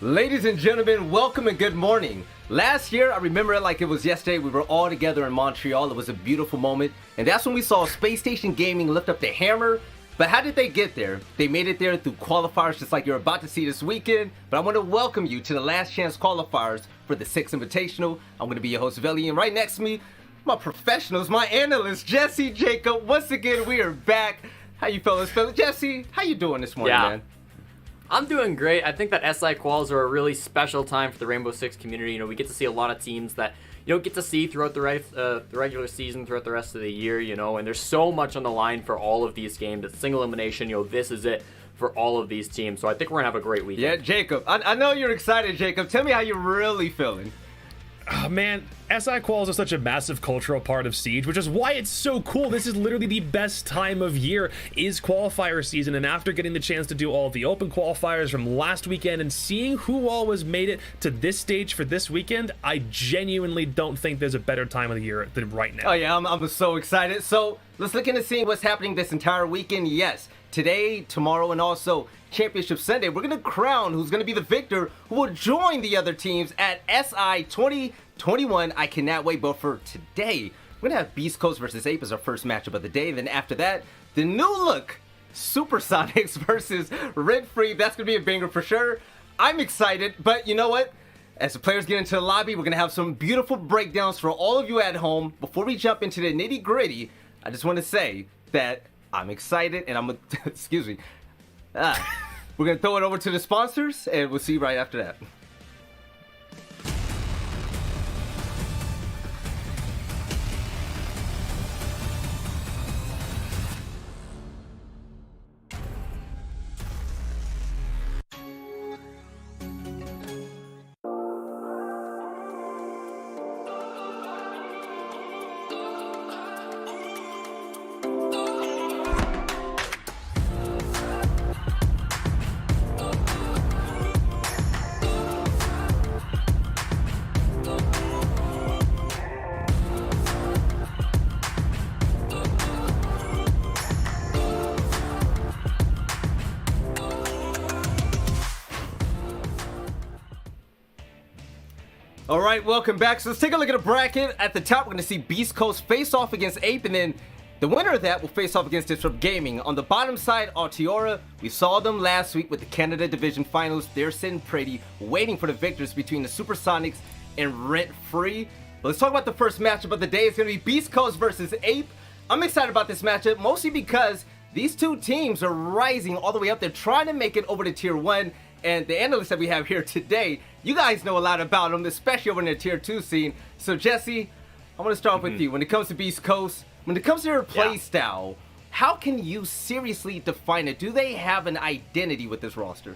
Ladies and gentlemen, welcome and good morning. Last year, I remember it like it was yesterday, we were all together in Montreal. It was a beautiful moment, and that's when we saw Space Station Gaming lift up the hammer. But how did they get there? They made it there through qualifiers, just like you're about to see this weekend. But I want to welcome you to the last chance qualifiers for the 6th Invitational. I'm going to be your host, Veli, and right next to me, my professionals, my analyst, Jesse, Jacob. Once again, we are back. How you fellas feeling? Jesse, how you doing this morning, man? I'm doing great. I think that SI quals are a really special time for the Rainbow Six community. You know, we get to see a lot of teams that you don't get to see throughout the regular season, throughout the rest of the year, you know, and there's so much on the line for all of these games. It's single elimination, you know, this is it for all of these teams. So I think we're going to have a great weekend. Yeah, Jacob, I know you're excited, Jacob. Tell me how you're really feeling. Oh, man, SI quals are such a massive cultural part of Siege, which is why it's so cool. This is literally the best time of year, is qualifier season, and after getting the chance to do all of the open qualifiers from last weekend and seeing who all has made it to this stage for this weekend, I genuinely don't think there's a better time of the year than right now. Oh yeah, I'm so excited. So let's look into seeing what's happening this entire weekend. Yes, today, tomorrow, and also Championship Sunday, we're going to crown who's going to be the victor who will join the other teams at SI 2021. I cannot wait, but for today, we're going to have Beast Coast versus Ape as our first matchup of the day. And then after that, the new look Supersonics versus Rent Free. That's going to be a banger for sure. I'm excited, but you know what? As the players get into the lobby, we're going to have some beautiful breakdowns for all of you at home. Before we jump into the nitty gritty, I just want to say that I'm excited and I'm excuse me. We're going to throw it over to the sponsors, and we'll see you right after that. All right, welcome back. So let's take a look at a bracket. At the top, we're going to see Beast Coast face off against Ape, and then the winner of that will face off against Disrupt Gaming. On the bottom side, Altiora, we saw them last week with the Canada Division Finals. They're sitting pretty, waiting for the victors between the Supersonics and Rent Free. But let's talk about the first matchup of the day. It's going to be Beast Coast versus Ape. I'm excited about this matchup, mostly because these two teams are rising all the way up. They're trying to make it over to Tier 1. And the analysts that we have here today, you guys know a lot about them, especially over in the Tier 2 scene. So, Jesse, I want to start off with you. When it comes to Beast Coast, when it comes to their play style, how can you seriously define it? Do they have an identity with this roster?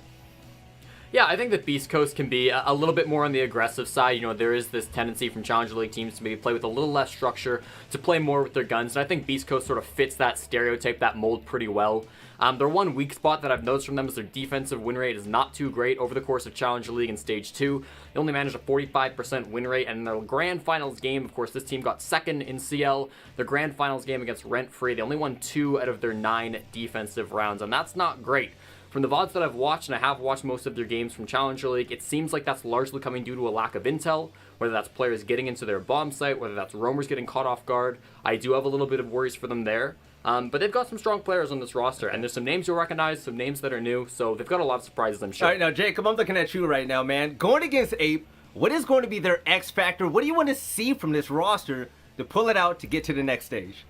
Yeah, I think that Beast Coast can be a little bit more on the aggressive side. You know, there is this tendency from Challenger League teams to maybe play with a little less structure, to play more with their guns, and I think Beast Coast sort of fits that stereotype, that mold pretty well. Their one weak spot that I've noticed from them is their defensive win rate is not too great over the course of Challenger League in Stage 2. They only managed a 45% win rate, and in their Grand Finals game, of course, this team got second in CL. Their Grand Finals game against Rent Free, they only won 2 out of their 9 defensive rounds, and that's not great. From the VODs that I've watched, and I have watched most of their games from Challenger League, it seems like that's largely coming due to a lack of intel, whether that's players getting into their bomb site, whether that's roamers getting caught off guard. I do have a little bit of worries for them there. But they've got some strong players on this roster, and there's some names you'll recognize, some names that are new, so they've got a lot of surprises, I'm sure. All right, now, Jacob, I'm looking at you right now, man. Going against Ape, what is going to be their X factor? What do you want to see from this roster to pull it out to get to the next stage?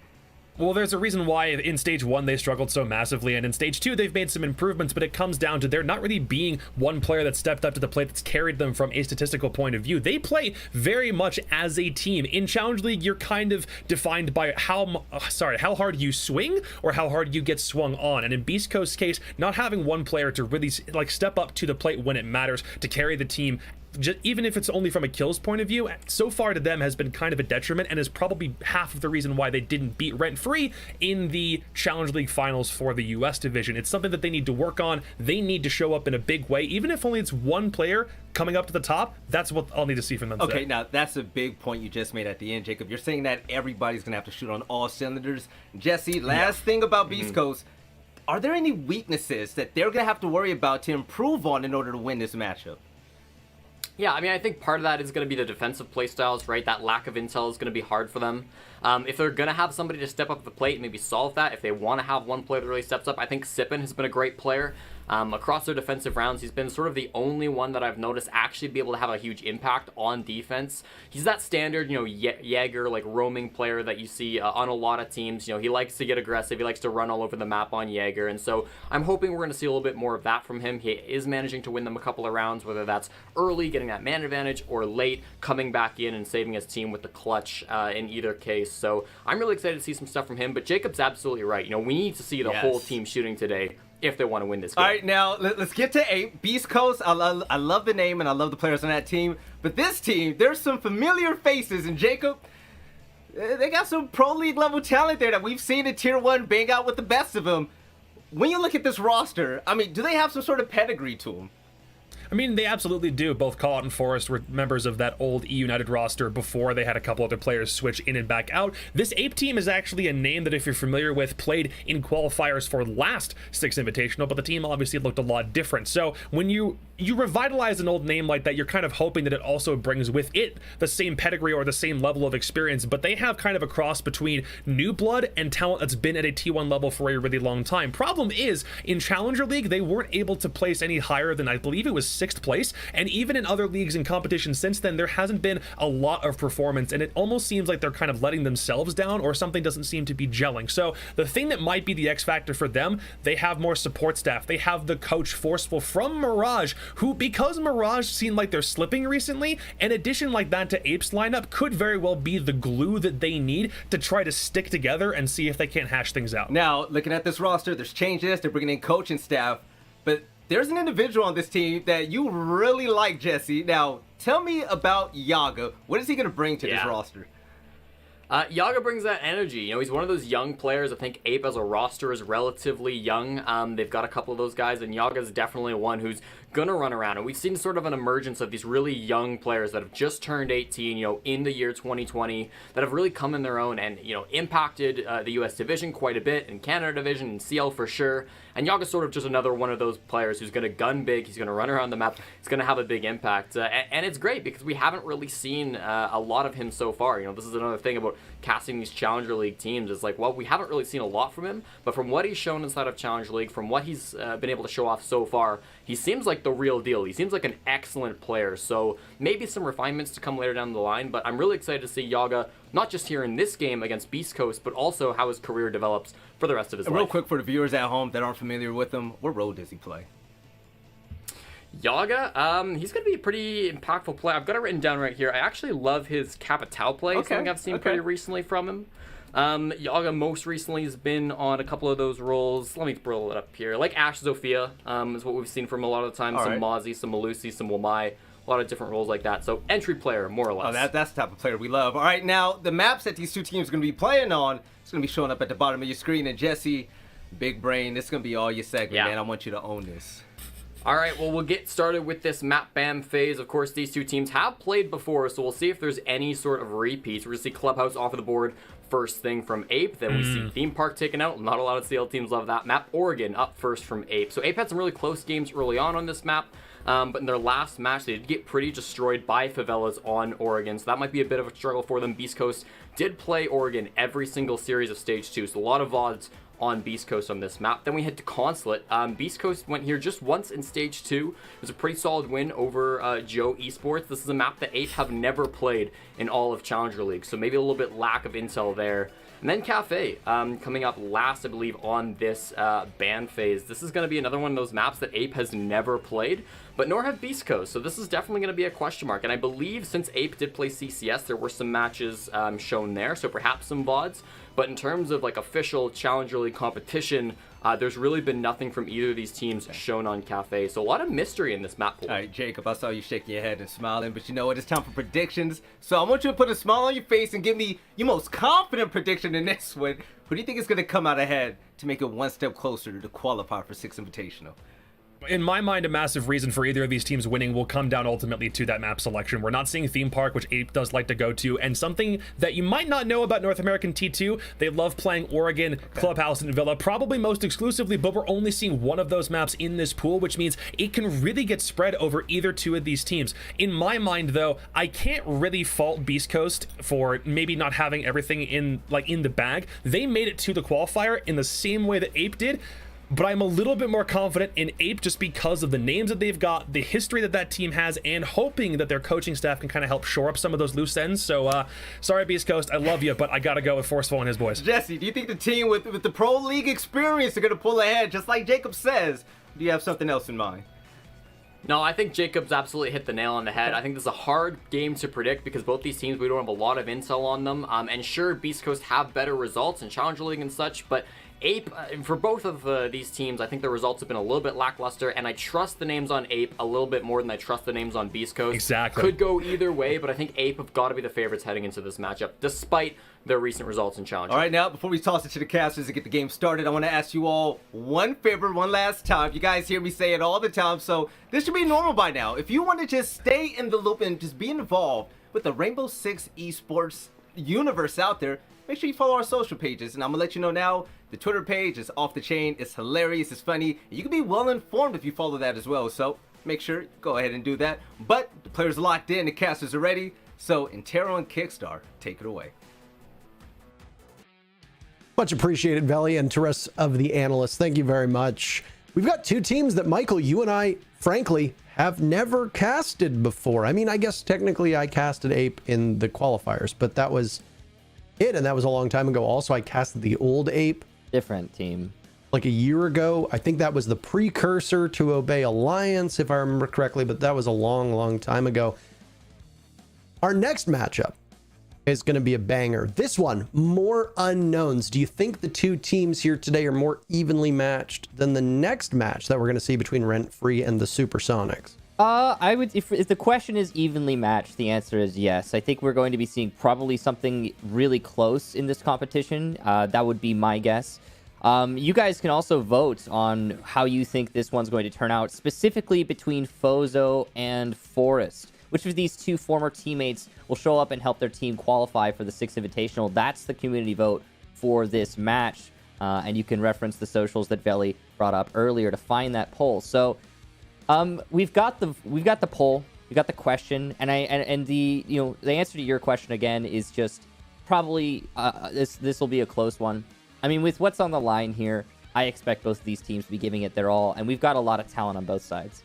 Well, there's a reason why in Stage 1 they struggled so massively, and in Stage 2 they've made some improvements, but it comes down to there not really being one player that stepped up to the plate that's carried them from a statistical point of view. They play very much as a team. In Challenge League, you're kind of defined by how hard you swing or how hard you get swung on, and in Beast Coast's case, not having one player to really step up to the plate when it matters to carry the team, even if it's only from a kills point of view, so far to them has been kind of a detriment and is probably half of the reason why they didn't beat Rent Free in the Challenge League finals for the US division. It's something that they need to work on. They need to show up in a big way, even if only it's one player coming up to the top. That's what I'll need to see from them. Okay, now that's a big point you just made at the end, Jacob. You're saying that everybody's gonna have to shoot on all cylinders. Jesse, last thing about Beast Coast, are there any weaknesses that they're gonna have to worry about to improve on in order to win this matchup? Yeah, I mean, I think part of that is going to be the defensive playstyles, right? That lack of intel is going to be hard for them. If they're going to have somebody to step up to the plate and maybe solve that, if they want to have one player that really steps up, I think Sippen has been a great player. Across their defensive rounds, he's been sort of the only one that I've noticed actually be able to have a huge impact on defense. He's that standard, Jaeger, like roaming player that you see on a lot of teams. He likes to get aggressive. He likes to run all over the map on Jaeger. And so I'm hoping we're going to see a little bit more of that from him. He is managing to win them a couple of rounds, whether that's early, getting that man advantage, or late, coming back in and saving his team with the clutch in either case. So I'm really excited to see some stuff from him. But Jacob's absolutely right. We need to see the whole team shooting today if they want to win this game. All right, now let's get to 8. Beast Coast, I love the name and I love the players on that team. But this team, there's some familiar faces. And Jacob, they got some pro league level talent there that we've seen in Tier 1 bang out with the best of them. When you look at this roster, I mean, do they have some sort of pedigree to them? I mean, they absolutely do. Both Call and Forrest were members of that old E United roster before they had a couple other players switch in and back out. This Ape team is actually a name that, if you're familiar with, played in qualifiers for last Six Invitational, but the team obviously looked a lot different. So when you revitalize an old name like that, you're kind of hoping that it also brings with it the same pedigree or the same level of experience, but they have kind of a cross between new blood and talent that's been at a T1 level for a really long time. Problem is, in Challenger League, they weren't able to place any higher than, I believe it was 6th place, and even in other leagues and competitions since then, there hasn't been a lot of performance, and it almost seems like they're kind of letting themselves down, or something doesn't seem to be gelling. So the thing that might be the X factor for them, they have more support staff. They have the coach Forceful from Mirage, who, because Mirage seemed like they're slipping recently, an addition like that to Ape's lineup could very well be the glue that they need to try to stick together and see if they can't hash things out. Now, looking at this roster, there's changes. They're bringing in coaching staff, but there's an individual on this team that you really like, Jesse. Now, tell me about Yaga. What is he going to bring to this roster? Yaga brings that energy. He's one of those young players. I think Ape as a roster is relatively young. They've got a couple of those guys, and Yaga's definitely one who's gonna run around. And we've seen sort of an emergence of these really young players that have just turned 18, in the year 2020, that have really come in their own and, impacted the US division quite a bit, and Canada division, and CL for sure. And Yaga's sort of just another one of those players who's gonna gun big, he's gonna run around the map, he's gonna have a big impact. And it's great because we haven't really seen a lot of him so far. This is another thing about casting these Challenger League teams. It's like, well, we haven't really seen a lot from him, but from what he's shown inside of Challenger League, from what he's been able to show off so far, he seems like the real deal. He seems like an excellent player. So maybe some refinements to come later down the line, but I'm really excited to see Yaga, not just here in this game against Beast Coast, but also how his career develops for the rest of his life. Real quick for the viewers at home that aren't familiar with him, what role does he play? Yaga, he's going to be a pretty impactful player. I've got it written down right here. I actually love his Capitao play, something I've seen pretty recently from him. Yaga most recently has been on a couple of those roles. Let me roll it up here. Like Ash Zofia is what we've seen from a lot of the time. Some Mozzie, some Malusi, some Wamai. A lot of different roles like that. So entry player, more or less. Oh, that's the type of player we love. All right, now the maps that these two teams are going to be playing on, it's going to be showing up at the bottom of your screen. And Jesse, big brain, this is going to be all your segment, man. I want you to own this. All right, well, we'll get started with this map BAM phase. Of course, these two teams have played before, so we'll see if there's any sort of repeats. We're going to see Clubhouse off of the board first thing from Ape. Then we see Theme Park taken out. Not a lot of CL teams love that map. Oregon up first from Ape. So Ape had some really close games early on this map. But in their last match, they did get pretty destroyed by Favelas on Oregon, so that might be a bit of a struggle for them. Beast Coast did play Oregon every single series of Stage 2, so a lot of VODs on Beast Coast on this map. Then we head to Consulate. Beast Coast went here just once in Stage 2. It was a pretty solid win over Joe Esports. This is a map that Ape have never played in all of Challenger League, so maybe a little bit lack of intel there. And then Cafe, coming up last, I believe, on this ban phase. This is going to be another one of those maps that Ape has never played, but nor have Beast Coast, so this is definitely going to be a question mark. And I believe since Ape did play CCS, there were some matches shown there, so perhaps some VODs. But in terms of like official Challenger League competition, there's really been nothing from either of these teams shown on Cafe. So a lot of mystery in this map pool. All right, Jacob, I saw you shaking your head and smiling, but you know what? It's time for predictions. So I want you to put a smile on your face and give me your most confident prediction in this one. Who do you think is going to come out ahead to make it one step closer to qualify for Six Invitational? In my mind, a massive reason for either of these teams winning will come down ultimately to that map selection. We're not seeing Theme Park, which Ape does like to go to, and something that you might not know about North American T2, they love playing Oregon, Clubhouse, and Villa, probably most exclusively, but we're only seeing one of those maps in this pool, which means it can really get spread over either two of these teams. In my mind, though, I can't really fault Beast Coast for maybe not having everything in the bag. They made it to the qualifier in the same way that Ape did, but I'm a little bit more confident in Ape just because of the names that they've got, the history that team has, and hoping that their coaching staff can kind of help shore up some of those loose ends. So, sorry, Beast Coast, I love you, but I gotta go with Forceful and his boys. Jesse, do you think the team with the Pro League experience are going to pull ahead, just like Jacob says? Do you have something else in mind? No, I think Jacob's absolutely hit the nail on the head. I think this is a hard game to predict because both these teams, we don't have a lot of intel on them. And sure, Beast Coast have better results in Challenger League and such, but Ape, for both of these teams, I think the results have been a little bit lackluster, and I trust the names on Ape a little bit more than I trust the names on Beast Coast. Exactly. Could go either way, but I think Ape have got to be the favorites heading into this matchup, despite their recent results in Challenger. All right, now, before we toss it to the casters and get the game started, I want to ask you all one favor one last time. You guys hear me say it all the time, so this should be normal by now. If you want to just stay in the loop and just be involved with the Rainbow Six esports universe out there, make sure you follow our social pages, and I'm gonna let you know now, the Twitter page is off the chain, it's hilarious, it's funny, and you can be well informed if you follow that as well, so make sure, go ahead and do that. But the players are locked in, the casters are ready, so Intero and Kickstar, take it away. Much appreciated, Veli, and to the rest of the analysts, thank you very much. We've got two teams that, Michael, you and I, frankly, have never casted before. I mean, I guess technically I casted Ape in the qualifiers, but that was it, and that was a long time ago. Also, I casted the old Ape. Different team. Like a year ago. I think that was the precursor to Obey Alliance, if I remember correctly, but that was a long, long time ago. Our next matchup is going to be a banger. This one, more unknowns. Do you think the two teams here today are more evenly matched than the next match that we're going to see between Rent Free and the Supersonics? I would, if the question is evenly matched, the answer is yes. I think we're going to be seeing probably something really close in this competition. That would be my guess. You guys can also vote on how you think this one's going to turn out, specifically between Fozo and Forest. Which of these two former teammates will show up and help their team qualify for the Sixth Invitational? That's the community vote for this match. And you can reference the socials that Veli brought up earlier to find that poll. So we've got the poll, we've got the question, and the answer to your question again is just probably this will be a close one. I mean, with what's on the line here, I expect both of these teams to be giving it their all, and we've got a lot of talent on both sides.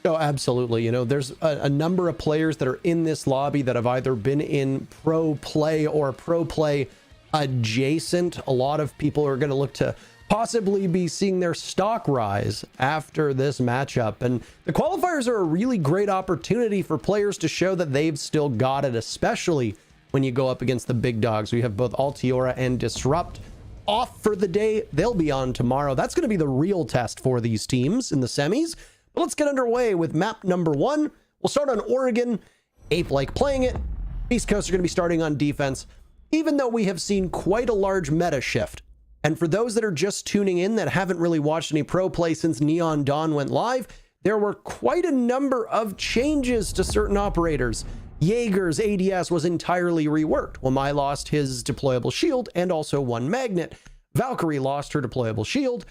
Oh, absolutely. You know, there's a number of players that are in this lobby that have either been in pro play or pro play adjacent. A lot of people are going to look to possibly be seeing their stock rise after this matchup. And the qualifiers are a really great opportunity for players to show that they've still got it, especially when you go up against the big dogs. We have both Altiora and Disrupt off for the day. They'll be on tomorrow. That's going to be the real test for these teams in the semis. But let's get underway with map number one. We'll start on Oregon. Ape like playing it. Beast Coast are going to be starting on defense, even though we have seen quite a large meta shift. And for those that are just tuning in that haven't really watched any pro play since Neon Dawn went live, there were quite a number of changes to certain operators. Jaeger's ADS was entirely reworked. Wamai lost his deployable shield and also one magnet. Valkyrie lost her deployable shield.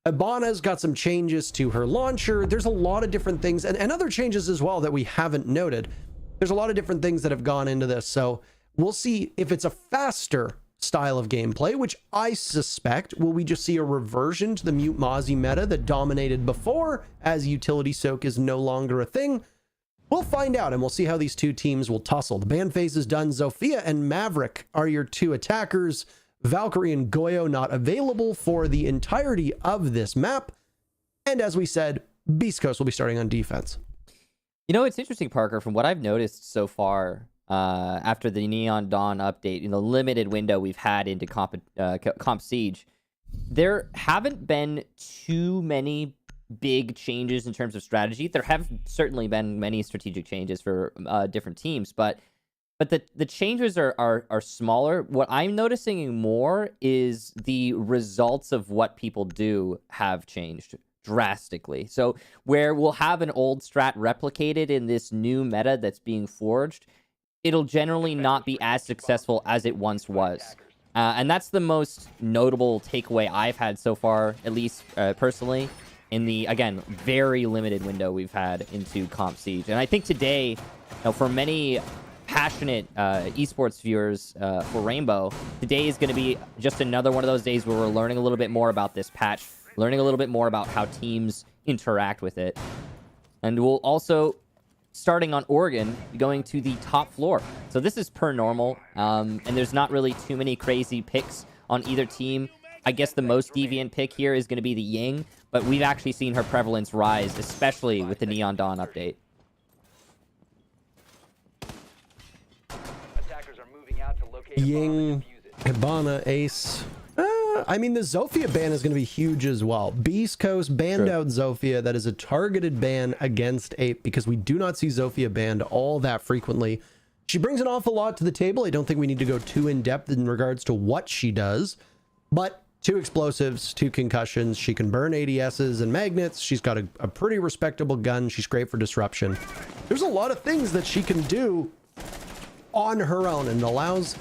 Ibana's got some changes to her launcher. There's a lot of different things and other changes as well that we haven't noted. There's a lot of different things that have gone into this. So we'll see if it's a faster style of gameplay, which I suspect. Will we just see a reversion to the Mute Mozzie meta that dominated before, as utility soak is no longer a thing? We'll find out, and we'll see how these two teams will tussle. The ban phase is done. Zofia and Maverick are your two attackers. Valkyrie and Goyo not available for the entirety of this map. And as we said, Beast Coast will be starting on defense. You know, it's interesting, Parker, from what I've noticed so far, after the Neon Dawn update, in the limited window we've had into Comp Siege, there haven't been too many big changes in terms of strategy. There have certainly been many strategic changes for different teams, but the changes are smaller. What I'm noticing more is the results of what people do have changed drastically. So where we'll have an old strat replicated in this new meta that's being forged, it'll generally not be as successful as it once was. And that's the most notable takeaway I've had so far, at least personally, in the, again, very limited window we've had into Comp Siege. And I think today, for many passionate esports viewers for Rainbow, today is going to be just another one of those days where we're learning a little bit more about this patch, learning a little bit more about how teams interact with it. And we'll also, starting on Oregon, going to the top floor. So this is per normal, and there's not really too many crazy picks on either team. I guess the most deviant pick here is going to be the Ying, but we've actually seen her prevalence rise, especially with the Neon Dawn update. Ying, Hibana, Ace. I mean, the Zofia ban is going to be huge as well. Beast Coast banned out Zofia. That is a targeted ban against Ape because we do not see Zofia banned all that frequently. She brings an awful lot to the table. I don't think we need to go too in-depth in regards to what she does, but 2 explosives, 2 concussions. She can burn ADSs and magnets. She's got a pretty respectable gun. She's great for disruption. There's a lot of things that she can do on her own and allows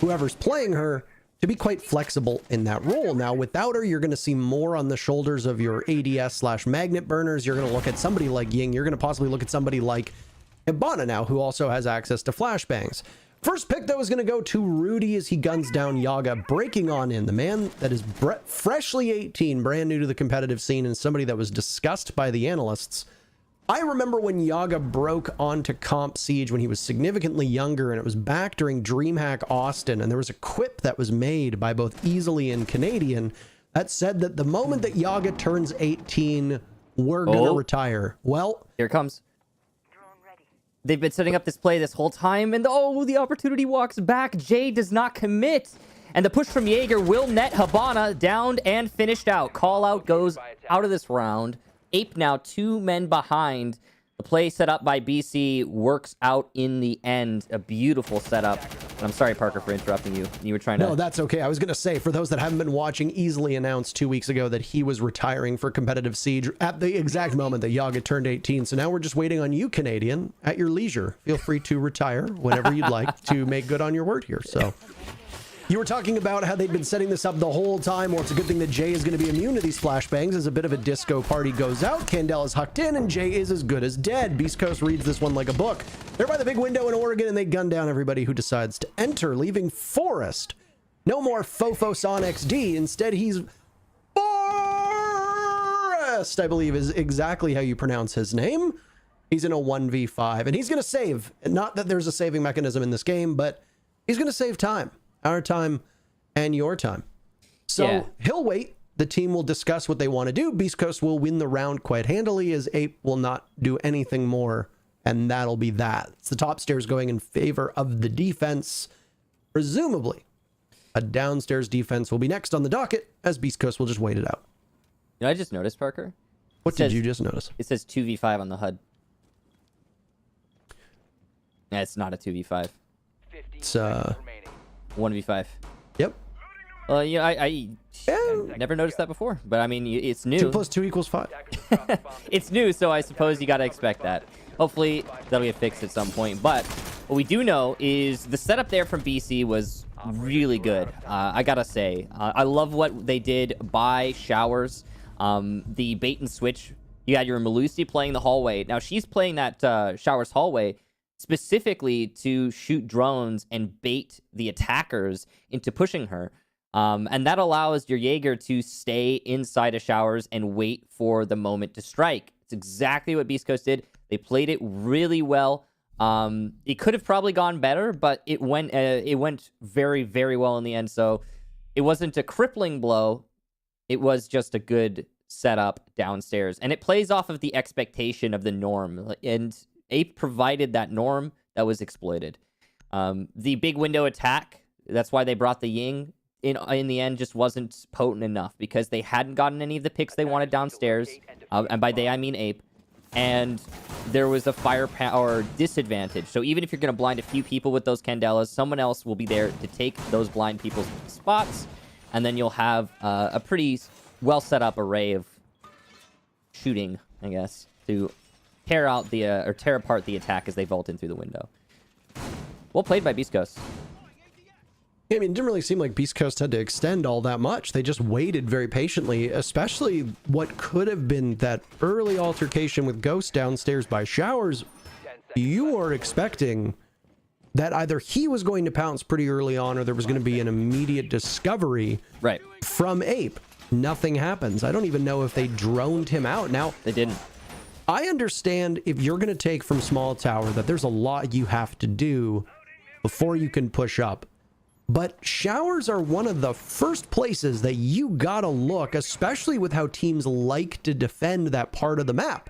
whoever's playing her to be quite flexible in that role. Now, without her, you're going to see more on the shoulders of your ADS/magnet burners. You're going to look at somebody like Ying. You're going to possibly look at somebody like Hibana now, who also has access to flashbangs. First pick, though, is going to go to Rudy as he guns down Yaga, breaking on in. The man that is freshly 18, brand new to the competitive scene, and somebody that was discussed by the analysts. I remember when Yaga broke onto Comp Siege when he was significantly younger, and it was back during DreamHack Austin, and there was a quip that was made by both Easily and Canadian that said that the moment that Yaga turns 18, we're going to retire. Well, here it comes. They've been setting up this play this whole time, and oh, the opportunity walks back. Jay does not commit, and the push from Jaeger will net Hibana downed and finished out. Call out goes out of this round. Ape now 2 men behind. The play set up by BC works out in the end. A beautiful setup. And I'm sorry, Parker, for interrupting you. You were trying to... No, that's okay. I was going to say, for those that haven't been watching, Easily announced 2 weeks ago that he was retiring for competitive Siege at the exact moment that Yaga turned 18. So now we're just waiting on you, Canadian, at your leisure. Feel free to retire whenever you'd like to make good on your word here. So... You were talking about how they've been setting this up the whole time. Well, it's a good thing that Jay is going to be immune to these flashbangs as a bit of a disco party goes out. Candela is hucked in, and Jay is as good as dead. Beast Coast reads this one like a book. They're by the big window in Oregon, and they gun down everybody who decides to enter, leaving Forest. No more Fofos on XD. Instead, he's Forest, I believe is exactly how you pronounce his name. He's in a 1v5, and he's going to save. Not that there's a saving mechanism in this game, but he's going to save time. Our time and your time. So he'll wait. The team will discuss what they want to do. Beast Coast will win the round quite handily as Ape will not do anything more. And that'll be that. It's the top stairs going in favor of the defense. Presumably, a downstairs defense will be next on the docket as Beast Coast will just wait it out. You know, I just noticed, Parker. What did you just notice? It says 2v5 on the HUD. Yeah, it's not a 2v5. It's 1v5. Yep. Well, yeah, I never noticed that before, but I mean, it's new. 2 + 2 = 5. It's new, so I suppose you got to expect that. Hopefully, that'll get fixed at some point. But what we do know is the setup there from BC was really good. I gotta say, I love what they did by Showers. The bait and switch. You had your Melusi playing the hallway. Now she's playing that Showers hallway specifically to shoot drones and bait the attackers into pushing her. And that allows your Jaeger to stay inside of Showers and wait for the moment to strike. It's exactly what Beast Coast did. They played it really well. It could have probably gone better, but it went very, very well in the end. So it wasn't a crippling blow. It was just a good setup downstairs. And it plays off of the expectation of the norm. And Ape provided that norm that was exploited. The big window attack, that's why they brought the Ying in the end, just wasn't potent enough because they hadn't gotten any of the picks they wanted downstairs. And by they, I mean Ape. And there was a firepower disadvantage. So even if you're going to blind a few people with those Candelas, someone else will be there to take those blind people's spots. And then you'll have a pretty well set up array of shooting, I guess, to tear out the or tear apart the attack as they vault in through the window. Well played by Beast Coast. I mean, it didn't really seem like Beast Coast had to extend all that much. They just waited very patiently, especially what could have been that early altercation with Ghost downstairs by Showers. You are expecting that either he was going to pounce pretty early on or there was going to be an immediate discovery from Ape. Nothing happens. I don't even know if they droned him out. Now, they didn't. I understand if you're going to take from small tower that there's a lot you have to do before you can push up. But Showers are one of the first places that you gotta look, especially with how teams like to defend that part of the map.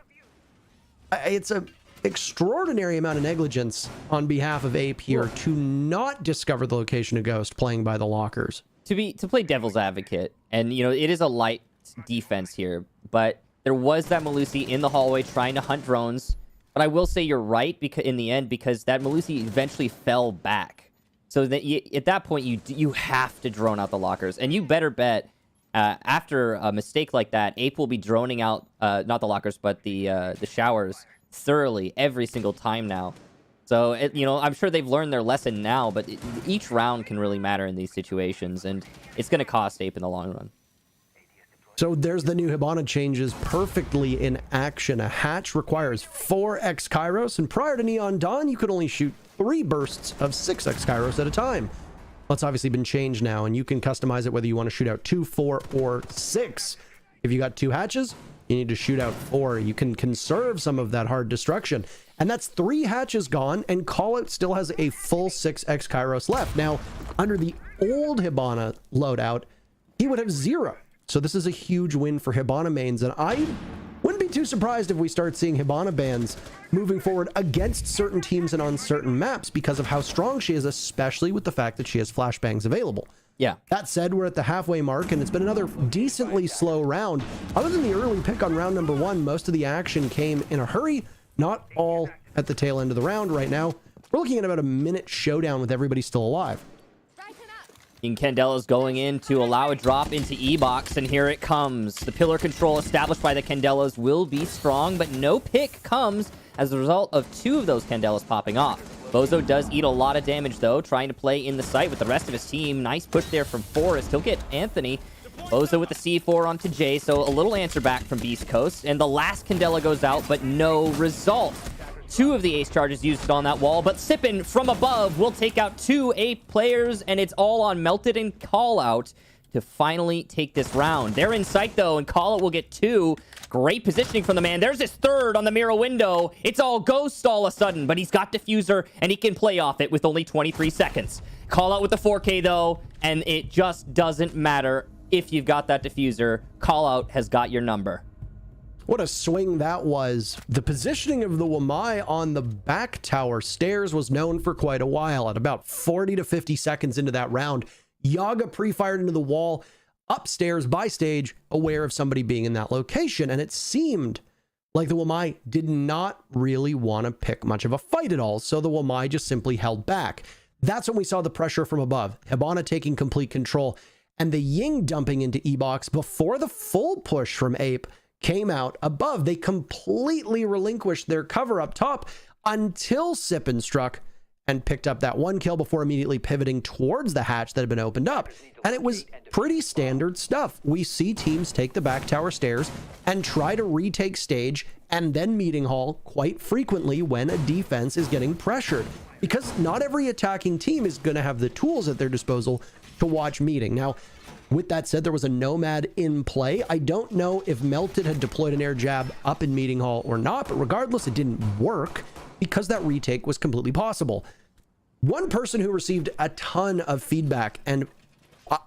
It's an extraordinary amount of negligence on behalf of Ape here to not discover the location of Ghost playing by the lockers. To play devil's advocate, and you know, it is a light defense here, but there was that Melusi in the hallway trying to hunt drones. But I will say you're right because in the end, because that Melusi eventually fell back. So that at that point, you have to drone out the lockers. And you better bet after a mistake like that, Ape will be droning out, not the lockers, but the showers thoroughly every single time now. So, you know, I'm sure they've learned their lesson now, but each round can really matter in these situations. And it's going to cost Ape in the long run. So there's the new Hibana changes perfectly in action. A hatch requires 4x Kairos, and prior to Neon Dawn, you could only shoot 3 bursts of 6x Kairos at a time. That's obviously been changed now, and you can customize it whether you want to shoot out 2, 4, or 6. If you got 2 hatches, you need to shoot out 4. You can conserve some of that hard destruction. And that's 3 hatches gone, and Callout still has a full 6x Kairos left. Now, under the old Hibana loadout, he would have 0. So this is a huge win for Hibana mains, and I wouldn't be too surprised if we start seeing Hibana bans moving forward against certain teams and on certain maps because of how strong she is, especially with the fact that she has flashbangs available. Yeah. That said, we're at the halfway mark, and it's been another decently slow round. Other than the early pick on round number 1, most of the action came in a hurry, not all at the tail end of the round right now. We're looking at about a minute showdown with everybody still alive. King Candela's going in to allow a drop into E-Box, and here it comes. The pillar control established by the Candelas will be strong, but no pick comes as a result of 2 of those Candelas popping off. Bozo does eat a lot of damage, though, trying to play in the site with the rest of his team. Nice push there from Forrest. He'll get Anthony. Bozo with the C4 onto Jay, so a little answer back from Beast Coast. And the last Candela goes out, but no result. 2 of the ace charges used on that wall, but Sippin from above will take out 2 Ape players, and it's all on Melted and Callout to finally take this round. They're in sight, though, and Callout will get 2. Great positioning from the man. There's his 3rd on the mirror window. It's all Ghost all of a sudden, but he's got Diffuser, and he can play off it with only 23 seconds. Callout with the 4K, though, and it just doesn't matter if you've got that Diffuser. Callout has got your number. What a swing that was. The positioning of the Wamai on the back tower stairs was known for quite a while. At about 40 to 50 seconds into that round, Yaga pre-fired into the wall upstairs by stage, aware of somebody being in that location. And it seemed like the Wamai did not really want to pick much of a fight at all. So the Wamai just simply held back. That's when we saw the pressure from above. Hibana taking complete control and the Ying dumping into E-Box before the full push from Ape came out above. They completely relinquished their cover up top until Sippin struck and picked up that 1 kill before immediately pivoting towards the hatch that had been opened up. And it was pretty standard stuff. We see teams take the back tower stairs and try to retake stage and then meeting hall quite frequently when a defense is getting pressured, because not every attacking team is going to have the tools at their disposal to watch meeting. Now, with that said, there was a Nomad in play. I don't know if Melted had deployed an air jab up in meeting hall or not, but regardless, it didn't work because that retake was completely possible. One person who received a ton of feedback and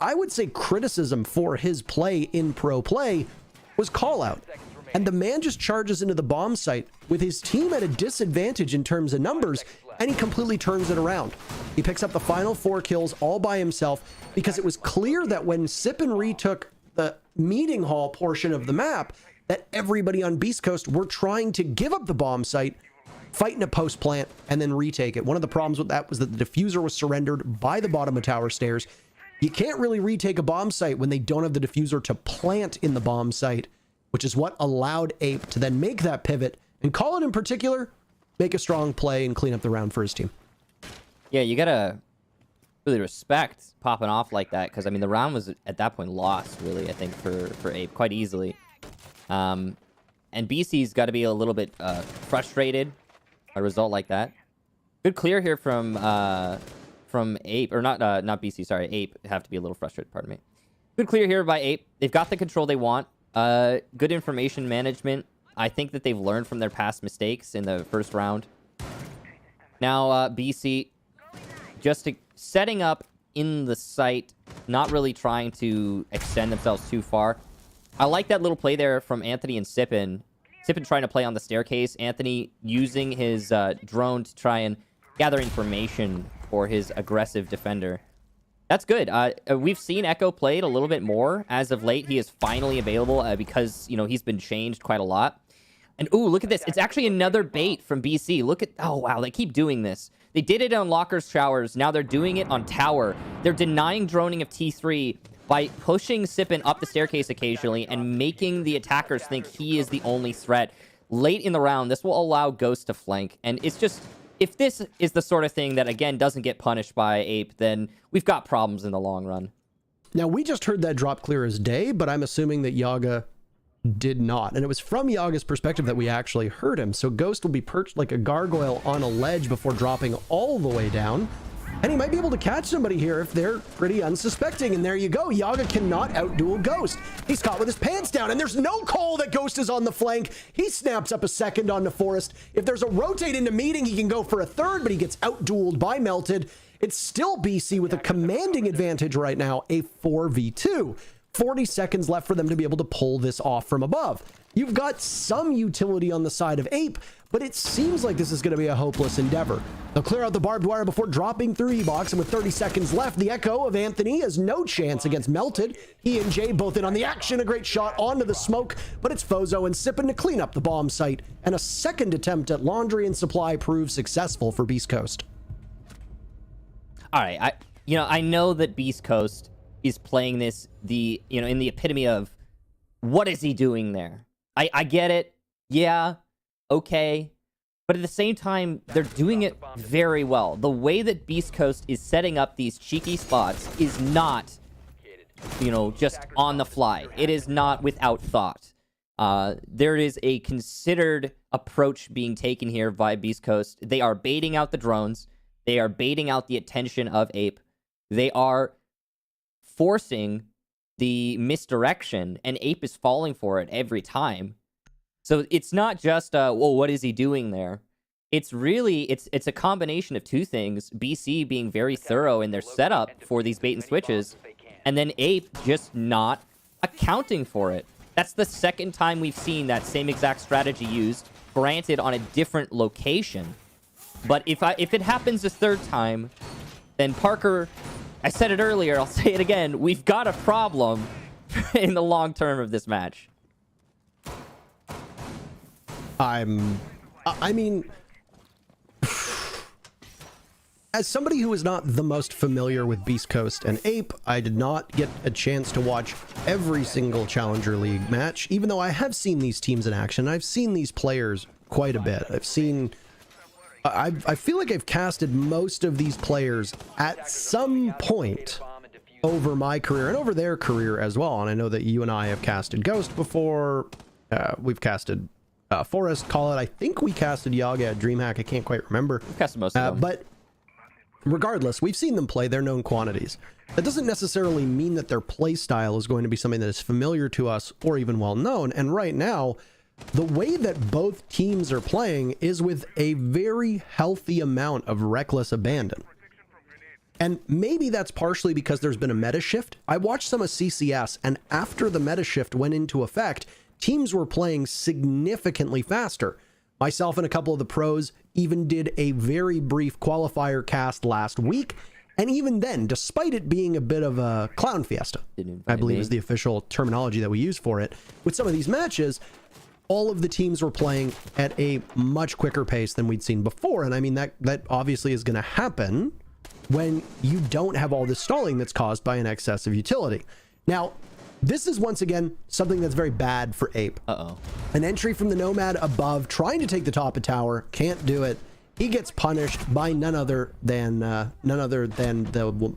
I would say criticism for his play in pro play was Callout. And the man just charges into the bomb site with his team at a disadvantage in terms of numbers, and he completely turns it around. He picks up the final 4 kills all by himself because it was clear that when Sippin retook the meeting hall portion of the map, that everybody on Beast Coast were trying to give up the bomb site, fight in a post plant, and then retake it. One of the problems with that was that the diffuser was surrendered by the bottom of tower stairs. You can't really retake a bomb site when they don't have the diffuser to plant in the bomb site. which is what allowed Ape to then make that pivot, and Call It in particular, make a strong play and clean up the round for his team. Yeah, you gotta really respect popping off like that, because I mean the round was at that point lost, really, I think, for Ape quite easily. And BC's got to be a little bit frustrated by a result like that. Good clear here from Ape, or not BC, sorry, Ape have to be a little frustrated, pardon me. Good clear here by Ape. They've got the control they want. Good information management. I think that they've learned from their past mistakes in the first round. Now BC just setting up in the site, not really trying to extend themselves too far. I like that little play there from Anthony and Sippin. Sippin trying to play on the staircase. Anthony using his drone to try and gather information for his aggressive defender. That's good. We've seen Echo played a little bit more as of late. He is finally available because, you know, he's been changed quite a lot. And, ooh, look at this. It's actually another bait from BC. Look at... Oh, wow. They keep doing this. They did it on Lockers Showers. Now they're doing it on Tower. They're denying droning of T3 by pushing Sippin up the staircase occasionally and making the attackers think he is the only threat. Late in the round, this will allow Ghost to flank. And it's just... If this is the sort of thing that, again, doesn't get punished by Ape, then we've got problems in the long run. Now, we just heard that drop clear as day, but I'm assuming that Yaga did not. And it was from Yaga's perspective that we actually heard him. So Ghost will be perched like a gargoyle on a ledge before dropping all the way down. And he might be able to catch somebody here if they're pretty unsuspecting. And there you go. Yaga cannot outduel Ghost. He's caught with his pants down, and there's no call that Ghost is on the flank. He snaps up a second onto Forest. If there's a rotate into meeting, he can go for a third, but he gets outdueled by Melted. It's still BC with a commanding advantage right now, a 4v2. 40 seconds left for them to be able to pull this off from above. You've got some utility on the side of Ape, but it seems like this is going to be a hopeless endeavor. They'll clear out the barbed wire before dropping through E-Box, and with 30 seconds left, the Echo of Anthony has no chance against Melted. He and Jay both in on the action, a great shot onto the smoke, but it's Fozo and Sippin to clean up the bomb site, and a second attempt at laundry and supply proves successful for Beast Coast. All right, I know that Beast Coast is playing this in the epitome of what is he doing there? I get it. Yeah. Okay. But at the same time, they're doing it very well. The way that Beast Coast is setting up these cheeky spots is not, just on the fly. It is not without thought. There is a considered approach being taken here by Beast Coast. They are baiting out the drones. They are baiting out the attention of Ape. They are forcing the misdirection, and Ape is falling for it every time. So it's not just, well, what is he doing there? It's really, it's a combination of two things. BC being very thorough in their setup for these bait and switches, and then Ape just not accounting for it. That's the second time we've seen that same exact strategy used, granted on a different location. But if it happens a third time, then Parker... I said it earlier, I'll say it again. We've got a problem in the long term of this match. I mean, as somebody who is not the most familiar with Beast Coast and Ape, I did not get a chance to watch every single Challenger League match, even though I have seen these teams in action. I've seen these players quite a bit. I feel like I've casted most of these players at some point over my career and over their career as well. And I know that you and I have casted Ghost before. We've casted Forest, Call It. I think we casted Yaga at DreamHack. I can't quite remember. We've casted most of them. But regardless, we've seen them play. They're known quantities. That doesn't necessarily mean that their play style is going to be something that is familiar to us or even well known. And right now, the way that both teams are playing is with a very healthy amount of reckless abandon. And maybe that's partially because there's been a meta shift. I watched some of CCS, and after the meta shift went into effect, teams were playing significantly faster. Myself and a couple of the pros even did a very brief qualifier cast last week. And even then, despite it being a bit of a clown fiesta, I believe is the official terminology that we use for it, with some of these matches, all of the teams were playing at a much quicker pace than we'd seen before. And I mean, that obviously is going to happen when you don't have all this stalling that's caused by an excess of utility. Now, This is once again something that's very bad for Ape. Uh-oh. An entry from the Nomad above, trying to take the top of tower, can't do it. He gets punished by none other than the Malusian.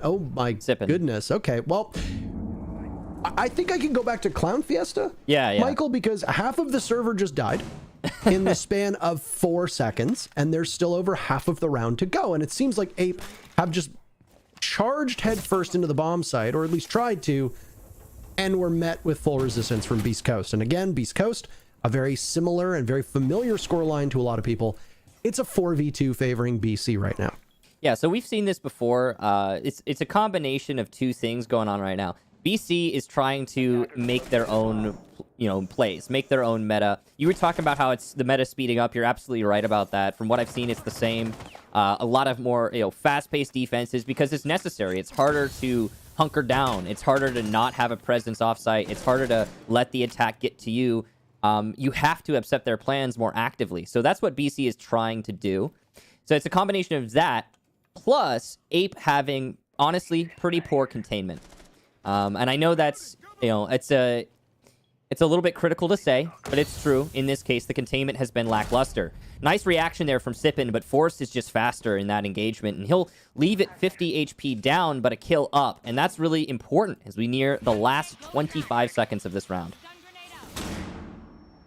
Oh my goodness. Okay, well, I think I can go back to Clown Fiesta. Yeah. Michael, because half of the server just died in the span of 4 seconds, and there's still over half of the round to go. And it seems like Ape have just charged headfirst into the bomb site, or at least tried to, and were met with full resistance from Beast Coast. And again, Beast Coast, a very similar and very familiar scoreline to a lot of people. It's a 4v2 favoring BC right now. Yeah, so we've seen this before. It's a combination of two things going on right now. BC is trying to make their own, plays, make their own meta. You were talking about how it's the meta speeding up. You're absolutely right about that. From what I've seen, it's the same. A lot of more, fast-paced defenses because it's necessary. It's harder to hunker down. It's harder to not have a presence offsite. It's harder to let the attack get to you. You have to accept their plans more actively. So that's what BC is trying to do. So it's a combination of that, plus Ape having, honestly, pretty poor containment. And I know that's, it's a little bit critical to say, but it's true. In this case, the containment has been lackluster. Nice reaction there from Sippin, but Forrest is just faster in that engagement, and he'll leave it 50 HP down, but a kill up. And that's really important as we near the last 25 seconds of this round.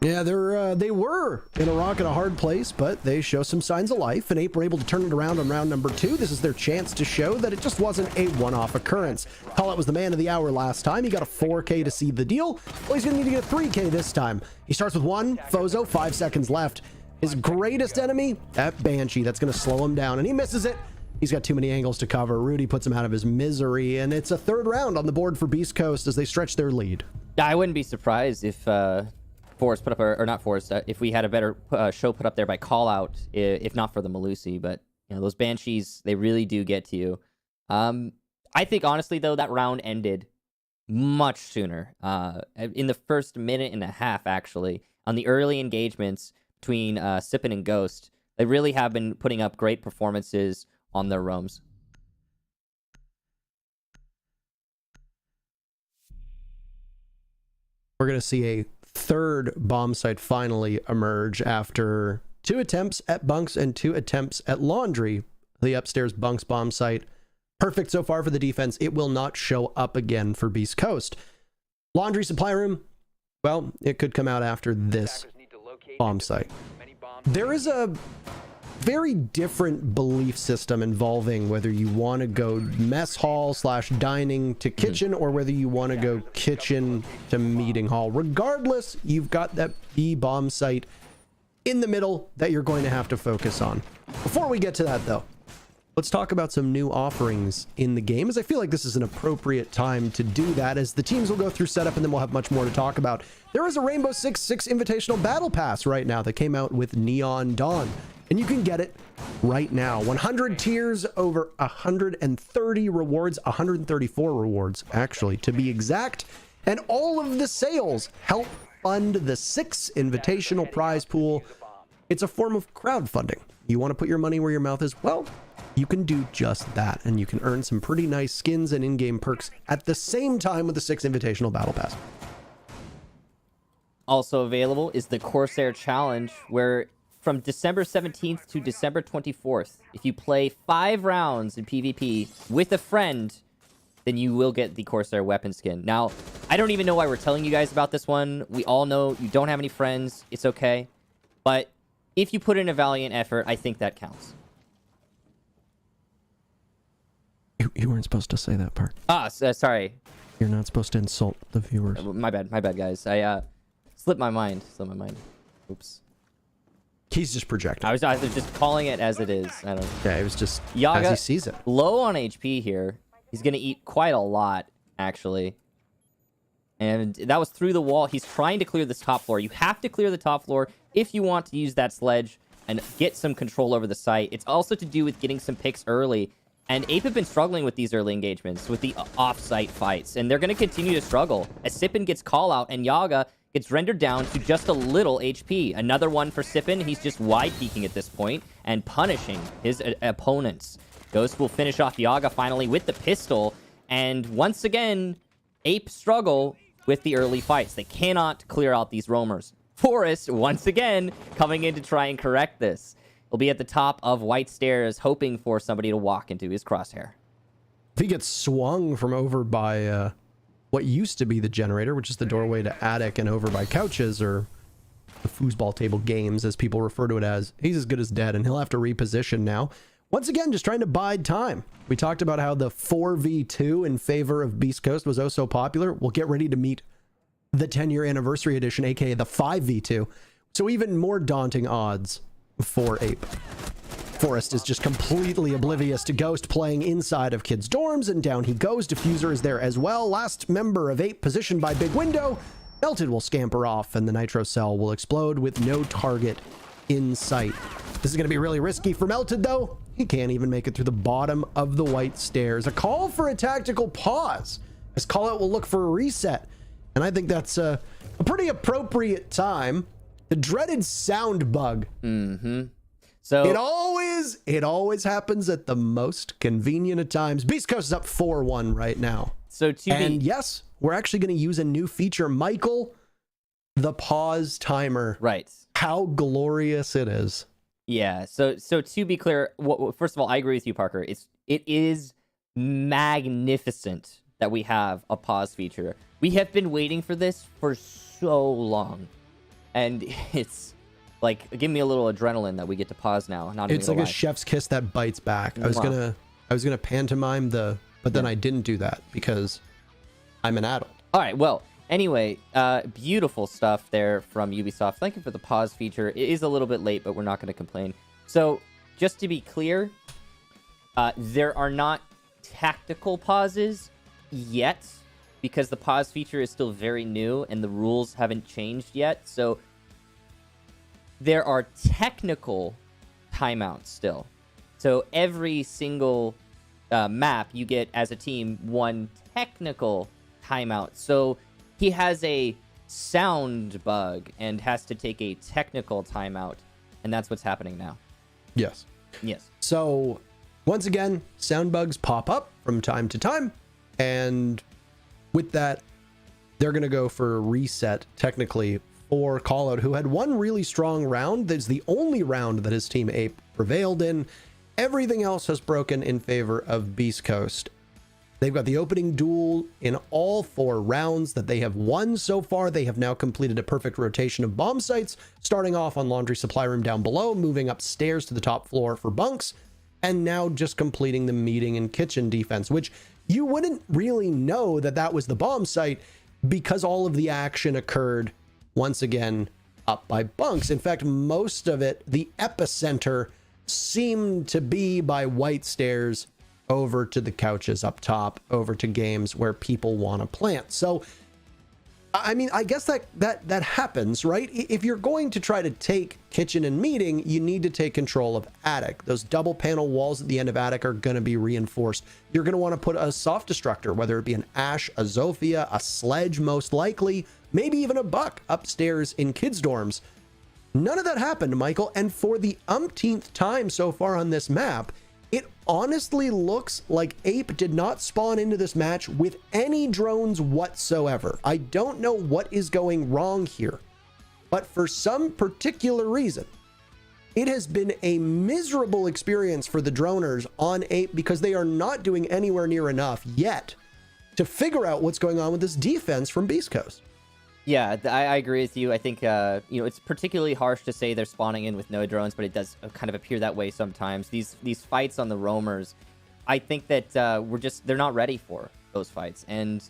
Yeah, they were in a rock and a hard place, but they show some signs of life, and Ape were able to turn it around on round number 2. This is their chance to show that it just wasn't a one-off occurrence. Call Out was the man of the hour last time. He got a 4K to seal the deal. Well, he's going to need to get a 3K this time. He starts with 1, Fozo, 5 seconds left. His greatest enemy, that Banshee, that's going to slow him down, and he misses it. He's got too many angles to cover. Rudy puts him out of his misery, and it's a 3rd round on the board for Beast Coast as they stretch their lead. Yeah, I wouldn't be surprised if Forrest put up, or not Forrest, if we had a better show put up there by Call Out, if not for the Malusi. But those Banshees, they really do get to you. I think honestly though, that round ended much sooner. In the first minute and a half, actually, on the early engagements between Sippin and Ghost, they really have been putting up great performances on their roams. We're going to see a 3rd bomb site finally emerge after 2 attempts at bunks and 2 attempts at laundry. The upstairs bunks bomb site, perfect so far for the defense. It will not show up again for Beast Coast. Laundry supply room, well, it could come out after this bomb site. There is a very different belief system involving whether you want to go mess hall / dining to kitchen or whether you want to go kitchen to meeting hall. Regardless, you've got that B bomb site in the middle that you're going to have to focus on. Before we get to that though, let's talk about some new offerings in the game, as I feel like this is an appropriate time to do that, as the teams will go through setup and then we'll have much more to talk about. There is a Rainbow Six Invitational Battle Pass right now that came out with Neon Dawn, and you can get it right now. 100 tiers, over 130 rewards, 134 rewards actually to be exact, and all of the sales help fund the 6 invitational prize pool. It's a form of crowdfunding. You want to put your money where your mouth is? Well, you can do just that, and you can earn some pretty nice skins and in-game perks at the same time with the 6 invitational battle pass. Also available is the Corsair Challenge, where from December 17th to December 24th, if you play 5 rounds in PvP with a friend, then you will get the Corsair weapon skin. Now, I don't even know why we're telling you guys about this one. We all know you don't have any friends. It's okay. But if you put in a valiant effort, I think that counts. You weren't supposed to say that part. Sorry. You're not supposed to insult the viewers. My bad, guys. I slipped my mind. Oops. He's just projecting. I was just calling it as it is. I don't. Yeah, it was just Yaga, as he sees it. Low on HP here. He's gonna eat quite a lot, actually. And that was through the wall. He's trying to clear this top floor. You have to clear the top floor if you want to use that sledge and get some control over the site. It's also to do with getting some picks early. And Ape have been struggling with these early engagements, with the off-site fights. And they're going to continue to struggle as Sippin gets call out and Yaga gets rendered down to just a little HP. Another one for Sippin. He's just wide peeking at this point and punishing his opponents. Ghost will finish off Yaga finally with the pistol. And once again, Ape struggle with the early fights. They cannot clear out these roamers. Forest, once again, coming in to try and correct this. He'll be at the top of white stairs, hoping for somebody to walk into his crosshair. If he gets swung from over by what used to be the generator, which is the doorway to attic, and over by couches, or the foosball table games, as people refer to it as, he's as good as dead, and he'll have to reposition now. Once again, just trying to bide time. We talked about how the 4v2 in favor of Beast Coast was oh so popular. We'll get ready to meet the 10-year anniversary edition, aka the 5v2. So even more daunting odds for Ape. Forest is just completely oblivious to Ghost playing inside of kids' dorms, and down he goes. DEFUSER is there as well. Last member of Ape positioned by Big Window. Melted will scamper off, and the Nitro Cell will explode with no target in sight. This is going to be really risky for Melted, though. He can't even make it through the bottom of the white stairs. A call for a tactical pause, as Callout will look for a reset. And I think that's a pretty appropriate time. The dreaded sound bug. So It always happens at the most convenient of times. Beast Coast is up 4-1 right now. So and yes, we're actually going to use a new feature, Michael, the pause timer. right. How glorious it is. Yeah. So to be clear, first of all, I agree with you, Parker. It is magnificent that we have a pause feature. We have been waiting for this for so long, and it's like, give me a little adrenaline that we get to pause now. It's like a chef's kiss that bites back. I was gonna pantomime but then I didn't do that because I'm an adult. All right. Well, anyway, beautiful stuff there from Ubisoft. Thank you for the pause feature. It is a little bit late, but we're not going to complain. So, just to be clear, there are not tactical pauses yet, because the pause feature is still very new and the rules haven't changed yet. So there are technical timeouts still. So every single map, you get, as a team, one technical timeout. So he has a sound bug and has to take a technical timeout, and that's what's happening now. Yes. Yes. So once again, sound bugs pop up from time to time, and with that, they're going to go for a reset, technically, for Callout, who had one really strong round. That's the only round that his team Ape prevailed in. Everything else has broken in favor of Beast Coast. They've got the opening duel in all 4 rounds that they have won so far. They have now completed a perfect rotation of bomb sites, starting off on laundry supply room down below, moving upstairs to the top floor for bunks, and now just completing the meeting and kitchen defense, which you wouldn't really know that was the bomb site because all of the action occurred once again up by bunks. In fact, most of it, the epicenter, seemed to be by white stairs over to the couches up top, over to games where people want to plant. So, I mean, I guess that happens, right? If you're going to try to take kitchen and meeting, you need to take control of attic. Those double panel walls at the end of attic are going to be reinforced. You're going to want to put a soft destructor, whether it be an Ash, a Zofia, a Sledge, most likely, maybe even a Buck upstairs in kids' dorms. None of that happened, Michael, and for the umpteenth time so far on this map, it honestly looks like Ape did not spawn into this match with any drones whatsoever. I don't know what is going wrong here, but for some particular reason, it has been a miserable experience for the droners on Ape because they are not doing anywhere near enough yet to figure out what's going on with this defense from Beast Coast. Yeah, I agree with you. I think, it's particularly harsh to say they're spawning in with no drones, but it does kind of appear that way sometimes. These fights on the roamers, I think that they're not ready for those fights. And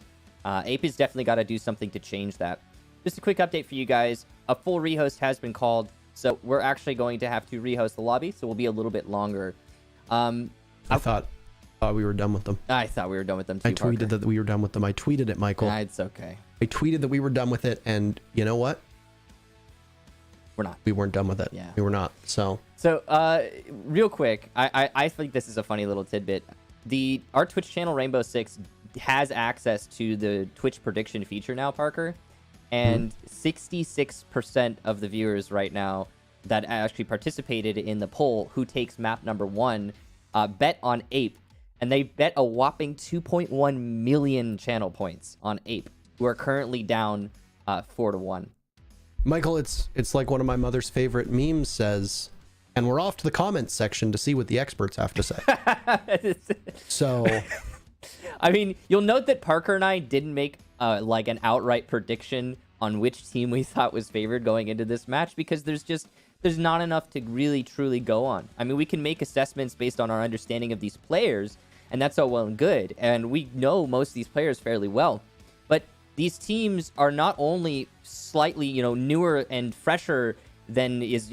Ape has definitely got to do something to change that. Just a quick update for you guys. A full rehost has been called, so we're actually going to have to rehost the lobby, so we'll be a little bit longer. I thought we were done with them. I thought we were done with them too, I tweeted that we were done with them. I tweeted it, Michael. Nah, it's okay. I tweeted that we were done with it, and you know what? We're not. We weren't done with it. Yeah. We were not. So, real quick, I think this is a funny little tidbit. Our Twitch channel, Rainbow Six, has access to the Twitch prediction feature now, Parker, and 66% of the viewers right now that actually participated in the poll, who takes map number 1, bet on Ape. and they bet a whopping 2.1 million channel points on Ape, who are currently down 4-1. Michael, it's like one of my mother's favorite memes says, and we're off to the comments section to see what the experts have to say. So, I mean, you'll note that Parker and I didn't make like an outright prediction on which team we thought was favored going into this match, because there's not enough to really truly go on. I mean, we can make assessments based on our understanding of these players, and that's all well and good, and we know most of these players fairly well. But these teams are not only slightly, newer and fresher than is,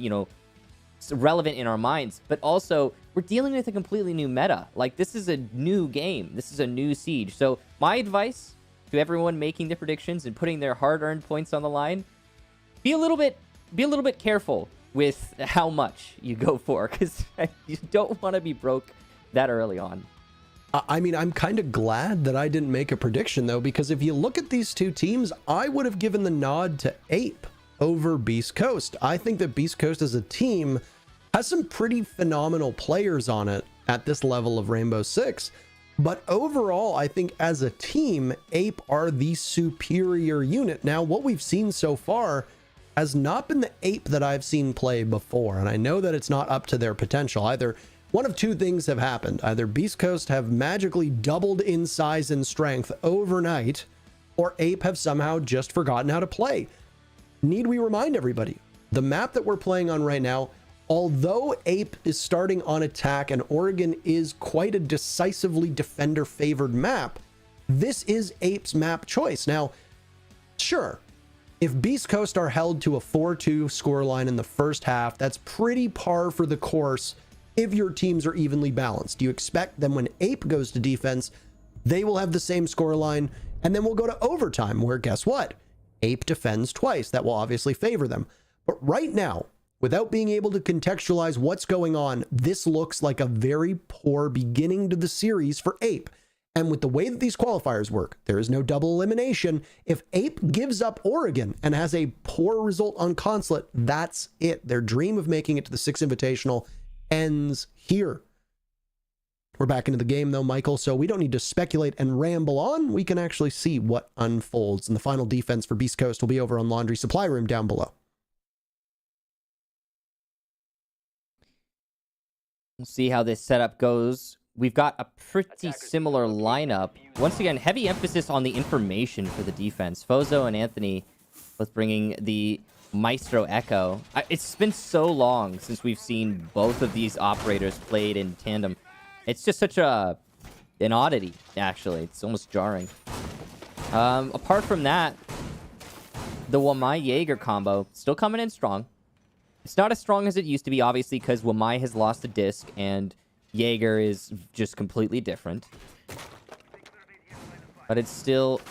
relevant in our minds, but also we're dealing with a completely new meta. Like, this is a new game. This is a new Siege. So my advice to everyone making the predictions and putting their hard-earned points on the line, be a little bit careful with how much you go for, because you don't want to be broke that early on. I mean, I'm kind of glad that I didn't make a prediction, though, because if you look at these two teams, I would have given the nod to Ape over Beast Coast. I think that Beast Coast as a team has some pretty phenomenal players on it at this level of Rainbow Six. But overall, I think as a team, Ape are the superior unit. Now, what we've seen so far has not been the Ape that I've seen play before, and I know that it's not up to their potential. Either one of two things have happened. Either Beast Coast have magically doubled in size and strength overnight, or Ape have somehow just forgotten how to play. Need we remind everybody, the map that we're playing on right now, although Ape is starting on attack and Oregon is quite a decisively defender-favored map, this is Ape's map choice. Now, sure, if Beast Coast are held to a 4-2 scoreline in the first half, that's pretty par for the course if your teams are evenly balanced. You expect them when Ape goes to defense, they will have the same scoreline, and then we'll go to overtime, where guess what? Ape defends twice. That will obviously favor them. But right now, without being able to contextualize what's going on, this looks like a very poor beginning to the series for Ape. And with the way that these qualifiers work, there is no double elimination. If Ape gives up Oregon and has a poor result on Consulate, that's it. Their dream of making it to the Six Invitational ends here. We're back into the game though, Michael, so we don't need to speculate and ramble on. We can actually see what unfolds. And the final defense for Beast Coast will be over on Laundry Supply Room down below. We'll see how this setup goes. We've got a pretty similar lineup. Once again, heavy emphasis on the information for the defense. Fozo and Anthony both bringing the Maestro Echo. It's been so long since we've seen both of these operators played in tandem. It's just such an oddity, actually. It's almost jarring. Apart from that, the Wamai Jaeger combo still coming in strong. It's not as strong as it used to be, obviously, because Wamai has lost a disc and Jaeger is just completely different. But it's still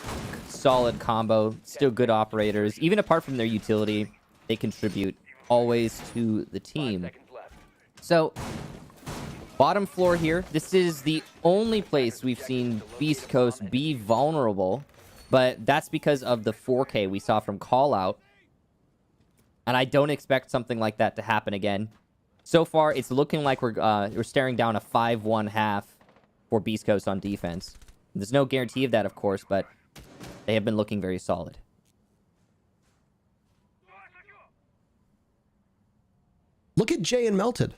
solid combo, still good operators. Even apart from their utility, they contribute always to the team. So, bottom floor here. This is the only place we've seen Beast Coast be vulnerable, but that's because of the 4K we saw from Callout. And I don't expect something like that to happen again. So far, it's looking like we're staring down a 5-1 half for Beast Coast on defense. There's no guarantee of that, of course, but they have been looking very solid. Look at Jay and Melted.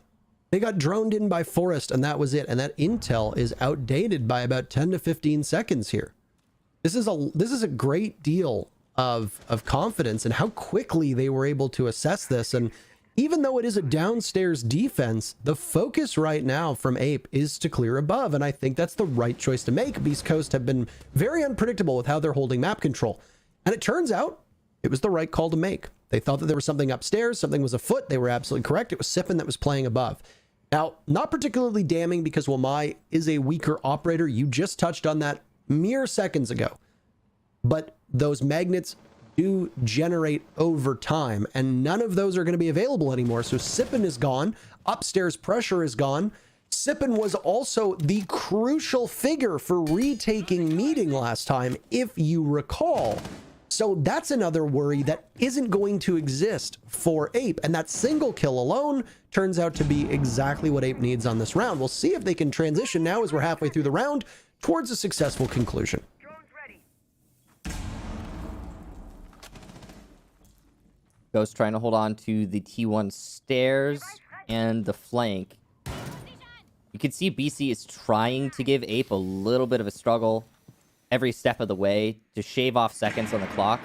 They got droned in by Forest, and that was it. And that intel is outdated by about 10 to 15 seconds here. This is a great deal of confidence and how quickly they were able to assess this. And even though it is a downstairs defense, the focus right now from Ape is to clear above. And I think that's the right choice to make. Beast Coast have been very unpredictable with how they're holding map control. And it turns out it was the right call to make. They thought that there was something upstairs, something was afoot. They were absolutely correct. It was Sippin that was playing above. Now, not particularly damning because Wamai is a weaker operator. You just touched on that mere seconds ago. But those magnets do generate over time, and none of those are going to be available anymore. So Sippin is gone. Upstairs pressure is gone. Sippin was also the crucial figure for retaking meeting last time, if you recall. So that's another worry that isn't going to exist for Ape. And that single kill alone turns out to be exactly what Ape needs on this round. We'll see if they can transition now as we're halfway through the round towards a successful conclusion. Ghost trying to hold on to the T1 stairs and the flank. You can see BC is trying to give Ape a little bit of a struggle every step of the way to shave off seconds on the clock.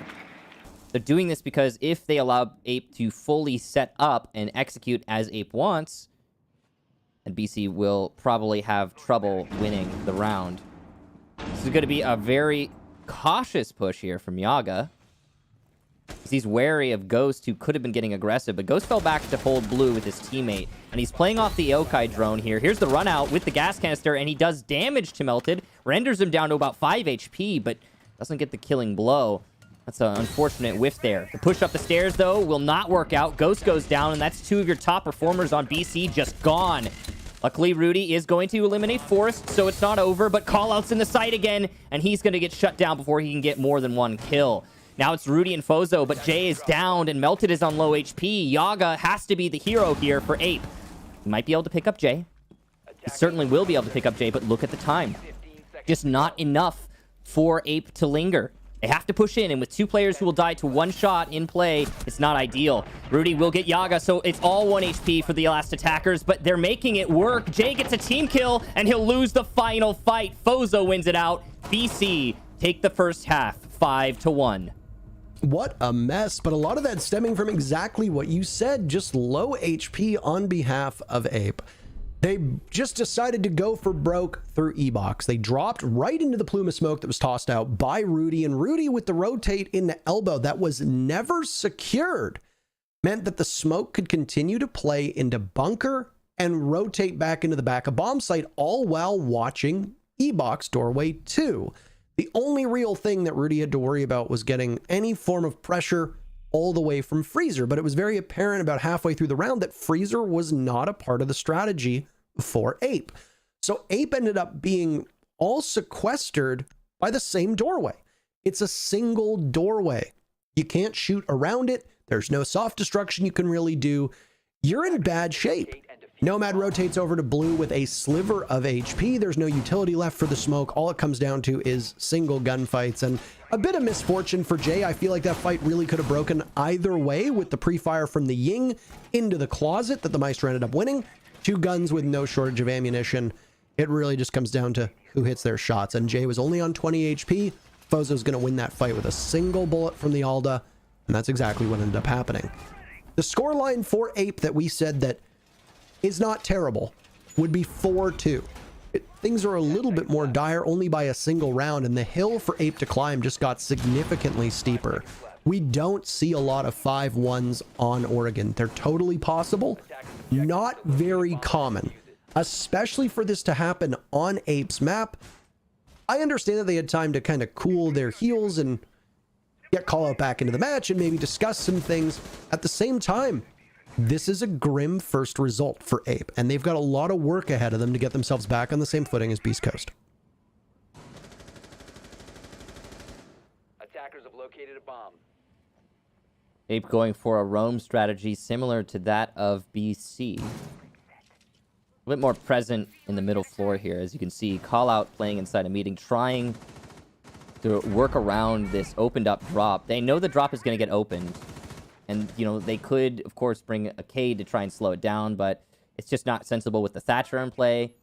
They're doing this because if they allow Ape to fully set up and execute as Ape wants, then BC will probably have trouble winning the round. This is going to be a very cautious push here from Yaga. He's wary of Ghost, who could have been getting aggressive, but Ghost fell back to hold blue with his teammate, and he's playing off the Yokai drone here. Here's the run out with the gas canister, and he does damage to Melted, renders him down to about 5 HP, but doesn't get the killing blow. That's an unfortunate whiff there. The push up the stairs, though, will not work out. Ghost goes down, and that's 2 of your top performers on BC just gone. Luckily, Rudy is going to eliminate Forrest, so it's not over, but callouts in the site again, and he's going to get shut down before he can get more than 1 kill. Now it's Rudy and Fozo, but Jay is downed and Melted is on low HP. Yaga has to be the hero here for Ape. He might be able to pick up Jay. He certainly will be able to pick up Jay, but look at the time. Just not enough for Ape to linger. They have to push in, and with 2 players who will die to 1 shot in play, it's not ideal. Rudy will get Yaga, so it's all 1 HP for the last attackers, but they're making it work. Jay gets a team kill, and he'll lose the final fight. Fozo wins it out. BC take the first half, 5-1. What a mess, but a lot of that stemming from exactly what you said, just low HP on behalf of Ape. They just decided to go for broke through E-Box. They dropped right into the plume of smoke that was tossed out by Rudy, and Rudy with the rotate in the elbow that was never secured meant that the smoke could continue to play into bunker and rotate back into the back of bomb site, all while watching E-Box doorway 2. The only real thing that Rudy had to worry about was getting any form of pressure all the way from Freezer, but it was very apparent about halfway through the round that Freezer was not a part of the strategy for Ape. So Ape ended up being all sequestered by the same doorway. It's a single doorway. You can't shoot around it. There's no soft destruction you can really do. You're in bad shape. Nomad rotates over to blue with a sliver of HP. There's no utility left for the smoke. All it comes down to is single gunfights and a bit of misfortune for Jay. I feel like that fight really could have broken either way with the pre-fire from the Ying into the closet that the Maestro ended up winning. 2 guns with no shortage of ammunition. It really just comes down to who hits their shots. And Jay was only on 20 HP. Fozo's going to win that fight with a single bullet from the Alda. And that's exactly what ended up happening. The scoreline for Ape that we said that is not terrible would be 4-2. Things are a little bit more dire only by a single round, and the hill for Ape to climb just got significantly steeper. We don't see a lot of 5-1s on Oregon. They're totally possible, not very common, especially for this to happen on Ape's map. I understand that they had time to kind of cool their heels and get call out back into the match and maybe discuss some things. At the same time, this is a grim first result for Ape, and they've got a lot of work ahead of them to get themselves back on the same footing as Beast Coast. Attackers have located a bomb. Ape going for a roam strategy similar to that of BC. A bit more present in the middle floor here, as you can see. Call out playing inside a meeting, trying to work around this opened up drop. They know the drop is going to get opened. And, you know, they could, of course, bring a Cade to try and slow it down, but it's just not sensible with the Thatcher in play.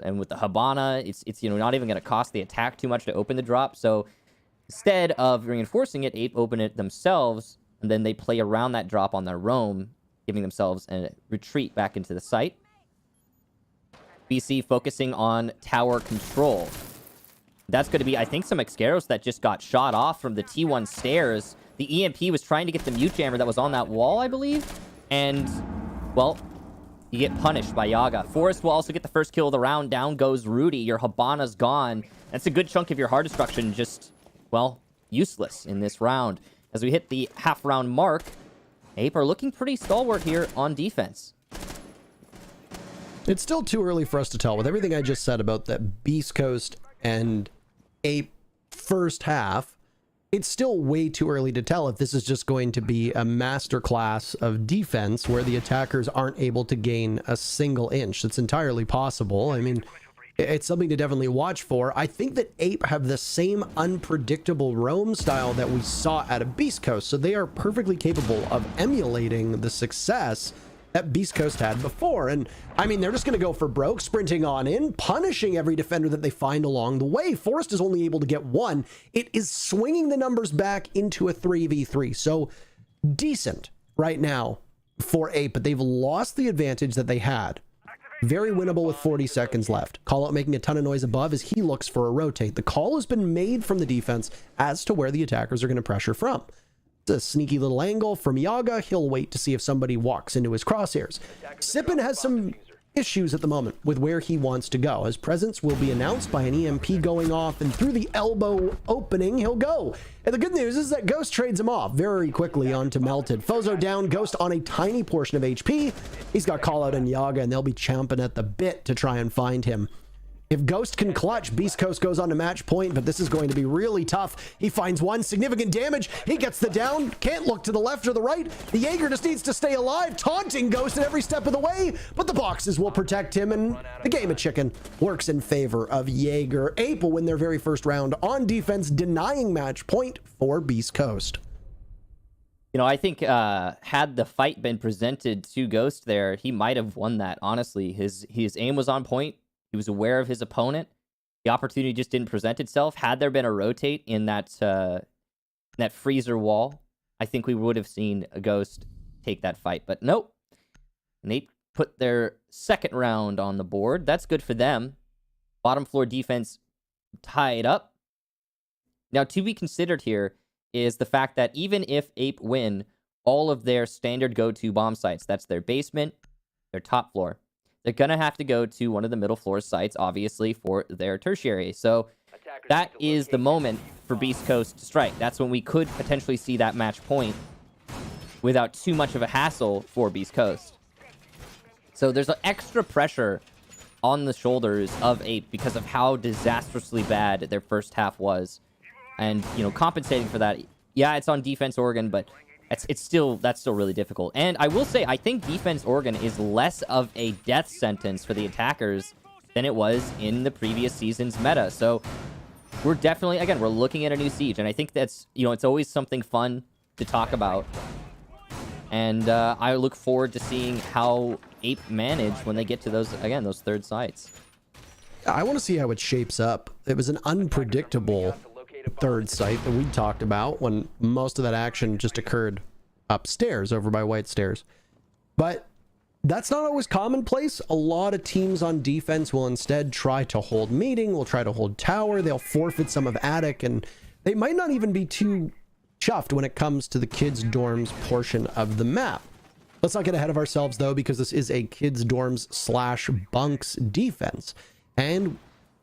And with the Habana, it's you know, not even going to cost the attack too much to open the drop. So instead of reinforcing it, Ape open it themselves, and then they play around that drop on their roam, giving themselves a retreat back into the site. BC focusing on tower control. That's going to be, I think, some Excaros that just got shot off from the T1 stairs. The EMP was trying to get the mute jammer that was on that wall, I believe. And, well, you get punished by Yaga. Forrest will also get the first kill of the round. Down goes Rudy. Your Habana's gone. That's a good chunk of your hard destruction just, well, useless in this round. As we hit the half-round mark, Ape are looking pretty stalwart here on defense. It's still too early for us to tell. With everything I just said about that Beast Coast and Ape first half, it's still way too early to tell if this is just going to be a masterclass of defense where the attackers aren't able to gain a single inch. It's entirely possible. I mean, it's something to definitely watch for. I think that Ape have the same unpredictable roam style that we saw out of Beast Coast, so they are perfectly capable of emulating the success that Beast Coast had before. And I mean, they're just going to go for broke, sprinting on in, punishing every defender that they find along the way. Forest is only able to get one. It is swinging the numbers back into a 3v3. So decent right now for Ape, but they've lost the advantage that they had. Very winnable with 40 seconds left. Call out making a ton of noise above as he looks for a rotate. The call has been made from the defense as to where the attackers are going to pressure from. A sneaky little angle from Yaga. He'll wait to see if somebody walks into his crosshairs. Sippin has some issues at the moment with where he wants to go. His presence will be announced by an EMP going off, and through the elbow opening he'll go. And the good news is that Ghost trades him off very quickly onto Melted. Fozo down, Ghost on a tiny portion of HP. He's got call out and Yaga, and they'll be champing at the bit to try and find him. If Ghost can clutch, Beast Coast goes on to match point, but this is going to be really tough. He finds one, significant damage. He gets the down, can't look to the left or the right. The Jaeger just needs to stay alive, taunting Ghost at every step of the way, but the boxes will protect him, and the game of chicken works in favor of Jaeger. Ape will win their very first round on defense, denying match point for Beast Coast. You know, I think had the fight been presented to Ghost there, he might have won that, honestly. His aim was on point. He was aware of his opponent. The opportunity just didn't present itself. Had there been a rotate in that freezer wall, I think we would have seen a Ghost take that fight. But nope. Nate put their second round on the board. That's good for them. Bottom floor defense tied up. Now, to be considered here is the fact that even if Ape win all of their standard go-to bomb sites, that's their basement, their top floor, they're going to have to go to one of the middle floor sites, obviously, for their tertiary. So that is the moment for Beast Coast to strike. That's when we could potentially see that match point without too much of a hassle for Beast Coast. So there's an extra pressure on the shoulders of Ape because of how disastrously bad their first half was. And, you know, compensating for that, yeah, it's on defense Oregon, but that's still really difficult. And I will say, I think defense Oregon is less of a death sentence for the attackers than it was in the previous season's meta. So we're definitely, again, we're looking at a new siege, and I think that's, you know, it's always something fun to talk about. And I look forward to seeing how Ape manage when they get to those, again, those third sites. I want to see how it shapes up. It was an unpredictable third site that we talked about when most of that action just occurred upstairs over by White Stairs. But that's not always commonplace. A lot of teams on defense will instead try to hold meeting, will try to hold tower, they'll forfeit some of attic, and they might not even be too chuffed when it comes to the kids' dorms portion of the map. Let's not get ahead of ourselves though, because this is a kids' dorms / bunks defense. And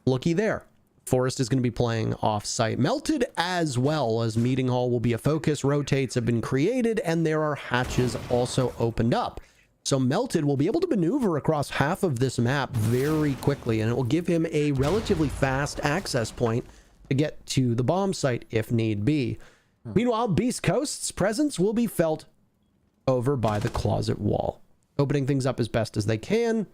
looky there. Forest is going to be playing off-site. Melted as well, as meeting hall will be a focus. Rotates have been created, and there are hatches also opened up. So Melted will be able to maneuver across half of this map very quickly, and it will give him a relatively fast access point to get to the bomb site if need be. Meanwhile, Beast Coast's presence will be felt over by the closet wall, opening things up as best as they can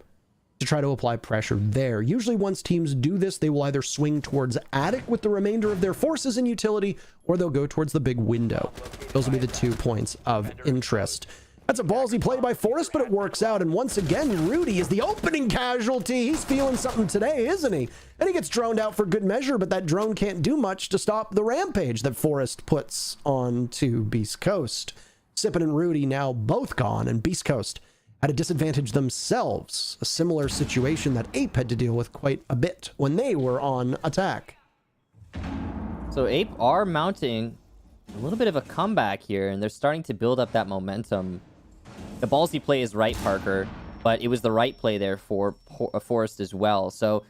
to try to apply pressure there. Usually once teams do this, they will either swing towards attic with the remainder of their forces and utility, or they'll go towards the big window. Those will be the 2 points of interest. That's a ballsy play by Forest, but it works out. And once again, Rudy is the opening casualty. He's feeling something today, isn't he? And he gets droned out for good measure, but that drone can't do much to stop the rampage that Forest puts onto Beast Coast. Sippin and Rudy now both gone, and Beast Coast at a disadvantage themselves, a similar situation that Ape had to deal with quite a bit when they were on attack. So Ape are mounting a little bit of a comeback here, and they're starting to build up that momentum. The ballsy play is right, Parker, but it was the right play there for Forest as well. So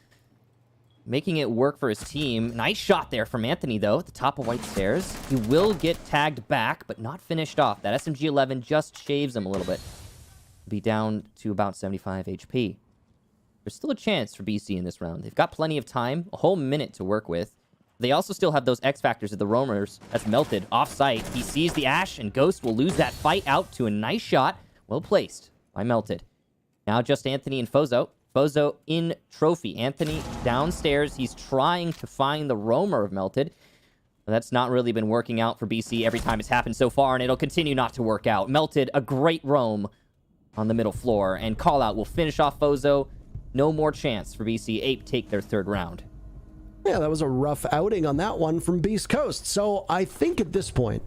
making it work for his team. Nice shot there from Anthony, though, at the top of White Stairs. He will get tagged back, but not finished off. That SMG-11 just shaves him a little bit. Be down to about 75 HP. There's still a chance for BC in this round. They've got plenty of time, a whole minute to work with. They also still have those X factors of the roamers. That's Melted off site. He sees the Ash, and Ghost will lose that fight out to a nice shot. Well placed by Melted. Now just Anthony and Fozo. Fozo in trophy. Anthony downstairs. He's trying to find the roamer of Melted. That's not really been working out for BC every time it's happened so far, and it'll continue not to work out. Melted, a great roam on the middle floor, and Callout will finish off Fozo. No more chance for BC. Ape take their third round. Yeah, that was a rough outing on that one from Beast Coast. So I think at this point,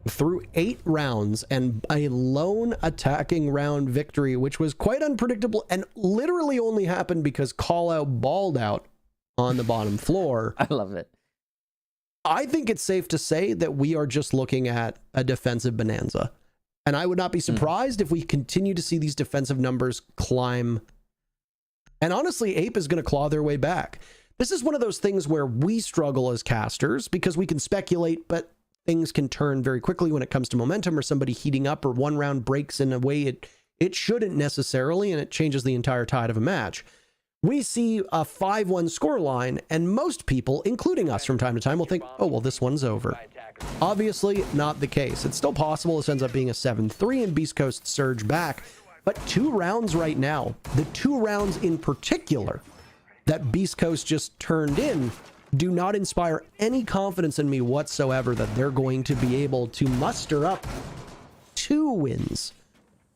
through 8 rounds and a lone attacking round victory, which was quite unpredictable and literally only happened because Callout balled out on the bottom floor. I love it. I think it's safe to say that we are just looking at a defensive bonanza. And I would not be surprised if we continue to see these defensive numbers climb. And honestly, Ape is going to claw their way back. This is one of those things where we struggle as casters because we can speculate, but things can turn very quickly when it comes to momentum or somebody heating up or one round breaks in a way it shouldn't necessarily, and it changes the entire tide of a match. We see a 5-1 scoreline, and most people, including us from time to time, will think, oh, well, this one's over. Obviously, not the case. It's still possible this ends up being a 7-3 and Beast Coast surge back, but 2 rounds right now, the 2 rounds in particular that Beast Coast just turned in, do not inspire any confidence in me whatsoever that they're going to be able to muster up 2 wins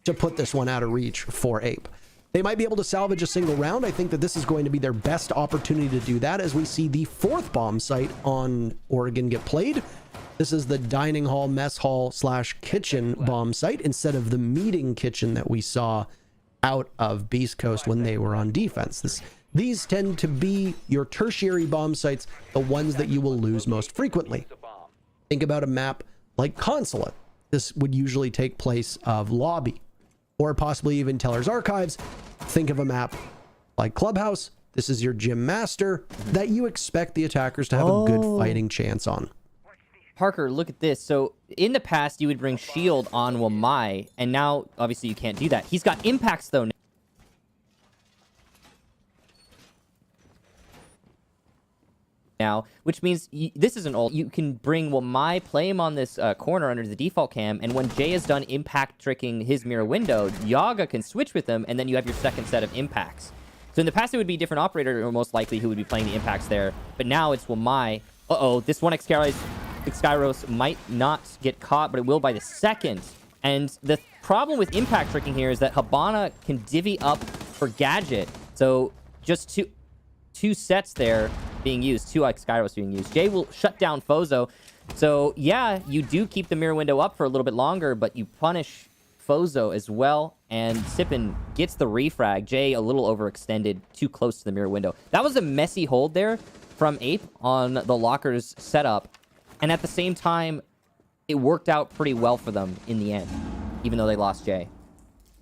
to put this one out of reach for Ape. They might be able to salvage a single round. I think that this is going to be their best opportunity to do that as we see the 4th bomb site on Oregon get played. This is the dining hall, mess hall / kitchen bomb site instead of the meeting kitchen that we saw out of Beast Coast when they were on defense. These tend to be your tertiary bomb sites, the ones that you will lose most frequently. Think about a map like Consulate. This would usually take place of lobby, or possibly even Teller's Archives. Think of a map like Clubhouse. This is your gym master that you expect the attackers to have a good fighting chance on. Parker, look at this. So in the past, you would bring shield on Wamai, and now obviously you can't do that. He's got impacts though. Now, which means this isn't old. You can bring Wamai, play him on this corner under the default cam, and when Jay is done impact tricking his mirror window, Yaga can switch with him, and then you have your second set of impacts. So in the past, it would be a different operator, or most likely, who would be playing the impacts there. But now it's Wamai. Uh-oh, this one Skyros might not get caught, but it will by the second. And the problem with impact tricking here is that Habana can divvy up for Gadget. So just two sets there being used, 2 Skyros being used. Jay will shut down Fozo. So yeah, you do keep the mirror window up for a little bit longer, but you punish Fozo as well, and Sippin gets the refrag. Jay a little overextended, too close to the mirror window. That was a messy hold there from Ape on the Lockers setup, and at the same time, it worked out pretty well for them in the end, even though they lost Jay.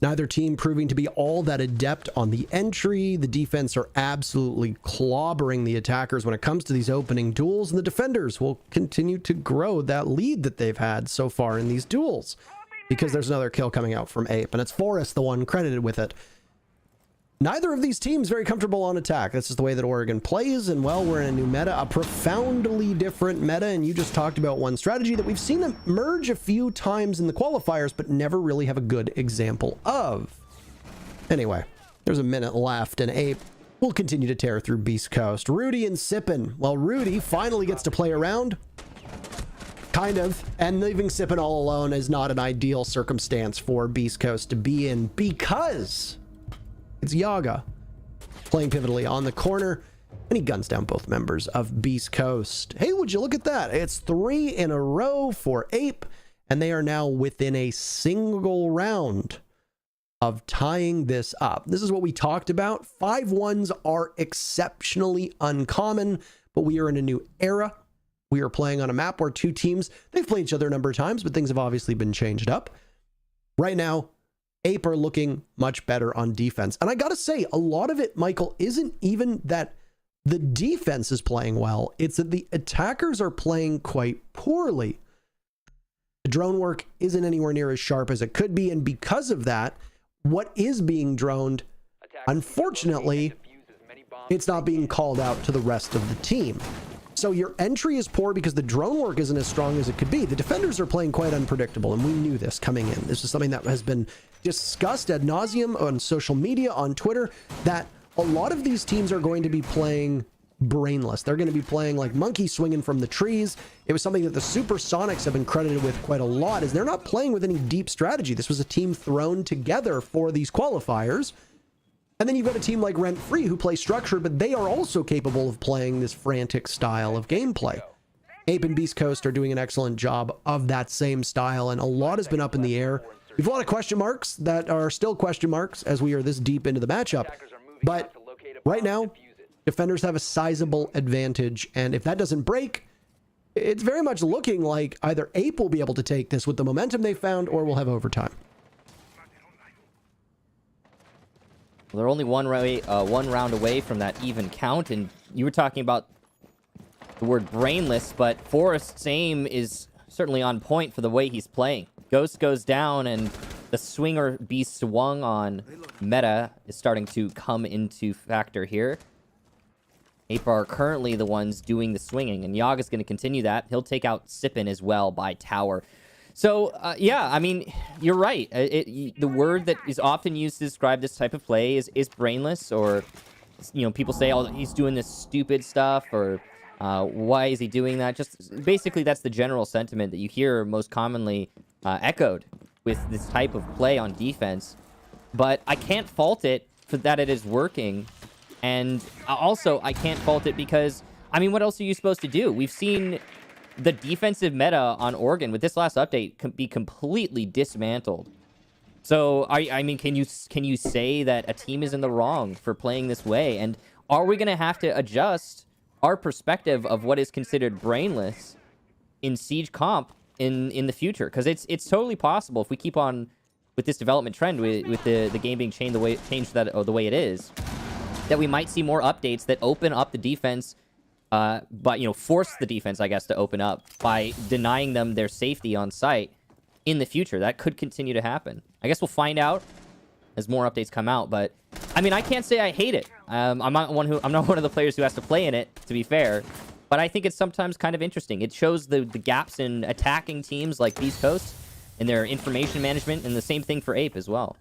Neither team proving to be all that adept on the entry. The defense are absolutely clobbering the attackers when it comes to these opening duels, and the defenders will continue to grow that lead that they've had so far in these duels, because there's another kill coming out from Ape, and it's Forrest, the one credited with it. Neither of these teams very comfortable on attack. That's just the way that Oregon plays, and well, we're in a new meta, a profoundly different meta, and you just talked about one strategy that we've seen emerge a few times in the qualifiers, but never really have a good example of. Anyway, there's a minute left, and Ape will continue to tear through Beast Coast. Rudy and Sippin. Well, Rudy finally gets to play around. Kind of. And leaving Sippin all alone is not an ideal circumstance for Beast Coast to be in, because it's Yaga playing pivotally on the corner, and he guns down both members of Beast Coast. Hey, would you look at that? It's 3 in a row for Ape, and they are now within a single round of tying this up. This is what we talked about. 5-1s are exceptionally uncommon, but we are in a new era. We are playing on a map where 2 teams, they've played each other a number of times, but things have obviously been changed up. Right now, Ape are looking much better on defense. And I gotta say, a lot of it, Michael, isn't even that the defense is playing well. It's that the attackers are playing quite poorly. The drone work isn't anywhere near as sharp as it could be. And because of that, what is being droned, unfortunately, it's not being called out to the rest of the team. So your entry is poor because the drone work isn't as strong as it could be. The defenders are playing quite unpredictable, and we knew this coming in. This is something that has been discussed ad nauseum on social media, on Twitter, that a lot of these teams are going to be playing brainless. They're going to be playing like monkeys swinging from the trees. It was something that the Supersonics have been credited with quite a lot, is they're not playing with any deep strategy. This was a team thrown together for these qualifiers. And then you've got a team like Rent Free who play structured, but they are also capable of playing this frantic style of gameplay. Ape and Beast Coast are doing an excellent job of that same style, and a lot has been up in the air. We have a lot of question marks that are still question marks as we are this deep into the matchup. But right now, defenders have a sizable advantage, and if that doesn't break, it's very much looking like either Ape will be able to take this with the momentum they found, or we'll have overtime. Well, they're only one round away from that even count, and you were talking about the word brainless, but Forrest's aim is certainly on point for the way he's playing. Ghost goes down, and the swinger be swung on meta is starting to come into factor here. Ape are currently the ones doing the swinging, and Yaga's going to continue that. He'll take out Sippin as well by tower. So, yeah, I mean, you're right. The word that is often used to describe this type of play is brainless, or, you know, people say, oh, he's doing this stupid stuff, or why is he doing that? Just basically, that's the general sentiment that you hear most commonly echoed with this type of play on defense. But I can't fault it for that it is working. And also, I can't fault it because, I mean, what else are you supposed to do? We've seen the defensive meta on Oregon with this last update be completely dismantled. So, I mean, can you say that a team is in the wrong for playing this way? And are we going to have to adjust our perspective of what is considered brainless in Siege comp in the future? Because it's totally possible if we keep on with this development trend with the game being changed the way it is, that we might see more updates that open up the defense, but, you know, force the defense, I guess, to open up by denying them their safety on site in the future. That could continue to happen. I guess we'll find out as more updates come out, but I mean, I can't say I hate it. I'm not one of the players who has to play in it, to be fair, but I think it's sometimes kind of interesting. It shows the gaps in attacking teams like Beast Coast and their information management, and the same thing for Ape as well.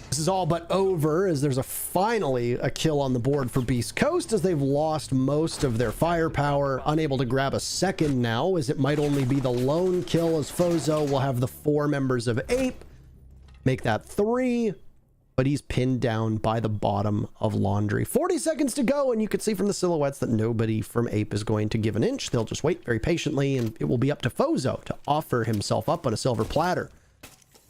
This is all but over as there's finally a kill on the board for Beast Coast, as they've lost most of their firepower, unable to grab a second now, as it might only be the lone kill, as Fozo will have the 4 members of Ape make that 3, but he's pinned down by the bottom of Laundry. 40 seconds to go, and you can see from the silhouettes that nobody from Ape is going to give an inch. They'll just wait very patiently, and it will be up to Fozo to offer himself up on a silver platter.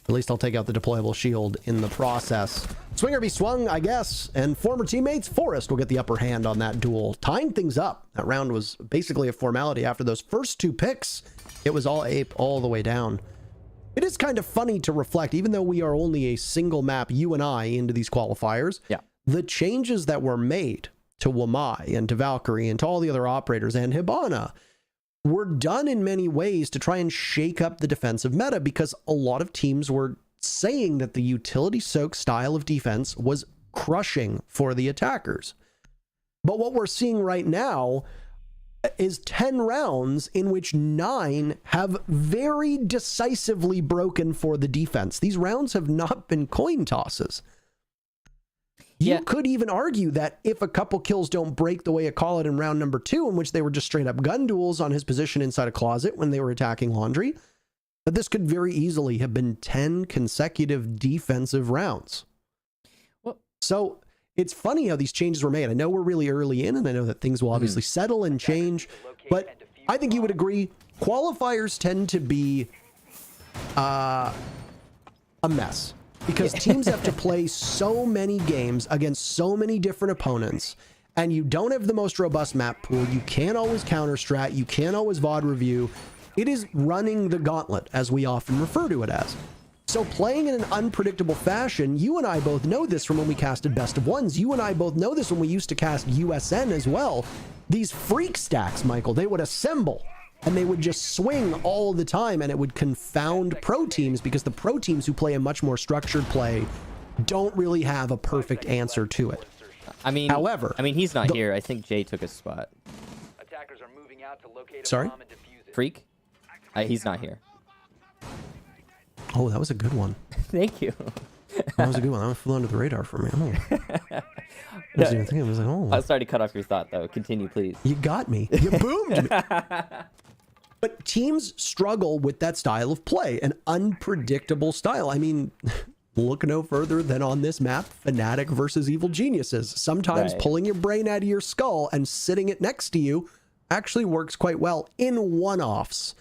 At least I'll take out the deployable shield in the process. Swinger be swung, I guess, and former teammates Forrest will get the upper hand on that duel, tying things up. That round was basically a formality. After those first 2 picks, it was all Ape all the way down. It is kind of funny to reflect, even though we are only a single map, you and I, into these qualifiers, yeah, the changes that were made to Wamai and to Valkyrie and to all the other operators and Hibana were done in many ways to try and shake up the defensive meta, because a lot of teams were saying that the utility soak style of defense was crushing for the attackers. But what we're seeing right now is 10 rounds in which 9 have very decisively broken for the defense. These rounds have not been coin tosses. You could even argue that if a couple kills don't break the way you call it in round number 2, in which they were just straight up gun duels on his position inside a closet when they were attacking Laundry, that this could very easily have been 10 consecutive defensive rounds. Well, so it's funny how these changes were made. I know we're really early in, and I know that things will obviously settle and change, but I think you would agree qualifiers tend to be a mess. Because teams have to play so many games against so many different opponents, and you don't have the most robust map pool. You can't always counter strat. You can't always VOD review. It is running the gauntlet, as we often refer to it as. So playing in an unpredictable fashion, you and I both know this from when we casted Best of Ones. You and I both know this when we used to cast USN as well. These freak stacks, Michael, they would assemble and they would just swing all the time, and it would confound pro teams, because the pro teams who play a much more structured play don't really have a perfect answer to it. I mean, However, he's not here. I think Jay took his spot. Attackers are moving out to locate a Sorry? bomb and defuse it. Freak? He's not here. Oh, that was a good one. Thank you. That was a good one. That one flew under the radar for me. Oh. I wasn't even thinking. I was like, I'm oh, sorry to cut off your thought, though. Continue, please. you got me. You boomed me. But teams struggle with that style of play, an unpredictable style. I mean, look no further than on this map, Fnatic versus Evil Geniuses. Sometimes Right. pulling your brain out of your skull and sitting it next to you actually works quite well in one-offs.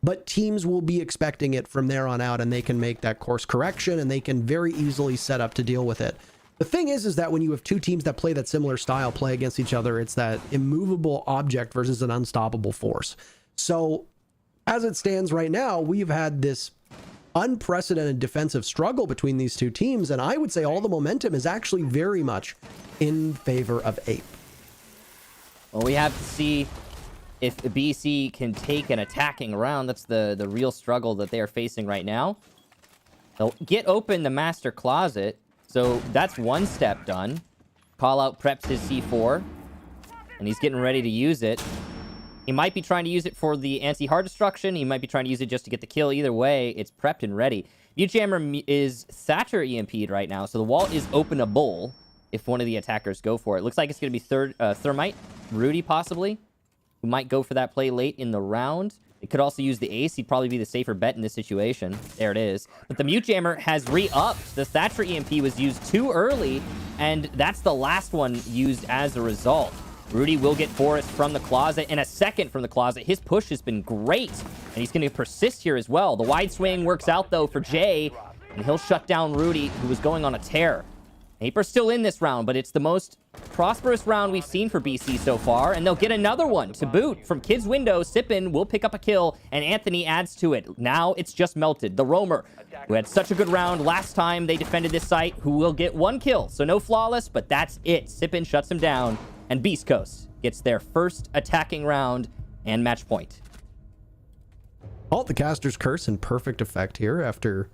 But teams will be expecting it from there on out, and they can make that course correction, and they can very easily set up to deal with it. The thing is that when you have two teams that play that similar style, play against each other, it's that immovable object versus an unstoppable force. So as it stands right now, we've had this unprecedented defensive struggle between these two teams, and I would say all the momentum is actually very much in favor of Ape. Well, we have to see if BC can take an attacking round. That's the real struggle that they are facing right now. They'll get open the master closet, so that's one step done. Call out preps his C4, and he's getting ready to use it. He might be trying to use it for the anti-hard destruction. He might be trying to use it just to get the kill. Either way, it's prepped and ready. Jammer is Thatcher EMP'd right now, so the wall is openable if one of the attackers go for it. Looks like it's going to be Thermite, Rudy possibly, who might go for that play late in the round. It could also use the ace. He'd probably be the safer bet in this situation. There it is. But the Mute Jammer has re-upped. The Thatcher EMP was used too early, and that's the last one used as a result. Rudy will get Forrest from the closet and a second from the closet. His push has been great, and he's going to persist here as well. The wide swing works out, though, for Jay, and he'll shut down Rudy, who was going on a tear. Aper's still in this round, but it's the most prosperous round we've seen for BC so far, and they'll get another one to boot from Kid's window. Sippin will pick up a kill, and Anthony adds to it. Now it's just Melted, the roamer, who had such a good round last time they defended this site, who will get one kill. So no flawless, but that's it. Sippin shuts him down, and Beast Coast gets their first attacking round and match point. The caster's curse in perfect effect here after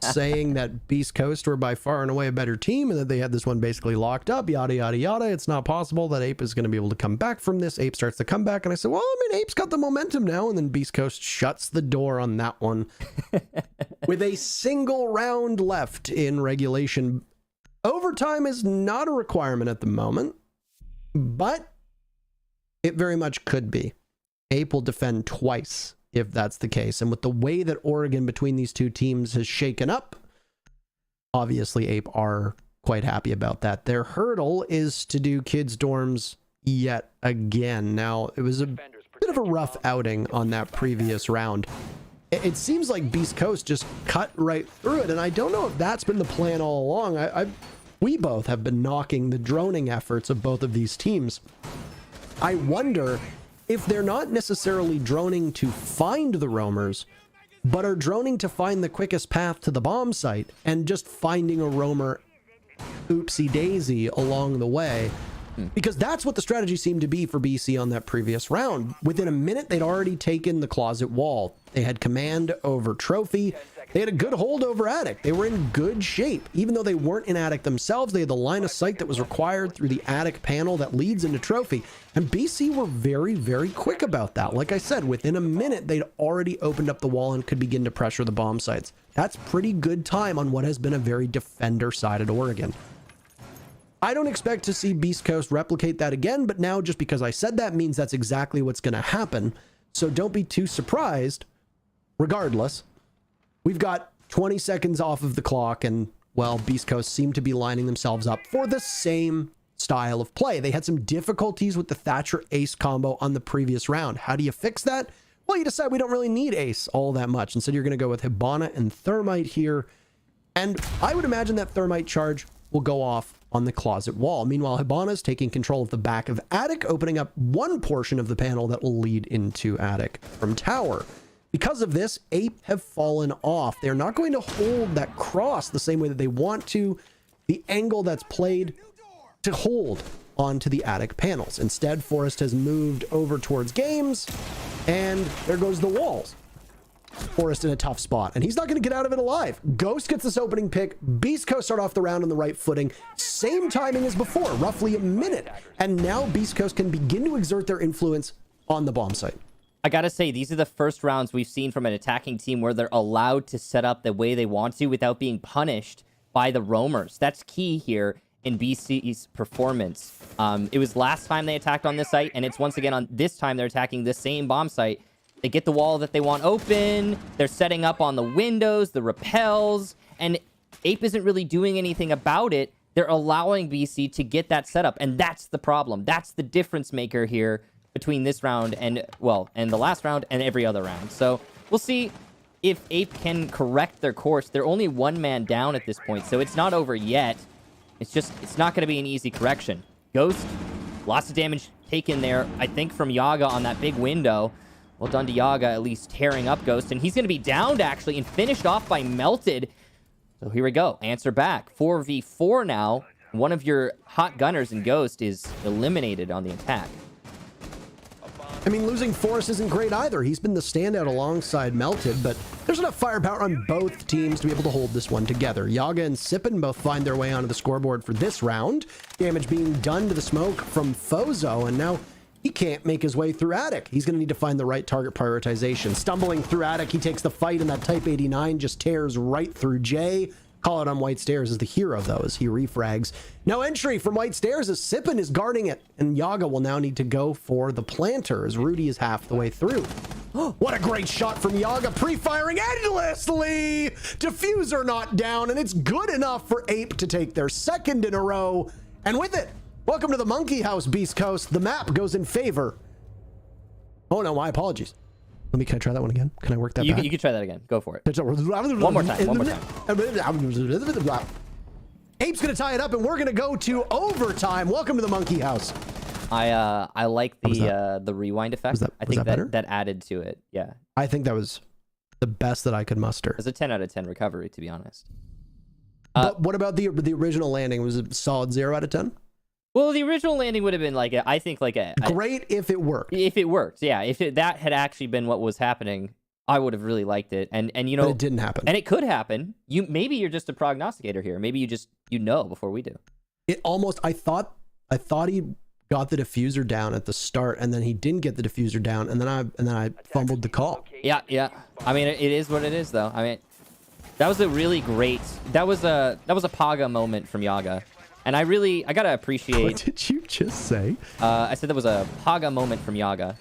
saying that Beast Coast were by far and away a better team and that they had this one basically locked up, yada, yada, yada. It's not possible that Ape is going to be able to come back from this. Ape starts to come back, and I said, well, I mean, Ape's got the momentum now, and then Beast Coast shuts the door on that one. With a single round left in regulation. Overtime is not a requirement at the moment, but it very much could be. Ape will defend twice if that's the case. And with the way that Oregon between these two teams has shaken up, obviously Ape are quite happy about that. Their hurdle is to do Kids Dorms yet again. Now, it was a bit of a rough outing on that previous round. It seems like Beast Coast just cut right through it, and I don't know if that's been the plan all along. We both have been knocking the droning efforts of both of these teams. I wonder if they're not necessarily droning to find the roamers, but are droning to find the quickest path to the bomb site and just finding a roamer oopsie daisy along the way. Because that's what the strategy seemed to be for BC on that previous round. Within a minute, they'd already taken the closet wall. They had command over Trophy. They had a good hold over Attic. They were in good shape. Even though they weren't in Attic themselves, they had the line of sight that was required through the Attic panel that leads into Trophy. And BC were very, very quick about that. Like I said, within a minute, they'd already opened up the wall and could begin to pressure the bomb sites. That's pretty good time on what has been a very defender-sided Oregon. I don't expect to see Beast Coast replicate that again, but now just because I said that means that's exactly what's going to happen. So don't be too surprised. Regardless, we've got 20 seconds off of the clock, and, well, Beast Coast seem to be lining themselves up for the same style of play. They had some difficulties with the Thatcher Ace combo on the previous round. How do you fix that? Well, you decide we don't really need Ace all that much. Instead, you're going to go with Hibana and Thermite here. And I would imagine that Thermite charge will go off on the closet wall. Meanwhile, Hibana's taking control of the back of Attic, opening up one portion of the panel that will lead into Attic from Tower. Because of this, Ape have fallen off. They're not going to hold that cross the same way that they want to. The angle that's played to hold onto the Attic panels. Instead, Forrest has moved over towards games, and there goes the walls. Forrest in a tough spot, and he's not going to get out of it alive. Ghost gets this opening pick. Beast Coast start off the round on the right footing. Same timing as before, roughly a minute. And now Beast Coast can begin to exert their influence on the bomb site. I gotta say, these are the first rounds we've seen from an attacking team where they're allowed to set up the way they want to without being punished by the roamers. That's key here in BC's performance. It was last time they attacked on this site, and it's once again on this time they're attacking the same bomb site. They get the wall that they want open. They're setting up on the windows, the rappels, and Ape isn't really doing anything about it. They're allowing BC to get that setup, and that's the problem. That's the difference maker here between this round and, well, and the last round and every other round. So we'll see if Ape can correct their course. They're only one man down at this point, so it's not over yet. It's not going to be an easy correction. Ghost, lots of damage taken there, I think, from Yaga on that big window. Well done to Yaga, at least tearing up Ghost. And he's going to be downed, actually, and finished off by Melted. So here we go. Answer back. 4v4 now. One of your hot gunners in Ghost is eliminated on the attack. I mean, losing Forrest isn't great either. He's been the standout alongside Melted, but there's enough firepower on both teams to be able to hold this one together. Yaga and Sippin both find their way onto the scoreboard for this round. Damage being done to the smoke from Fozo, and now he can't make his way through Attic. He's going to need to find the right target prioritization. Stumbling through Attic, he takes the fight, and that Type 89 just tears right through Jay. Call it on White Stairs as the hero, though, as he refrags. No entry from White Stairs as Sippin is guarding it, and Yaga will now need to go for the planter as Rudy is half the way through. What a great shot from Yaga, pre-firing endlessly! Diffuser not down, and it's good enough for Ape to take their second in a row. And with it, welcome to the Monkey House, Beast Coast. The map goes in favor. Oh no, my apologies. Can I try that one again? Can I work that back? You can try that again. Go for it. One more time. One more time. Ape's going to tie it up, and we're going to go to overtime. Welcome to the Monkey House. I like the rewind effect. I think that added to it. Yeah. I think that was the best that I could muster. It was a 10 out of 10 recovery, to be honest. But what about the original landing? Was it solid 0 out of 10? Well, the original landing would have been like great if it worked. If it worked, yeah. If that had actually been what was happening, I would have really liked it. And you know, but it didn't happen. And it could happen. Maybe you're just a prognosticator here. Maybe you know before we do. It almost. I thought he got the diffuser down at the start, and then he didn't get the diffuser down, and then I fumbled the call. Yeah. I mean, it is what it is, though. I mean, that was a really great. That was a Paga moment from Yaga. And I gotta appreciate. What did you just say? I said that was a Paga moment from Yaga.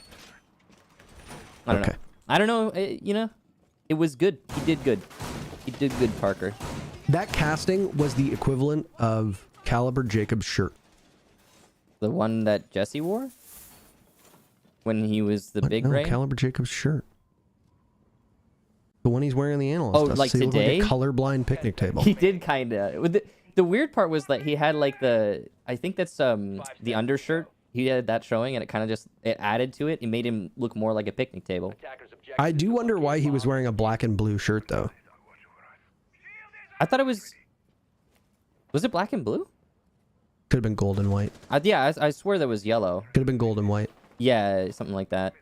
I don't know. I don't know. It was good. He did good. He did good, Parker. That casting was the equivalent of Caliber Jacob's shirt. The one that Jesse wore when he was the big Ray. Caliber Jacob's shirt. The one he's wearing on the analyst. Oh, like today? Like a colorblind picnic table. He did kind of. The weird part was that he had like I think that's the undershirt. He had that showing, and it kind of just added to it. It made him look more like a picnic table. I do wonder why he was wearing a black and blue shirt, though. I thought it was it black and blue? Could have been gold and white. Yeah, I swear that was yellow. Could have been gold and white. Yeah, something like that.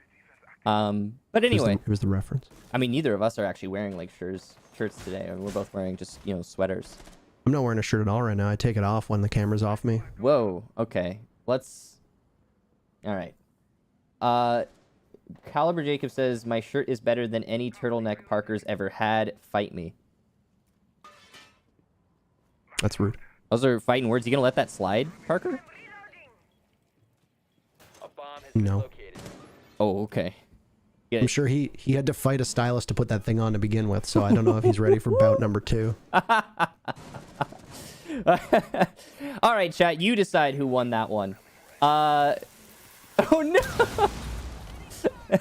But anyway, it was the reference. I mean, neither of us are actually wearing like shirts today. I mean, we're both wearing just sweaters. I'm not wearing a shirt at all right now. I take it off when the camera's off me. Whoa. Okay. All right. Caliber Jacob says, my shirt is better than any turtleneck Parker's ever had. Fight me. That's rude. Those are fighting words. You gonna let that slide, Parker? No. Oh, okay. I'm sure he had to fight a stylist to put that thing on to begin with, so I don't know if he's ready for bout number 2. All right, chat. You decide who won that one. Oh, no.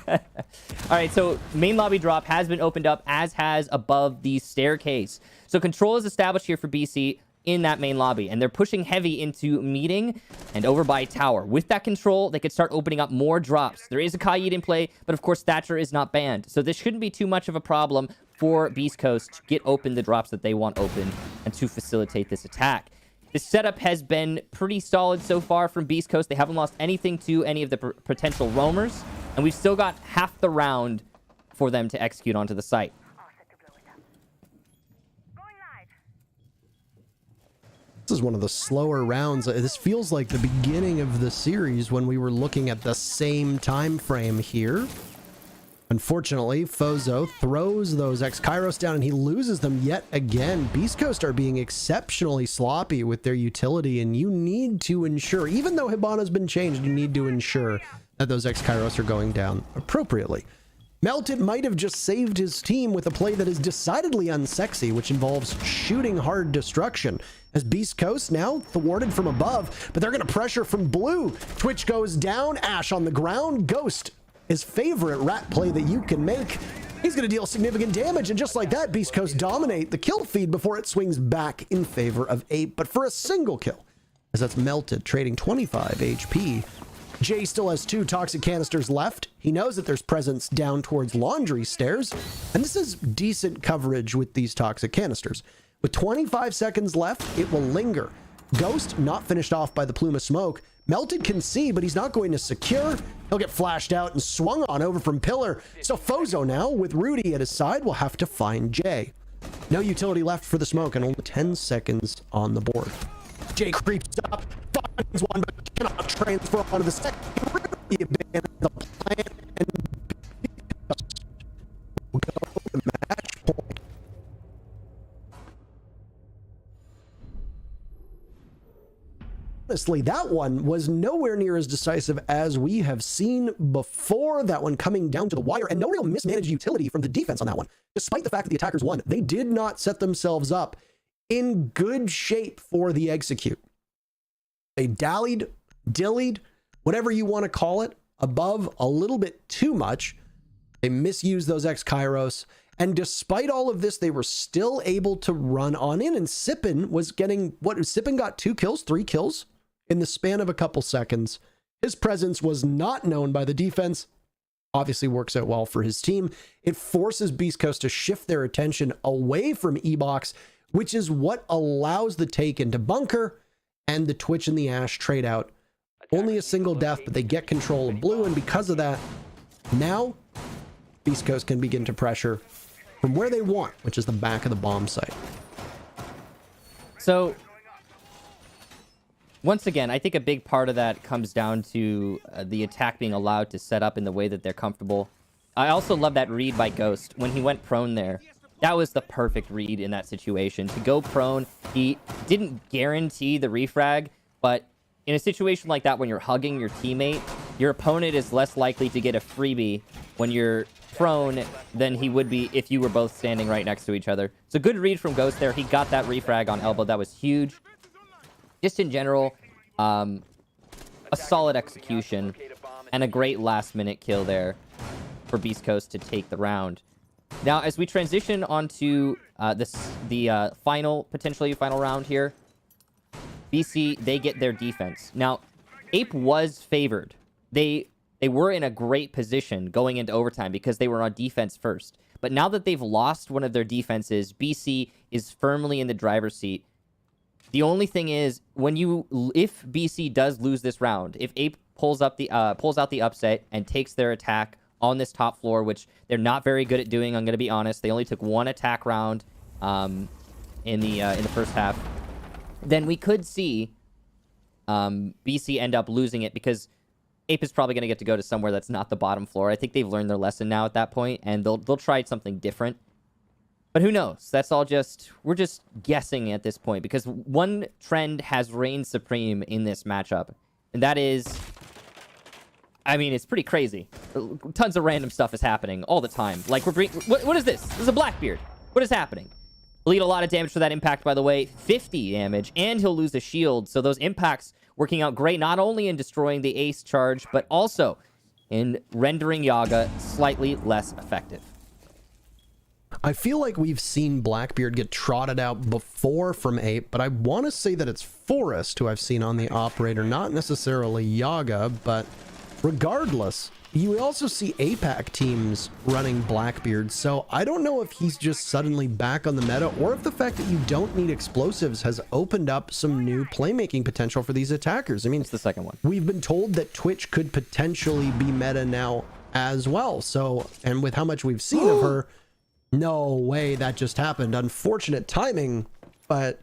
All right, so main lobby drop has been opened up, as has above the staircase. So control is established here for BC in that main lobby, and they're pushing heavy into meeting and over by tower. With that control, they could start opening up more drops. There is a Kaid in play, but of course Thatcher is not banned, so this shouldn't be too much of a problem for Beast Coast to get open the drops that they want open and to facilitate this attack. The setup has been pretty solid so far from Beast Coast. They haven't lost anything to any of the potential roamers, and we've still got half the round for them to execute onto the site. This is one of the slower rounds. This feels like the beginning of the series when we were looking at the same time frame here. Unfortunately, Fozo throws those X-Kairos down and he loses them yet again. Beast Coast are being exceptionally sloppy with their utility, and you need to ensure, even though Hibana's been changed, you need to ensure that those X-Kairos are going down appropriately. Melted might have just saved his team with a play that is decidedly unsexy, which involves shooting hard destruction. As Beast Coast now thwarted from above, but they're going to pressure from blue. Twitch goes down, Ash on the ground. Ghost, his favorite rat play that you can make. He's going to deal significant damage, and just like that, Beast Coast dominate the kill feed before it swings back in favor of Ape, but for a single kill, as that's Melted, trading 25 HP. Jay still has 2 toxic canisters left. He knows that there's presence down towards laundry stairs, and this is decent coverage with these toxic canisters. With 25 seconds left, it will linger. Ghost not finished off by the plume of smoke. Melted can see, but he's not going to secure. He'll get flashed out and swung on over from Pillar. So Fozo now, with Rudy at his side, will have to find Jay. No utility left for the smoke and only 10 seconds on the board. Jay creeps up, finds one, but cannot transfer onto the second. Rudy abandons the plan and will go to match point. Honestly, that one was nowhere near as decisive as we have seen before. That one coming down to the wire, and no real mismanaged utility from the defense on that one. Despite the fact that the attackers won, they did not set themselves up in good shape for the execute. They dallied, dillied, whatever you want to call it, above a little bit too much. They misused those X-Kairos, and despite all of this, they were still able to run on in, and Sippin was getting, Sippin got 2 kills, 3 kills in the span of a couple seconds. His presence was not known by the defense. Obviously works out well for his team. It forces Beast Coast to shift their attention away from E-Box, which is what allows the take into bunker and the Twitch and the Ash trade out. Only a single death, but they get control of blue, and because of that, now Beast Coast can begin to pressure from where they want, which is the back of the bomb site. So, once again, I think a big part of that comes down to the attack being allowed to set up in the way that they're comfortable. I also love that read by Ghost when he went prone there. That was the perfect read in that situation. To go prone, he didn't guarantee the refrag, but in a situation like that, when you're hugging your teammate, your opponent is less likely to get a freebie when you're prone than he would be if you were both standing right next to each other. So good read from Ghost there. He got that refrag on elbow. That was huge. Just in general, a solid execution and a great last-minute kill there for Beast Coast to take the round. Now, as we transition onto the potentially final round here, BC, they get their defense. Now, Ape was favored. They were in a great position going into overtime because they were on defense first. But now that they've lost one of their defenses, BC is firmly in the driver's seat. The only thing is, if BC does lose this round, if Ape pulls out the upset and takes their attack on this top floor, which they're not very good at doing, I'm going to be honest. They only took 1 attack round in the first half. Then we could see BC end up losing it because Ape is probably going to get to go to somewhere that's not the bottom floor. I think they've learned their lesson now at that point, and they'll try something different. But who knows? That's all we're just guessing at this point, because one trend has reigned supreme in this matchup, and that is, I mean, it's pretty crazy. Tons of random stuff is happening all the time. Like, what is this? This is a Blackbeard. What is happening? He'll eat a lot of damage for that impact, by the way. 50 damage, and he'll lose a shield. So those impacts working out great, not only in destroying the ace charge, but also in rendering Yaga slightly less effective. I feel like we've seen Blackbeard get trotted out before from Ape, but I want to say that it's Forrest who I've seen on the operator, not necessarily Yaga, but regardless, you also see APAC teams running Blackbeard, so I don't know if he's just suddenly back on the meta, or if the fact that you don't need explosives has opened up some new playmaking potential for these attackers. I mean, it's the second one. We've been told that Twitch could potentially be meta now as well. So, and with how much we've seen of her, no way that just happened. Unfortunate timing, but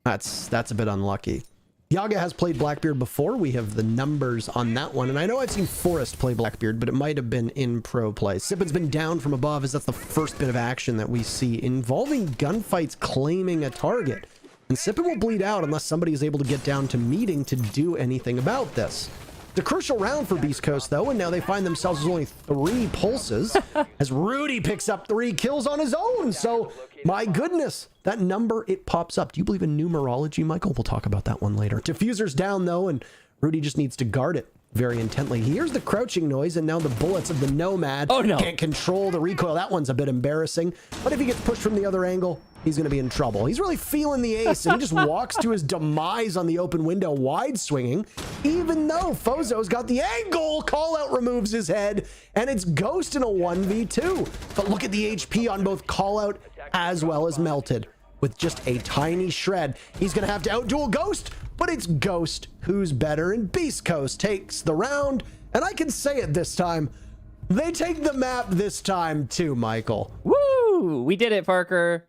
that's a bit unlucky. Yaga has played Blackbeard before. We have the numbers on that one. And I know I've seen Forrest play Blackbeard, but it might have been in pro play. Sippin's been down from above as that's the first bit of action that we see involving gunfights claiming a target. And Sippin will bleed out unless somebody is able to get down to meeting to do anything about this. It's a crucial round for Beast Coast, though, and now they find themselves with only 3 pulses as Rudy picks up 3 kills on his own. So, my goodness, that number, it pops up. Do you believe in numerology, Michael? We'll talk about that one later. Defuser's down, though, and Rudy just needs to guard it very intently. He hears the crouching noise, and now the bullets of the Nomad can't control the recoil. That one's a bit embarrassing, but if he gets pushed from the other angle, he's going to be in trouble. He's really feeling the ace, and he just walks to his demise on the open window, wide swinging, even though Fozo's got the angle. Call out removes his head, and it's Ghost in a 1v2. But look at the HP on both Call Out as well as Melted. With just a tiny shred, he's going to have to outduel Ghost, but it's Ghost who's better, and Beast Coast takes the round, and I can say it this time, they take the map this time too, Michael. Woo! We did it, Parker.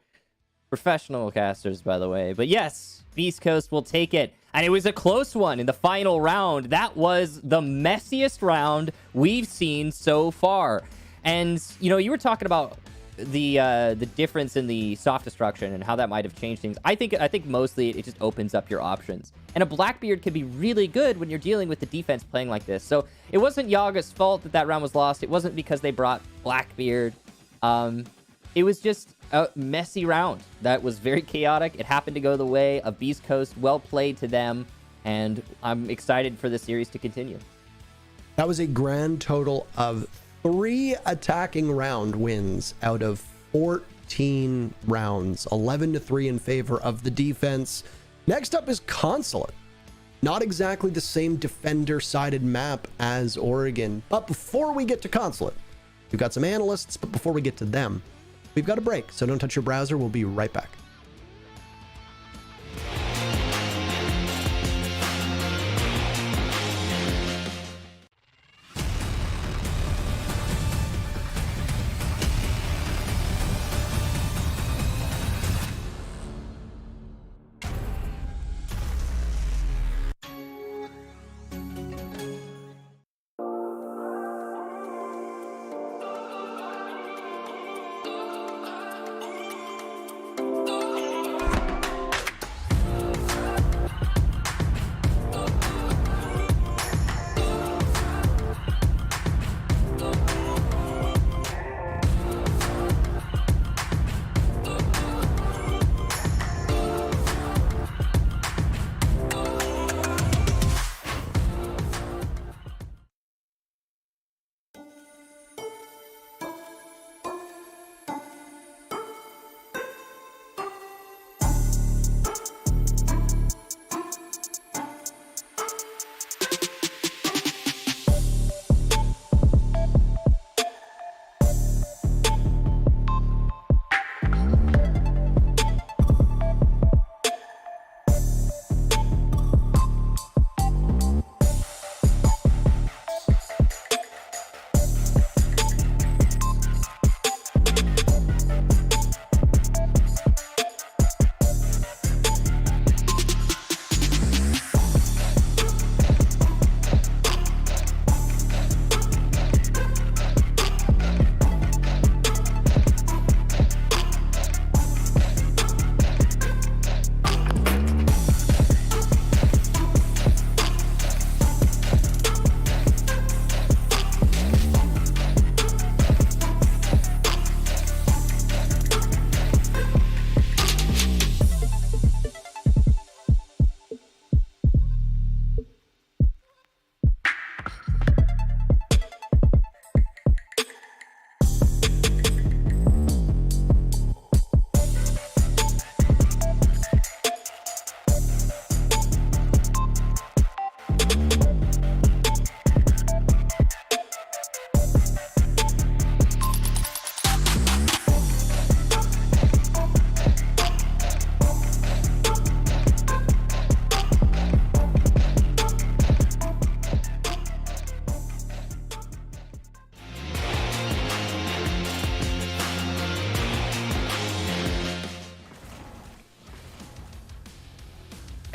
Professional casters, by the way. But yes, Beast Coast will take it. And it was a close one in the final round. That was the messiest round we've seen so far. And, you know, you were talking about the difference in the soft destruction and how that might have changed things. I think mostly it just opens up your options. And a Blackbeard can be really good when you're dealing with the defense playing like this. So it wasn't Yaga's fault that that round was lost. It wasn't because they brought Blackbeard. It was just a messy round that was very chaotic. It happened to go the way of Beast Coast. Well played to them, and I'm excited for the series to continue. That was a grand total of 3 attacking round wins out of 14 rounds, 11-3 in favor of the defense. Next up is Consulate. Not exactly the same defender-sided map as Oregon, but before we get to Consulate, we've got some analysts, but before we get to them, we've got a break, so don't touch your browser. We'll be right back.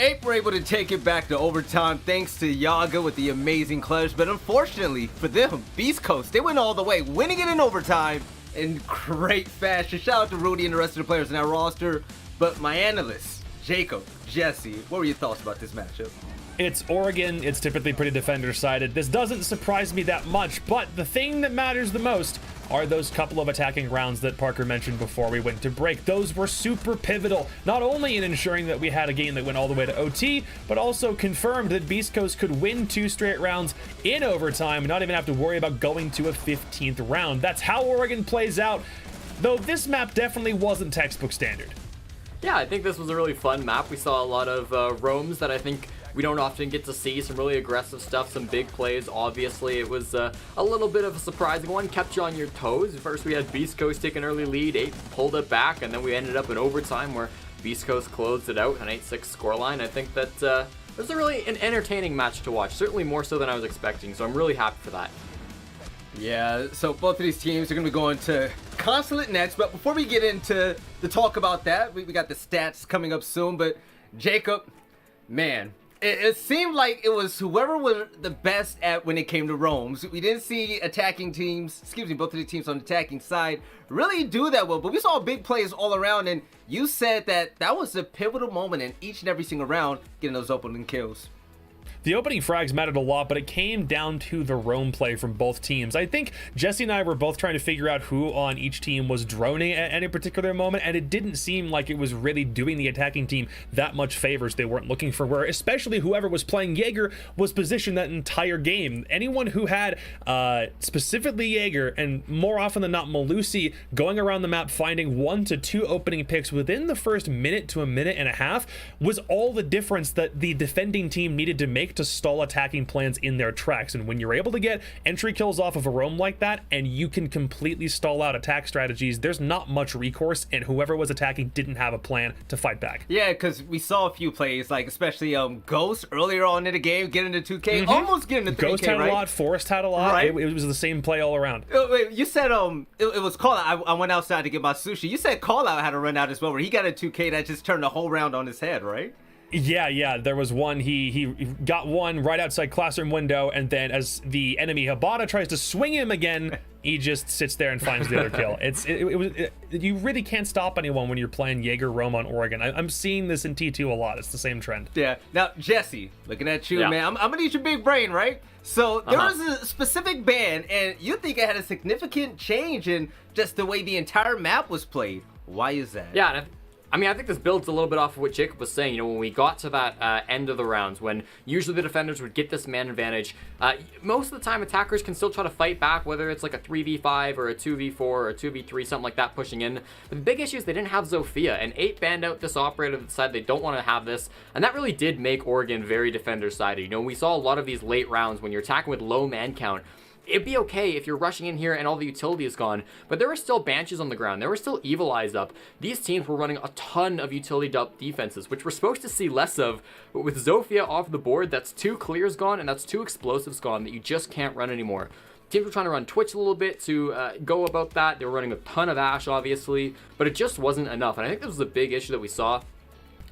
Ape were able to take it back to overtime thanks to Yaga with the amazing clutch, but unfortunately for them, Beast Coast, they went all the way, winning it in overtime in great fashion. Shout out to Rudy and the rest of the players in our roster, but my analysts, Jacob, Jesse, what were your thoughts about this matchup? It's Oregon, it's typically pretty defender-sided. This doesn't surprise me that much, but the thing that matters the most are those couple of attacking rounds that Parker mentioned before we went to break. Those were super pivotal, not only in ensuring that we had a game that went all the way to OT, but also confirmed that Beast Coast could win 2 straight rounds in overtime and not even have to worry about going to a 15th round. That's how Oregon plays out, though this map definitely wasn't textbook standard. Yeah, I think this was a really fun map. We saw a lot of roams that I think we don't often get to see. Some really aggressive stuff, some big plays. Obviously, it was a little bit of a surprising one. Kept you on your toes. First, we had Beast Coast take an early lead. 8 pulled it back, and then we ended up in overtime where Beast Coast closed it out, an 8-6 scoreline. I think that it was an entertaining match to watch. Certainly more so than I was expecting, so I'm really happy for that. Yeah, so both of these teams are going to be going to Consulate next, but before we get into the talk about that, we got the stats coming up soon, but Jacob, man, it seemed like it was whoever was the best at when it came to roams. We didn't see attacking teams, both of the teams on the attacking side really do that well, but we saw big plays all around, and you said that was a pivotal moment in each and every single round, getting those opening kills. The opening frags mattered a lot, but it came down to the roam play from both teams. I think Jesse and I were both trying to figure out who on each team was droning at any particular moment, and it didn't seem like it was really doing the attacking team that much favors they weren't looking for, where especially whoever was playing Jaeger was positioned that entire game. Anyone who had specifically Jaeger, and more often than not Malusi, going around the map finding 1 to 2 opening picks within the first minute to a minute and a half was all the difference that the defending team needed to make to stall attacking plans in their tracks. And when you're able to get entry kills off of a roam like that, and you can completely stall out attack strategies, there's not much recourse, and whoever was attacking didn't have a plan to fight back. Yeah, because we saw a few plays, like especially Ghost earlier on in the game, getting to 2K, almost getting to 3K, Ghost had right? a lot, Forrest had a lot, right? It was the same play all around. Wait, you said it was call out. I went outside to get my sushi. You said call out had to run out as well, where he got a 2K that just turned the whole round on his head, right? Yeah, there was one, he got one right outside classroom window, and then as the enemy Habata tries to swing him again, he just sits there and finds the other kill. You really can't stop anyone when you're playing Jaeger roam on Oregon. I'm seeing this in T2 a lot. It's the same trend. Yeah. Now, Jesse, looking at you, man, I'm gonna need your big brain, right? So there was a specific ban, and you think it had a significant change in just the way the entire map was played. Why is that? Yeah, and I think this builds a little bit off of what Jacob was saying. You know, when we got to that end of the rounds, when usually the defenders would get this man advantage, most of the time attackers can still try to fight back, whether it's like a 3v5 or a 2v4 or a 2v3, something like that pushing in. But the big issue is they didn't have Zofia, and 8 banned out this operator that decided they don't want to have this, and that really did make Oregon very defender-sided. You know, we saw a lot of these late rounds when you're attacking with low man count. It'd be okay if you're rushing in here and all the utility is gone, but there were still Banshees on the ground. There were still Evil Eyes up. These teams were running a ton of utility defenses, which we're supposed to see less of, but with Zofia off the board, that's 2 clears gone and that's 2 explosives gone that you just can't run anymore. Teams were trying to run Twitch a little bit to go about that. They were running a ton of Ash, obviously, but it just wasn't enough, and I think this was a big issue that we saw.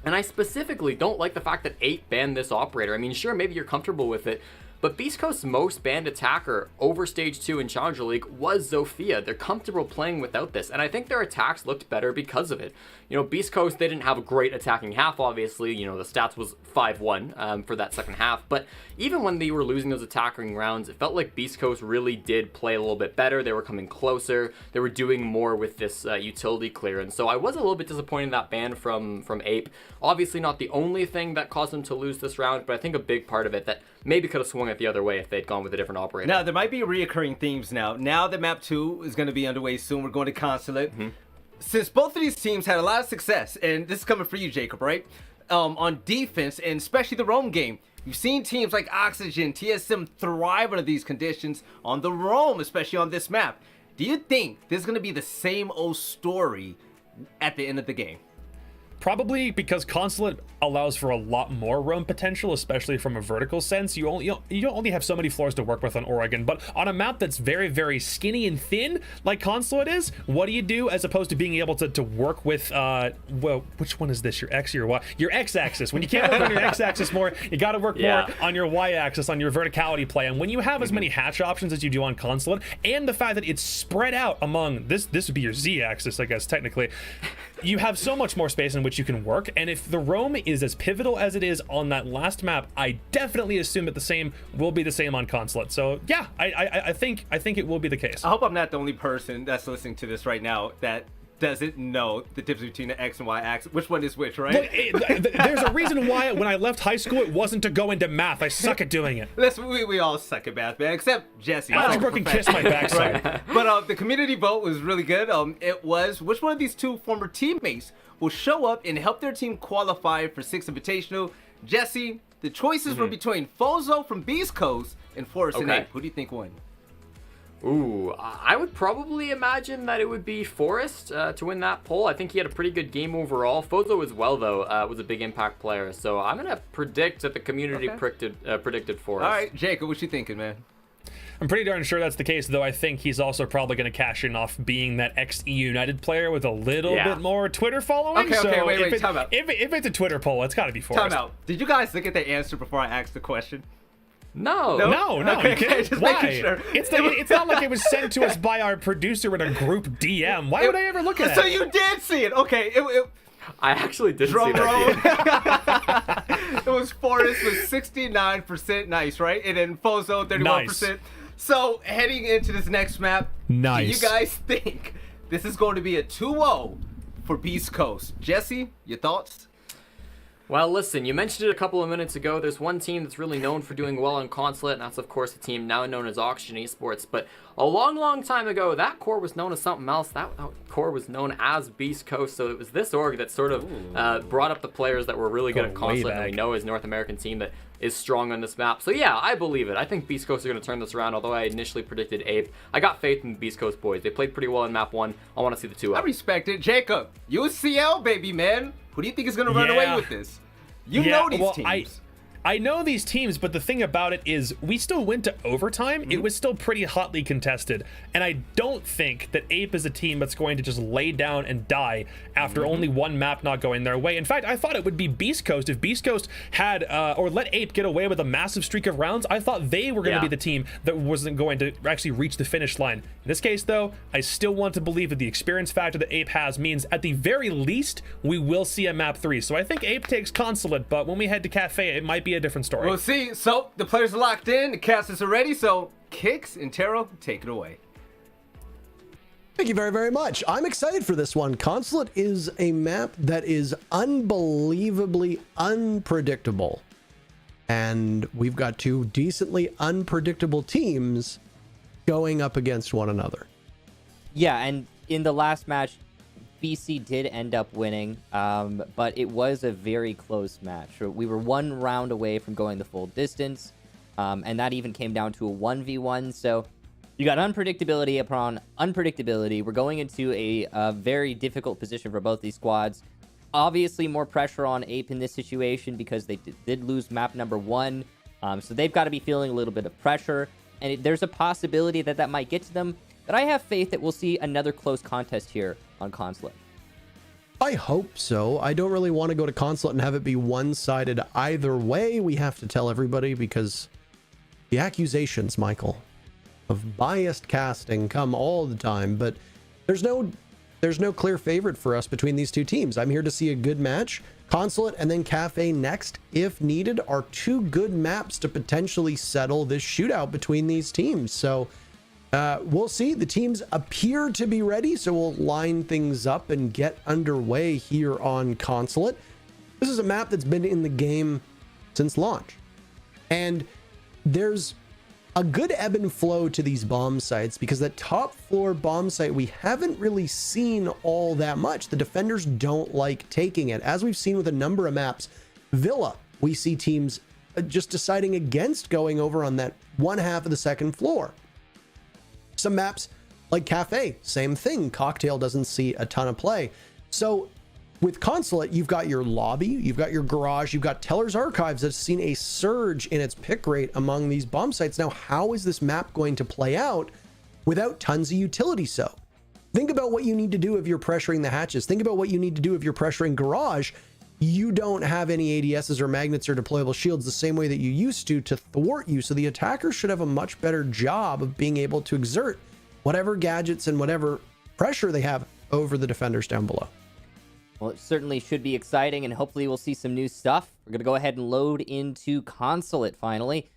And I specifically don't like the fact that 8 banned this operator. I mean, sure, maybe you're comfortable with it, but Beast Coast's most banned attacker over Stage 2 in Challenger League was Zofia. They're comfortable playing without this, and I think their attacks looked better because of it. You know, Beast Coast, they didn't have a great attacking half, obviously. You know, the stats was 5-1 for that second half, but even when they were losing those attacking rounds, it felt like Beast Coast really did play a little bit better. They were coming closer. They were doing more with this utility clearance. So I was a little bit disappointed in that ban from Ape. Obviously not the only thing that caused them to lose this round, but I think a big part of it that maybe could have swung it the other way if they'd gone with a different operator. Now, there might be reoccurring themes now. Now that Map 2 is going to be underway soon, we're going to Consulate. Since both of these teams had a lot of success, and this is coming for you, Jacob, right? On defense, and especially the roam game, you've seen teams like Oxygen, TSM thrive under these conditions on the roam, especially on this map. Do you think this is going to be the same old story at the end of the game? Probably because Consulate allows for a lot more roam potential, especially from a vertical sense. You only have so many floors to work with on Oregon, but on a map that's very, very skinny and thin, like Consulate is, what do you do as opposed to being able to work with, well, which one is this, your X or your Y? Your X-axis. When you can't work on your X-axis more, you got to work more on your Y-axis, on your verticality play. And when you have as many hatch options as you do on Consulate, and the fact that it's spread out among, this would be your Z-axis, I guess, technically, you have so much more space in which you can work. And if the roam is as pivotal as it is on that last map, I definitely assume that the same will be the same on Consulate. So yeah, I think it will be the case. I hope I'm not the only person that's listening to this right now that doesn't know the difference between the X and Y axis. Which one is which, right? Look, there's a reason why when I left high school, it wasn't to go into math. I suck at doing it. We all suck at math, man, except Jesse. Algebra can kiss my backside. Right. But the community vote was really good. It was, which one of these two former teammates will show up and help their team qualify for 6 Invitational? Jesse, the choices were between Fozo from Beast Coast and Forrest and Ape. Who do you think won? Ooh, I would probably imagine that it would be Forrest to win that poll. I think he had a pretty good game overall. Fozo as well, though, was a big impact player. So I'm going to predict that the community predicted Forrest. All right, Jacob, what you thinking, man? I'm pretty darn sure that's the case, though I think he's also probably going to cash in off being that ex-EU United player with a little bit more Twitter following. Okay, wait, time out. If it's a Twitter poll, it's got to be Forrest. Time out. Did you guys look at the answer before I asked the question? No. Okay, just why? making sure. It's not like it was sent to us by our producer in a group DM. Why would I ever look at it? So you did see it. Okay. I actually didn't see that. It was Forrest with 69% nice, right? And then Fozo 31%. Nice. So heading into this next map, nice. Do you guys think this is going to be a 2-0 for Beast Coast? Jesse, your thoughts? Well, listen, you mentioned it a couple of minutes ago. There's one team that's really known for doing well on Consulate, and that's, of course, the team now known as Oxygen Esports. But a long, long time ago, that core was known as something else. That core was known as Beast Coast. So it was this org that sort of brought up the players that were really good at Consulate, and we know is North American team that is strong on this map. So yeah, I believe it. I think Beast Coast are going to turn this around, although I initially predicted Ape. I got faith in the Beast Coast boys. They played pretty well in map 1. I want to see the 2 I up. respect it. Jacob, UCL, baby, man. Who do you think is going to run away with this? You know these teams. I know these teams, but the thing about it is we still went to overtime. It was still pretty hotly contested. And I don't think that Ape is a team that's going to just lay down and die after only one map not going their way. In fact, I thought it would be Beast Coast. If Beast Coast had, or let Ape get away with a massive streak of rounds, I thought they were going to be the team that wasn't going to actually reach the finish line. In this case, though, I still want to believe that the experience factor that Ape has means at the very least, we will see a map 3. So I think Ape takes Consulate, but when we head to Cafe, it might be a different story. We'll see. So the players are locked in. The casters are ready. So Kicks and Taro, take it away. Thank you very, very much. I'm excited for this one. Consulate is a map that is unbelievably unpredictable. And we've got 2 decently unpredictable teams going up against one another. Yeah, and in the last match, BC did end up winning, but it was a very close match. We were 1 round away from going the full distance, and that even came down to a 1v1. So you got unpredictability upon unpredictability. We're going into a very difficult position for both these squads. Obviously, more pressure on Ape in this situation because they did lose map number 1, so they've got to be feeling a little bit of pressure, and there's a possibility that that might get to them. But I have faith that we'll see another close contest here on Consulate. I hope so. I don't really want to go to Consulate and have it be one-sided either way. We have to tell everybody because the accusations, Michael, of biased casting come all the time. But there's no clear favorite for us between these 2 teams. I'm here to see a good match. Consulate and then Cafe next, if needed, are 2 good maps to potentially settle this shootout between these teams. So we'll see. The teams appear to be ready, so we'll line things up and get underway here on Consulate. This is a map that's been in the game since launch, and there's a good ebb and flow to these bomb sites because that top floor bomb site we haven't really seen all that much. The defenders don't like taking it, as we've seen with a number of maps. Villa, we see teams just deciding against going over on that one half of the second floor. Some maps like Cafe, same thing. Cocktail doesn't see a ton of play. So With Consulate, you've got your lobby, you've got your garage, you've got Teller's Archives that's seen a surge in its pick rate among these bomb sites. Now, how is this map going to play out without tons of utility? So think about what you need to do if you're pressuring the hatches. Think about what you need to do if you're pressuring garage. You don't have any ADSs or magnets or deployable shields the same way that you used to thwart you. So the attackers should have a much better job of being able to exert whatever gadgets and whatever pressure they have over the defenders down below. Well, it certainly should be exciting, and hopefully we'll see some new stuff. We're going to go ahead and load into Consulate finally.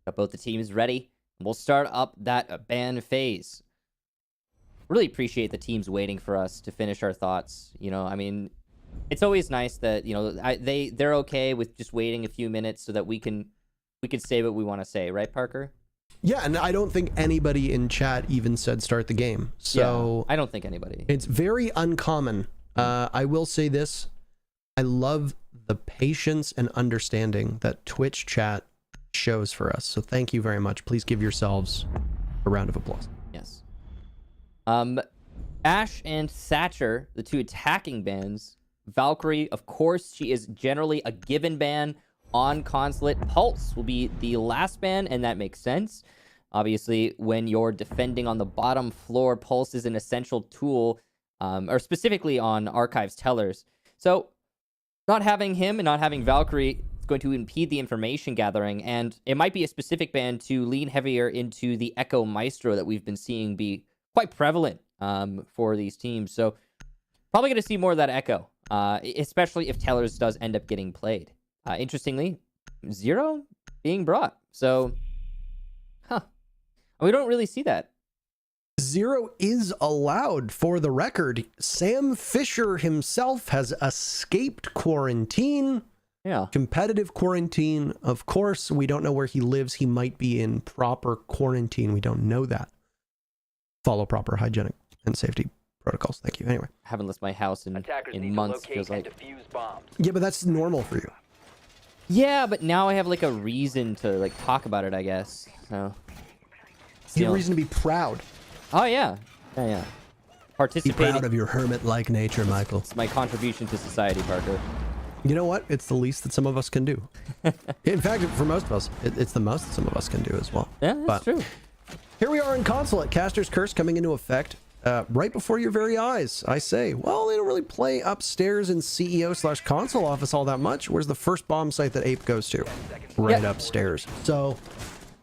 Got both the teams ready. We'll start up that ban phase. Really appreciate the teams waiting for us to finish our thoughts. You know, I mean, it's always nice that, you know, they're okay with just waiting a few minutes so that we can say what we want to say, right, Parker? Yeah, and I don't think anybody in chat even said start the game. So yeah, I don't think anybody. It's very uncommon. I will say this. I love the patience and understanding that Twitch chat shows for us. So thank you very much. Please give yourselves a round of applause. Yes. Ash and Thatcher, the two attacking bans. Valkyrie, of course, she is generally a given ban on Consulate. Pulse will be the last ban, and that makes sense. Obviously, when you're defending on the bottom floor, Pulse is an essential tool, or specifically on Archives Tellers. So not having him and not having Valkyrie is going to impede the information gathering, and it might be a specific ban to lean heavier into the Echo Maestro that we've been seeing be quite prevalent for these teams. So probably going to see more of that Echo, especially if Tellers does end up getting played. Interestingly, Zero being brought. So, we don't really see that. Zero is allowed, for the record. Sam Fisher himself has escaped quarantine. Yeah. Competitive quarantine. Of course, we don't know where he lives. He might be in proper quarantine. We don't know that. Follow proper hygienic and safety protocols. Thank you. Anyway. Haven't left my house in months. Feels like. Yeah, but that's normal for you. Yeah, but now I have like a reason to like talk about it, I guess. So. You have a reason to be proud. Oh yeah. Yeah. Participating. Be proud of your hermit-like nature, Michael. It's my contribution to society, Parker. You know what? It's the least that some of us can do. In fact, for most of us, it's the most that some of us can do as well. Yeah, that's true. Here we are in Consulate. Caster's Curse coming into effect right before your very eyes. I say, well, they don't really play upstairs in CEO/console office all that much. Where's the first bomb site that Ape goes to? Right upstairs. So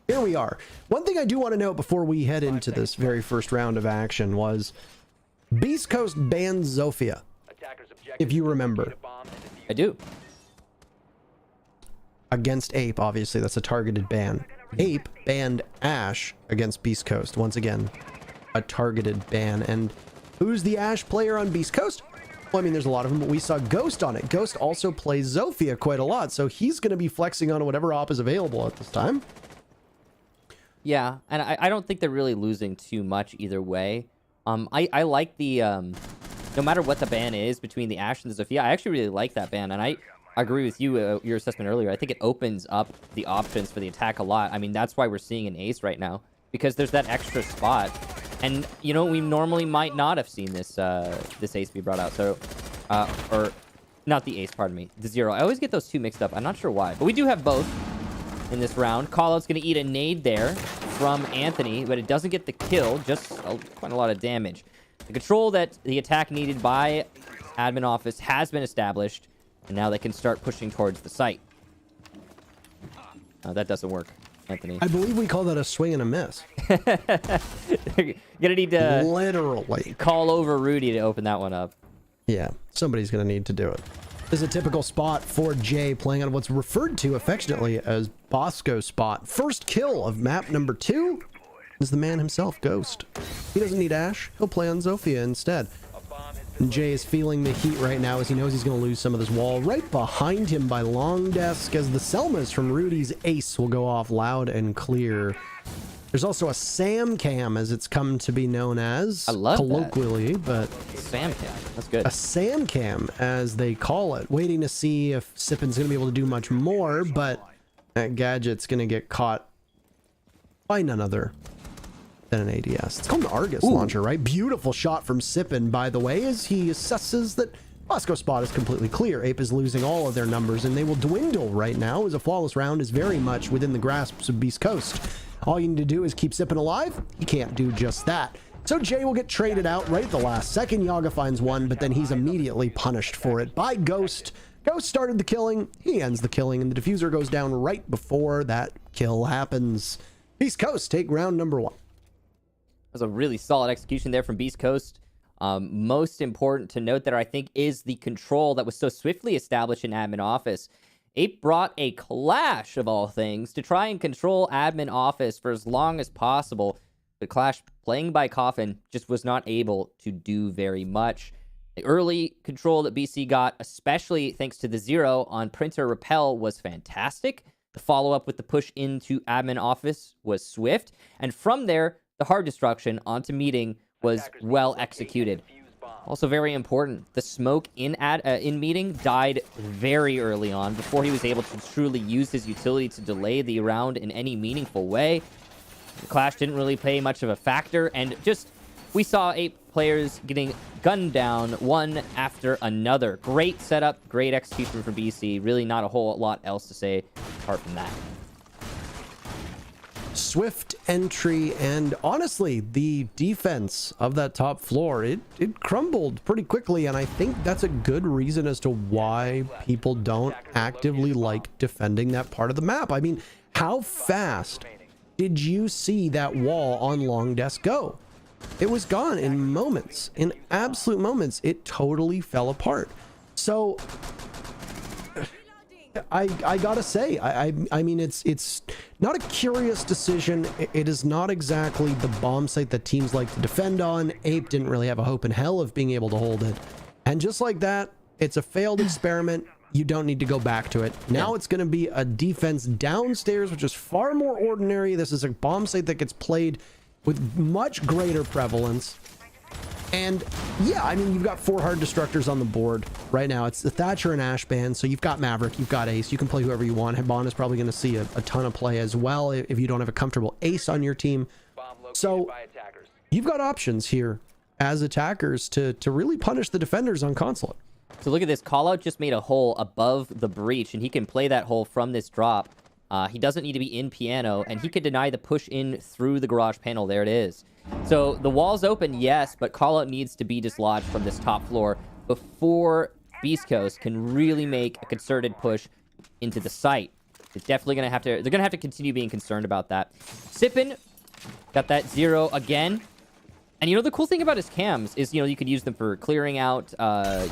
here we are. One thing I do want to note before we head into this very first round of action was Beast Coast banned Zofia, if you remember. I do. Against Ape, obviously, that's a targeted ban. Ape banned Ash against Beast Coast. Once again, a targeted ban. And who's the Ash player on Beast Coast? Well, I mean, there's a lot of them, but we saw Ghost on it. Ghost also plays Zofia quite a lot, so he's going to be flexing on whatever op is available at this time. Yeah, and I don't think they're really losing too much either way. I like the, no matter what the ban is between the Ash and the Zofia, I actually really like that ban, and I agree with you, your assessment earlier. I think it opens up the options for the attack a lot. I mean, that's why we're seeing an ace right now, because there's that extra spot. And, you know, we normally might not have seen this this ace be brought out. So, or not the ace, pardon me, the Zero. I always get those two mixed up. I'm not sure why, but we do have both in this round. Callout's going to eat a nade there from Anthony, but it doesn't get the kill, just quite a lot of damage. The control that the attack needed by admin office has been established, and now they can start pushing towards the site. That doesn't work, Anthony. I believe we call that a swing and a miss. You're gonna need to literally call over Rudy to open that one up. Yeah, somebody's gonna need to do it. This is a typical spot for Jay, playing on what's referred to affectionately as Bosco spot. First kill of map number 2 is the man himself, Ghost. He doesn't need Ash, he'll play on Zofia instead. And Jay is feeling the heat right now as he knows he's going to lose some of this wall. Right behind him by Long Desk as the Selmas from Rudy's ace will go off loud and clear. There's also a Sam Cam, as it's come to be known as, I love colloquially, that. but Sam Cam, that's good. A Sam Cam, as they call it. Waiting to see if Sippin's going to be able to do much more, but that gadget's going to get caught by none other than an ADS. It's called an Argus launcher, right? Beautiful shot from Sippin, by the way, as he assesses that Bosco spot is completely clear. Ape is losing all of their numbers, and they will dwindle right now, as a flawless round is very much within the grasps of Beast Coast. All you need to do is keep Sippin alive. He can't do just that. So Jay will get traded out right at the last second. Yaga finds one, but then he's immediately punished for it by Ghost. Ghost started the killing. He ends the killing, and the Diffuser goes down right before that kill happens. Beast Coast take round number 1. That was a really solid execution there from Beast Coast. Most important to note there, I think, is the control that was so swiftly established in admin office. Ape brought a Clash, of all things, to try and control admin office for as long as possible. But Clash, playing by Coffin, just was not able to do very much. The early control that BC got, especially thanks to the 0 on Printer Repel, was fantastic. The follow-up with the push into admin office was swift. And from there, the hard destruction onto meeting was well executed. Also very important, the smoke in meeting died very early on before he was able to truly use his utility to delay the round in any meaningful way. The Clash didn't really play much of a factor, and just we saw 8 players getting gunned down one after another. Great setup, great execution for BC. Really not a whole lot else to say apart from that. Swift entry, and honestly, the defense of that top floor, it crumbled pretty quickly, and I think that's a good reason as to why people don't actively like defending that part of the map. I mean, how fast did you see that wall on Long Desk go? It was gone in moments, in absolute moments. It totally fell apart. So I gotta say, I mean, it's not a curious decision. It is not exactly the bomb site that teams like to defend on. Ape didn't really have a hope in hell of being able to hold it. And just like that, it's a failed experiment. You don't need to go back to it. Now it's going to be a defense downstairs, which is far more ordinary. This is a bomb site that gets played with much greater prevalence. And yeah, I mean, you've got 4 hard destructors on the board right now. It's the Thatcher and Ash band. So you've got Maverick, you've got Ace. You can play whoever you want. Hebon is probably going to see a ton of play as well if you don't have a comfortable Ace on your team. So you've got options here as attackers to really punish the defenders on Consulate. So look at this. Callout just made a hole above the breach, and he can play that hole from this drop. He doesn't need to be in piano, and he could deny the push in through the garage panel. There it is. So the wall's open, yes, but Callout needs to be dislodged from this top floor before Beast Coast can really make a concerted push into the site. It's definitely going to have to... They're going to have to continue being concerned about that. Sippin got that 0 again. And, you know, the cool thing about his cams is, you know, you could use them for clearing out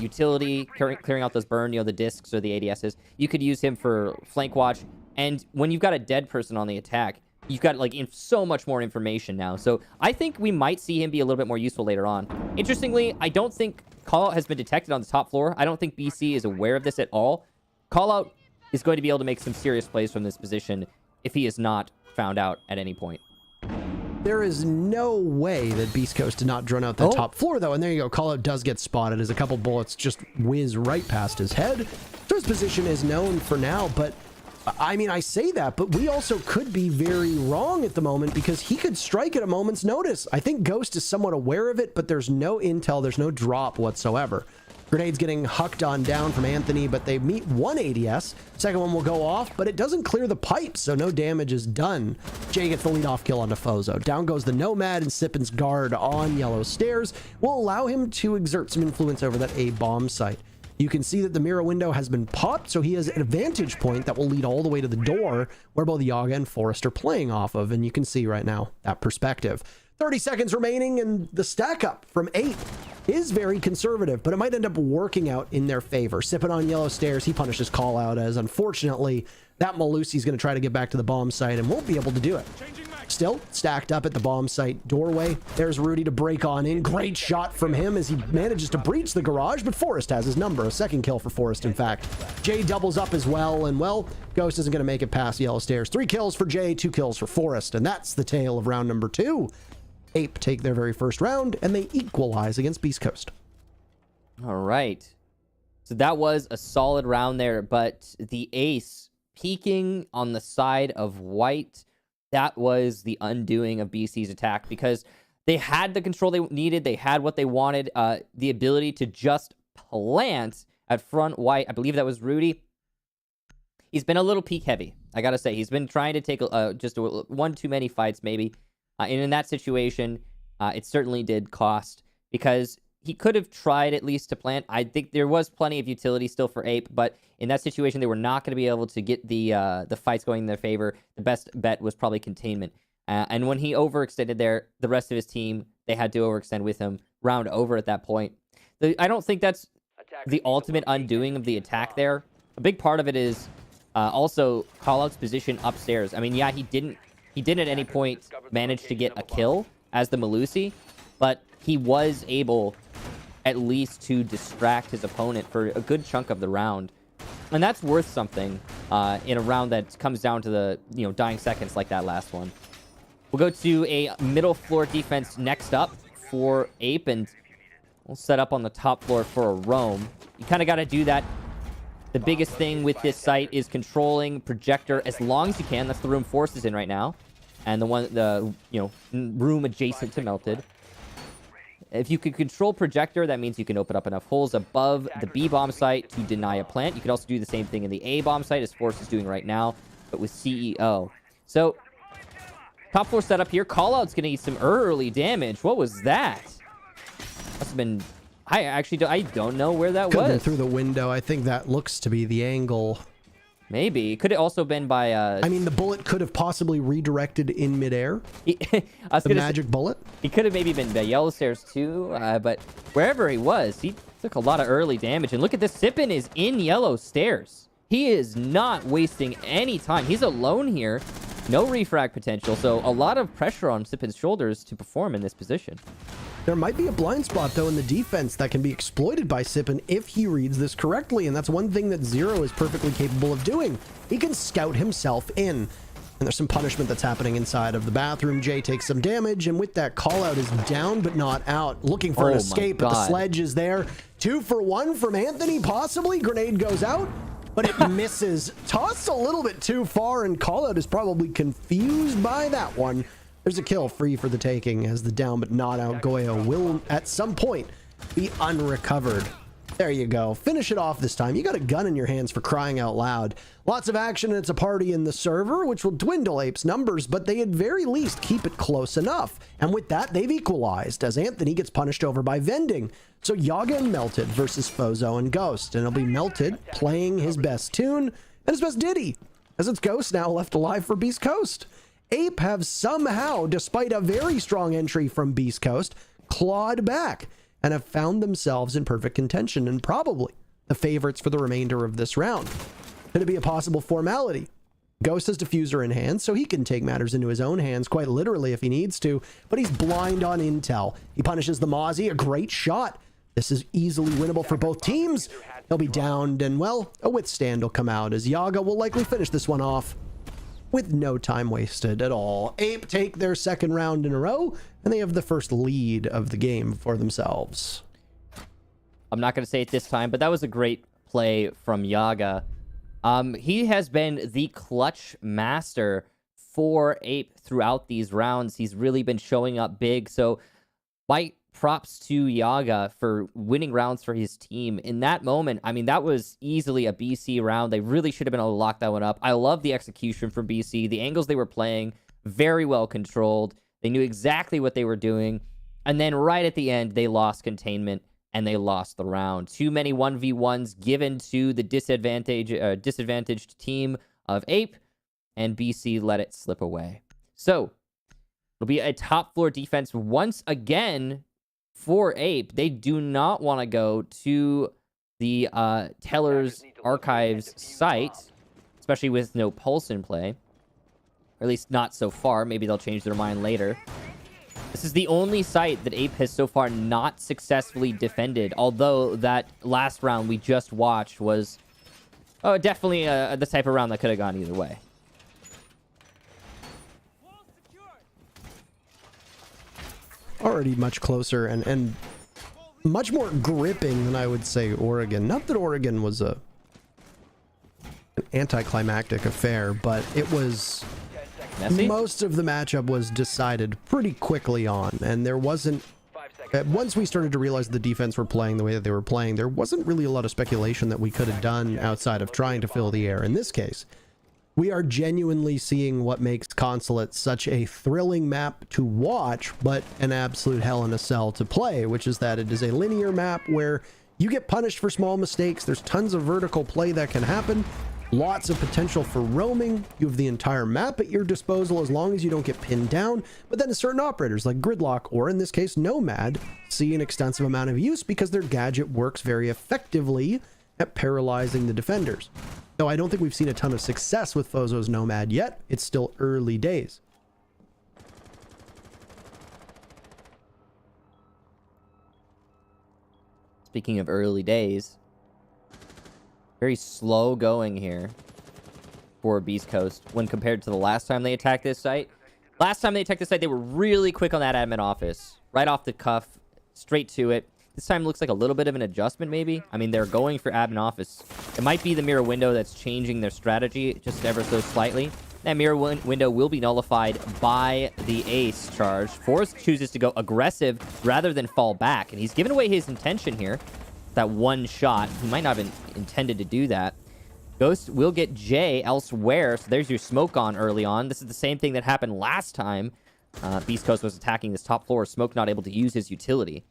utility, clearing out those burn, you know, the discs or the ADSs. You could use him for flank watch. And when you've got a dead person on the attack, you've got, like, so much more information now. So I think we might see him be a little bit more useful later on. Interestingly, I don't think Callout has been detected on the top floor. I don't think BC is aware of this at all. Callout is going to be able to make some serious plays from this position if he is not found out at any point. There is no way that Beast Coast did not drone out that top floor, though. And there you go. Callout does get spotted as a couple bullets just whiz right past his head. So his position is known for now, but I mean, I say that, but we also could be very wrong at the moment because he could strike at a moment's notice. I think Ghost is somewhat aware of it, but there's no intel, there's no drop whatsoever. Grenade's getting hucked on down from Anthony, but they meet one ADS. Second one will go off, but it doesn't clear the pipe, so no damage is done. Jay gets the lead-off kill on Defuser. Down goes the Nomad, and Sippin's guard on Yellow Stairs will allow him to exert some influence over that A bomb site. You can see that the mirror window has been popped, so he has an vantage point that will lead all the way to the door where both Yaga and Forrest are playing off of, and you can see right now that perspective. 30 seconds remaining, and the stack up from 8 is very conservative, but it might end up working out in their favor. Sippin on Yellow Stairs, he punishes call out as unfortunately that Malusi's going to try to get back to the bomb site and won't be able to do it. Still stacked up at the bomb site doorway. There's Rudy to break on in. Great shot from him as he manages to breach the garage, but Forrest has his number. A second kill for Forrest, in fact. Jay doubles up as well, and well, Ghost isn't going to make it past Yellow Stairs. 3 kills for Jay, 2 kills for Forrest, and that's the tale of round number 2. Ape take their very first round, and they equalize against Beast Coast. All right. So that was a solid round there, but the ace peeking on the side of white, that was the undoing of BC's attack because they had the control they needed. They had what they wanted, the ability to just plant at front white. I believe that was Rudy. He's been a little peak heavy, I gotta say. He's been trying to take just one too many fights, maybe. And in that situation, it certainly did cost, because he could have tried at least to plant. I think there was plenty of utility still for Ape, but in that situation, they were not going to be able to get the fights going in their favor. The best bet was probably containment. And when he overextended there, the rest of his team, they had to overextend with him. Round over at that point. I don't think that's the ultimate undoing of the attack there. A big part of it is also Callout's position upstairs. I mean, yeah, he didn't at any point manage to get a kill as the Melusi, but he was able at least to distract his opponent for a good chunk of the round. And that's worth something in a round that comes down to the dying seconds like that last one. We'll go to a middle floor defense next up for Ape, and we'll set up on the top floor for a roam. You kind of got to do that. The biggest thing with this site is controlling Projector as long as you can. That's the room Force is in right now, and the room adjacent to Melted. If you can control Projector, that means you can open up enough holes above the B-bomb site to deny a plant. You can also do the same thing in the A-bomb site, as Force is doing right now, but with CEO. So, top floor setup here. Callout's going to eat some early damage. What was that? Must have been... I don't know where that Could have been was. through the window. I think that looks to be the angle. Maybe. Could have also been by... I mean, the bullet could have possibly redirected in midair. The magic bullet. He could have maybe been by yellow stairs too, but wherever he was, he took a lot of early damage. And look at this. Sippin is in yellow stairs. He is not wasting any time. He's alone here. No refrag potential, so a lot of pressure on Sippin's shoulders to perform in this position. There might be a blind spot, though, in the defense that can be exploited by Sippin if he reads this correctly, and that's one thing that Zero is perfectly capable of doing. He can scout himself in, and there's some punishment that's happening inside of the bathroom. Jay takes some damage, and with that, Callout is down but not out, looking for an escape, but the sledge is there. 2 for 1 from Anthony, possibly. Grenade goes out, but it misses. Tossed a little bit too far, and Callout is probably confused by that one. There's a kill free for the taking, as the down but not out Goyo will at some point be unrecovered. There you go. Finish it off this time. You got a gun in your hands, for crying out loud. Lots of action, and it's a party in the server, which will dwindle Ape's numbers, but they at very least keep it close enough. And with that, they've equalized, as Anthony gets punished over by vending. So Yaga and Melted versus Fozo and Ghost, and it'll be Melted playing his best tune and his best ditty, as it's Ghost now left alive for Beast Coast. Ape have somehow, despite a very strong entry from Beast Coast, clawed back and have found themselves in perfect contention and probably the favorites for the remainder of this round. Could it be a possible formality? Ghost has Diffuser in hand, so he can take matters into his own hands, quite literally if he needs to, but he's blind on intel. He punishes the Mozzie, a great shot. This is easily winnable for both teams. He'll be downed, and well, a withstand will come out, as Yaga will likely finish this one off with no time wasted at all. Ape take their second round in a row, and they have the first lead of the game for themselves. I'm not going to say it this time, but that was a great play from Yaga. He has been the clutch master for Ape throughout these rounds. He's really been showing up big, so my props to Yaga for winning rounds for his team. In that moment, I mean, that was easily a BC round. They really should have been able to lock that one up. I love the execution from BC. The angles they were playing, very well controlled. They knew exactly what they were doing. And then right at the end, they lost containment and they lost the round. Too many 1v1s given to the disadvantaged team of Ape, and BC let it slip away. So it'll be a top floor defense once again for Ape. They do not want to go to the Teller's Archives site, especially with no pulse in play. Or at least not so far. Maybe they'll change their mind later. This is the only site that Ape has so far not successfully defended, although that last round we just watched was definitely the type of round that could have gone either way. Already much closer and much more gripping than I would say Oregon. Not that Oregon was an anticlimactic affair, but it was... Messy? Most of the matchup was decided pretty quickly on, and there wasn't once we started to realize the defense were playing the way that they were playing, there wasn't really a lot of speculation that we could have done outside of trying to fill the air. In this case, we are genuinely seeing what makes Consulate such a thrilling map to watch, but an absolute hell in a cell to play, which is that it is a linear map where you get punished for small mistakes. There's tons of vertical play that can happen, lots of potential for roaming. You have the entire map at your disposal as long as you don't get pinned down. But then certain operators like Gridlock, or in this case Nomad, see an extensive amount of use because their gadget works very effectively at paralyzing the defenders. Though I don't think we've seen a ton of success with Fozo's Nomad yet. It's still early days. Speaking of early days, very slow going here for Beast Coast when compared to the last time they attacked this site. Last time they attacked this site, they were really quick on that admin office. Right off the cuff, straight to it. This time looks like a little bit of an adjustment, maybe. I mean, they're going for admin office. It might be the mirror window that's changing their strategy just ever so slightly. That mirror window will be nullified by the ace charge. Forrest chooses to go aggressive rather than fall back, and he's given away his intention here. That one shot. He might not have been intended to do that. Ghost will get J elsewhere, so there's your smoke on early on. This is the same thing that happened last time Beast Coast was attacking this top floor. Smoke not able to use his utility.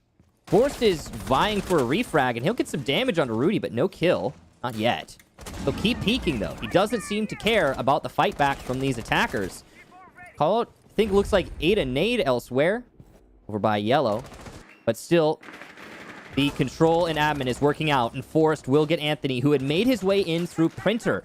Forrest is vying for a refrag, and he'll get some damage onto Rudy, but no kill. Not yet. He'll keep peeking, though. He doesn't seem to care about the fight back from these attackers. Call out, I think, looks like Ada nade elsewhere. Over by Yellow. But still, the control and admin is working out, and Forrest will get Anthony, who had made his way in through Printer.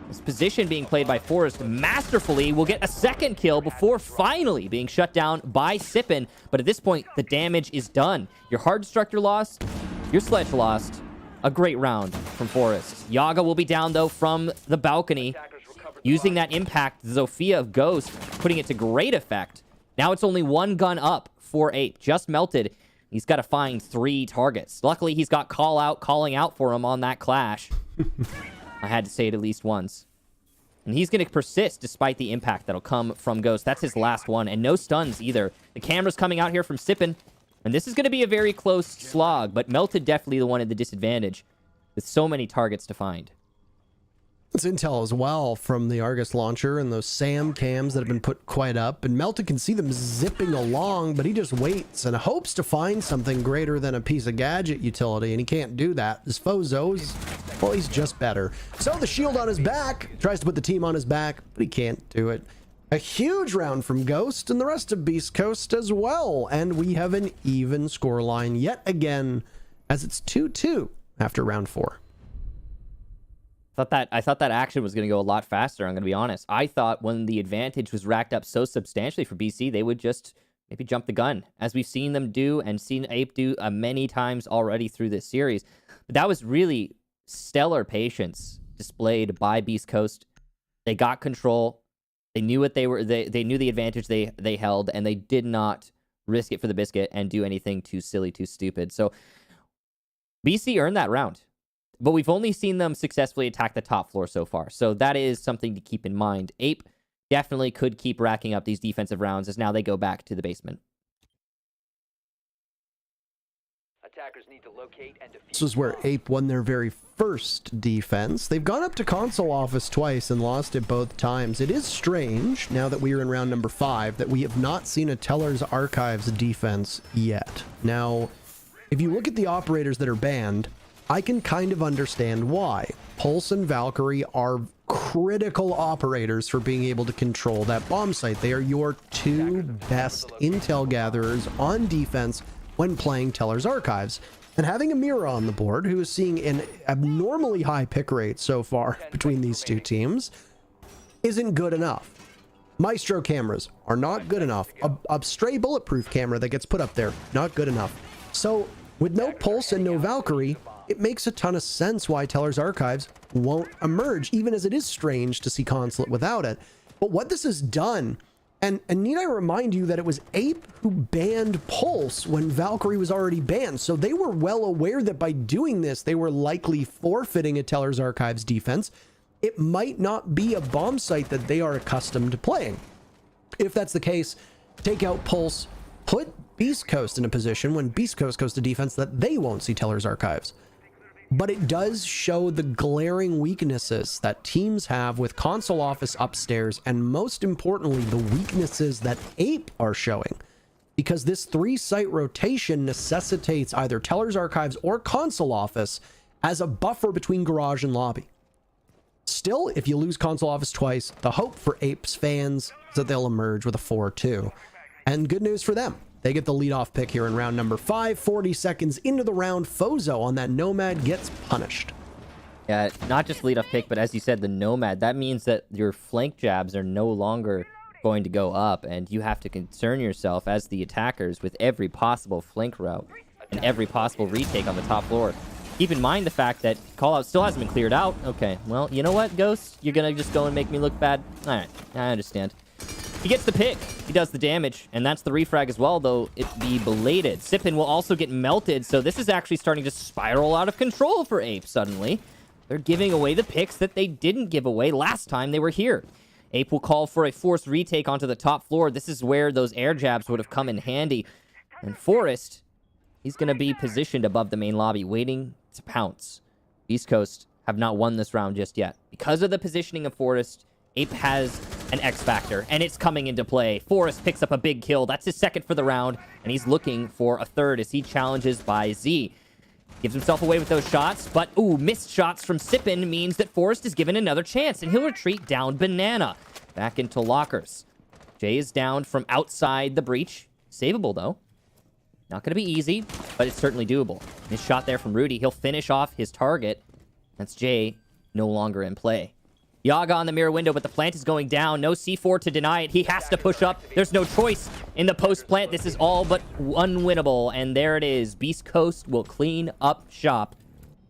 This position being played by Forrest masterfully will get a second kill before finally being shut down by Sippin. But at this point, the damage is done. Your Hard Destructor lost, your Sledge lost. A great round from Forrest. Yaga will be down, though, from the balcony. Using that impact, Zofia of Ghost, putting it to great effect. Now it's only one gun up for Ape. Just melted. He's got to find 3 targets. Luckily, he's got calling out for him on that clash. I had to say it at least once. And he's going to persist despite the impact that'll come from Ghost. That's his last one. And no stuns either. The camera's coming out here from Sippin. And this is going to be a very close slog. But Melted definitely the one at the disadvantage. With so many targets to find. It's intel as well from the Argus launcher and those SAM cams that have been put quite up. And Melted can see them zipping along, but he just waits and hopes to find something greater than a piece of gadget utility, and he can't do that. His Fozo's, well, he's just better. So the shield on his back, tries to put the team on his back, but he can't do it. A huge round from Ghost and the rest of Beast Coast as well. And we have an even scoreline yet again, as it's 2-2 after round 4. I thought that action was going to go a lot faster, I'm going to be honest. I thought when the advantage was racked up so substantially for BC, they would just maybe jump the gun, as we've seen them do and seen Ape do many times already through this series. But that was really stellar patience displayed by Beast Coast. They got control. They knew what they were. They knew the advantage they held, and they did not risk it for the biscuit and do anything too silly, too stupid. So BC earned that round. But we've only seen them successfully attack the top floor so far. So that is something to keep in mind. Ape definitely could keep racking up these defensive rounds as now they go back to the basement. Attackers need to locate and defuse. This is where Ape won their very first defense. They've gone up to console office twice and lost it both times. It is strange, now that we are in round number 5, that we have not seen a Teller's Archives defense yet. Now, if you look at the operators that are banned, I can kind of understand why. Pulse and Valkyrie are critical operators for being able to control that bomb site. They are your 2 best intel gatherers on defense when playing Teller's Archives. And having a Mira on the board, who is seeing an abnormally high pick rate so far between these 2 teams, isn't good enough. Maestro cameras are not good enough. A stray bulletproof camera that gets put up there, not good enough. So with no Pulse and no Valkyrie, it makes a ton of sense why Teller's Archives won't emerge, even as it is strange to see Consulate without it. But what this has done, and need I remind you that it was Ape who banned Pulse when Valkyrie was already banned, so they were well aware that by doing this, they were likely forfeiting a Teller's Archives defense. It might not be a bomb site that they are accustomed to playing. If that's the case, take out Pulse, put Beast Coast in a position when Beast Coast goes to defense that they won't see Teller's Archives. But it does show the glaring weaknesses that teams have with console office upstairs, and most importantly, the weaknesses that Ape are showing. Because this 3-site rotation necessitates either Teller's Archives or console office as a buffer between garage and lobby. Still, if you lose console office twice, the hope for Ape's fans is that they'll emerge with a 4-2. And good news for them. They get the leadoff pick here in round number 5. 40 seconds into the round, Fozo on that Nomad gets punished. Yeah, not just leadoff pick, but as you said, the Nomad. That means that your flank jabs are no longer going to go up, and you have to concern yourself as the attackers with every possible flank route and every possible retake on the top floor. Keep in mind the fact that callout still hasn't been cleared out. Okay, well, you know what, Ghost? You're gonna just go and make me look bad? Alright, I understand. He gets the pick. He does the damage, and that's the refrag as well, though it be belated. Sippin will also get melted, so this is actually starting to spiral out of control for Ape suddenly. They're giving away the picks that they didn't give away last time they were here. Ape will call for a forced retake onto the top floor. This is where those air jabs would have come in handy. And Forrest, he's going to be positioned above the main lobby, waiting to pounce. East Coast have not won this round just yet. Because of the positioning of Forrest, Ape has an X factor, and it's coming into play. Forrest picks up a big kill. That's his second for the round, and he's looking for a third as he challenges by Z. Gives himself away with those shots, but, ooh, missed shots from Sippin means that Forrest is given another chance, and he'll retreat down Banana. Back into lockers. Jay is down from outside the breach. Savable, though. Not going to be easy, but it's certainly doable. His shot there from Rudy. He'll finish off his target. That's Jay, no longer in play. Yaga on the mirror window, but the plant is going down. No C4 to deny it. He has to push up. There's no choice in the post plant. This is all but unwinnable. And there it is. Beast Coast will clean up shop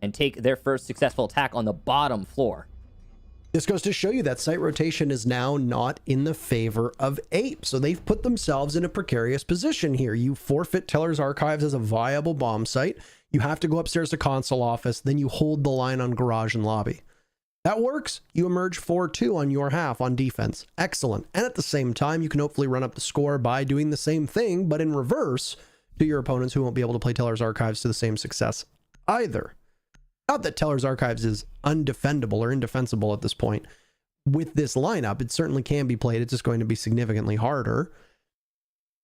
and take their first successful attack on the bottom floor. This goes to show you that site rotation is now not in the favor of Ape. So they've put themselves in a precarious position here. You forfeit Teller's Archives as a viable bomb site. You have to go upstairs to console office. Then you hold the line on garage and lobby. That works. You emerge 4-2 on your half on defense. Excellent. And at the same time, you can hopefully run up the score by doing the same thing, but in reverse to your opponents who won't be able to play Teller's Archives to the same success either. Not that Teller's Archives is undefendable or indefensible at this point. With this lineup, it certainly can be played. It's just going to be significantly harder.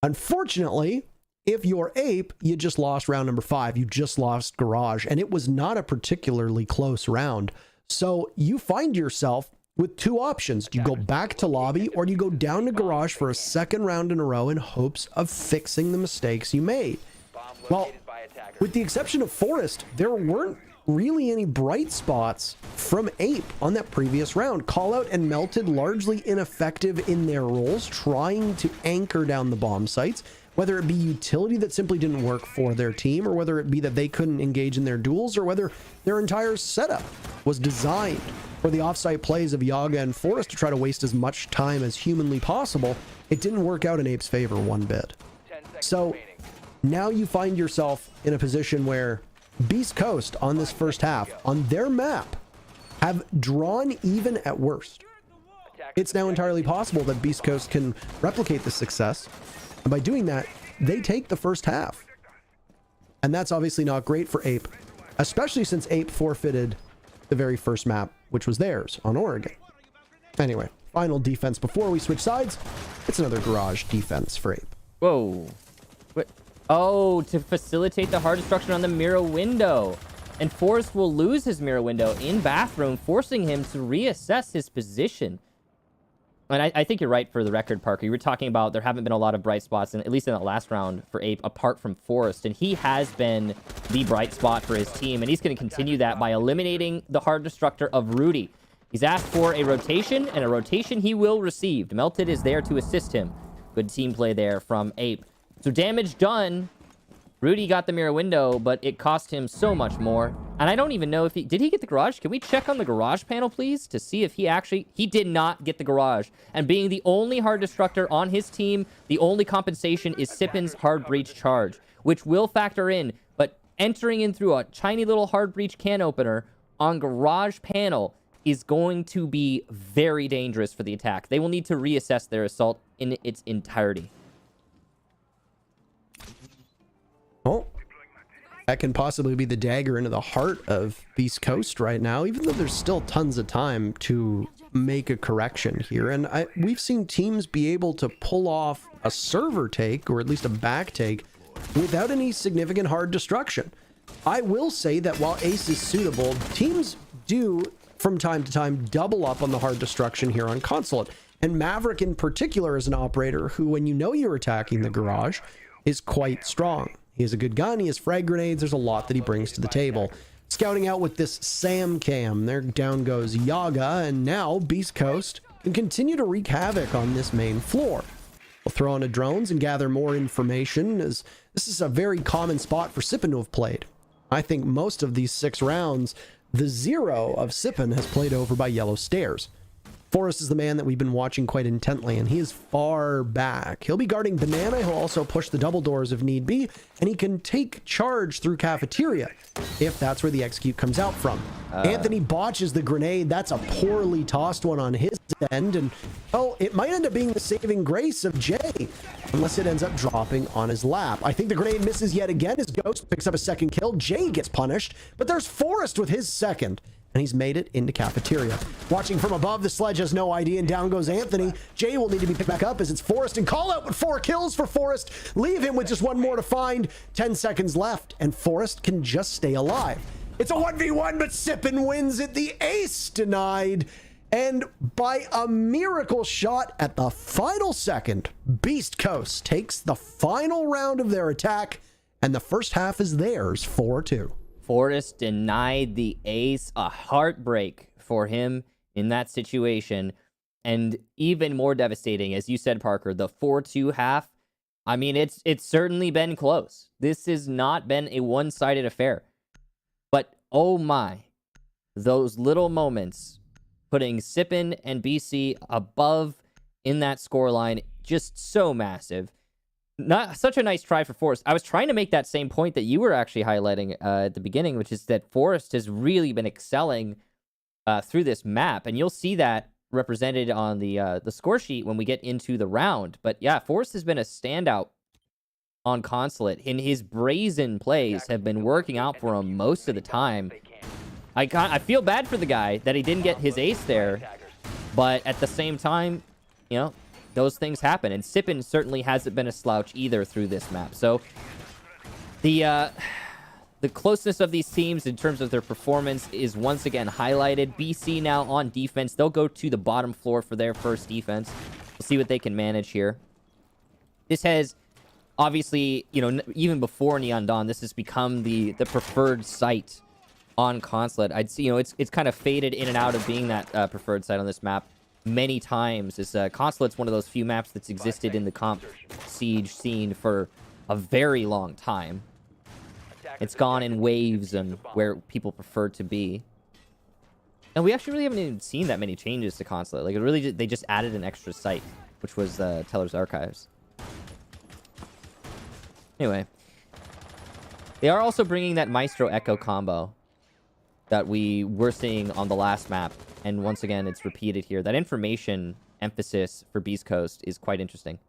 Unfortunately, if you're Ape, you just lost round number 5. You just lost Garage, and it was not a particularly close round. So you find yourself with two options. You go back to lobby, or you go down to garage for a second round in a row in hopes of fixing the mistakes you made. Well, with the exception of Forrest, there weren't really any bright spots from Ape on that previous round. Callout and Melted largely ineffective in their roles, trying to anchor down the bomb sites, whether it be utility that simply didn't work for their team, or whether it be that they couldn't engage in their duels, or whether their entire setup was designed for the offsite plays of Yaga and Forrest to try to waste as much time as humanly possible. It didn't work out in Ape's favor one bit. So now you find yourself in a position where Beast Coast on this first half, on their map, have drawn even at worst. It's now entirely possible that Beast Coast can replicate this success, and by doing that, they take the first half. And that's obviously not great for Ape, especially since Ape forfeited the very first map, which was theirs on Oregon. Anyway, final defense before we switch sides. It's another garage defense for Ape. Whoa. What? Oh, to facilitate the hard destruction on the mirror window. And Forrest will lose his mirror window in bathroom, forcing him to reassess his position. And I think you're right for the record, Parker. You were talking about there haven't been a lot of bright spots, at least in that last round for Ape, apart from Forrest. And he has been the bright spot for his team. And he's going to continue that by eliminating the hard destructor of Rudy. He's asked for a rotation, and a rotation he will receive. Melted is there to assist him. Good team play there from Ape. So damage done. Rudy got the mirror window, but it cost him so much more. And I don't even know if did he get the garage? Can we check on the garage panel, please, to see if he did not get the garage. And being the only hard destructor on his team, the only compensation is Sippin's hard breach charge, which will factor in. But entering in through a tiny little hard breach can opener on garage panel is going to be very dangerous for the attack. They will need to reassess their assault in its entirety. That can possibly be the dagger into the heart of Beast Coast right now, even though there's still tons of time to make a correction here. And we've seen teams be able to pull off a server take, or at least a back take, without any significant hard destruction. I will say that while Ace is suitable, teams do, from time to time, double up on the hard destruction here on Consulate. And Maverick in particular is an operator who, when you know you're attacking the garage, is quite strong. He has a good gun, he has frag grenades, there's a lot that he brings to the table. Scouting out with this Sam Cam, there down goes Yaga, and now Beast Coast can continue to wreak havoc on this main floor. We'll throw on a drones and gather more information, as this is a very common spot for Sippin to have played. I think most of these 6 rounds, the 0 of Sippin has played over by Yellow Stairs. Forrest is the man that we've been watching quite intently, and he is far back. He'll be guarding Banana. He'll also push the double doors if need be, and he can take charge through Cafeteria if that's where the execute comes out from. Anthony botches the grenade. That's a poorly tossed one on his end, and well, it might end up being the saving grace of Jay, unless it ends up dropping on his lap. I think the grenade misses yet again as Ghost picks up a second kill. Jay gets punished, but there's Forrest with his second, and he's made it into Cafeteria. Watching from above, the Sledge has no ID, and down goes Anthony. Jay will need to be picked back up as it's Forrest, and call out with 4 kills for Forrest. Leave him with just 1 more to find. 10 seconds left, and Forrest can just stay alive. It's a 1v1, but Sippin wins it. The ace denied. And by a miracle shot at the final second, Beast Coast takes the final round of their attack, and the first half is theirs, 4-2. Forrest denied the ace, a heartbreak for him in that situation. And even more devastating, as you said, Parker, the 4-2 half. I mean, it's certainly been close. This has not been a one-sided affair. But oh my, those little moments putting Sippin and BC above in that scoreline, just so massive. Not such a nice try for Forrest. I was trying to make that same point that you were actually highlighting at the beginning, which is that Forrest has really been excelling through this map, and you'll see that represented on the score sheet when we get into the round. But yeah, Forrest has been a standout on Consulate, and his brazen plays have been working out for him most of the time. I feel bad for the guy that he didn't get his ace there, but at the same time, you know, those things happen, and Sippin certainly hasn't been a slouch either through this map. So the closeness of these teams in terms of their performance is once again highlighted. BC now on defense. They'll go to the bottom floor for their first defense. We'll see what they can manage here. This has obviously, you know, even before Neon Dawn, this has become the preferred site on Consulate. I'd see, you know, it's kind of faded in and out of being that preferred site on this map many times. This Consulate's one of those few maps that's existed in the comp siege scene for a very long time. It's gone in waves and where people prefer to be. And we actually really haven't even seen that many changes to Consulate. Like, it really they just added an extra site, which was Teller's Archives. Anyway, they are also bringing that Maestro Echo combo that we were seeing on the last map, and once again it's repeated here. That information emphasis for Beast Coast is quite interesting.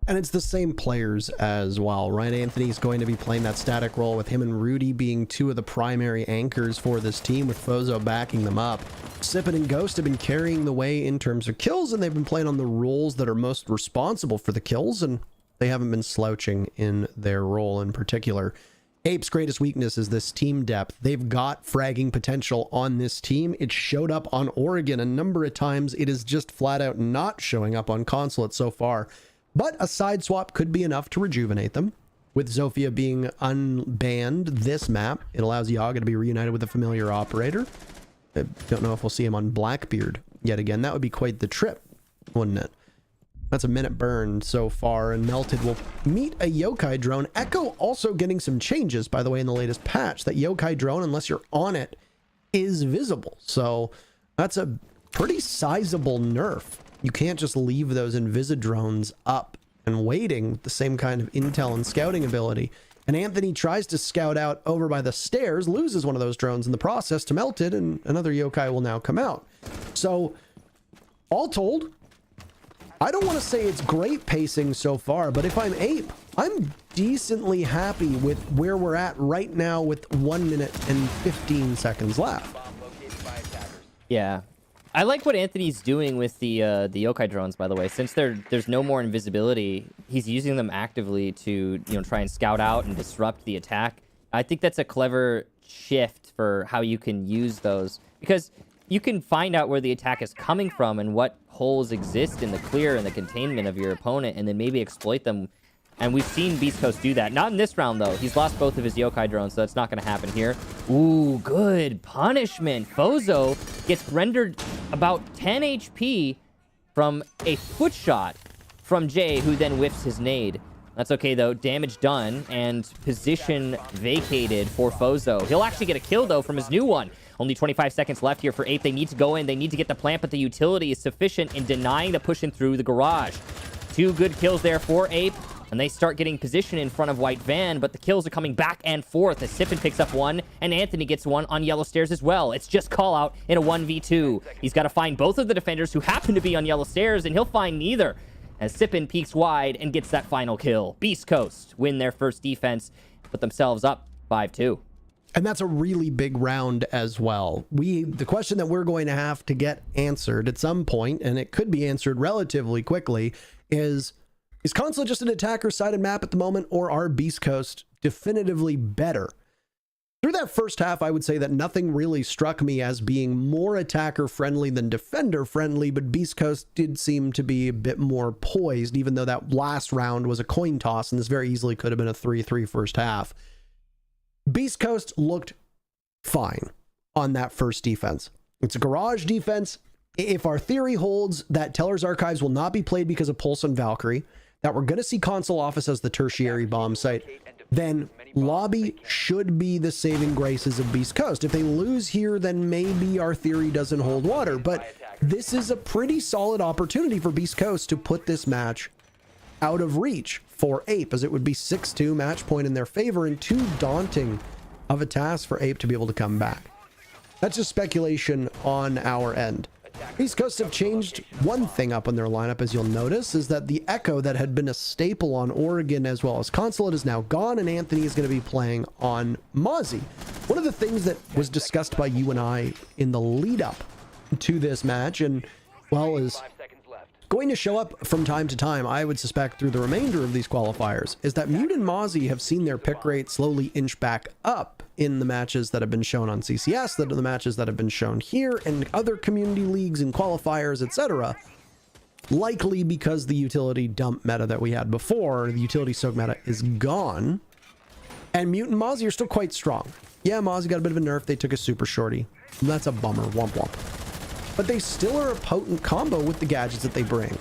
And it's the same players as well, right? Anthony's going to be playing that static role, with him and Rudy being 2 of the primary anchors for this team, with Fozo backing them up. Sippin and Ghost have been carrying the way in terms of kills, and they've been playing on the roles that are most responsible for the kills, and they haven't been slouching in their role in particular. Ape's greatest weakness is this team depth. They've got fragging potential on this team. It showed up on Oregon a number of times. It is just flat out not showing up on Consulate so far. But a side swap could be enough to rejuvenate them. With Zofia being unbanned this map, it allows Yaga to be reunited with a familiar operator. I don't know if we'll see him on Blackbeard yet again. That would be quite the trip, wouldn't it? That's a minute burned so far, and Melted will meet a Yokai drone. Echo also getting some changes, by the way, in the latest patch. That Yokai drone, unless you're on it, is visible. So that's a pretty sizable nerf. You can't just leave those Invisi drones up and waiting with the same kind of intel and scouting ability. And Anthony tries to scout out over by the stairs, loses one of those drones in the process to Melted, and another Yokai will now come out. So all told, I don't want to say it's great pacing so far, but if I'm Ape, I'm decently happy with where we're at right now with 1 minute and 15 seconds left. Bomb located by attackers. Yeah. I like what Anthony's doing with the yokai drones, by the way. Since there's no more invisibility, he's using them actively to, try and scout out and disrupt the attack. I think that's a clever shift for how you can use those, because you can find out where the attack is coming from and what holes exist in the clear and the containment of your opponent, and then maybe exploit them. And we've seen Beast Coast do that. Not in this round, though. He's lost both of his yokai drones, so that's not going to happen here. Ooh, good punishment. Fozo gets rendered about 10 HP from a foot shot from Jay, who then whiffs his nade. That's okay, though. Damage done and position vacated for Fozo. He'll actually get a kill, though, from his new one. Only 25 seconds left here for Ape. They need to go in. They need to get the plant, but the utility is sufficient in denying the push in through the garage. 2 good kills there for Ape. And they start getting position in front of White Van, but the kills are coming back and forth as Sippin picks up one, and Anthony gets one on yellow stairs as well. It's just call out in a 1v2. He's got to find both of the defenders who happen to be on yellow stairs, and he'll find neither as Sippin peeks wide and gets that final kill. Beast Coast win their first defense, put themselves up 5-2. And that's a really big round as well. The question that we're going to have to get answered at some point, and it could be answered relatively quickly, is Console just an attacker-sided map at the moment, or are Beast Coast definitively better? Through that first half, I would say that nothing really struck me as being more attacker-friendly than defender-friendly, but Beast Coast did seem to be a bit more poised, even though that last round was a coin toss, and this very easily could have been a 3-3 first half. Beast Coast looked fine on that first defense. It's a garage defense. If our theory holds that Teller's Archives will not be played because of Pulse and Valkyrie, that we're going to see Console Office as the tertiary bomb site, then Lobby should be the saving graces of Beast Coast. If they lose here, then maybe our theory doesn't hold water, but this is a pretty solid opportunity for Beast Coast to put this match out of reach for Ape, as it would be 6-2 match point in their favor, and too daunting of a task for Ape to be able to come back. That's just speculation on our end. Beast Coast have changed one thing up on their lineup, as you'll notice, is that the Echo that had been a staple on Oregon as well as Consulate is now gone, and Anthony is going to be playing on Mozzie. One of the things that was discussed by you and I in the lead up to this match, and well, is going to show up from time to time, I would suspect through the remainder of these qualifiers, is that Mute and Mozzie have seen their pick rate slowly inch back up in the matches that have been shown on CCS, that are the matches that have been shown here and other community leagues and qualifiers, etc. Likely because the utility dump meta that we had before, the utility soak meta, is gone. And Mute and Mozzie are still quite strong. Yeah, Mozzie got a bit of a nerf. They took a super shorty. And that's a bummer. Womp womp. But they still are a potent combo with the gadgets that they bring.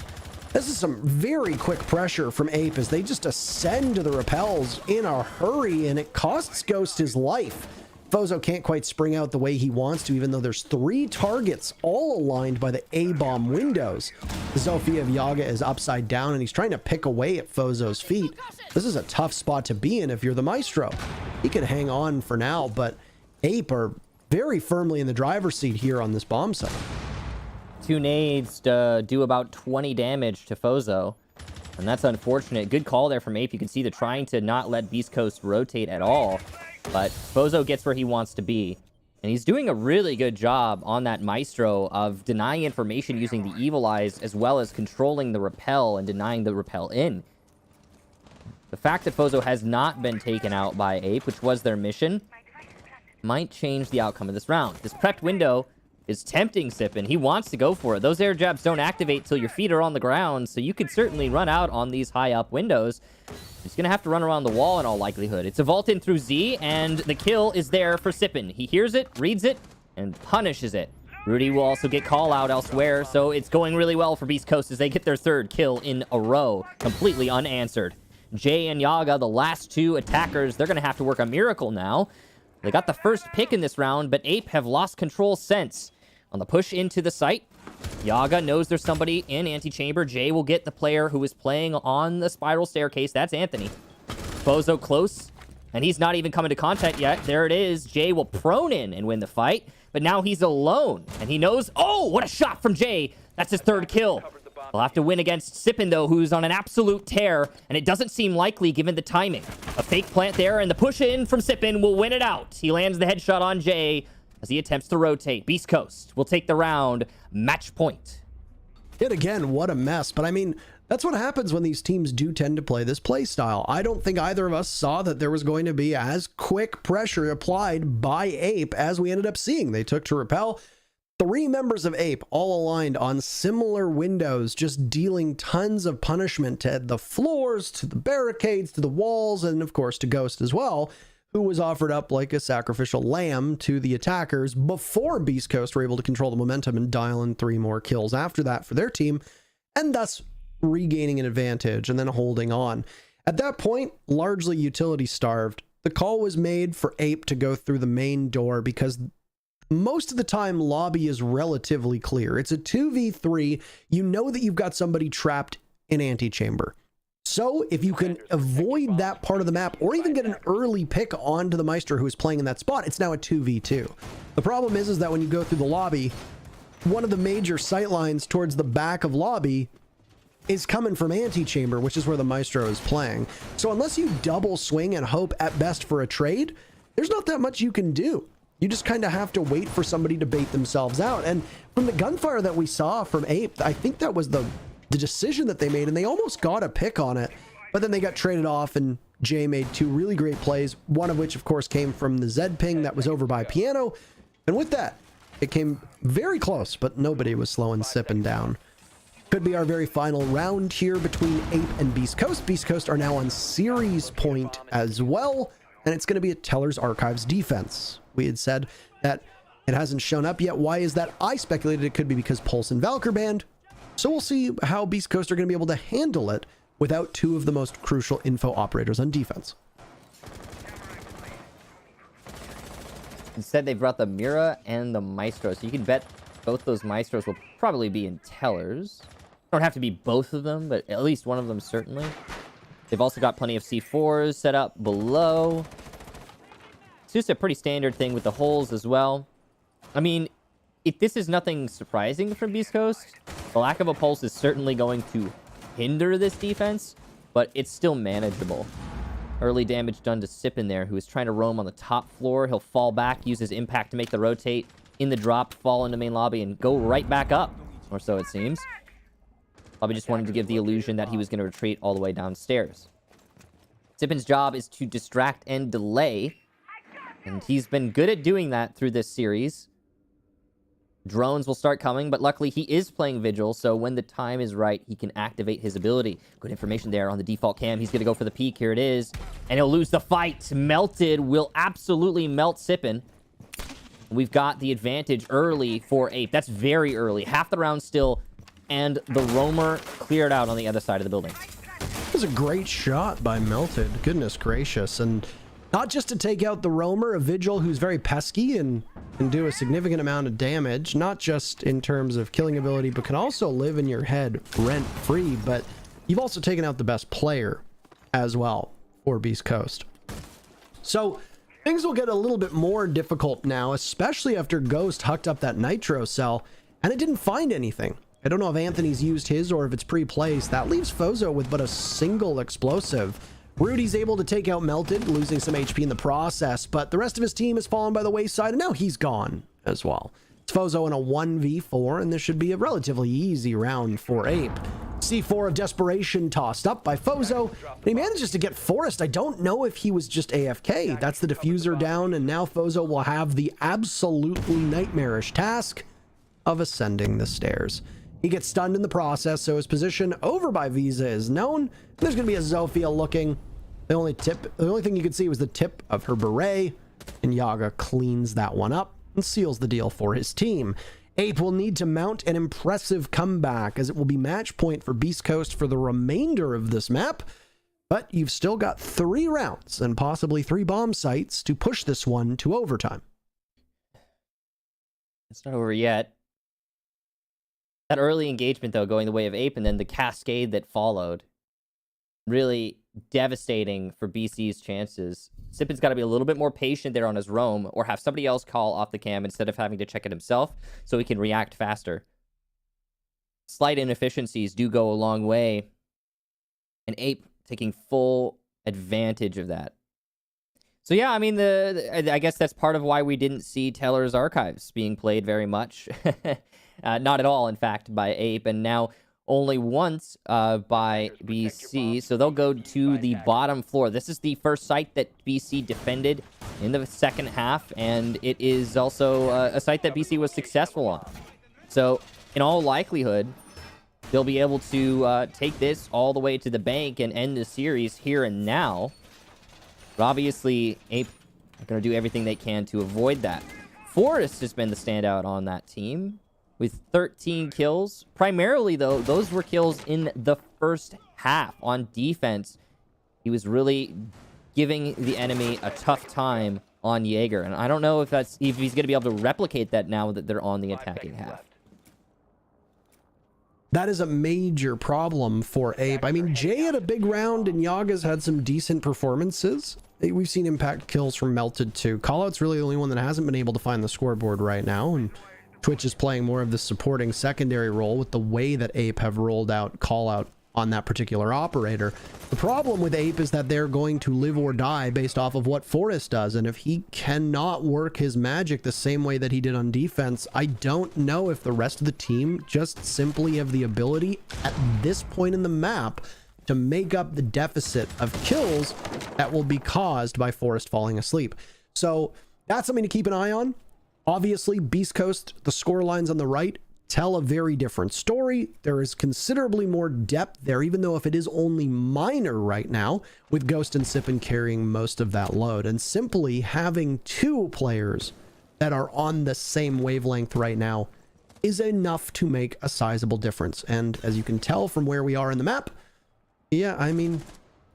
This is some very quick pressure from Ape as they just ascend to the repels in a hurry, and it costs Ghost his life. Fozo can't quite spring out the way he wants to, even though there's 3 targets all aligned by the A-bomb windows. Zofia of Yaga is upside down, and he's trying to pick away at Fozo's feet. This is a tough spot to be in if you're the Maestro. He can hang on for now, but Ape are very firmly in the driver's seat here on this bomb site. 2 nades do about 20 damage to Fozo, and that's unfortunate. Good call there from Ape. You can see they're trying to not let Beast Coast rotate at all, but Fozo gets where he wants to be, and he's doing a really good job on that Maestro of denying information using the Evil Eyes, as well as controlling the repel and denying the repel in. The fact that Fozo has not been taken out by Ape, which was their mission, might change the outcome of this round. This prepped window is tempting Sippin. He wants to go for it. Those air jabs don't activate till your feet are on the ground, so you could certainly run out on these high up windows. He's gonna have to run around the wall in all likelihood. It's a vault in through Z, and the kill is there for Sippin. He hears it, reads it, and punishes it. Rudy will also get call out elsewhere, so it's going really well for Beast Coast as they get their 3rd kill in a row, completely unanswered. Jay and Yaga, the last 2 attackers, they're gonna have to work a miracle now. They got the first pick in this round, but Ape have lost control since. On the push into the site, Yaga knows there's somebody in antechamber. Jay will get the player who is playing on the spiral staircase. That's Anthony. Fozo close, and he's not even coming to contact yet. There it is. Jay will prone in and win the fight, but now he's alone, and he knows... Oh, what a shot from Jay! That's his 3rd kill. They'll have to win against Sippin, though, who's on an absolute tear, and it doesn't seem likely given the timing. A fake plant there, and the push in from Sippin will win it out. He lands the headshot on Jay as he attempts to rotate. Beast Coast will take the round. Match point. Yet again, what a mess. But I mean, that's what happens when these teams do tend to play this play style. I don't think either of us saw that there was going to be as quick pressure applied by Ape as we ended up seeing. They took to repel. 3 members of Ape all aligned on similar windows, just dealing tons of punishment to the floors, to the barricades, to the walls, and of course to Ghost as well, who was offered up like a sacrificial lamb to the attackers before Beast Coast were able to control the momentum and dial in 3 more kills after that for their team, and thus regaining an advantage and then holding on. At that point, largely utility starved, the call was made for Ape to go through the main door because most of the time lobby is relatively clear. It's a 2v3. You know that you've got somebody trapped in antechamber. So if you can avoid that part of the map or even get an early pick onto the Maestro who is playing in that spot, it's now a 2v2. The problem is that when you go through the lobby, one of the major sight lines towards the back of lobby is coming from antechamber, which is where the Maestro is playing. So unless you double swing and hope at best for a trade, there's not that much you can do. You just kind of have to wait for somebody to bait themselves out. And from the gunfire that we saw from Ape, I think that was the decision that they made, and they almost got a pick on it, but then they got traded off, and Jay made 2 really great plays, one of which, of course, came from the Zed ping that was over by Piano. And with that, it came very close, but nobody was slowing Sippin down. Could be our very final round here between Ape and Beast Coast. Beast Coast are now on series point as well, and it's going to be a Teller's Archives defense. We had said that it hasn't shown up yet. Why is that? I speculated it could be because Pulse and Valkyr banned. So we'll see how Beast Coast are going to be able to handle it without 2 of the most crucial info operators on defense. Instead, they brought the Mira and the Maestro, so you can bet both those Maestros will probably be in Tellers. Don't have to be both of them, but at least one of them certainly. They've also got plenty of C4s set up below. It's just a pretty standard thing with the holes as well. I mean, if this is nothing surprising from Beast Coast, the lack of a pulse is certainly going to hinder this defense, but it's still manageable. Early damage done to Sippin there, who is trying to roam on the top floor. He'll fall back, use his impact to make the rotate in the drop, fall into main lobby, and go right back up, or so it seems. Probably just wanted to give the illusion that he was going to retreat all the way downstairs. Sippin's job is to distract and delay, and he's been good at doing that through this series. Drones will start coming, but luckily he is playing Vigil, so when the time is right, he can activate his ability. Good information there on the default cam. He's going to go for the peek. Here it is. And he'll lose the fight. Melted will absolutely melt Sippin. We've got the advantage early for Ape. That's very early. Half the round still, and the Roamer cleared out on the other side of the building. It was a great shot by Melted. Goodness gracious. And not just to take out the Roamer, a Vigil who's very pesky and can do a significant amount of damage, not just in terms of killing ability, but can also live in your head rent-free. But you've also taken out the best player as well for Beast Coast. So things will get a little bit more difficult now, especially after Ghost hucked up that Nitro cell, and it didn't find anything. I don't know if Anthony's used his or if it's pre-placed. That leaves Fozo with but a single explosive. Rudy's able to take out Melted, losing some HP in the process, but the rest of his team has fallen by the wayside, and now he's gone as well. It's Fozo in a 1v4, and this should be a relatively easy round for Ape. C4 of Desperation tossed up by Fozo, and he manages to get Forest. I don't know if he was just AFK. That's the diffuser down, and now Fozo will have the absolutely nightmarish task of ascending the stairs. He gets stunned in the process, so his position over by Visa is known. There's going to be a Zofia looking. The only thing you could see was the tip of her beret, and Yaga cleans that one up and seals the deal for his team. Ape will need to mount an impressive comeback, as it will be match point for Beast Coast for the remainder of this map. But you've still got 3 rounds and possibly 3 bomb sites to push this one to overtime. It's not over yet. That early engagement, though, going the way of Ape, and then the cascade that followed, really devastating for BC's chances. Sippin's got to be a little bit more patient there on his roam, or have somebody else call off the cam instead of having to check it himself, so he can react faster. slight inefficiencies do go a long way. And Ape taking full advantage of that. So yeah, I mean, I guess that's part of why we didn't see Teller's Archives being played very much. Not at all, in fact, by Ape, and now only once by BC. So they'll go to the bottom floor. This is the first site that BC defended in the second half, and it is also a site that BC was successful on. So in all likelihood, they'll be able to take this all the way to the bank and end the series here and now. But obviously, Ape are going to do everything they can to avoid that. Forrest has been the standout on that team with 13 kills. Primarily, though, those were kills in the first half on defense. He was really giving the enemy a tough time on Jaeger. And I don't know if he's going to be able to replicate that now that they're on the attacking half. That is a major problem for Ape. I mean, Jay had a big round and Yaga's had some decent performances. We've seen impact kills from Melted too. Callout's really the only one that hasn't been able to find the scoreboard right now, and Twitch is playing more of the supporting secondary role with the way that Ape have rolled out Callout on that particular operator. The problem with Ape is that they're going to live or die based off of what Forrest does, and if he cannot work his magic the same way that he did on defense, I don't know if the rest of the team just simply have the ability at this point in the map to make up the deficit of kills that will be caused by Forrest falling asleep. So that's something to keep an eye on. Obviously, Beast Coast, the score lines on the right tell a very different story. There is considerably more depth there, even though if it is only minor right now, with Ghost and Sippin carrying most of that load. And simply having two players that are on the same wavelength right now is enough to make a sizable difference. And as you can tell from where we are in the map, yeah, I mean,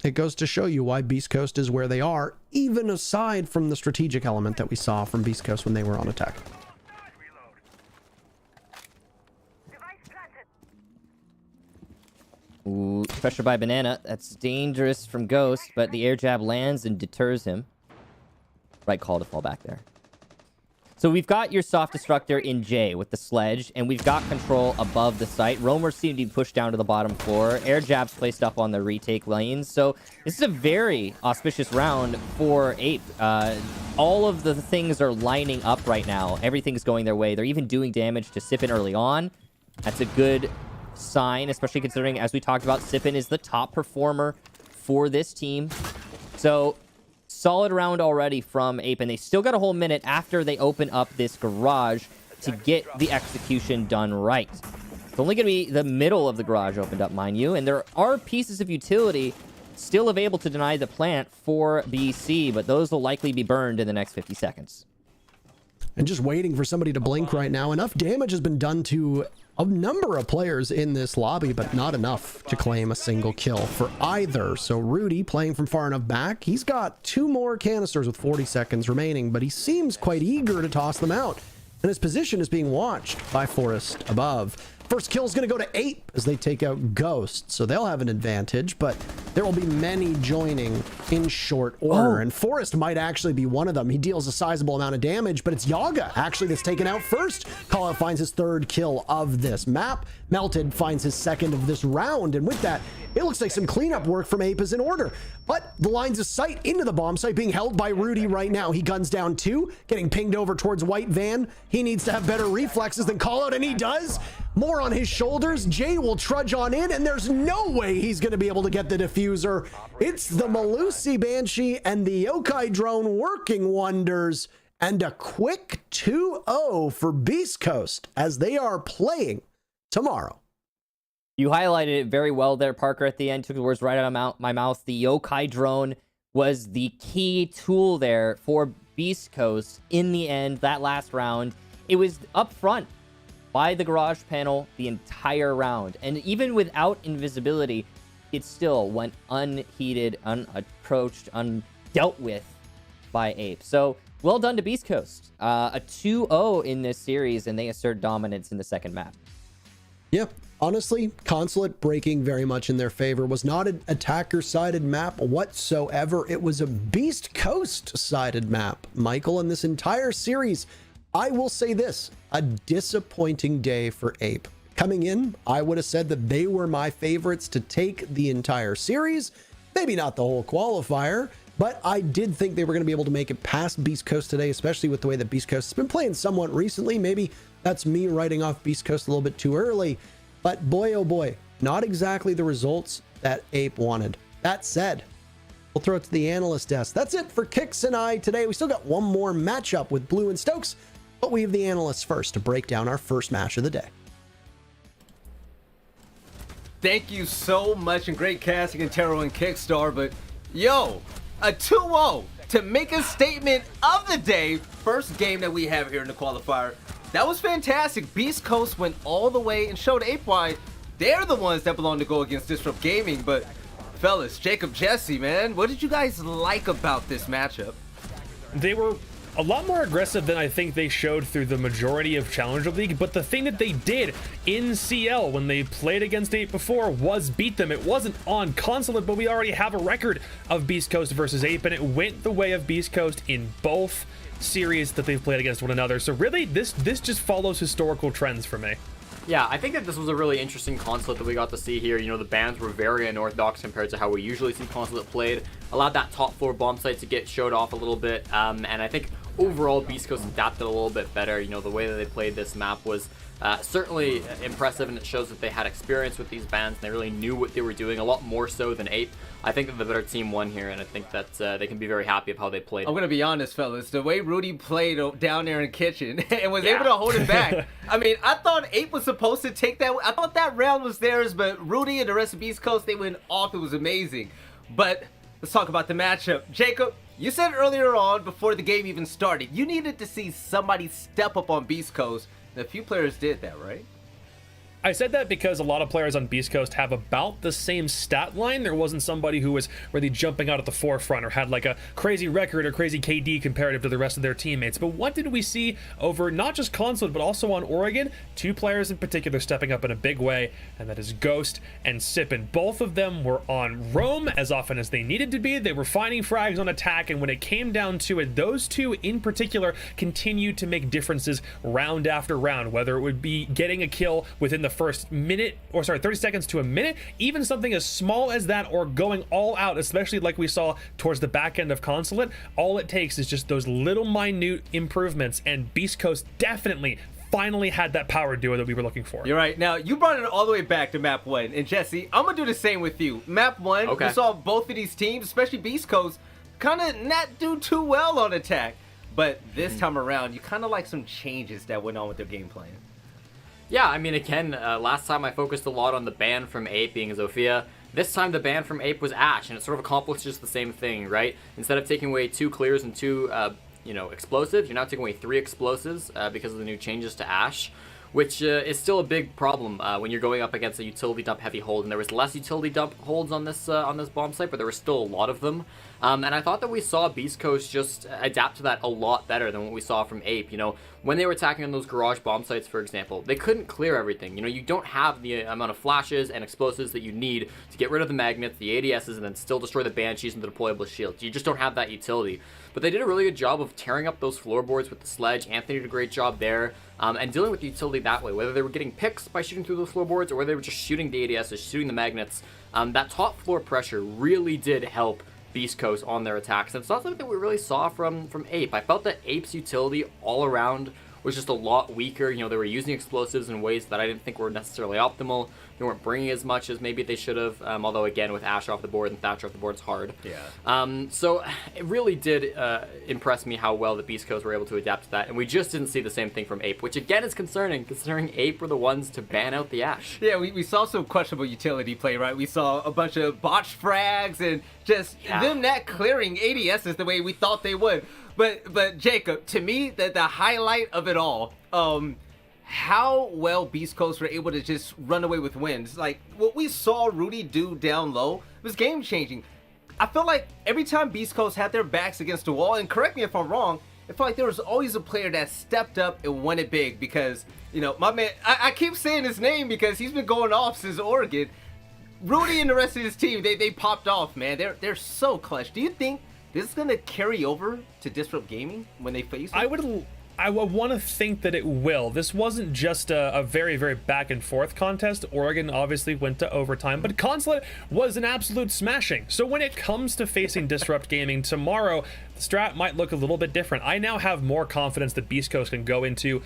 it goes to show you why Beast Coast is where they are, even aside from the strategic element that we saw from Beast Coast when they were on attack. Ooh, pressure by Banana. That's dangerous from Ghost, but the air jab lands and deters him. Right call to fall back there. So we've got your soft destructor in J with the sledge, and we've got control above the site. Roamers seem to be pushed down to the bottom floor. Air jabs placed up on the retake lanes. So this is a very auspicious round for Ape. All of the things are lining up right now. Everything's going their way. They're even doing damage to Sippin early on. That's a good sign, especially considering, as we talked about, Sippin is the top performer for this team. So solid round already from Ape, and they still got a whole minute after they open up this garage to get the execution done right. It's only going to be the middle of the garage opened up, mind you, and there are pieces of utility still available to deny the plant for BC, but those will likely be burned in the next 50 seconds. And just waiting for somebody to blink right now. Enough damage has been done to a number of players in this lobby, but not enough to claim a single kill for either. So Rudy, playing from far enough back, he's got 2 more canisters with 40 seconds remaining, but he seems quite eager to toss them out. And his position is being watched by Forrest above. First kill is going to go to Ape as they take out Ghost, so they'll have an advantage, but there will be many joining in short order, and Forrest might actually be one of them. He deals a sizable amount of damage, but it's Yaga actually that's taken out first. Callout finds his 3rd kill of this map. Melted finds his 2nd of this round, and with that, it looks like some cleanup work from Ape is in order. But the lines of sight into the bomb site being held by Rudy right now. He guns down 2, getting pinged over towards White Van. He needs to have better reflexes than Callout, and he does. More on his shoulders. Jay will trudge on in, and there's no way he's going to be able to get the diffuser. It's the Malusi Banshee and the Yokai drone working wonders, and a quick 2-0 for Beast Coast as they are playing tomorrow. You highlighted it very well there, Parker, at the end. Took the words right out of my mouth. The Yokai drone was the key tool there for Beast Coast in the end, that last round. It was up front by the garage panel the entire round. And even without invisibility, it still went unheeded, unapproached, undealt with by Ape. So well done to Beast Coast. A 2-0 in this series, and they assert dominance in the second map. Yeah, honestly, Consulate breaking very much in their favor. Was not an attacker-sided map whatsoever. It was a Beast Coast-sided map, Michael, in this entire series. I will say this, a disappointing day for Ape. Coming in, I would have said that they were my favorites to take the entire series. Maybe not the whole qualifier, but I did think they were going to be able to make it past Beast Coast today, especially with the way that Beast Coast has been playing somewhat recently. Maybe that's me writing off Beast Coast a little bit too early, but boy, oh boy, not exactly the results that Ape wanted. That said, we'll throw it to the analyst desk. That's it for Kix and I today. We still got one more matchup with Blue and Stokes, but we have the analysts first to break down our first match of the day. Thank you so much, and great casting in Taro and Kickstar, but yo, a 2-0 to make a statement of the day. First game that we have here in the qualifier. That was fantastic. Beast Coast went all the way and showed Ape why they're the ones that belong to go against Disrupt Gaming. But fellas, Jacob, Jesse, man, what did you guys like about this matchup? They were a lot more aggressive than I think they showed through the majority of Challenger League, but the thing that they did in CL when they played against Ape before was beat them. It wasn't on Consulate, but we already have a record of Beast Coast versus Ape, and it went the way of Beast Coast in both series that they've played against one another. So really, this just follows historical trends for me. Yeah, I think that this was a really interesting Consulate that we got to see here. You know, the bans were very unorthodox compared to how we usually see Consulate played. Allowed that top floor bomb site to get showed off a little bit, and I think overall Beast Coast adapted a little bit better. You know, the way that they played this map was certainly impressive, and it shows that they had experience with these bans and they really knew what they were doing, a lot more so than Ape. I think that the better team won here, and I think that they can be very happy of how they played. I'm going to be honest, fellas. The way Rudy played down there in Kitchen and was able to hold it back. I mean, I thought Ape was supposed to take that. I thought that round was theirs, but Rudy and the rest of Beast Coast, they went off. It was amazing. But let's talk about the matchup. Jacob, you said earlier on, before the game even started, you needed to see somebody step up on Beast Coast. And a few players did that, right? I said that because a lot of players on Beast Coast have about the same stat line. There wasn't somebody who was really jumping out at the forefront or had like a crazy record or crazy KD comparative to the rest of their teammates. But what did we see over not just Consulate, but also on Oregon? Two players in particular stepping up in a big way, and that is Ghost and Sippin. Both of them were on roam as often as they needed to be. They were finding frags on attack, and when it came down to it, those two in particular continued to make differences round after round, whether it would be getting a kill within the first minute, or sorry, 30 seconds to a minute, even something as small as that, or going all out, especially like we saw towards the back end of Consulate. All it takes is just those little minute improvements, and Beast Coast definitely finally had that power duo that we were looking for. You're right. Now, you brought it all the way back to map 1, and Jesse, I'm gonna do the same with you. Map 1, okay. We saw both of these teams, especially Beast Coast, kind of not do too well on attack, but this time around, you kind of like some changes that went on with their game plan. Yeah, I mean, again, last time I focused a lot on the ban from Ape being Zofia. This time the ban from Ape was Ash, and it sort of accomplishes the same thing, right? Instead of taking away 2 clears and 2, explosives, you're now taking away 3 explosives because of the new changes to Ash, which is still a big problem when you're going up against a utility dump heavy hold. And there was less utility dump holds on this bomb site, but there were still a lot of them. And I thought that we saw Beast Coast just adapt to that a lot better than what we saw from Ape. You know, when they were attacking on those garage bomb sites, for example, they couldn't clear everything. You know, you don't have the amount of flashes and explosives that you need to get rid of the magnets, the ADSs, and then still destroy the Banshees and the deployable shields. You just don't have that utility. But they did a really good job of tearing up those floorboards with the sledge. Anthony did a great job there, and dealing with the utility that way. Whether they were getting picks by shooting through those floorboards, or whether they were just shooting the ADSs, shooting the magnets, that top floor pressure really did help Beast Coast on their attacks. And it's not something that we really saw from Ape. I felt that Ape's utility all around was just a lot weaker. You know, they were using explosives in ways that I didn't think were necessarily optimal. They weren't bringing as much as maybe they should have, although again, with Ash off the board and Thatcher off the board, it's hard. Yeah. So it really did impress me how well the Beast Coast were able to adapt to that, and we just didn't see the same thing from Ape, which again is concerning, considering Ape were the ones to ban out the Ash. Yeah, we saw some questionable utility play, right? We saw a bunch of botched frags and just them not clearing ADSs the way we thought they would. But Jacob, to me, the highlight of it all, how well Beast Coast were able to just run away with wins. Like, what we saw Rudy do down low was game-changing. I feel like every time Beast Coast had their backs against the wall, and correct me if I'm wrong, I feel like there was always a player that stepped up and won it big because, you know, my man, I keep saying his name because he's been going off since Oregon. Rudy and the rest of his team, they popped off, man. They're so clutch. Do you think this is going to carry over to Disrupt Gaming when they face it? I want to think that it will. This wasn't just a very, very back and forth contest. Oregon obviously went to overtime, but Consulate was an absolute smashing. So when it comes to facing Disrupt Gaming tomorrow, the strat might look a little bit different. I now have more confidence that Beast Coast can go into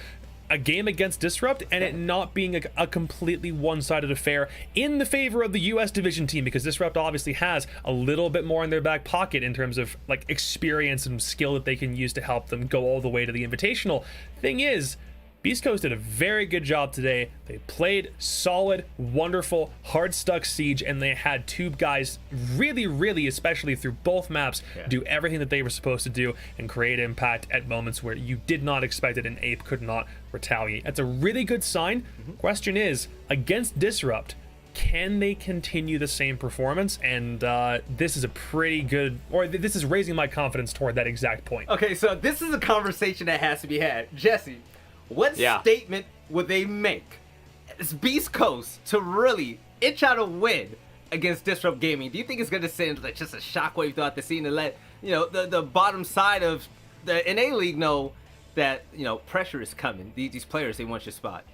a game against Disrupt and it not being a completely one-sided affair in the favor of the US division team, because Disrupt obviously has a little bit more in their back pocket in terms of like experience and skill that they can use to help them go all the way to the Invitational. Thing is, Beast Coast did a very good job today. They played solid, wonderful, hard-stuck Siege, and they had two guys really, especially through both maps, do everything that they were supposed to do and create impact at moments where you did not expect it and Ape could not retaliate. That's a really good sign. Question is, against Disrupt, can they continue the same performance? And this is a pretty good, or this is raising my confidence toward that exact point. Okay, so this is a conversation that has to be had. Jesse, what statement would they make as Beast Coast to really itch out a win against Disrupt Gaming? Do you think it's going to send like just a shockwave throughout the scene and let the bottom side of the NA League know that pressure is coming? These players, they want your spot.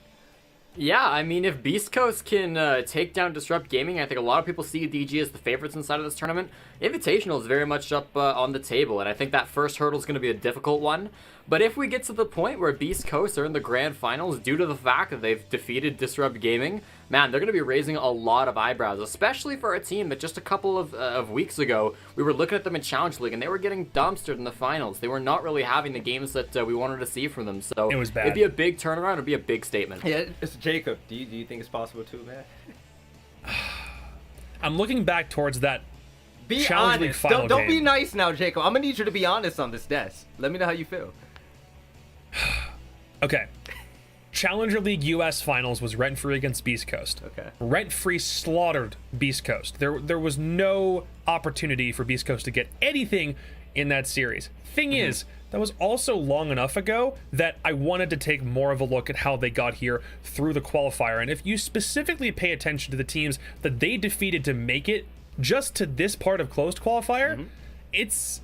Yeah, I mean, if Beast Coast can take down Disrupt Gaming, I think a lot of people see DG as the favorites inside of this tournament. Invitational is very much up on the table, and I think that first hurdle is going to be a difficult one. But if we get to the point where Beast Coast are in the grand finals due to the fact that they've defeated Disrupt Gaming, man, they're going to be raising a lot of eyebrows, especially for a team that just a couple of weeks ago, we were looking at them in Challenge League, and they were getting dumpstered in the finals. They were not really having the games that we wanted to see from them. So it was bad. It'd be a big turnaround. It'd be a big statement. Yeah, it's Jacob. Do you think it's possible too, man? I'm looking back towards that. Be Challenge League honest. final Don't game. be nice now, Jacob. I'm gonna need you to be honest on this desk. Let me know how you feel. Okay. Challenger League US Finals was rent-free against Beast Coast. Okay. Rent-free slaughtered Beast Coast. There was no opportunity for Beast Coast to get anything in that series. Thing is, that was also long enough ago that I wanted to take more of a look at how they got here through the qualifier. And if you specifically pay attention to the teams that they defeated to make it just to this part of closed qualifier, it's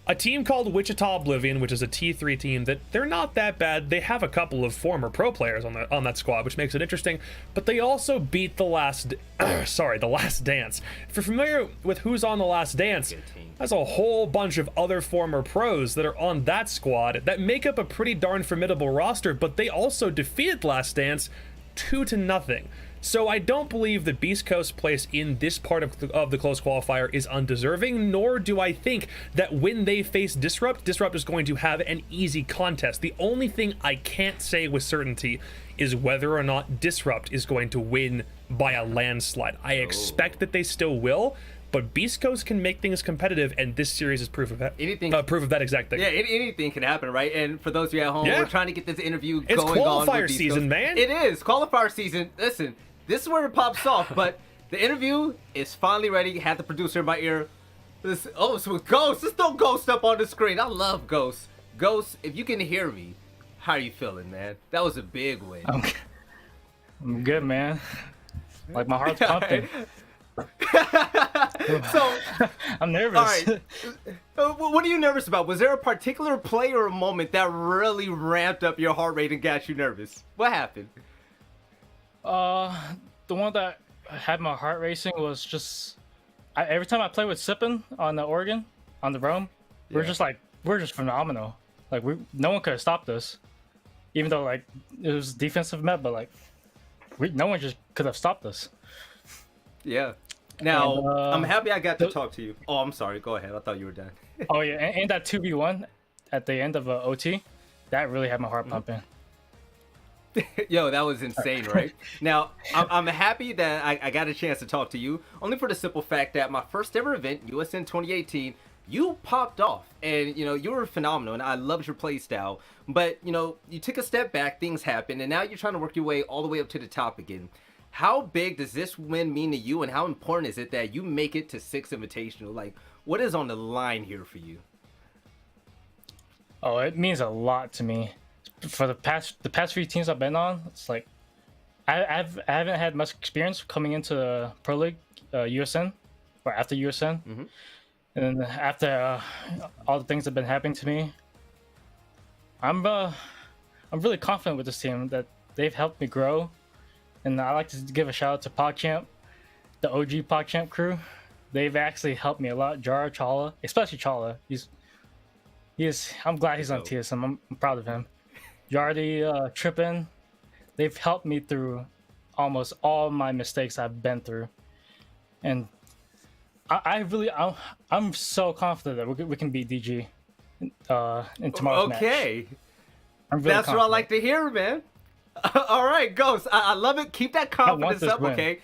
a team called Wichita Oblivion, which is a T3 team that they're not that bad. They have a couple of former pro players on that squad, which makes it interesting. But they also beat the Last Dance. If you're familiar with who's on the Last Dance, there's a whole bunch of other former pros that are on that squad that make up a pretty darn formidable roster. But they also defeated Last Dance 2-0. So I don't believe that Beast Coast's place in this part of the close qualifier is undeserving, nor do I think that when they face Disrupt is going to have an easy contest. The only thing I can't say with certainty is whether or not Disrupt is going to win by a landslide. I expect that they still will, but Beast Coast can make things competitive, and this series is proof of that. Proof of that exact thing. Yeah, anything can happen, right? And for those of you at home, we're trying to get this interview going on. It's qualifier season, man. It is qualifier season. Listen, this is where it pops off, but the interview is finally ready. Had the producer in my ear. So with Ghost. Let's throw Ghost up on the screen. I love Ghost. Ghost, if you can hear me, how are you feeling, man? That was a big win. I'm good, man. Like, my heart's pumping. So I'm nervous. All right. What are you nervous about? Was there a particular play or a moment that really ramped up your heart rate and got you nervous? What happened? The one that had my heart racing was just every time I play with Sippin on the Oregon, on the Rome, we're just phenomenal. Like, no one could have stopped us, even though like it was defensive met, but like no one just could have stopped us. Yeah. Now I'm happy I got to talk to you. Oh, I'm sorry. Go ahead. I thought you were done. Oh yeah, and that 2v1 at the end of OT, that really had my heart pumping. Yo, that was insane, right? Now, I'm happy that I got a chance to talk to you, only for the simple fact that my first ever event, USN 2018, you popped off, and, you were phenomenal, and I loved your play style, but, you took a step back, things happened, and now you're trying to work your way all the way up to the top again. How big does this win mean to you, and how important is it that you make it to 6 Invitational? Like, what is on the line here for you? Oh, it means a lot to me. For the past few teams I've been on, it's like I haven't had much experience coming into Pro League USN or after USN, and then after all the things that have been happening to me, I'm really confident with this team that they've helped me grow, and I like to give a shout out to PogChamp, the OG PogChamp crew. They've actually helped me a lot. Jara, Chala, especially Chala. I'm glad he's on TSM. I'm proud of him. Yardi, Trippin, they've helped me through almost all my mistakes I've been through, and I'm so confident that we can beat DG in tomorrow's match. Okay. I'm really That's what I confident. like to hear, man. All right, Ghost. I love it. Keep that confidence this up, win. okay?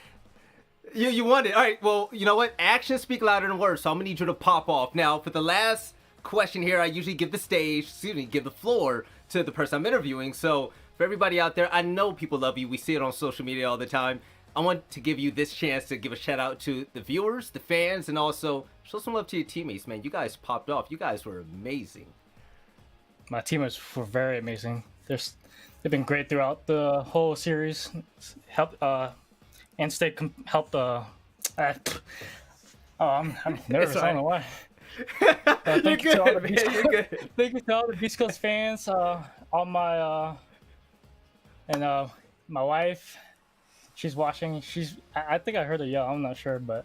You want it. All right, well, you know what? Actions speak louder than words, so I'm going to need you to pop off. Now, for the last question here, I usually give the floor to the person I'm interviewing. So, for everybody out there, I know people love you. We see it on social media all the time. I want to give you this chance to give a shout out to the viewers, the fans, and also show some love to your teammates, man. You guys popped off. You guys were amazing. My teammates were very amazing. They've been great throughout the whole series. Helped helped. I'm nervous. I don't know why. Thank you to all the Beast Coast. Thank you to all the Beast Coast fans. All my and my wife. She's watching. I think I heard her yell. I'm not sure, but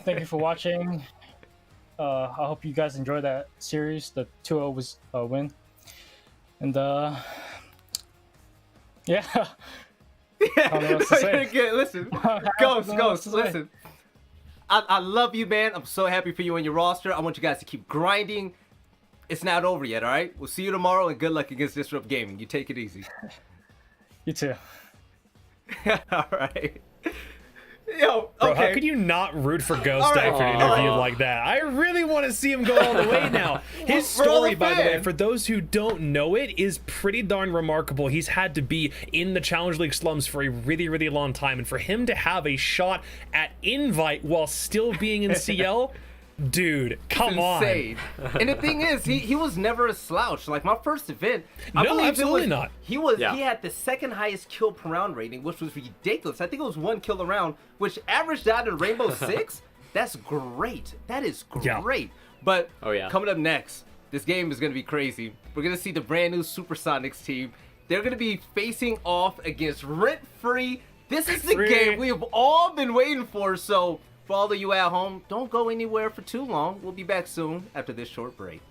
thank you for watching. I hope you guys enjoy that series. The 2-0 was a win, and yeah. I don't know what to say. Listen, Ghost, listen. I love you, man. I'm so happy for you and your roster. I want you guys to keep grinding. It's not over yet, all right? We'll see you tomorrow, and good luck against Disrupt Gaming. You take it easy. You too. All right. Yo, Bro, okay. how could you not root for Ghost All right. after an interview like that? I really want to see him go all the way now. His We're all story, a by the way, fan. for those who don't know it, is pretty darn remarkable. He's had to be in the Challenge League slums for a really, really long time, and for him to have a shot at Invite while still being in CL, dude, come on. Insane. And the thing is, he was never a slouch. Like my first event, I No, believe it absolutely was, not. He was Yeah. he had the second highest kill per round rating, which was ridiculous. I think it was 1 kill a round, which averaged out in Rainbow Six. That's great. That is Yeah. great. But Oh, yeah. coming up next, this game is gonna be crazy. We're gonna see the brand new Supersonics team. They're gonna be facing off against Rent Free. This is the Free. game we have all been waiting for. So for all of you at home, don't go anywhere for too long. We'll be back soon after this short break.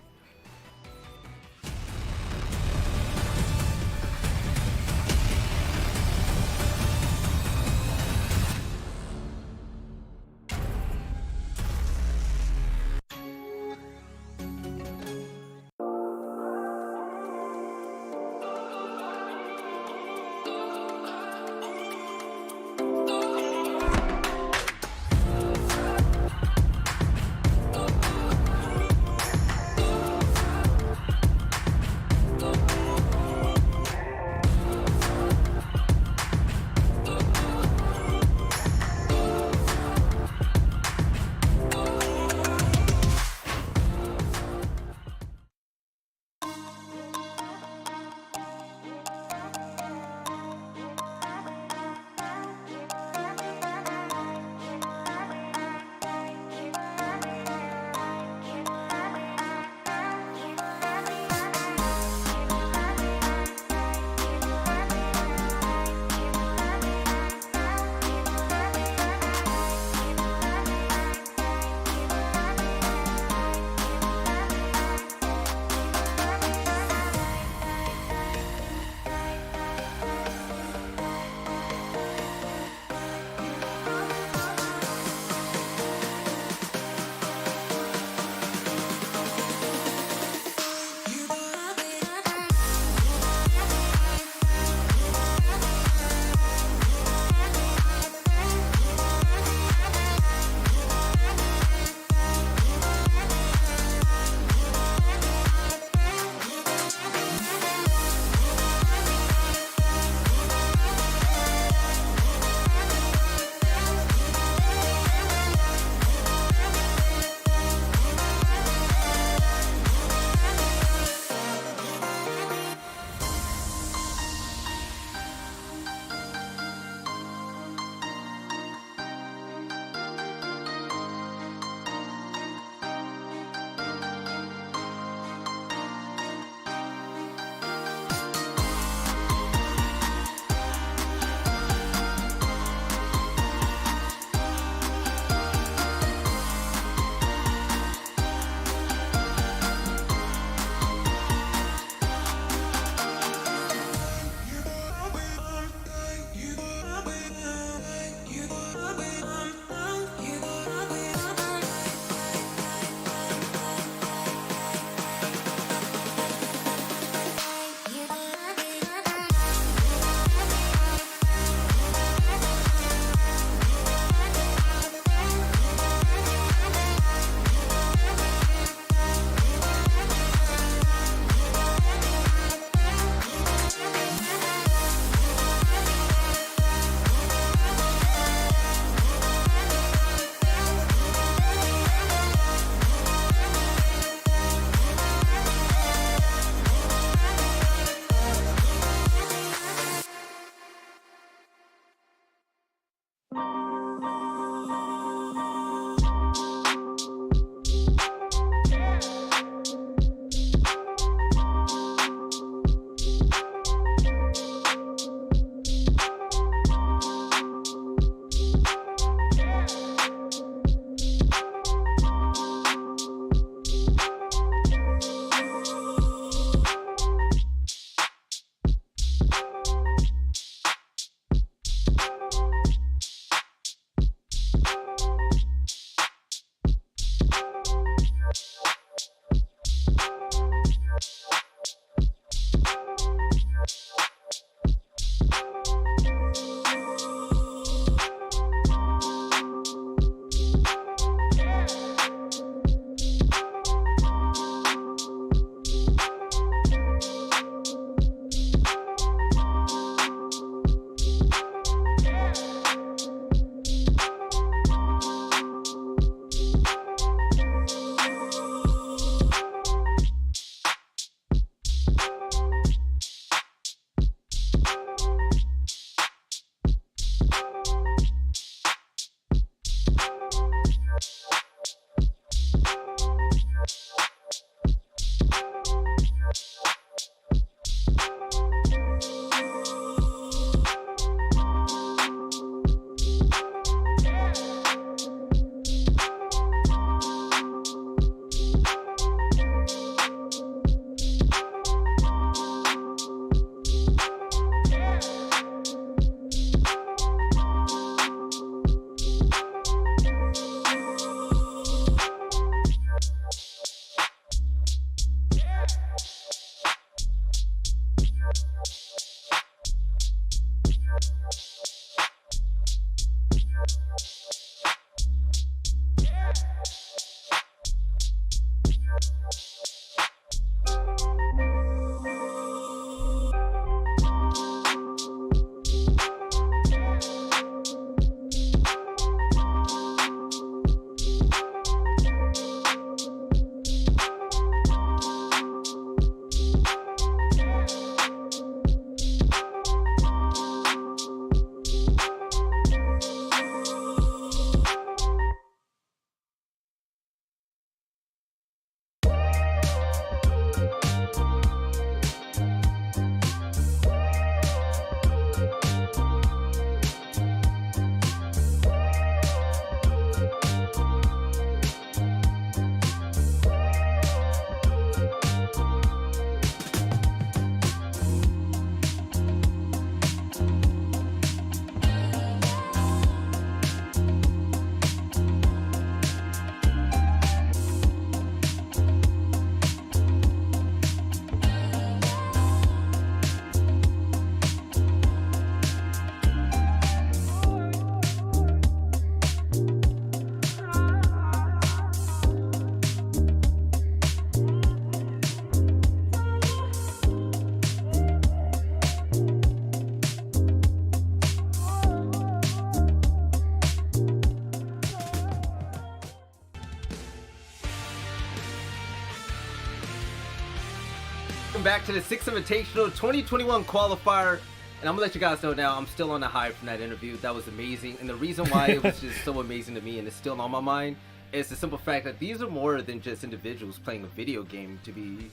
Back to the 6th Invitational 2021 qualifier, and I'm gonna let you guys know now I'm still on the high from that interview. That was amazing, and the reason why it was just so amazing to me and it's still on my mind is the simple fact that these are more than just individuals playing a video game to be,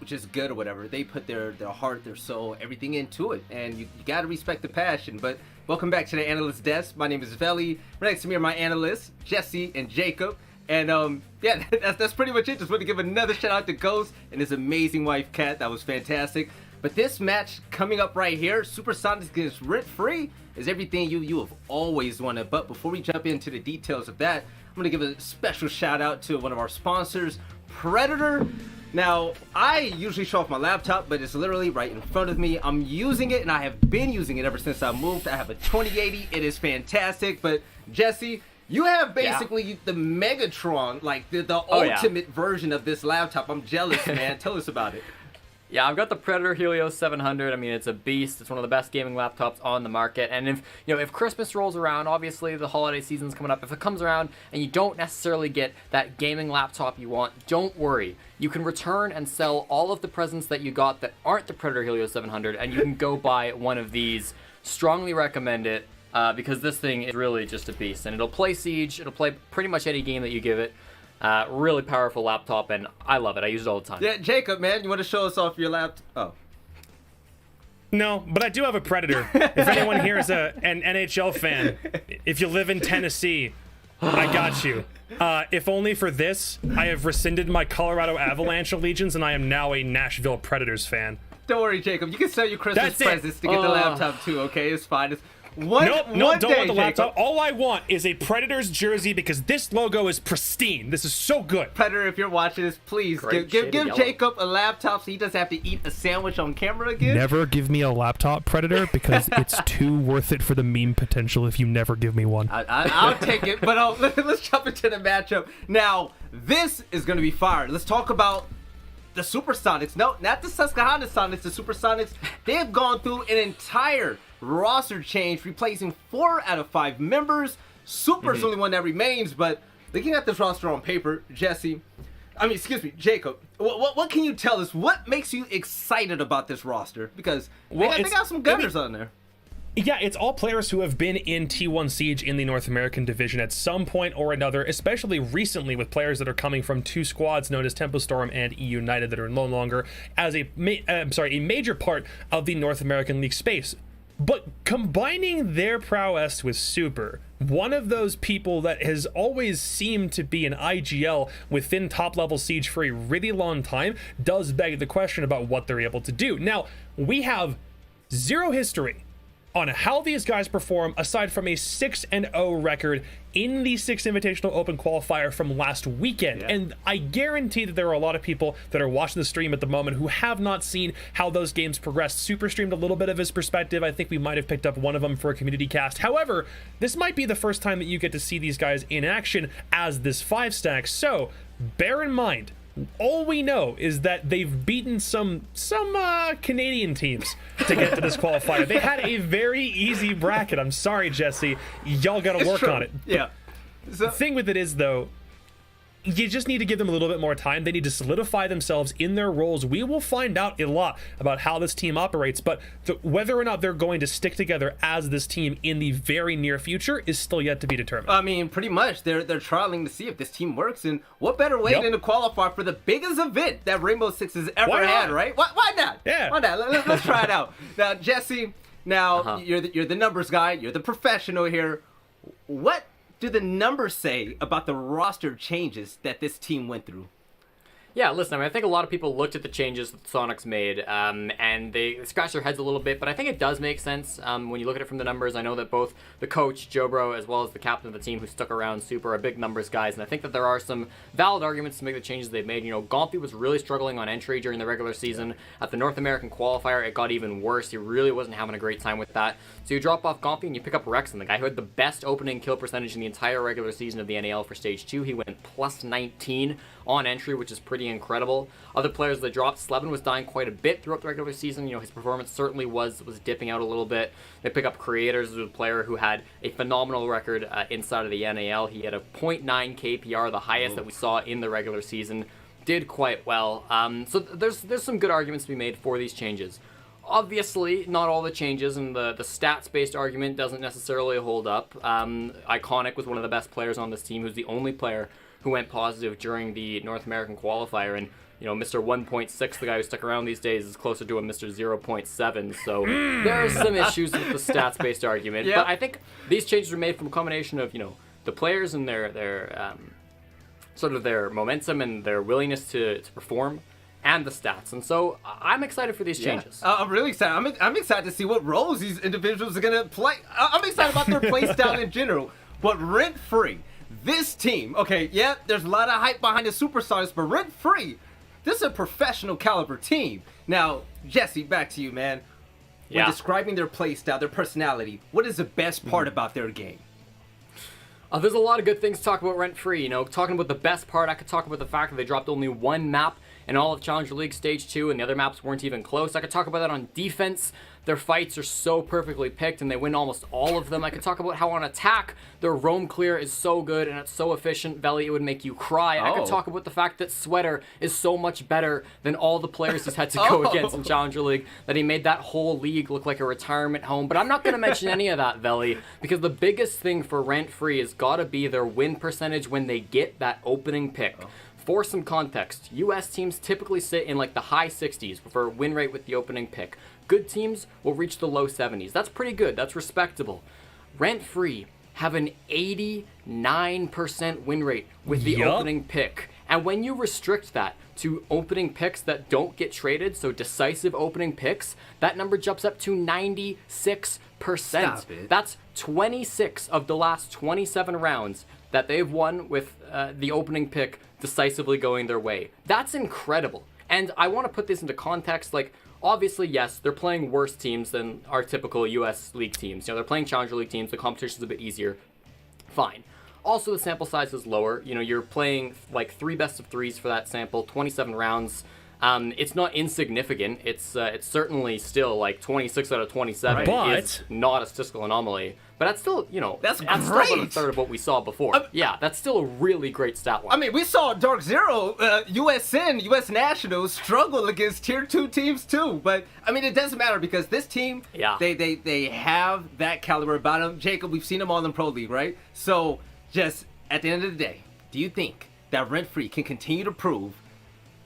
just good or whatever. They put their heart, their soul, everything into it, and you gotta respect the passion. But welcome back to the analyst desk. My name is Veli. Right next to me are my analysts, Jesse and Jacob. And yeah, that's pretty much it. Just want to give another shout out to Ghost and his amazing wife Kat. That was fantastic. But this match coming up right here, Supersonics against Rent Free, is everything you have always wanted. But before we jump into the details of that, I'm gonna give a special shout out to one of our sponsors, Predator. Now, I usually show off my laptop, but it's literally right in front of me. I'm using it, and I have been using it ever since I moved. I have a 2080. It is fantastic. But Jesse, you have basically the Megatron, like the ultimate version of this laptop. I'm jealous, man. Tell us about it. Yeah, I've got the Predator Helios 700. I mean, it's a beast. It's one of the best gaming laptops on the market. And if Christmas rolls around, obviously the holiday season's coming up. If it comes around and you don't necessarily get that gaming laptop you want, don't worry. You can return and sell all of the presents that you got that aren't the Predator Helios 700, and you can go buy one of these. Strongly recommend it. because this thing is really just a beast, and it'll play Siege, it'll play pretty much any game that you give it. Really powerful laptop, and I love it. I use it all the time. Yeah, Jacob, man, you want to show us off your laptop? Oh. No, but I do have a Predator. If anyone here is an NHL fan, if you live in Tennessee, I got you. If only for this, I have rescinded my Colorado Avalanche allegiance, and I am now a Nashville Predators fan. Don't worry, Jacob. You can sell your Christmas That's it. presents to get the laptop too, okay? It's fine. It's Nope, don't want the laptop. All I want is a Predators jersey because this logo is pristine. This is so good. Predator, if you're watching this, please Great give shade of yellow. Jacob a laptop so he doesn't have to eat a sandwich on camera again. Never give me a laptop, Predator, because it's too worth it for the meme potential if you never give me one. I'll take it, but let's jump into the matchup. Now, this is going to be fire. Let's talk about the Supersonics. No, not the Susquehanna Sonics, the Supersonics. They have gone through an entire roster change, replacing 4 out of 5 members. Super's the only one that remains, but looking at this roster on paper, Jacob, what can you tell us? What makes you excited about this roster? Because they got some gunners on there. Yeah, it's all players who have been in T1 Siege in the North American division at some point or another, especially recently with players that are coming from 2 squads known as Tempo Storm and E United that are no longer as a major part of the North American League space. But combining their prowess with Super, one of those people that has always seemed to be an IGL within top-level Siege for a really long time, does beg the question about what they're able to do. Now, we have zero history on how these guys perform aside from a 6-0 record in the 6 Invitational Open qualifier from last weekend. Yeah. And I guarantee that there are a lot of people that are watching the stream at the moment who have not seen how those games progressed. Super streamed a little bit of his perspective. I think we might have picked up one of them for a community cast. However, this might be the first time that you get to see these guys in action as this 5-stack. So bear in mind, all we know is that they've beaten some Canadian teams to get to this qualifier. They had a very easy bracket. I'm sorry, Jesse. Y'all got to work on it. Yeah. The thing with it is, though, you just need to give them a little bit more time. They need to solidify themselves in their roles. We will find out a lot about how this team operates, but whether or not they're going to stick together as this team in the very near future is still yet to be determined. I mean, pretty much, they're trialing to see if this team works, and what better way than to qualify for the biggest event that Rainbow Six has ever had, right? Why not? Yeah. Why not? Let's try it out. Now, Jesse, you're the numbers guy. You're the professional here. What do the numbers say about the roster changes that this team went through? Yeah, listen, I mean, I think a lot of people looked at the changes that Sonics made, and they scratched their heads a little bit, but I think it does make sense when you look at it from the numbers. I know that both the coach, Jobro, as well as the captain of the team who stuck around Super are big numbers guys, and I think that there are some valid arguments to make the changes they've made. You know, Gomphy was really struggling on entry during the regular season. At the North American qualifier, it got even worse. He really wasn't having a great time with that. So you drop off Gomphy and you pick up Rexon, the guy who had the best opening kill percentage in the entire regular season of the NAL for Stage 2. He went plus 19 on entry, which is pretty incredible. Other players that dropped, Slevin was dying quite a bit throughout the regular season. You know, his performance certainly was dipping out a little bit. They pick up Creators, as a player who had a phenomenal record inside of the NAL. He had a 0.9 KPR, the highest that we saw in the regular season. Did quite well. So there's some good arguments to be made for these changes. Obviously, not all the changes, and the stats-based argument doesn't necessarily hold up. Iconic was one of the best players on this team, who's the only player who went positive during the North American qualifier, and you know, Mr. 1.6, the guy who stuck around these days, is closer to a Mr. 0.7, so there are some issues with the stats-based argument. Yep. But I think these changes were made from a combination of, you know, the players and their sort of their momentum and their willingness to perform, and the stats, and so I'm excited for these changes. I'm really excited. I'm excited to see what roles these individuals are gonna play. I'm excited about their play style in general. But Rent Free, this team, okay, yeah, there's a lot of hype behind the Supersonics, but Rent Free, this is a professional caliber team. Now, Jesse, back to you, man. When describing their play style, their personality, what is the best part about their game? There's a lot of good things to talk about Rent Free. You know, talking about the best part, I could talk about the fact that they dropped only one map in all of Challenger League Stage 2, and the other maps weren't even close. I could talk about that on defense. Their fights are so perfectly picked, and they win almost all of them. I could talk about how on attack, their roam clear is so good, and it's so efficient, Veli, it would make you cry. I could talk about the fact that Sweater is so much better than all the players he's had to go against in Challenger League, that he made that whole league look like a retirement home. But I'm not going to mention any of that, Veli, because the biggest thing for Rent Free has got to be their win percentage when they get that opening pick. For some context, US teams typically sit in like the high 60s for win rate with the opening pick. Good teams will reach the low 70s. That's pretty good. That's respectable. Rent Free have an 89% win rate with the opening pick. And when you restrict that to opening picks that don't get traded, so decisive opening picks, that number jumps up to 96%. Stop it. That's 26 of the last 27 rounds that they've won with the opening pick decisively going their way. That's incredible. And I want to put this into context, like, obviously, yes, they're playing worse teams than our typical US League teams. You know, they're playing Challenger League teams, the competition's a bit easier. Fine. Also, the sample size is lower. You know, you're playing like 3 best of 3s for that sample, 27 rounds. It's not insignificant. It's certainly still like 26 out of 27 is not a statistical anomaly. But that's still, you know, that's still about a third of what we saw before. Yeah, that's still a really great stat line. I mean, we saw Dark Zero, USN, US Nationals struggle against Tier 2 teams too. But, I mean, it doesn't matter because this team, they have that caliber about them. Jacob, we've seen them all in Pro League, right? So, just at the end of the day, do you think that Rent Free can continue to prove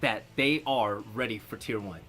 that they are ready for Tier 1?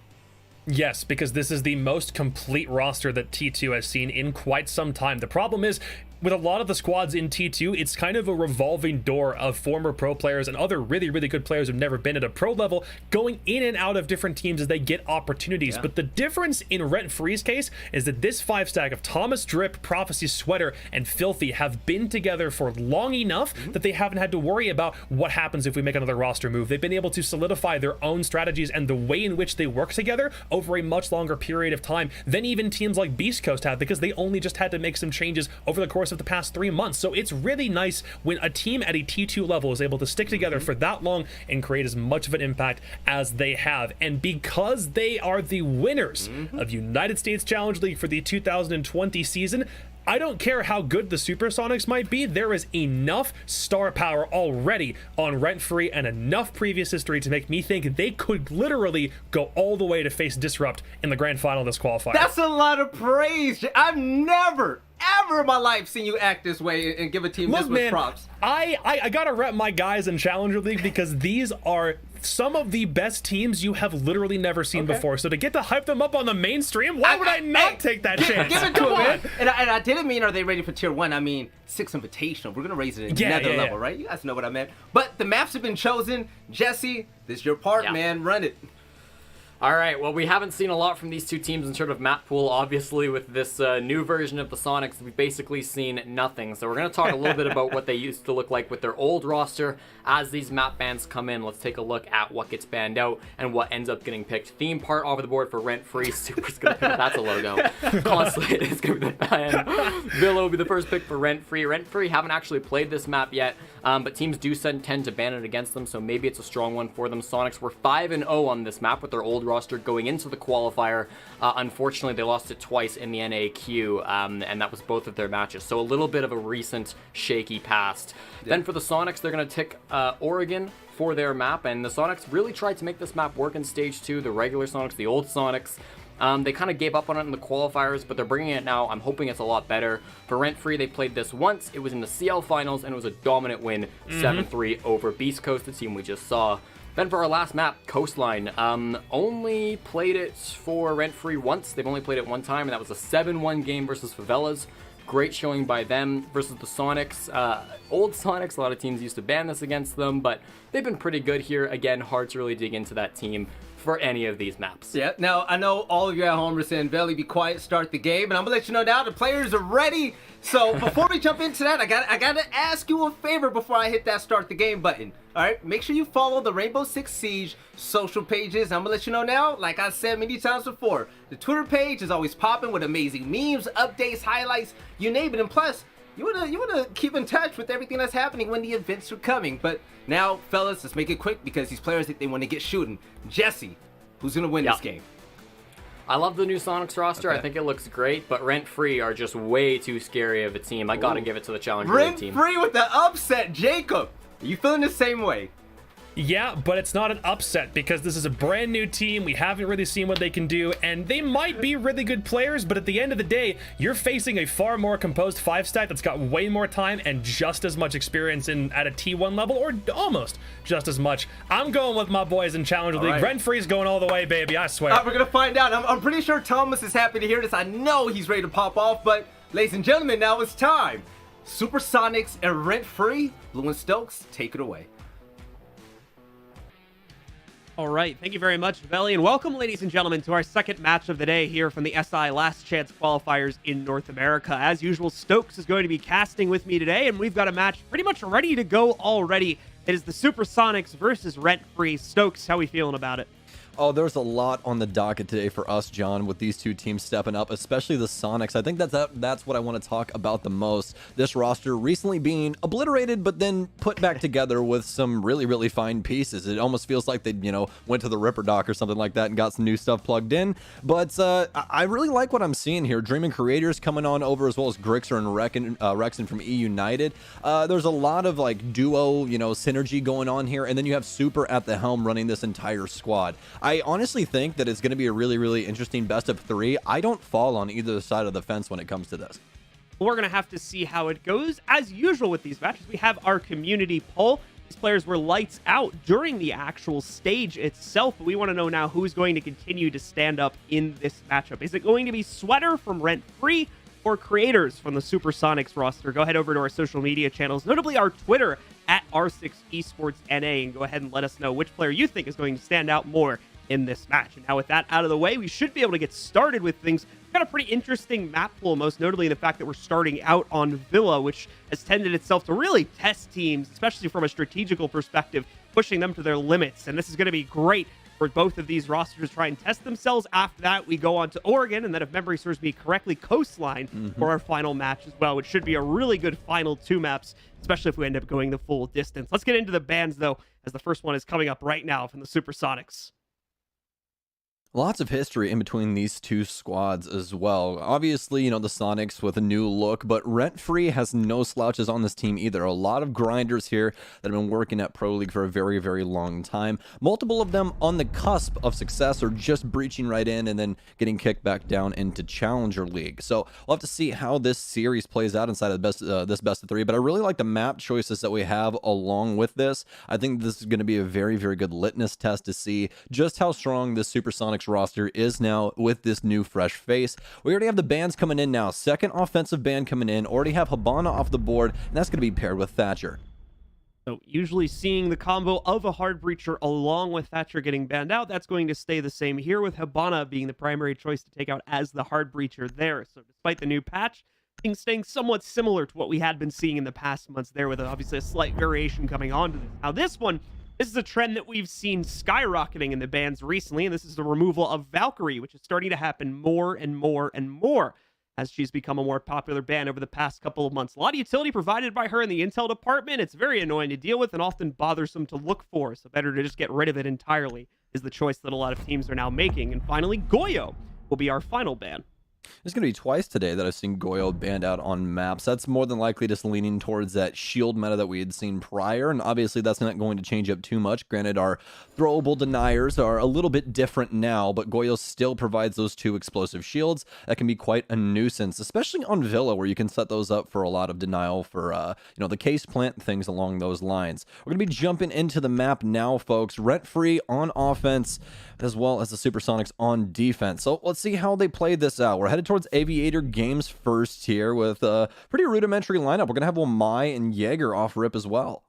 Yes, because this is the most complete roster that T2 has seen in quite some time. The problem is, with a lot of the squads in T2, it's kind of a revolving door of former pro players and other really, really good players who've never been at a pro level going in and out of different teams as they get opportunities. But the difference in Rent Free's case is that this 5-stack of Thomas Drip, Prophecy Sweater, and Filthy have been together for long enough that they haven't had to worry about what happens if we make another roster move. They've been able to solidify their own strategies and the way in which they work together over a much longer period of time than even teams like Beast Coast have, because they only just had to make some changes over the course of the past 3 months. So it's really nice when a team at a T2 level is able to stick together for that long and create as much of an impact as they have. And because they are the winners of United States Challenge League for the 2020 season, I don't care how good the Supersonics might be, there is enough star power already on Rent Free and enough previous history to make me think they could literally go all the way to face Disrupt in the grand final of this qualifier. That's a lot of praise. I've never, ever in my life seen you act this way and give a team this much props. I gotta rep my guys in Challenger League because these are some of the best teams you have literally never seen before. So to get to hype them up on the mainstream, why would I not take that chance? Give it to them, man. And I didn't mean are they ready for Tier 1. I mean 6 Invitational. We're going to raise it another level, right? You guys know what I meant. But the maps have been chosen. Jesse, this is your part, man. Run it. All right, well, we haven't seen a lot from these two teams in sort of map pool. Obviously, with this new version of the Sonics, we've basically seen nothing. So we're going to talk a little bit about what they used to look like with their old roster as these map bans come in. Let's take a look at what gets banned out and what ends up getting picked. Theme part over the board for Rent Free. Super's going to pick that's a logo. Consulate is going to be the ban. Villa will be the first pick for Rent Free. Rent Free haven't actually played this map yet, but teams do tend to ban it against them, so maybe it's a strong one for them. Sonics were 5-0 on this map with their old roster going into the qualifier. Unfortunately, they lost it twice in the NAQ, and that was both of their matches. So a little bit of a recent shaky past. Then for the Sonics, they're going to tick Oregon for their map, and the Sonics really tried to make this map work in Stage 2. The regular Sonics, the old Sonics. They kind of gave up on it in the qualifiers, but they're bringing it now. I'm hoping it's a lot better. For Rent Free, they played this once. It was in the CL finals, and it was a dominant win, 7-3 over Beast Coast, the team we just saw. Then for our last map, Coastline, only played it for Rent Free once. They've only played it one time, and that was a 7-1 game versus Favelas. Great showing by them versus the Sonics. Old Sonics, a lot of teams used to ban this against them, but they've been pretty good here. Again, hard to really dig into that team for any of these maps. Yeah, now I know all of you at home are saying, Veli, be quiet, start the game, and I'm gonna let you know now the players are ready. So before we jump into that, I gotta ask you a favor before I hit that start the game button. All right, make sure you follow the Rainbow Six Siege social pages. I'm gonna let you know now, like I said many times before, the Twitter page is always popping with amazing memes, updates, highlights, you name it, and plus, you wanna keep in touch with everything that's happening when the events are coming. But now, fellas, let's make it quick because these players, they want to get shooting. Jesse, who's gonna win this game? I love the new Sonics roster. Okay. I think it looks great, but Rent Free are just way too scary of a team. I gotta give it to the Challenger League team. Rent Free with the upset, Jacob. Are you feeling the same way? Yeah, but it's not an upset because this is a brand new team. We haven't really seen what they can do, and they might be really good players, but at the end of the day, you're facing a far more composed 5-stack that's got way more time and just as much experience at a T1 level, or almost just as much. I'm going with my boys in Challenger League. Right. Rent Free's going all the way, baby, I swear. We're gonna find out. I'm pretty sure Thomas is happy to hear this. I know he's ready to pop off, but ladies and gentlemen, now it's time. Supersonics and Rent Free. Blue and Stokes, take it away. All right, thank you very much, Veli, and welcome, ladies and gentlemen, to our second match of the day here from the SI Last Chance Qualifiers in North America. As usual, Stokes is going to be casting with me today, and we've got a match pretty much ready to go already. It is the Supersonics versus Rent Free. Stokes, how are we feeling about it? Oh, there's a lot on the docket today for us, John, with these two teams stepping up, especially the Sonics. I think that's what I want to talk about the most. This roster recently being obliterated, but then put back together with some really, really fine pieces. It almost feels like they, went to the Ripper Dock or something like that and got some new stuff plugged in. But I really like what I'm seeing here. Dreaming Creators coming on over, as well as Grixer and Rexen from E United. There's a lot of duo, synergy going on here, and then you have Super at the helm running this entire squad. I honestly think that it's going to be a really, really interesting best of 3. I don't fall on either side of the fence when it comes to this. We're going to have to see how it goes. As usual with these matches, we have our community poll. These players were lights out during the actual stage itself, but we want to know now who's going to continue to stand up in this matchup. Is it going to be Sweater from Rent Free or Creators from the Supersonics roster? Go ahead over to our social media channels, notably our Twitter at R6esportsNA, and go ahead and let us know which player you think is going to stand out more in this match. And now with that out of the way, we should be able to get started with things. We've got a pretty interesting map pool, most notably the fact that we're starting out on Villa, which has tended itself to really test teams, especially from a strategical perspective, pushing them to their limits. And this is going to be great for both of these rosters to try and test themselves. After that, we go on to Oregon, and then if memory serves me correctly, Coastline for our final match as well, which should be a really good final 2 maps, especially if we end up going the full distance. Let's get into the bans, though, as the first one is coming up right now from the Supersonics. Lots of history in between these two squads as well. Obviously, the Sonics with a new look, but Rent Free has no slouches on this team either. A lot of grinders here that have been working at Pro League for a very, very long time. Multiple of them on the cusp of success or just breaching right in and then getting kicked back down into Challenger League. So we'll have to see how this series plays out inside of this best of 3, but I really like the map choices that we have along with this. I think this is going to be a very, very good litmus test to see just how strong this Supersonics roster is now with this new fresh face. We already have the bans coming in now. Second offensive ban coming in. Already have Habana off the board, and that's going to be paired with Thatcher. So usually seeing the combo of a Hard Breacher along with Thatcher getting banned out, that's going to stay the same here with Habana being the primary choice to take out as the Hard Breacher there. So despite the new patch, things staying somewhat similar to what we had been seeing in the past months there, with obviously a slight variation coming on to this. Now this is a trend that we've seen skyrocketing in the bans recently, and this is the removal of Valkyrie, which is starting to happen more and more and more as she's become a more popular ban over the past couple of months. A lot of utility provided by her in the intel department. It's very annoying to deal with and often bothersome to look for, so better to just get rid of it entirely is the choice that a lot of teams are now making. And finally, Goyo will be our final ban. There's going to be twice today that I've seen Goyo banned out on maps. That's more than likely just leaning towards that shield meta that we had seen prior, and obviously that's not going to change up too much. Granted, our throwable deniers are a little bit different now, but Goyo still provides those 2 explosive shields that can be quite a nuisance, especially on Villa, where you can set those up for a lot of denial for, the case plant, things along those lines. We're going to be jumping into the map now, folks. Rent Free on offense, as well as the Supersonics on defense. So let's see how they play this out. We're headed towards Aviator Games first here with a pretty rudimentary lineup. We're going to have Wamai and Jaeger off rip as well.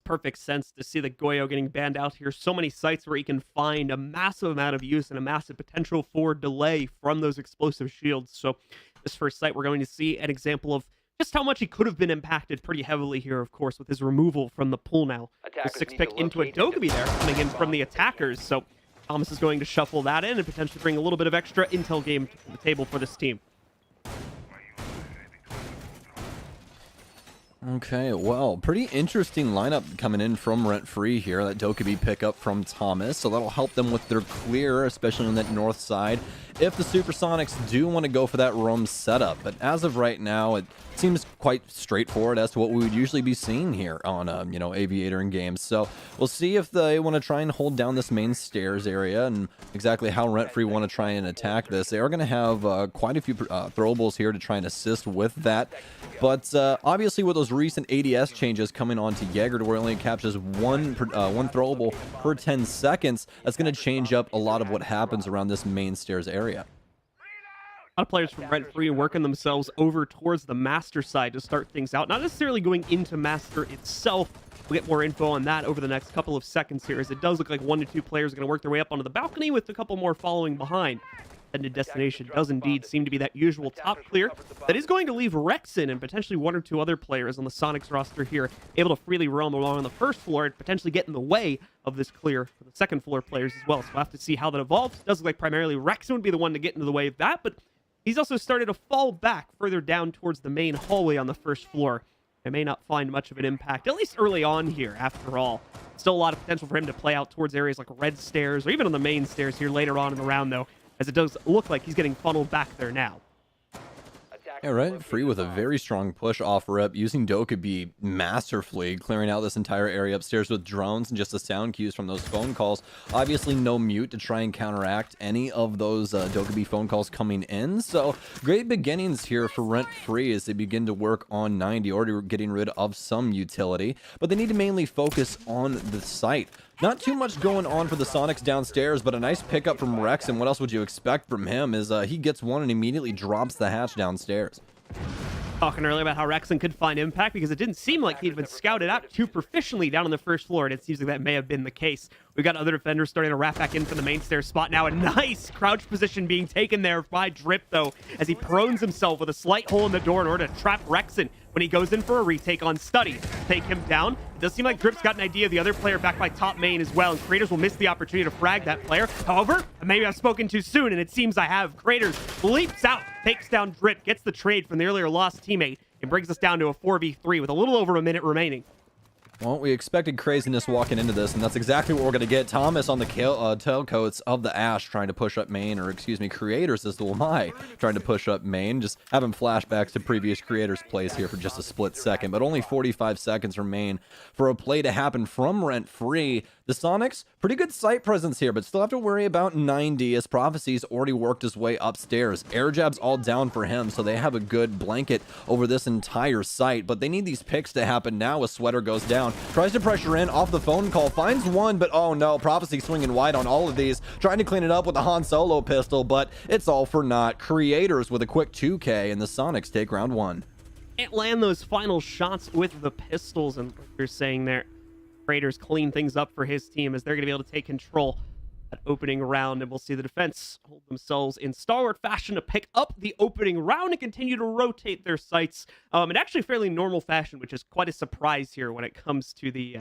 Perfect sense to see the Goyo getting banned out here. So many sites where he can find a massive amount of use and a massive potential for delay from those explosive shields. So this first site, we're going to see an example of just how much he could have been impacted pretty heavily here, of course, with his removal from the pool now. The 6-pick into a Dogami there coming in from the attackers. So Thomas is going to shuffle that in and potentially bring a little bit of extra intel game to the table for this team. Okay, well, pretty interesting lineup coming in from Rent Free here. That Dokkaebi pickup from Thomas, so that'll help them with their clear, especially on that north side, if the Supersonics do want to go for that roam setup. But as of right now, it seems quite straightforward as to what we would usually be seeing here on, Aviator and games. So we'll see if they want to try and hold down this main stairs area and exactly how Rent Free want to try and attack this. They are going to have quite a few throwables here to try and assist with that. But obviously with those recent ADS changes coming onto Jaeger to where it only captures one throwable per 10 seconds, that's going to change up a lot of what happens around this main stairs area. A lot of players from Rent Free working themselves over towards the Master side to start things out. Not necessarily going into Master itself. We'll get more info on that over the next couple of seconds here, as it does look like 1 to 2 players are going to work their way up onto the balcony with a couple more following behind. Intended destination does indeed seem to be that usual top clear. That is going to leave Rexon and potentially 1 or 2 other players on the Sonics roster here able to freely roam along on the first floor and potentially get in the way of this clear for the second floor players as well. So we'll have to see how that evolves. It does look like primarily Rexon would be the one to get into the way of that, but he's also started to fall back further down towards the main hallway on the first floor. It may not find much of an impact, at least early on here, after all. Still a lot of potential for him to play out towards areas like red stairs or even on the main stairs here later on in the round, though, as it does look like he's getting funneled back there now. Yeah, Rent Free with a very strong push off rep, using Dokkaebi masterfully, clearing out this entire area upstairs with drones and just the sound cues from those phone calls. Obviously, no mute to try and counteract any of those Dokkaebi phone calls coming in. So, great beginnings here for Rent Free as they begin to work on 90, already getting rid of some utility. But they need to mainly focus on the site. Not too much going on for the Sonics downstairs, but a nice pickup from Rex, and what else would you expect from him is he gets one and immediately drops the hatch downstairs. Talking earlier about how Rexon could find impact because it didn't seem like he'd been scouted out too proficiently down on the first floor, and it seems like that may have been the case. We've got other defenders starting to wrap back in from the main stairs spot now. A nice crouch position being taken there by Drip, though, as he prones himself with a slight hole in the door in order to trap Rexon when he goes in for a retake on Study. Take him down. It does seem like Drip's got an idea of the other player back by top main as well, and Craters will miss the opportunity to frag that player. However, maybe I've spoken too soon, and it seems I have. Craters leaps out, takes down Drip, gets the trade from the earlier lost teammate, and brings us down to a 4v3 with a little over a minute remaining. Well, we expected craziness walking into this, and that's exactly what we're going to get. Thomas on the tailcoats of the Ash trying to push up main, or excuse me, Creators as the Wamai trying to push up main. Just having flashbacks to previous Creators plays here for just a split second, but only 45 seconds remain for a play to happen from Rent Free. The Sonics, pretty good site presence here, but still have to worry about 90 as Prophecy's already worked his way upstairs. Air jab's all down for him, so they have a good blanket over this entire site, but they need these picks to happen now as Sweater goes down. Tries to pressure in off the phone call, finds one, but oh no, Prophecy swinging wide on all of these, trying to clean it up with a Han Solo pistol, but it's all for naught. Creators with a quick 2K, and the Sonics take round 1. Can't land those final shots with the pistols, and like you're saying there, Creators clean things up for his team as they're going to be able to take control that opening round, and we'll see the defense hold themselves in stalwart fashion to pick up the opening round and continue to rotate their sights in actually fairly normal fashion, which is quite a surprise here when it comes to the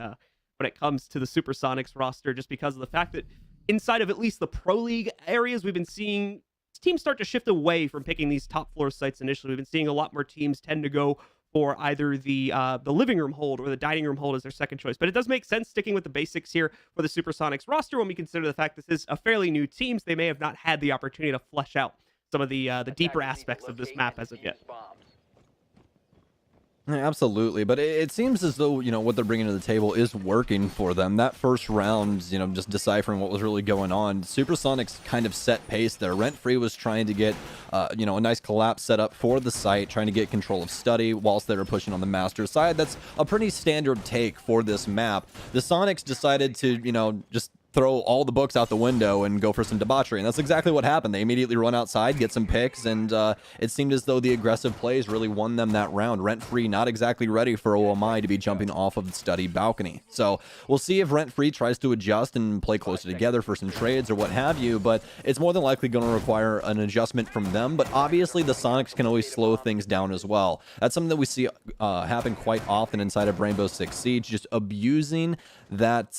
Supersonics roster, just because of the fact that inside of at least the Pro League areas, we've been seeing teams start to shift away from picking these top floor sites initially. We've been seeing a lot more teams tend to go for either the living room hold or the dining room hold as their second choice. But it does make sense sticking with the basics here for the Supersonics roster when we consider the fact this is a fairly new team, so they may have not had the opportunity to flesh out some of the deeper aspects of this map as of yet. Yeah, absolutely, but it seems as though, what they're bringing to the table is working for them. That first round, just deciphering what was really going on. Supersonics kind of set pace there. Rent Free was trying to get, a nice collapse set up for the site, trying to get control of Study whilst they were pushing on the Master side. That's a pretty standard take for this map. The Sonics decided to, just throw all the books out the window and go for some debauchery, and that's exactly what happened. They immediately run outside, get some picks, and it seemed as though the aggressive plays really won them that round. Rent Free not exactly ready for OMI to be jumping off of the Study balcony, so we'll see if Rent Free tries to adjust and play closer together for some trades or what have you, but it's more than likely going to require an adjustment from them. But obviously the Sonics can always slow things down as well. That's something that we see happen quite often inside of Rainbow Six Siege, just abusing that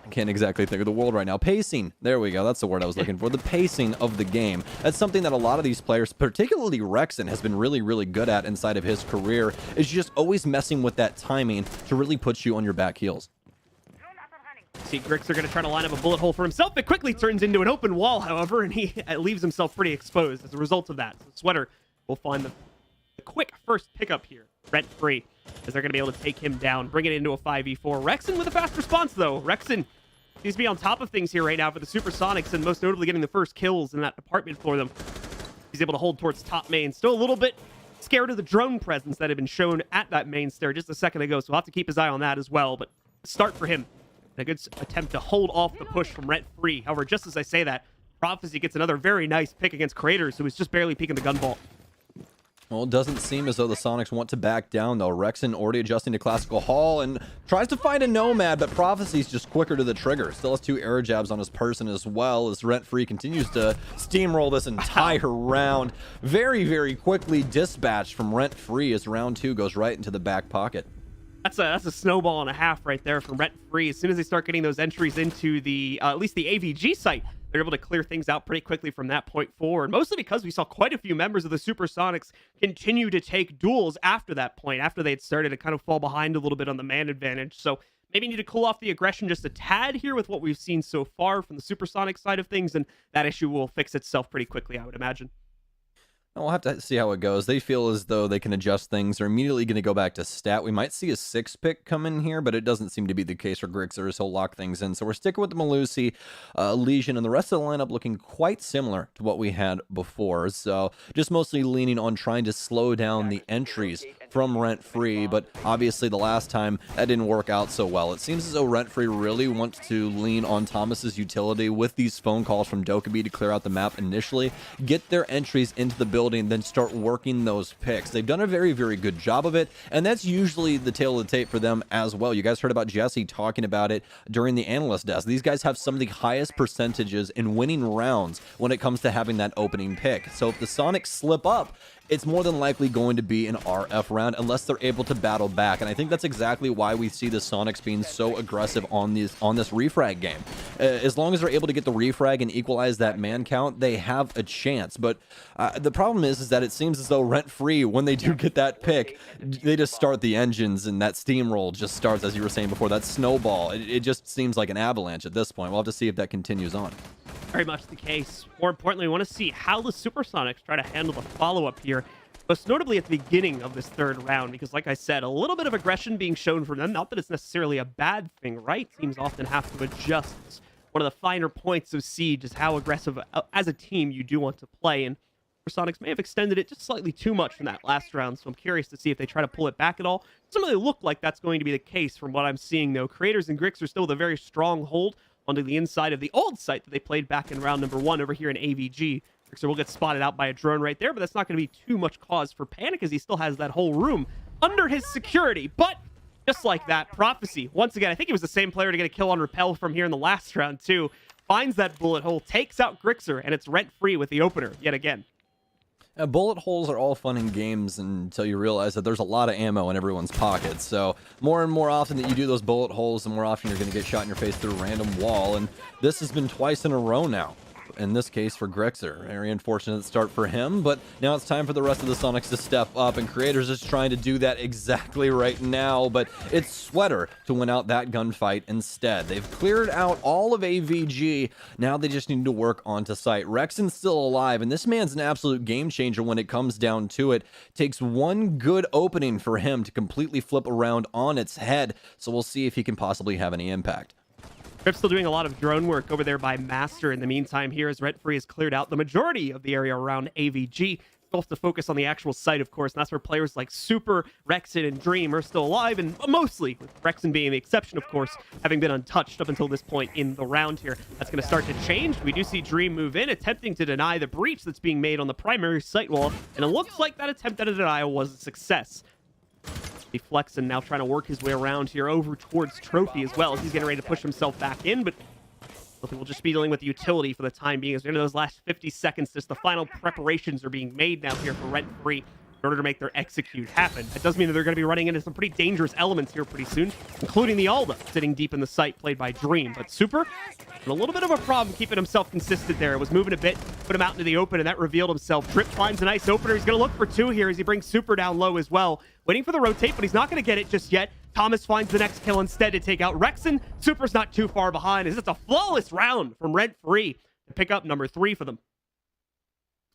can't exactly think of the word right now. Pacing. There we go. That's the word I was looking for. The pacing of the game. That's something that a lot of these players, particularly Rexen, has been really, really good at inside of his career, is just always messing with that timing to really put you on your back heels. See, Grixer going to try to line up a bullet hole for himself. It quickly turns into an open wall, however, and he leaves himself pretty exposed as a result of that. So Sweater will find the quick first pickup here, rent-free, as they're going to be able to take him down, bring it into a 5v4. Rexen with a fast response, though. Rexen seems to be on top of things here right now for the Supersonics, and most notably getting the first kills in that department for them. He's able to hold towards top main. Still a little bit scared of the drone presence that had been shown at that main stair just a second ago, so we'll have to keep his eye on that as well. But start for him. A good attempt to hold off the push from rent-free. However, just as I say that, Prophecy gets another very nice pick against Craters, who was just barely peeking the gun vault. Well, it doesn't seem as though the Sonics want to back down, though. Rexen already adjusting to Classical Hall and tries to find a Nomad, but Prophecy's just quicker to the trigger. Still has 2 air jabs on his person as well, as Rent-Free continues to steamroll this entire round. Very, very quickly dispatched from Rent-Free as round 2 goes right into the back pocket. That's a snowball and a half right there from rent-free. As soon as they start getting those entries into the at least the AVG site, they're able to clear things out pretty quickly from that point forward. Mostly because we saw quite a few members of the Supersonics continue to take duels after that point, after they had started to kind of fall behind a little bit on the man advantage. So maybe need to cool off the aggression just a tad here with what we've seen so far from the Supersonic side of things, and that issue will fix itself pretty quickly, I would imagine. We'll have to see how it goes. They feel as though they can adjust things. They're immediately going to go back to stat. We might see a 6 pick come in here, but it doesn't seem to be the case for Grixer, so he'll lock things in. So we're sticking with the Melusi, Legion, and the rest of the lineup looking quite similar to what we had before. So just mostly leaning on trying to slow down the entries from Rent-Free, but obviously the last time that didn't work out so well. It seems as though Rent-Free really wants to lean on Thomas's utility with these phone calls from Dokkaebi to clear out the map initially, get their entries into the building, then start working those picks. They've done a very, very good job of it, and that's usually the tail of the tape for them as well. You guys heard about Jesse talking about it during the analyst desk. These guys have some of the highest percentages in winning rounds when it comes to having that opening pick. So if the Sonics slip up, it's more than likely going to be an RF round unless they're able to battle back. And I think that's exactly why we see the Sonics being so aggressive on this refrag game. As long as they're able to get the refrag and equalize that man count, they have a chance. But the problem is that it seems as though Rent-Free, when they do get that pick, they just start the engines and that steamroll just starts, as you were saying before, that snowball. It just seems like an avalanche at this point. We'll have to see if that continues on. Very much the case. More importantly, we want to see how the Supersonics try to handle the follow-up here, most notably at the beginning of this third round, because like I said, a little bit of aggression being shown from them. Not that it's necessarily a bad thing, right? Teams often have to adjust. It's one of the finer points of Siege is how aggressive as a team you do want to play, and Supersonics may have extended it just slightly too much from that last round, so I'm curious to see if they try to pull it back at all. It doesn't really look like that's going to be the case from what I'm seeing, though. Creators and Grix are still with a very strong hold onto the inside of the old site that they played back in round number 1 over here in AVG. Grixer will get spotted out by a drone right there, but that's not going to be too much cause for panic as he still has that whole room under his security. But just like that, Prophecy, once again, I think he was the same player to get a kill on Repel from here in the last round too, finds that bullet hole, takes out Grixer, and it's Rent-Free with the opener yet again. Bullet holes are all fun in games until you realize that there's a lot of ammo in everyone's pockets. So more and more often that you do those bullet holes, the more often you're going to get shot in your face through a random wall. And this has been twice in a row now. In this case for Grixer. Very unfortunate start for him, but now it's time for the rest of the Sonics to step up, and Creators is trying to do that exactly right now, but it's Sweater to win out that gunfight instead. They've cleared out all of AVG. Now they just need to work onto site. Rexen's still alive, and this man's an absolute game changer when it comes down to it. Takes one good opening for him to completely flip around on its head, so we'll see if he can possibly have any impact. Rip's still doing a lot of drone work over there by Master in the meantime here as Rent-Free has cleared out the majority of the area around AVG. Still have to focus on the actual site, of course, and that's where players like Super, Rexen, and Dream are still alive, and mostly, with Rexen being the exception, of course, having been untouched up until this point in the round here. That's going to start to change. We do see Dream move in, attempting to deny the breach that's being made on the primary site wall, and it looks like that attempt at a denial was a success. Flexen now trying to work his way around here over towards Trophy as well as he's getting ready to push himself back in, but I think we'll just be dealing with the utility for the time being as we're into those last 50 seconds. Just the final preparations are being made now here for Rent-Free. in order to make their execute happen. That does mean that they're going to be running into some pretty dangerous elements here pretty soon, including the Alda sitting deep in the site played by Dream. But Super had a little bit of a problem keeping himself consistent there. It was moving a bit, put him out into the open, and that revealed himself. Drip finds a nice opener. He's going to look for two here as he brings Super down low as well. Waiting for the rotate, but he's not going to get it just yet. Thomas finds the next kill instead to take out Rexon. Super's not too far behind as it's a flawless round from Rent Free to pick up number 3 for them.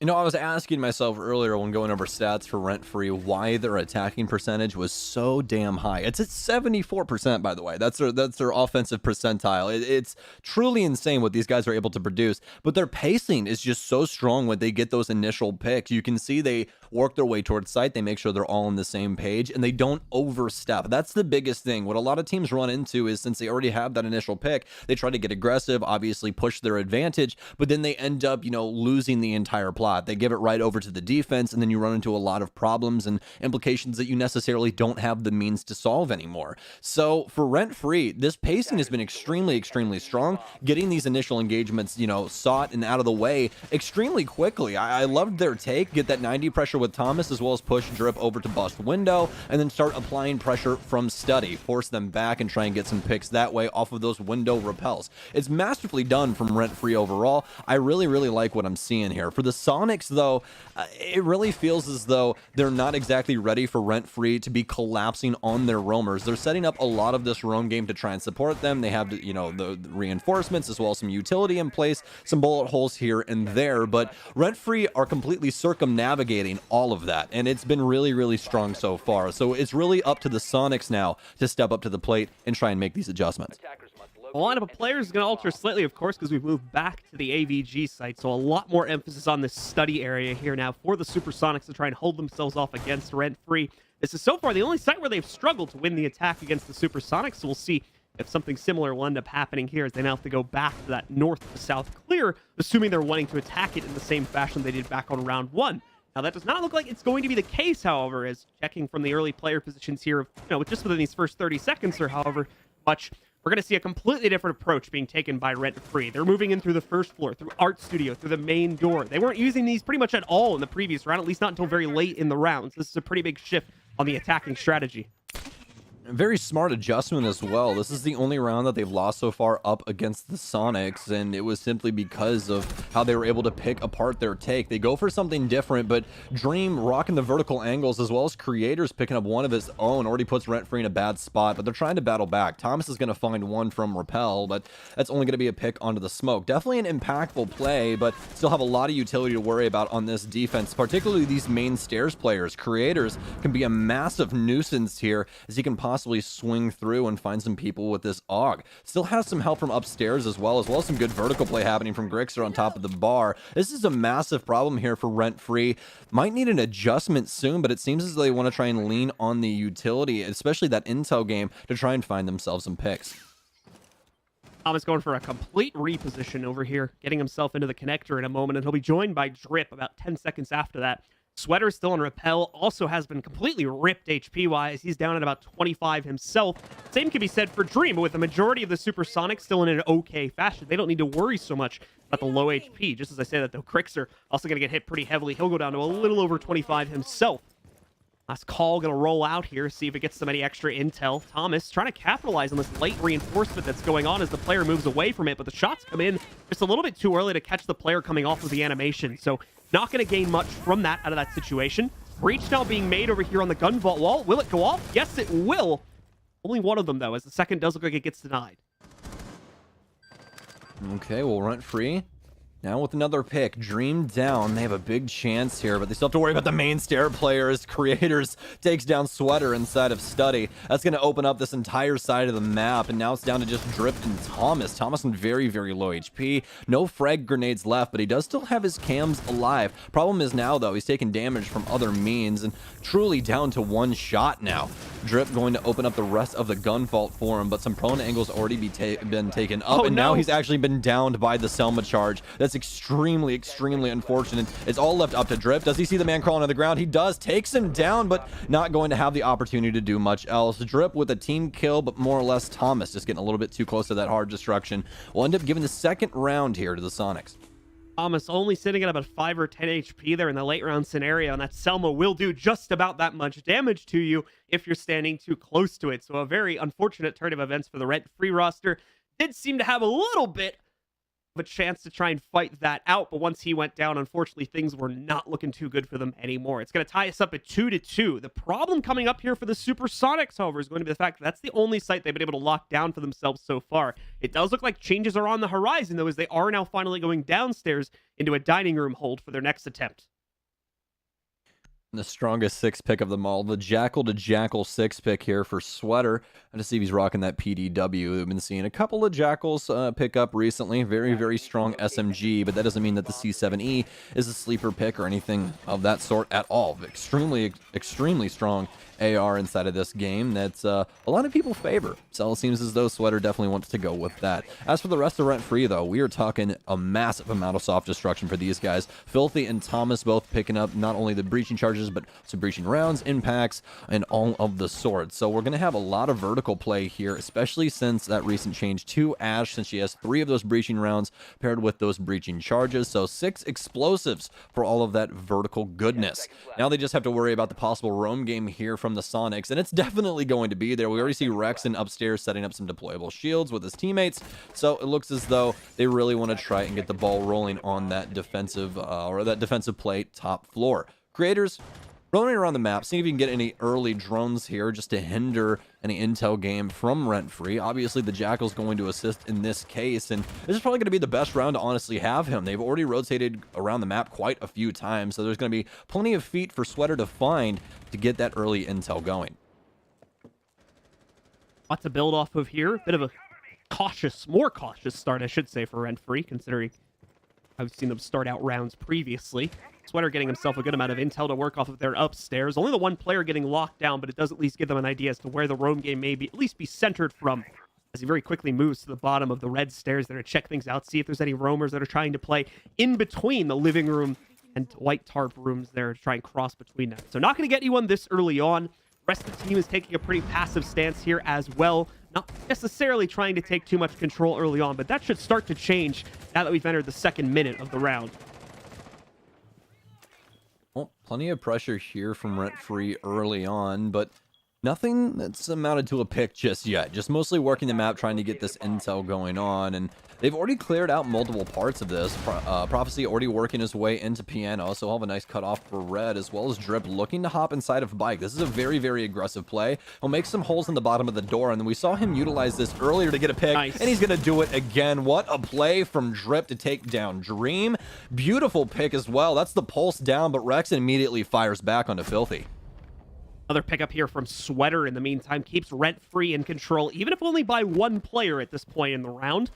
You know, I was asking myself earlier when going over stats for Rent Free why their attacking percentage was so damn high. It's at 74%, by the way. That's their offensive percentile. It's truly insane what these guys are able to produce. But their pacing is just so strong when they get those initial picks. You can see they work their way towards site. They make sure they're all on the same page, and they don't overstep. That's the biggest thing. What a lot of teams run into is since they already have that initial pick, they try to get aggressive, obviously push their advantage, but then they end up, losing the entire plot. They give it right over to the defense, and then you run into a lot of problems and implications that you necessarily don't have the means to solve anymore. So for Rent Free, this pacing has been extremely, extremely strong, getting these initial engagements, sought and out of the way extremely quickly. I loved their take, get that 90 pressure with Thomas, as well as push Drip over to bust window, and then start applying pressure from Study, force them back and try and get some picks that way off of those window repels. It's masterfully done from Rent Free overall. I really, really like what I'm seeing here. For the Sonics, though, it really feels as though they're not exactly ready for Rent Free to be collapsing on their roamers. They're setting up a lot of this roam game to try and support them. They have, the reinforcements as well as some utility in place, some bullet holes here and there, but Rent Free are completely circumnavigating all of that, and it's been really, really strong so far. So it's really up to the Sonics now to step up to the plate and try and make these adjustments. The lineup of players is going to alter slightly, of course, because we've moved back to the AVG site, so a lot more emphasis on this study area here now for the Supersonics to try and hold themselves off against Rent Free. This is so far the only site where they've struggled to win the attack against the Supersonics, so we'll see if something similar will end up happening here as they now have to go back to that north to south clear, assuming they're wanting to attack it in the same fashion they did back on round 1. Now, that does not look like it's going to be the case, however, as checking from the early player positions here, with just within these first 30 seconds or however much, we're going to see a completely different approach being taken by Rent Free. They're moving in through the first floor, through Art Studio, through the main door. They weren't using these pretty much at all in the previous round, at least not until very late in the rounds. This is a pretty big shift on the attacking strategy. Very smart adjustment as well. This is the only round that they've lost so far up against the Sonics, and it was simply because of how they were able to pick apart their take. They go for something different, but Dream rocking the vertical angles as well as Creators picking up one of his own already puts Rent Free in a bad spot, but they're trying to battle back. Thomas is going to find one from Repel, but that's only going to be a pick onto the smoke. Definitely an impactful play, but still have a lot of utility to worry about on this defense, particularly these main stairs players. Creators can be a massive nuisance here as he can possibly swing through and find some people with this AUG. Still has some help from upstairs as well as some good vertical play happening from Grixer on top of the bar. This is a massive problem here for Rent Free. Might need an adjustment soon, but it seems as though they want to try and lean on the utility, especially that intel game, to try and find themselves some picks. Thomas going for a complete reposition over here, getting himself into the connector in a moment, and he'll be joined by Drip about 10 seconds after that. Sweater still on Repel, also has been completely ripped HP-wise. He's down at about 25 himself. Same can be said for Dream, but with the majority of the Supersonics still in an okay fashion, they don't need to worry so much about the low HP. Just as I say that, though, Grixer also going to get hit pretty heavily. He'll go down to a little over 25 himself. Last call going to roll out here, see if it gets some any extra intel. Thomas trying to capitalize on this late reinforcement that's going on as the player moves away from it, but the shots come in just a little bit too early to catch the player coming off of the animation. So not going to gain much from that out of that situation. Breach now being made over here on the gun vault wall. Will it go off? Yes, it will. Only one of them, though, as the second does look like it gets denied. Okay, well, Rent Free now with another pick. Dream down. They have a big chance here, but they still have to worry about the main stair players. Creators takes down Sweater inside of Study. That's going to open up this entire side of the map, and now it's down to just Drip and Thomas. Thomas on very, very low HP. No frag grenades left, but he does still have his cams alive. Problem is now, though, he's taking damage from other means, and truly down to one shot now. Drip going to open up the rest of the gun vault for him, but some prone angles already been taken up, and now he's actually been downed by the Selma charge. That's extremely, extremely unfortunate. It's all left up to Drip. Does he see the man crawling on the ground? He does. Takes him down, but not going to have the opportunity to do much else. Drip with a team kill, but more or less Thomas just getting a little bit too close to that hard destruction. We'll end up giving the second round here to the Sonics. Thomas only sitting at about 5 or 10 HP there in the late round scenario, and that Selma will do just about that much damage to you if you're standing too close to it. So a very unfortunate turn of events for the Rent-Free roster. Did seem to have a little bit of a chance to try and fight that out, but once he went down, unfortunately, things were not looking too good for them anymore. It's going to tie us up at 2-2. The problem coming up here for the Supersonics, however, is going to be the fact that that's the only site they've been able to lock down for themselves so far. It does look like changes are on the horizon, though, as they are now finally going downstairs into a dining room hold for their next attempt. The strongest 6 pick of them all, the Jackal to Jackal 6 pick here for Sweater. And to see if he's rocking that PDW. We've been seeing a couple of Jackals pick up recently. Very, very strong SMG, but that doesn't mean that the C7E is a sleeper pick or anything of that sort at all. Extremely, extremely strong AR inside of this game that a lot of people favor. So it seems as though Sweater definitely wants to go with that. As for the rest of Rent-Free, though, we are talking a massive amount of soft destruction for these guys. Filthy and Thomas both picking up not only the breaching charges, but some breaching rounds, impacts, and all of the sorts. So we're going to have a lot of vertical play here, especially since that recent change to Ash, since she has 3 of those breaching rounds paired with those breaching charges. So 6 explosives for all of that vertical goodness. Now they just have to worry about the possible roam game here from the Sonics, and it's definitely going to be there. We already see Rexon upstairs setting up some deployable shields with his teammates, so it looks as though they really want to try and get the ball rolling on that defensive play top floor. Creators roaming around the map, seeing if you can get any early drones here just to hinder any intel game from Rent-Free. Obviously, the Jackal's going to assist in this case, and this is probably going to be the best round to honestly have him. They've already rotated around the map quite a few times, so there's going to be plenty of feet for Sweater to find to get that early intel going. Lot to build off of here. Bit of a more cautious start, I should say, for Rent-Free, considering I've seen them start out rounds previously. Sweater getting himself a good amount of intel to work off of there upstairs. Only the one player getting locked down, but it does at least give them an idea as to where the roam game may be, at least be centered from, as he very quickly moves to the bottom of the red stairs there to check things out, see if there's any roamers that are trying to play in between the living room and white tarp rooms there to try and cross between them. So not going to get anyone this early on. Rest of the team is taking a pretty passive stance here as well. Not necessarily trying to take too much control early on, but that should start to change now that we've entered the second minute of the round. Well, plenty of pressure here from Rent-Free early on, but nothing that's amounted to a pick just yet. Just mostly working the map, trying to get this intel going on, and they've already cleared out multiple parts of this. Prophecy already working his way into Piano, so he'll have a nice cutoff for Red, as well as Drip looking to hop inside of Bike. This is a very, very aggressive play. He'll make some holes in the bottom of the door, and then we saw him utilize this earlier to get a pick, and he's going to do it again. What a play from Drip to take down Dream. Beautiful pick as well. That's the pulse down, but Rexon immediately fires back onto Filthy. Another pickup here from Sweater, in the meantime, keeps Rent-Free in control, even if only by one player at this point in the round.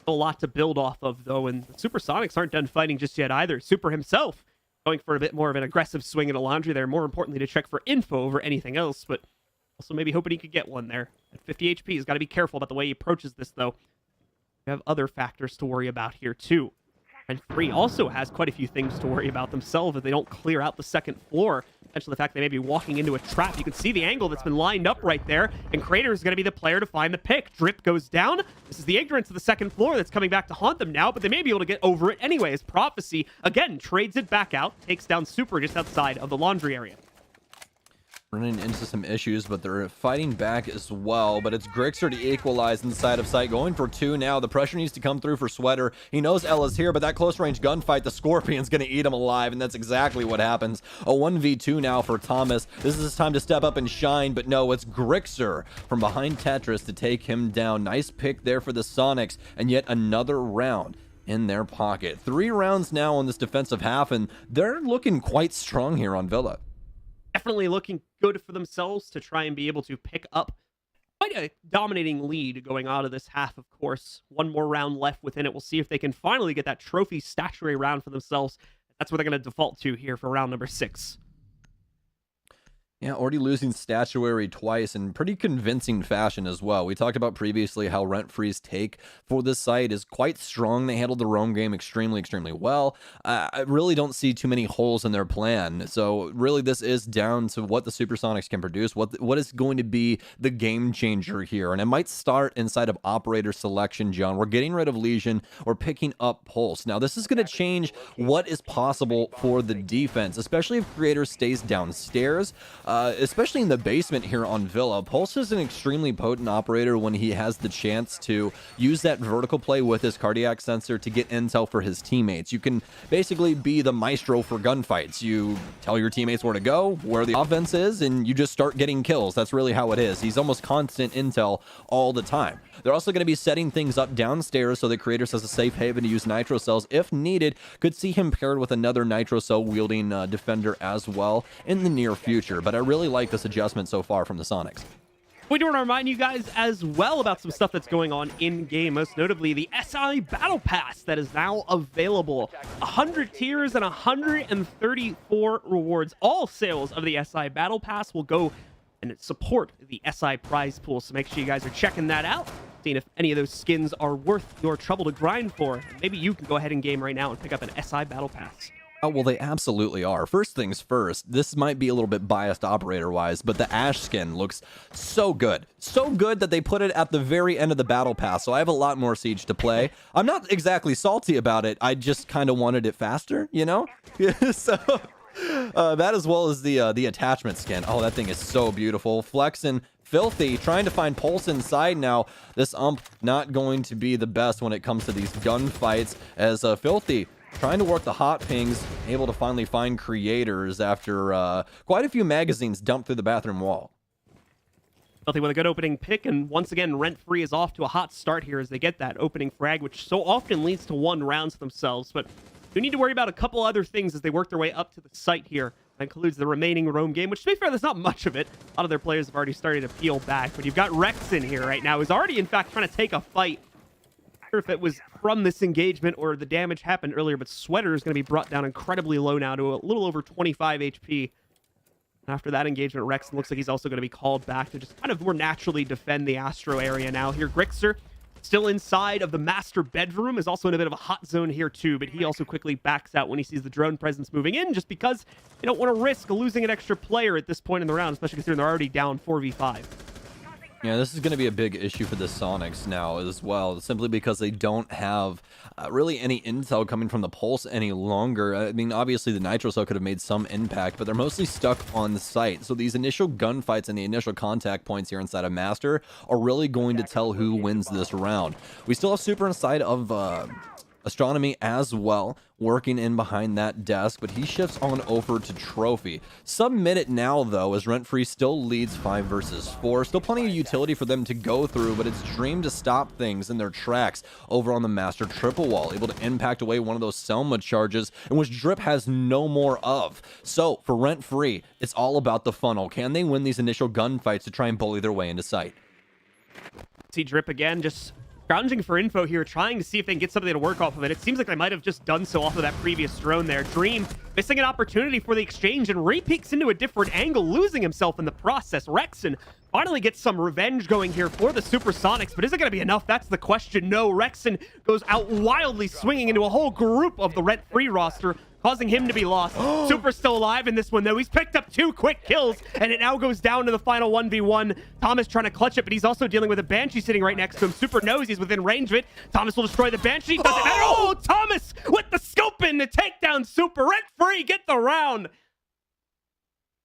A lot to build off of, though, and the Supersonics aren't done fighting just yet either. Super himself going for a bit more of an aggressive swing at a laundry there, more importantly to check for info over anything else, but also maybe hoping he could get one there. At 50 HP, he's got to be careful about the way he approaches this, though. We have other factors to worry about here, too. Rent-Free also has quite a few things to worry about themselves if they don't clear out the second floor. Potentially the fact they may be walking into a trap. You can see the angle that's been lined up right there, and Crater is going to be the player to find the pick. Drip goes down. This is the ignorance of the second floor that's coming back to haunt them now, but they may be able to get over it anyways. Prophecy, again, trades it back out, takes down Super just outside of the laundry area. Running into some issues, but they're fighting back as well. But it's Grixer to equalize inside of sight, going for 2 now. The pressure needs to come through for Sweater. He knows Ella's here, but that close range gunfight, the Scorpion's going to eat him alive, and that's exactly what happens. A 1v2 now for Thomas. This is his time to step up and shine, but no, it's Grixer from behind Tetris to take him down. Nice pick there for the Sonics, and yet another round in their pocket. 3 rounds now on this defensive half, and they're looking quite strong here on Villa. Definitely looking good for themselves to try and be able to pick up quite a dominating lead going out of this half, of course. One more round left within it. We'll see if they can finally get that trophy statuary round for themselves. That's what they're going to default to here for round number 6. Yeah, already losing statuary twice in pretty convincing fashion as well. We talked about previously how Rent Free's take for this site is quite strong. They handled the roam game extremely, extremely well. I really don't see too many holes in their plan. So really this is down to what the Supersonics can produce, what is going to be the game changer here. And it might start inside of operator selection, John. We're getting rid of Legion. We're picking up Pulse. Now this is going to change what is possible for the defense, especially if Creator stays downstairs. Especially in the basement here on Villa. Pulse is an extremely potent operator when he has the chance to use that vertical play with his cardiac sensor to get intel for his teammates. You can basically be the maestro for gunfights. You tell your teammates where to go, where the offense is, and you just start getting kills. That's really how it is. He's almost constant intel all the time. They're also going to be setting things up downstairs so that Creators has a safe haven to use nitro cells if needed. Could see him paired with another nitro cell wielding defender as well in the near future. But I really like this adjustment so far from the Sonics. We do want to remind you guys as well about some stuff that's going on in-game, most notably the SI Battle Pass that is now available. 100 tiers and 134 rewards. All sales of the SI Battle Pass will go and support the SI prize pool, so make sure you guys are checking that out, seeing if any of those skins are worth your trouble to grind for. Maybe you can go ahead in game right now and pick up an SI Battle Pass. Oh, well, they absolutely are. First things first, this might be a little bit biased operator-wise, but the Ash skin looks so good. So good that they put it at the very end of the Battle Pass, so I have a lot more Siege to play. I'm not exactly salty about it. I just kind of wanted it faster, you know? So... that as well as the attachment skin. Oh, that thing is so beautiful. Flexing Filthy, trying to find Pulse inside now. This not going to be the best when it comes to these gunfights, as Filthy trying to work the hot pings, able to finally find Creators after quite a few magazines dumped through the bathroom wall. Filthy with a good opening pick, and once again, Rent Free is off to a hot start here as they get that opening frag, which so often leads to one rounds themselves, but we need to worry about a couple other things as they work their way up to the site here. That includes the remaining roam game, which, to be fair, there's not much of it. A lot of their players have already started to peel back, but you've got Rex in here right now, who's already, in fact, trying to take a fight. Not sure if it was from this engagement or the damage happened earlier, but Sweater is going to be brought down incredibly low now to a little over 25 HP. After that engagement, Rex looks like he's also going to be called back to just kind of more naturally defend the Astro area now. Here, Grixer, still inside of the master bedroom, is also in a bit of a hot zone here too, but he also quickly backs out when he sees the drone presence moving in, just because they don't want to risk losing an extra player at this point in the round, especially considering they're already down 4v5. Yeah, this is going to be a big issue for the Sonics now as well, simply because they don't have really any intel coming from the Pulse any longer. I mean, obviously the Nitro Cell could have made some impact, but they're mostly stuck on the site. So these initial gunfights and the initial contact points here inside of Master are really going to tell who wins this round. We still have Super inside of Astronomy as well, working in behind that desk, but he shifts on over to Trophy. Sub-minute now, though, as Rent Free still leads 5 versus 4. Still plenty of utility for them to go through, but it's Dream to stop things in their tracks over on the Master Triple Wall, able to impact away one of those Selma charges, in which Drip has no more of. So, for Rent Free, it's all about the funnel. Can they win these initial gunfights to try and bully their way into sight? See Drip again, just scrounging for info here, trying to see if they can get something to work off of it. It seems like they might have just done so off of that previous drone there. Dream missing an opportunity for the exchange and re-peeks into a different angle, losing himself in the process. Rexon finally gets some revenge going here for the Supersonics, but is it going to be enough? That's the question. No, Rexon goes out wildly, swinging into a whole group of the Rent Free roster, causing him to be lost. Super's still alive in this one, though. He's picked up 2 quick kills, and it now goes down to the final 1v1. Thomas trying to clutch it, but he's also dealing with a Banshee sitting right next to him. Super knows he's within range of it. Thomas will destroy the Banshee. Doesn't matter. Oh, Thomas with the scope in to take down Super. Rent Free, get the round.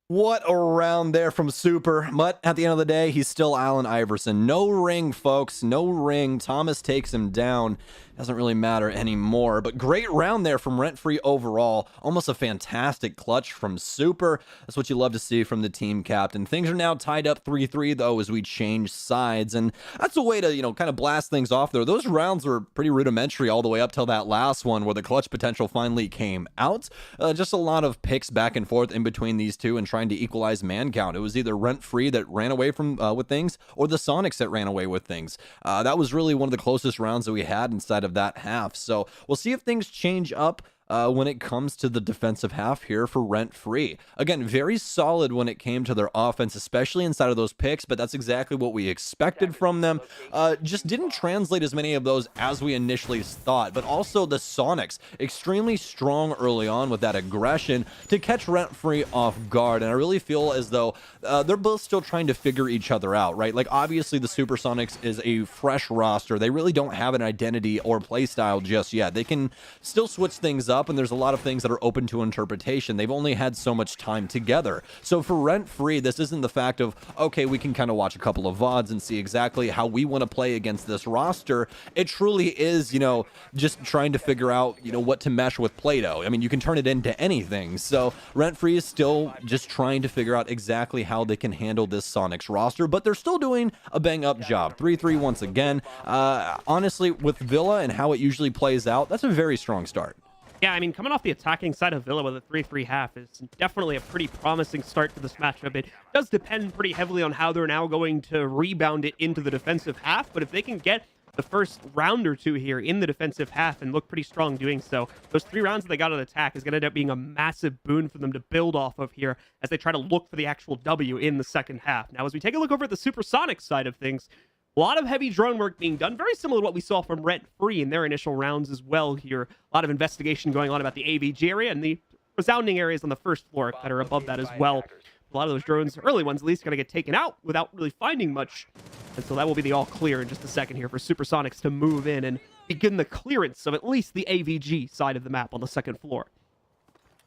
What a round there from Super, but at the end of the day, he's still Allen Iverson. No ring, folks, no ring. Thomas takes him down. Doesn't really matter anymore, but great round there from Rent Free overall. Almost a fantastic clutch from Super. That's what you love to see from the team captain. Things are now tied up 3-3 though as we change sides, and that's a way to, you know, kind of blast things off there. Those rounds were pretty rudimentary all the way up till that last one where the clutch potential finally came out. Just a lot of picks back and forth in between these two and trying to equalize man count. It was either Rent Free that ran away from with things, or the Sonics that ran away with things. That was really one of the closest rounds that we had inside of that half. So we'll see if things change up when it comes to the defensive half here for Rent Free. Again, very solid when it came to their offense, especially inside of those picks, but that's exactly what we expected from them. Just didn't translate as many of those as we initially thought, but also the Sonics, extremely strong early on with that aggression to catch Rent Free off guard, and I really feel as though they're both still trying to figure each other out, right? Like, obviously the Supersonics is a fresh roster. They really don't have an identity or play style just yet. They can still switch things up, and there's a lot of things that are open to interpretation. They've only had so much time together. So for Rent Free, this isn't the fact of, okay, we can kind of watch a couple of VODs and see exactly how we want to play against this roster. It truly is, you know, just trying to figure out, you know, what to mesh with Play-Doh. I mean, you can turn it into anything. So Rent Free is still just trying to figure out exactly how they can handle this Sonics roster, but they're still doing a bang-up job. 3-3 once again. Honestly, with Villa and how it usually plays out, that's a very strong start. Yeah, I mean, coming off the attacking side of Villa with a 3-3 half is definitely a pretty promising start to this matchup. It does depend pretty heavily on how they're now going to rebound it into the defensive half, but if they can get the first round or two here in the defensive half and look pretty strong doing so, those 3 rounds that they got on attack is going to end up being a massive boon for them to build off of here as they try to look for the actual W in the second half. Now, as we take a look over at the Supersonic side of things, a lot of heavy drone work being done, very similar to what we saw from Rent Free in their initial rounds as well here. A lot of investigation going on about the AVG area and the resounding areas on the first floor that are above that as well. A lot of those drones, early ones at least, going to get taken out without really finding much. And so that will be the all clear in just a second here for Supersonics to move in and begin the clearance of at least the AVG side of the map on the second floor.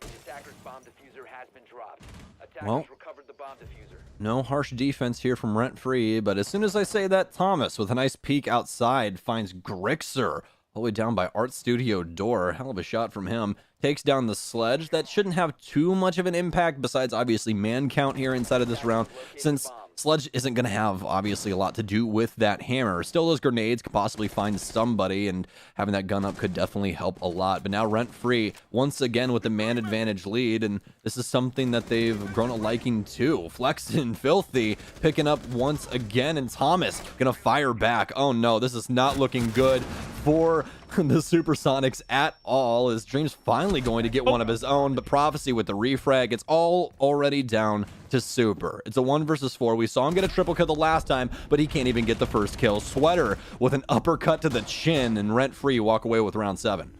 The attacker's bomb diffuser has been dropped. Attackers Well, recovered the bomb diffuser. no harsh defense here from Rent Free, but as soon as I say that, Thomas, with a nice peek outside, finds Grixer all the way down by Art Studio door. Hell of a shot from him. Takes down the sledge. That shouldn't have too much of an impact, besides obviously man count here inside of this round, since Sledge isn't going to have, obviously, a lot to do with that hammer. Still, those grenades could possibly find somebody, and having that gun up could definitely help a lot. But now Rent Free, once again, with the man advantage lead, and this is something that they've grown a liking to. Flexin, Filthy, picking up once again, and Thomas going to fire back. Oh no, this is not looking good for the Supersonics at all, as Dream's finally going to get one of his own, but Prophecy with the refrag, it's all already down to Super. It's a 1 versus 4. We saw him get a triple kill the last time, but he can't even get the first kill. Sweater with an uppercut to the chin, and Rent Free walk away with round 7.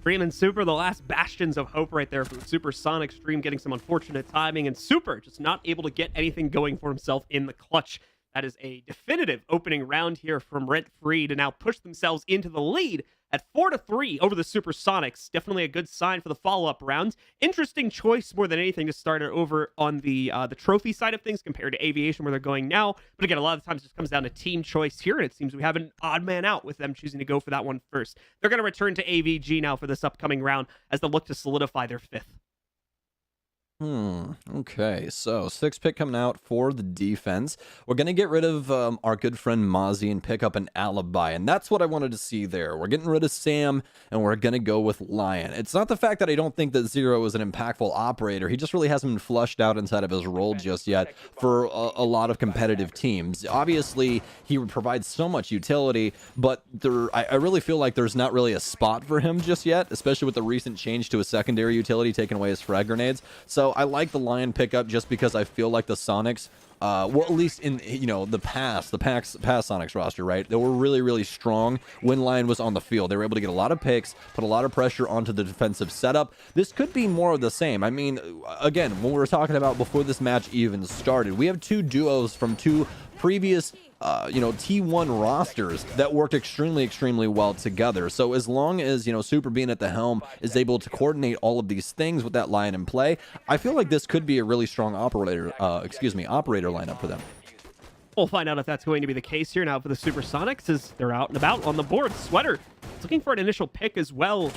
Dream and Super, the last bastions of hope right there from Supersonics. Dream getting some unfortunate timing, and Super just not able to get anything going for himself in the clutch. That is a definitive opening round here from Rent Free to now push themselves into the lead at 4-3 over the Supersonics. Definitely a good sign for the follow-up rounds. Interesting choice more than anything to start it over on the trophy side of things compared to Aviation where they're going now. But again, a lot of times it just comes down to team choice here, and it seems we have an odd man out with them choosing to go for that one first. They're going to return to AVG now for this upcoming round as they look to solidify their 5th. Okay, so 6 pick coming out for the defense. We're going to get rid of our good friend Mozzie and pick up an Alibi, and that's what I wanted to see there. We're getting rid of Sam, and we're going to go with Lion. It's not the fact that I don't think that Zero is an impactful operator. He just really hasn't been flushed out inside of his role just yet for a lot of competitive teams. Obviously, he provides so much utility, but I really feel like there's not really a spot for him just yet, especially with the recent change to a secondary utility taking away his frag grenades. So I like the Lion pickup just because I feel like the Sonics, well, at least in, you know, the past Sonics roster, right? They were really, really strong when Lion was on the field. They were able to get a lot of picks, put a lot of pressure onto the defensive setup. This could be more of the same. I mean, again, when we were talking about before this match even started, we have 2 duos from 2 previous T1 rosters that worked extremely well together. So as long as, Super being at the helm is able to coordinate all of these things with that Lion in play, I feel like this could be a really strong operator lineup for them. We'll find out if that's going to be the case here now for the Supersonics as they're out and about on the board. Sweater is looking for an initial pick as well,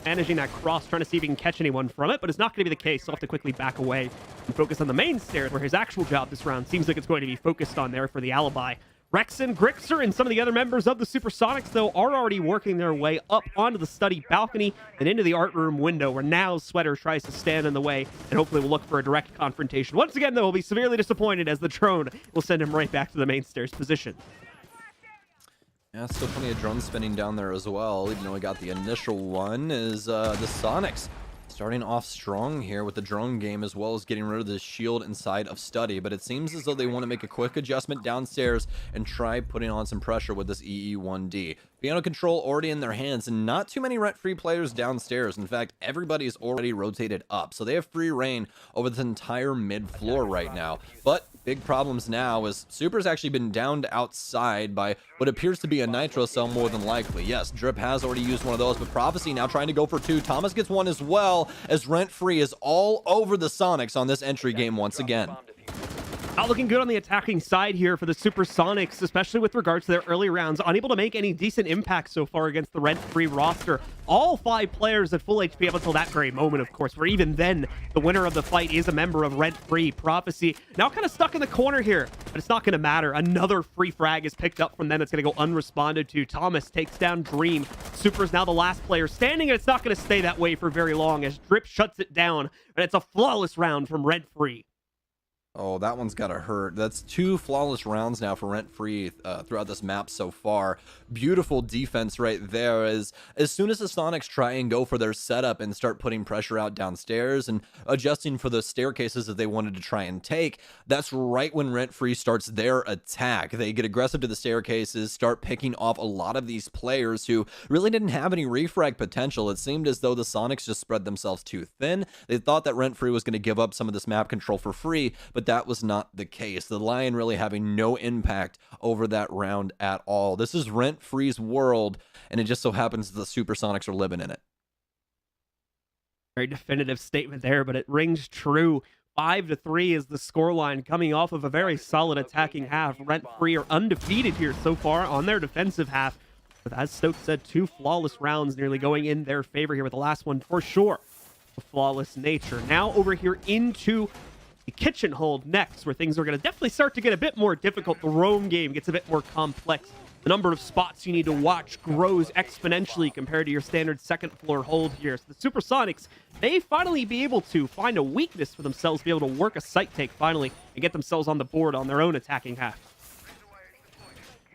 managing that cross, trying to see if he can catch anyone from it, but it's not going to be the case. So he'll have to quickly back away and focus on the main stairs where his actual job this round seems like it's going to be focused on there for the Alibi. Rexen, Grixer, and some of the other members of the Supersonics, though, are already working their way up onto the study balcony and into the art room window, where now Sweater tries to stand in the way and hopefully will look for a direct confrontation. Once again, though, he'll be severely disappointed as the drone will send him right back to the main stairs position. Yeah, still plenty of drone spinning down there as well, even though we got the initial one. Is the Sonics starting off strong here with the drone game, as well as getting rid of the shield inside of Study, but it seems as though they want to make a quick adjustment downstairs and try putting on some pressure with this EE1D. Piano control already in their hands, and not too many rent-free players downstairs. In fact, everybody's already rotated up, so they have free reign over this entire mid-floor right now. But big problems now is Super's actually been downed outside by what appears to be a Nitro cell more than likely. Yes, Drip has already used one of those, but Prophecy now trying to go for 2. Thomas gets one as well, as Rent-Free is all over the Sonics on this entry game once again. Not looking good on the attacking side here for the Supersonics, especially with regards to their early rounds. Unable to make any decent impact so far against the Rent-Free roster. All 5 players at full HP up until that very moment, of course, where even then, the winner of the fight is a member of Rent-Free. Prophecy now kind of stuck in the corner here, but it's not going to matter. Another free frag is picked up from them that's going to go unresponded to. Thomas takes down Dream. Super's now the last player standing, and it's not going to stay that way for very long as Drip shuts it down, and it's a flawless round from Rent-Free. Oh, that one's gotta hurt. That's 2 flawless rounds now for Rent-Free throughout this map so far. Beautiful defense right there. As soon as the Sonics try and go for their setup and start putting pressure out downstairs and adjusting for the staircases that they wanted to try and take, that's right when Rent-Free starts their attack. They get aggressive to the staircases, start picking off a lot of these players who really didn't have any refrag potential. It seemed as though the Sonics just spread themselves too thin. They thought that Rent-Free was going to give up some of this map control for free, but that was not the case. The Lion really having no impact over that round at all. This is Rent-Free's world, and it just so happens the Supersonics are living in it. Very definitive statement there, but it rings true. 5-3 is the scoreline coming off of a very solid attacking half. Rent-Free are undefeated here so far on their defensive half. But as Stokes said, 2 flawless rounds nearly going in their favor here, with the last one for sure a flawless nature. Now over here into the kitchen hold next, where things are going to definitely start to get a bit more difficult. The roam game gets a bit more complex. The number of spots you need to watch grows exponentially compared to your standard second floor hold here. So the Supersonics may finally be able to find a weakness for themselves, be able to work a site take finally, and get themselves on the board on their own attacking half.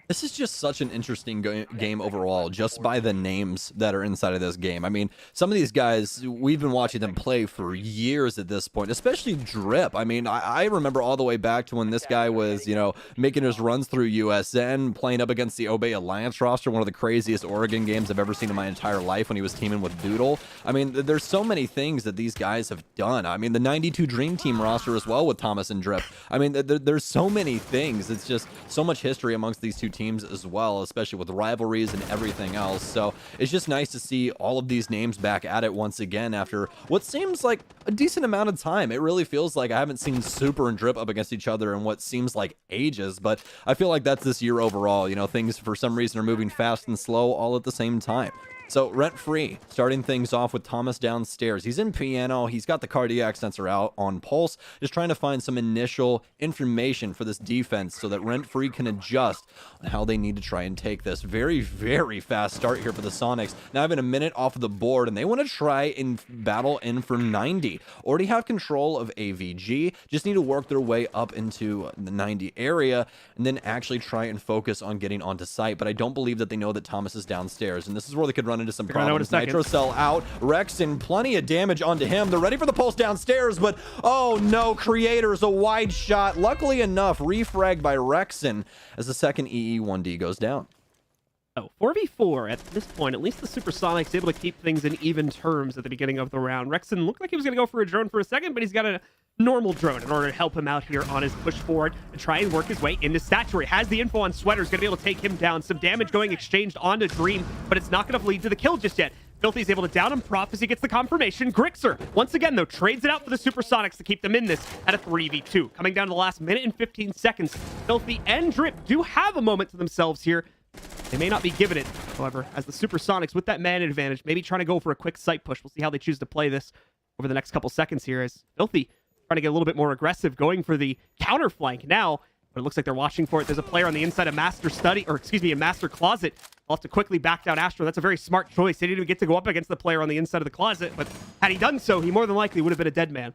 This is just such an interesting game overall, just by the names that are inside of this game. I mean, some of these guys, we've been watching them play for years at this point, especially Drip. I mean, I remember all the way back to when this guy was, you know, making his runs through USN, playing up against the Obey Alliance roster, one of the craziest Oregon games I've ever seen in my entire life when he was teaming with Doodle. I mean, there's so many things that these guys have done. I mean, the 92 Dream Team roster as well with Thomas and Drip. I mean, there's so many things. It's just so much history amongst these two teams as well, especially with rivalries and everything else. So it's just nice to see all of these names back at it once again after what seems like a decent amount of time. It really feels like I haven't seen Super and Drip up against each other in what seems like ages, but I feel like that's this year overall. You know, things for some reason are moving fast and slow all at the same time. So Rent-Free starting things off with Thomas downstairs. He's in piano. He's got the cardiac sensor out on pulse, just trying to find some initial information for this defense so that Rent-Free can adjust on how they need to try and take this. Very, very fast start here for the Sonics. Now having a minute off of the board, and they want to try and battle in for 90. Already have control of AVG. Just need to work their way up into the 90 area and then actually try and focus on getting onto site. But I don't believe that they know that Thomas is downstairs, and this is where they could run into some problems. Nitro cell out, Rexon, plenty of damage onto him. They're ready for the pulse downstairs, but oh no, Creator's a wide shot. Luckily enough, refragged by Rexon as the second EE1D goes down. Oh, 4v4 at this point. At least the Supersonics able to keep things in even terms at the beginning of the round. Rexon looked like he was going to go for a drone for a second, but he's got a normal drone in order to help him out here on his push forward and try and work his way into Saturate. Has the info on Sweater's going to be able to take him down. Some damage going exchanged onto Dream, but it's not going to lead to the kill just yet. Filthy's able to down him. Prophecy gets the confirmation. Grixer, once again, though, trades it out for the Supersonics to keep them in this at a 3v2. Coming down to the last minute and 15 seconds. Filthy and Drip do have a moment to themselves here. They may not be given it, however, as the Supersonics with that man advantage, maybe trying to go for a quick site push. We'll see how they choose to play this over the next couple seconds here as Filthy trying to get a little bit more aggressive, going for the counter flank now, but it looks like they're watching for it. There's a player on the inside of Master Study, or excuse me, a Master Closet. I'll have to quickly back down Astro. That's a very smart choice. He didn't even get to go up against the player on the inside of the closet, but had he done so, he more than likely would have been a dead man.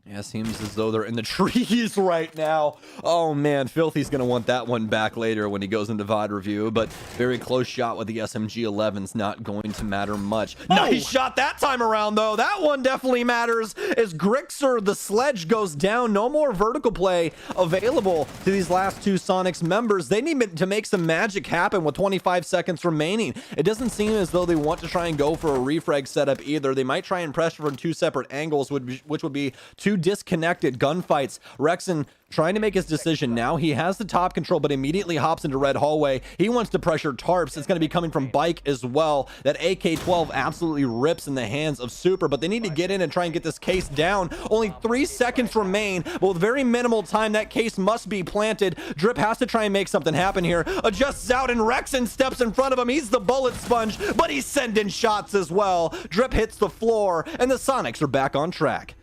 Yeah, seems as though they're in the trees right now. Oh man, Filthy's gonna want that one back later when he goes into VOD review, but very close shot with the SMG-11's not going to matter much. Nice shot that time around though. That one definitely matters as Grixer, the sledge, goes down. No more vertical play available to these last two Sonics members. They need to make some magic happen with 25 seconds remaining. It doesn't seem as though they want to try and go for a refrag setup either. They might try and pressure from two separate angles, which would be two disconnected gunfights. Rexon trying to make his decision now. He has the top control, but immediately hops into red hallway. He wants to pressure Tarps. It's going to be coming from Bike as well. That AK-12 absolutely rips in the hands of Super, but they need to get in and try and get this case down. Only 3 seconds remain, but with very minimal time, that case must be planted. Drip has to try and make something happen here. Adjusts out, and Rexon steps in front of him. He's the bullet sponge, but he's sending shots as well. Drip hits the floor, and the Sonics are back on track.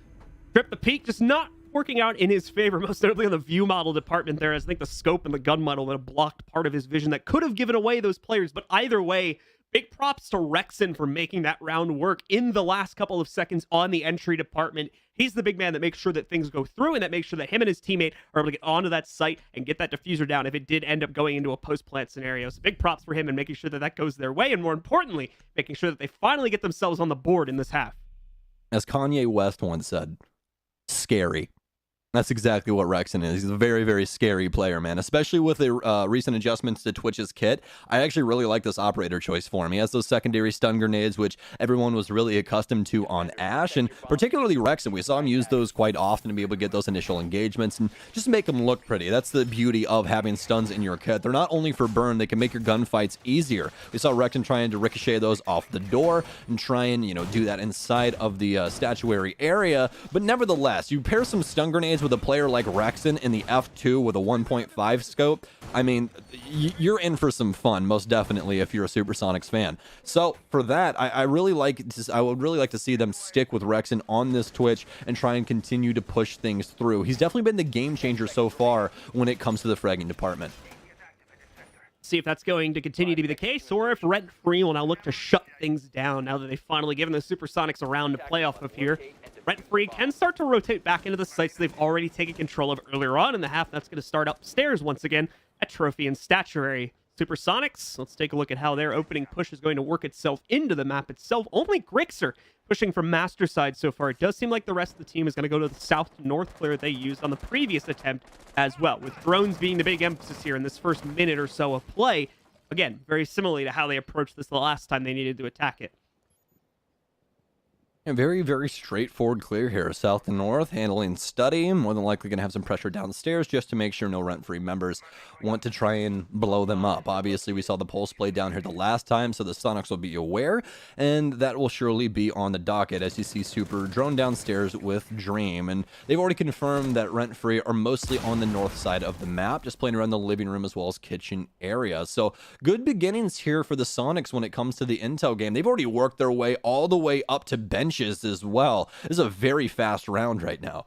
Drip the peak, just not working out in his favor, most notably on the view model department there, as I think the scope and the gun model that have blocked part of his vision that could have given away those players. But either way, big props to Rexon for making that round work in the last couple of seconds on the entry department. He's the big man that makes sure that things go through and that makes sure that him and his teammate are able to get onto that site and get that diffuser down if it did end up going into a post-plant scenario. So big props for him and making sure that that goes their way, and more importantly, making sure that they finally get themselves on the board in this half. As Kanye West once said, scary. That's exactly what Rexon is. He's a very, very scary player, man, especially with the recent adjustments to Twitch's kit. I actually really like this operator choice for him. He has those secondary stun grenades, which everyone was really accustomed to on Ashe, and particularly Rexon. We saw him use those quite often to be able to get those initial engagements and just make them look pretty. That's the beauty of having stuns in your kit. They're not only for burn, they can make your gunfights easier. We saw Rexon trying to ricochet those off the door and try and, do that inside of the statuary area, but nevertheless, you pair some stun grenades with a player like Rexon in the F2 with a 1.5 scope, I mean, you're in for some fun, most definitely, if you're a Supersonics fan. So for that, I would really like to see them stick with Rexon on this Twitch and try and continue to push things through. He's definitely been the game changer so far when it comes to the fragging department. See if that's going to continue to be the case, or if Rent Free will now look to shut things down now that they've finally given the Supersonics a round to play off of here. Rent Free can start to rotate back into the sites they've already taken control of earlier on in the half. That's going to start upstairs once again at Trophy and Statuary. Supersonics, let's take a look at how their opening push is going to work itself into the map itself. Only Grixer pushing from master side so far. It does seem like the rest of the team is going to go to the south to north clear they used on the previous attempt as well, with drones being the big emphasis here in this first minute or so of play. Again, very similarly to how they approached this the last time they needed to attack it. A very, very straightforward clear here. South to north, handling study. More than likely going to have some pressure downstairs just to make sure no rent-free members want to try and blow them up. Obviously, we saw the pulse play down here the last time, so the Sonics will be aware, and that will surely be on the docket as you see Super drone downstairs with Dream. And they've already confirmed that rent-free are mostly on the north side of the map, just playing around the living room as well as kitchen area. So good beginnings here for the Sonics when it comes to the intel game. They've already worked their way all the way up to bench as well. This is a very fast round right now.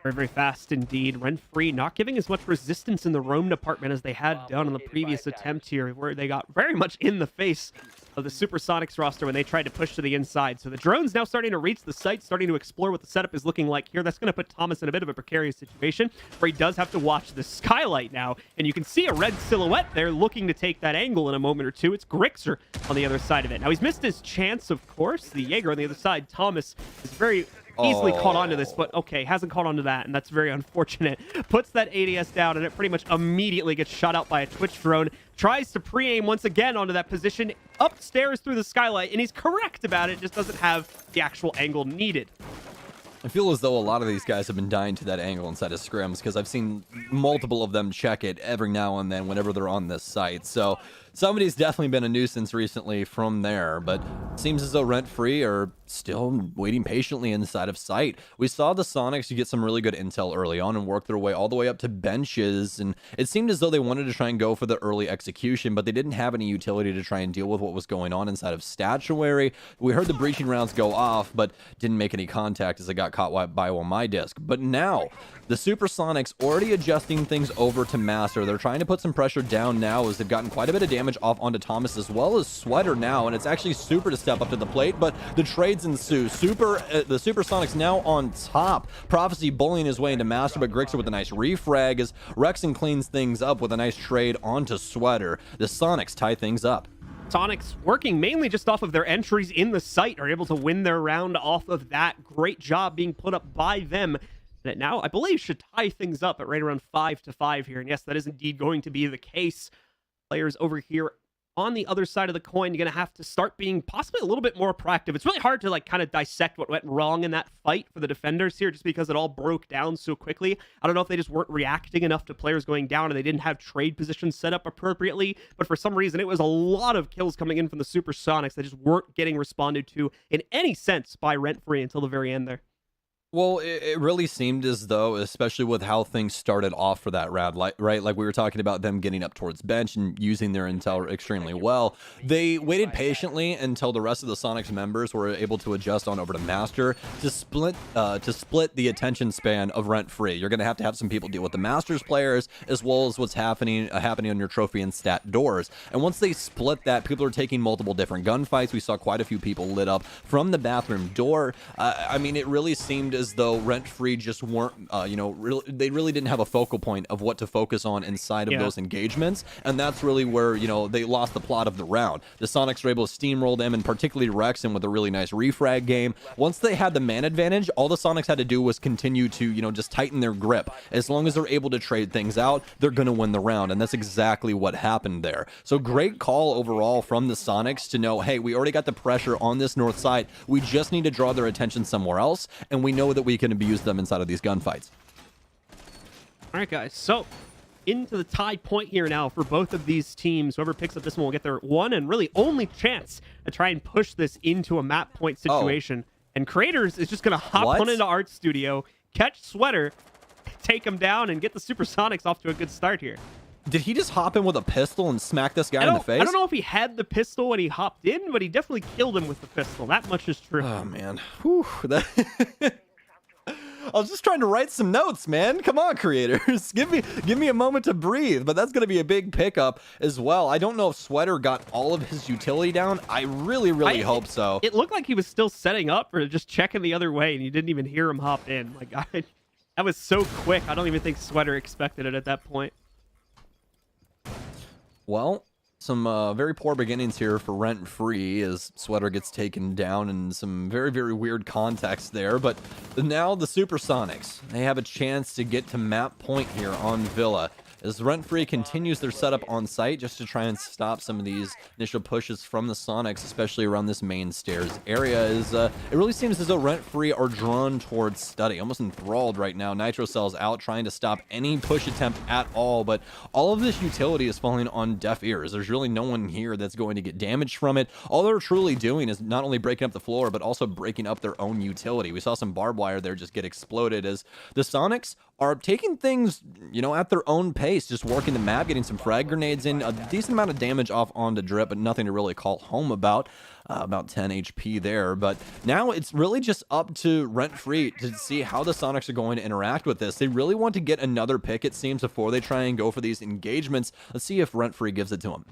Very, very fast indeed. Rent Free not giving as much resistance in the roam department as they had done on the previous attempt here, where they got very much in the face of the Supersonics roster when they tried to push to the inside. So the drone's now starting to reach the site, starting to explore what the setup is looking like here. That's going to put Thomas in a bit of a precarious situation where he does have to watch the skylight now. And you can see a red silhouette there looking to take that angle in a moment or two. It's Grixer on the other side of it. Now he's missed his chance, of course. The Jaeger on the other side, Thomas, is very easily caught onto this, but okay, hasn't caught onto that, and that's very unfortunate. Puts that ADS down, and it pretty much immediately gets shot out by a Twitch drone. Tries to pre-aim once again onto that position upstairs through the skylight, and he's correct about it, just doesn't have the actual angle needed. I feel as though a lot of these guys have been dying to that angle inside of scrims because I've seen multiple of them check it every now and then whenever they're on this site. So somebody's definitely been a nuisance recently from there, but it seems as though Rent Free are still waiting patiently inside of sight. We saw the Sonics get some really good intel early on and work their way all the way up to benches, and it seemed as though they wanted to try and go for the early execution, but they didn't have any utility to try and deal with what was going on inside of Statuary. We heard the breaching rounds go off, but didn't make any contact as they got caught by my disc. But now the Supersonics already adjusting things over to master. They're trying to put some pressure down now as they've gotten quite a bit of damage damage off onto Thomas as well as Sweater now, and it's actually Super to step up to the plate, but the trades ensue. The Supersonics now on top. Prophecy bullying his way into Master, but Grixer with a nice refrag as Rexon cleans things up with a nice trade onto Sweater. The Sonics tie things up. Sonics, working mainly just off of their entries in the site, are able to win their round off of that. Great job being put up by them. And it now, I believe, should tie things up at right around 5-5 here. And yes, that is indeed going to be the case. Players over here on the other side of the coin, you're going to have to start being possibly a little bit more proactive. It's really hard to kind of dissect what went wrong in that fight for the defenders here, just because it all broke down so quickly. I don't know if they just weren't reacting enough to players going down and they didn't have trade positions set up appropriately, but for some reason it was a lot of kills coming in from the Supersonics that just weren't getting responded to in any sense by Rent-Free until the very end there. Well, it really seemed as though, especially with how things started off for that round, right? Like we were talking about them getting up towards bench and using their intel extremely well. They waited patiently until the rest of the Sonics members were able to adjust on over to Master to split the attention span of Rent-Free. You're going to have some people deal with the Masters players as well as what's happening on your trophy and stat doors. And once they split that, people are taking multiple different gunfights. We saw quite a few people lit up from the bathroom door. I mean, it really seemed as though Rent-Free just weren't, they really didn't have a focal point of what to focus on inside of those engagements, and that's really where, they lost the plot of the round. The Sonics were able to steamroll them, and particularly Rexon with a really nice refrag game. Once they had the man advantage, all the Sonics had to do was continue to, just tighten their grip. As long as they're able to trade things out, they're going to win the round, and that's exactly what happened there. So great call overall from the Sonics to know, hey, we already got the pressure on this north side. We just need to draw their attention somewhere else, and we know that we can abuse them inside of these gunfights. All right, guys. So into the tie point here now for both of these teams. Whoever picks up this one will get their one and really only chance to try and push this into a map point situation. And Creators is just going to hop on into Art Studio, catch Sweater, take him down, and get the Supersonics off to a good start here. Did he just hop in with a pistol and smack this guy in the face? I don't know if he had the pistol when he hopped in, but he definitely killed him with the pistol. That much is true. Oh, man. Whew, I was just trying to write some notes, man. Come on, Creators. Give me a moment to breathe, but that's going to be a big pickup as well. I don't know if Sweater got all of his utility down. I really hope so. It looked like he was still setting up or just checking the other way, and you didn't even hear him hop in. My God, that was so quick. I don't even think Sweater expected it at that point. Well, some very poor beginnings here for Rent-Free as Sweater gets taken down in some very weird context there. But now the Supersonics, they have a chance to get to map point here on Villa. As Rent-Free continues their setup on site just to try and stop some of these initial pushes from the Sonics, especially around this main stairs area, it really seems as though Rent-Free are drawn towards Study, almost enthralled right now. Nitro Cell's out trying to stop any push attempt at all, but all of this utility is falling on deaf ears. There's really no one here that's going to get damaged from it. All they're truly doing is not only breaking up the floor, but also breaking up their own utility. We saw some barbed wire there just get exploded as the Sonics are taking things, at their own pace, just working the map, getting some frag grenades in, a decent amount of damage off onto Drip, but nothing to really call home about 10 HP there. But now it's really just up to Rent-Free to see how the Sonics are going to interact with this. They really want to get another pick, it seems, before they try and go for these engagements. Let's see if Rent-Free gives it to them.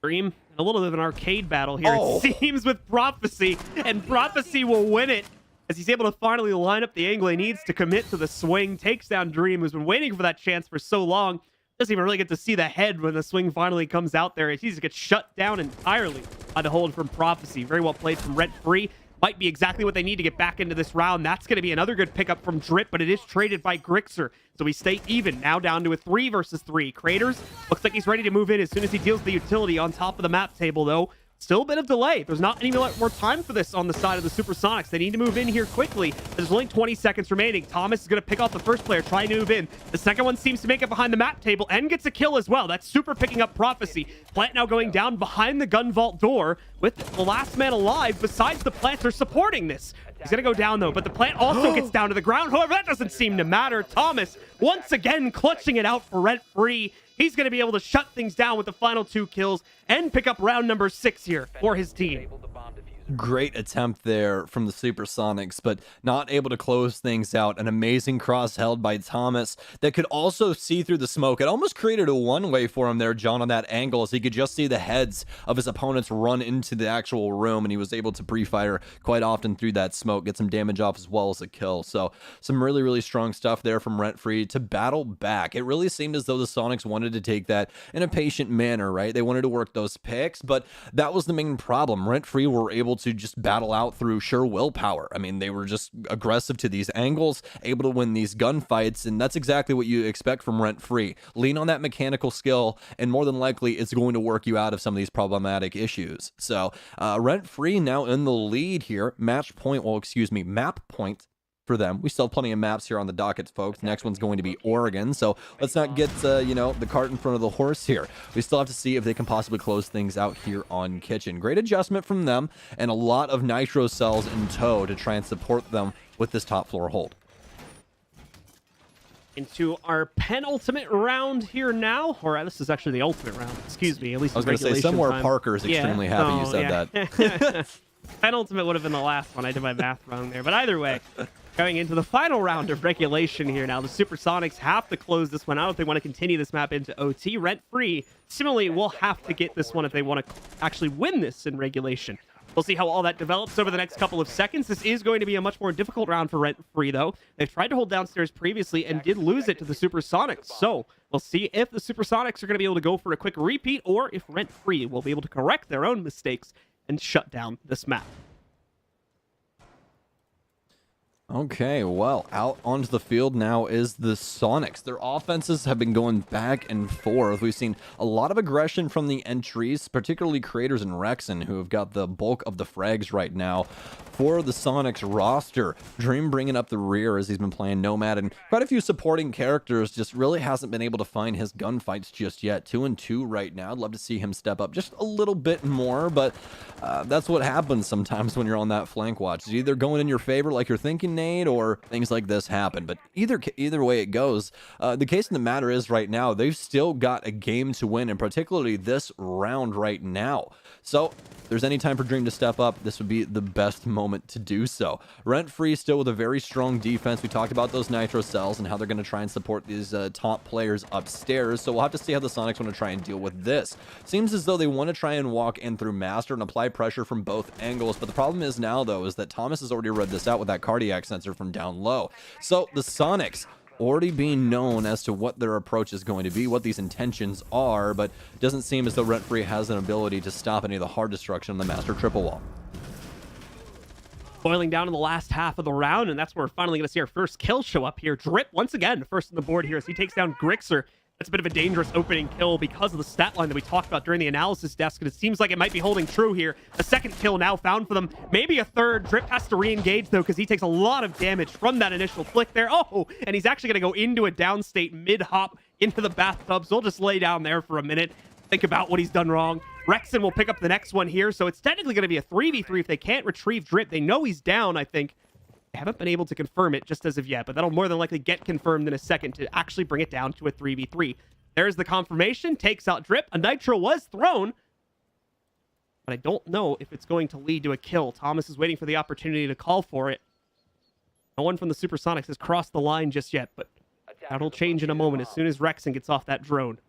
Dream, a little bit of an arcade battle here, it seems, with Prophecy, and Prophecy will win it as he's able to finally line up the angle he needs to commit to the swing. Takes down Dream, who's been waiting for that chance for so long. Doesn't even really get to see the head when the swing finally comes out there. He just gets shut down entirely on the hold from Prophecy. Very well played from Rent-Free. Might be exactly what they need to get back into this round. That's going to be another good pickup from Drip, but it is traded by Grixer. So we stay even, now down to a 3 versus 3. Creators, looks like he's ready to move in as soon as he deals the utility on top of the map table, though. Still a bit of delay. There's not any more time for this on the side of the Supersonics. They need to move in here quickly. There's only 20 seconds remaining. Thomas is going to pick off the first player, trying to move in. The second one seems to make it behind the map table and gets a kill as well. That's Super picking up Prophecy. Plant now going down behind the gun vault door with the last man alive. Besides, the plants are supporting this. He's going to go down, though, but the plant also gets down to the ground. However, that doesn't seem to matter. Thomas, once again, clutching it out for Rent-Free. He's going to be able to shut things down with the final 2 kills and pick up round number 6 here for his team. Great attempt there from the Supersonics, but not able to close things out. An amazing cross held by Thomas that could also see through the smoke. It almost created a one-way for him there, John, on that angle, as he could just see the heads of his opponents run into the actual room, and he was able to pre-fire quite often through that smoke, get some damage off as well as a kill. So some really, really strong stuff there from Rent-Free to battle back. It really seemed as though the Sonics wanted to take that in a patient manner, right? They wanted to work those picks, but that was the main problem. Rent-Free were able to just battle out through sheer willpower. I mean, they were just aggressive to these angles, able to win these gunfights, and that's exactly what you expect from Rent-Free. Lean on that mechanical skill, and more than likely, it's going to work you out of some of these problematic issues. So, Rent-Free now in the lead here. Map point for them. We still have plenty of maps here on the docket, folks. Next one's going to be Oregon, so let's not get the cart in front of the horse here. We still have to see if they can possibly close things out here on Kitchen. Great adjustment from them, and a lot of nitro cells in tow to try and support them with this top floor hold. Into our penultimate round here now, or this is actually the ultimate round, excuse me, at least I was going to say, somewhere time. Parker is extremely happy you said that. Penultimate would have been the last one. I did my math wrong there. But either way, going into the final round of regulation here now, the Supersonics have to close this one out if they want to continue this map into OT. Rent-Free, similarly, will have to get this one if they want to actually win this in regulation. We'll see how all that develops over the next couple of seconds. This is going to be a much more difficult round for Rent-Free, though. They've tried to hold downstairs previously and did lose it to the Supersonics. So we'll see if the Supersonics are going to be able to go for a quick repeat, or if Rent-Free will be able to correct their own mistakes and shut down this map. Okay, well, out onto the field now is the Sonics. Their offenses have been going back and forth. We've seen a lot of aggression from the entries, particularly Creators and Rexen, who have got the bulk of the frags right now for the Sonics roster. Dream bringing up the rear as he's been playing Nomad, and quite a few supporting characters, just really hasn't been able to find his gunfights just yet. 2-2 right now. I'd love to see him step up just a little bit more, but that's what happens sometimes when you're on that flank watch. It's either going in your favor like you're thinking, Nate, or things like this happen. But either way it goes, the case of the matter is right now, they've still got a game to win, and particularly this round right now. So if there's any time for Dream to step up, this would be the best moment to do so. Rent-Free still with a very strong defense. We talked about those nitro cells and how they're going to try and support these top players upstairs. So we'll have to see how the Sonics want to try and deal with this. Seems as though they want to try and walk in through Master and apply pressure from both angles. But the problem is now, though, is that Thomas has already read this out with that cardiac sensor from down low. So the Sonics already being known as to what their approach is going to be, what these intentions are, but it doesn't seem as though Rent-Free has an ability to stop any of the hard destruction on the Master triple wall. Boiling down in the last half of the round, and that's where we're finally going to see our first kill show up here. Drip, once again, first on the board here as he takes down Grixer. That's a bit of a dangerous opening kill because of the stat line that we talked about during the analysis desk, and it seems like it might be holding true here. A second kill now found for them. Maybe a third. Drip has to re-engage, though, because he takes a lot of damage from that initial flick there. Oh, and he's actually going to go into a downstate mid-hop into the bathtub, so he'll just lay down there for a minute, think about what he's done wrong. Rexen will pick up the next one here, so it's technically going to be a 3v3 if they can't retrieve Drip. They know he's down, I think. They haven't been able to confirm it just as of yet, but that'll more than likely get confirmed in a second to actually bring it down to a 3v3. There's the confirmation, takes out Drip. A nitro was thrown, but I don't know if it's going to lead to a kill. Thomas is waiting for the opportunity to call for it. No one from the Supersonics has crossed the line just yet, but that'll change in a moment as soon as Rexen gets off that drone.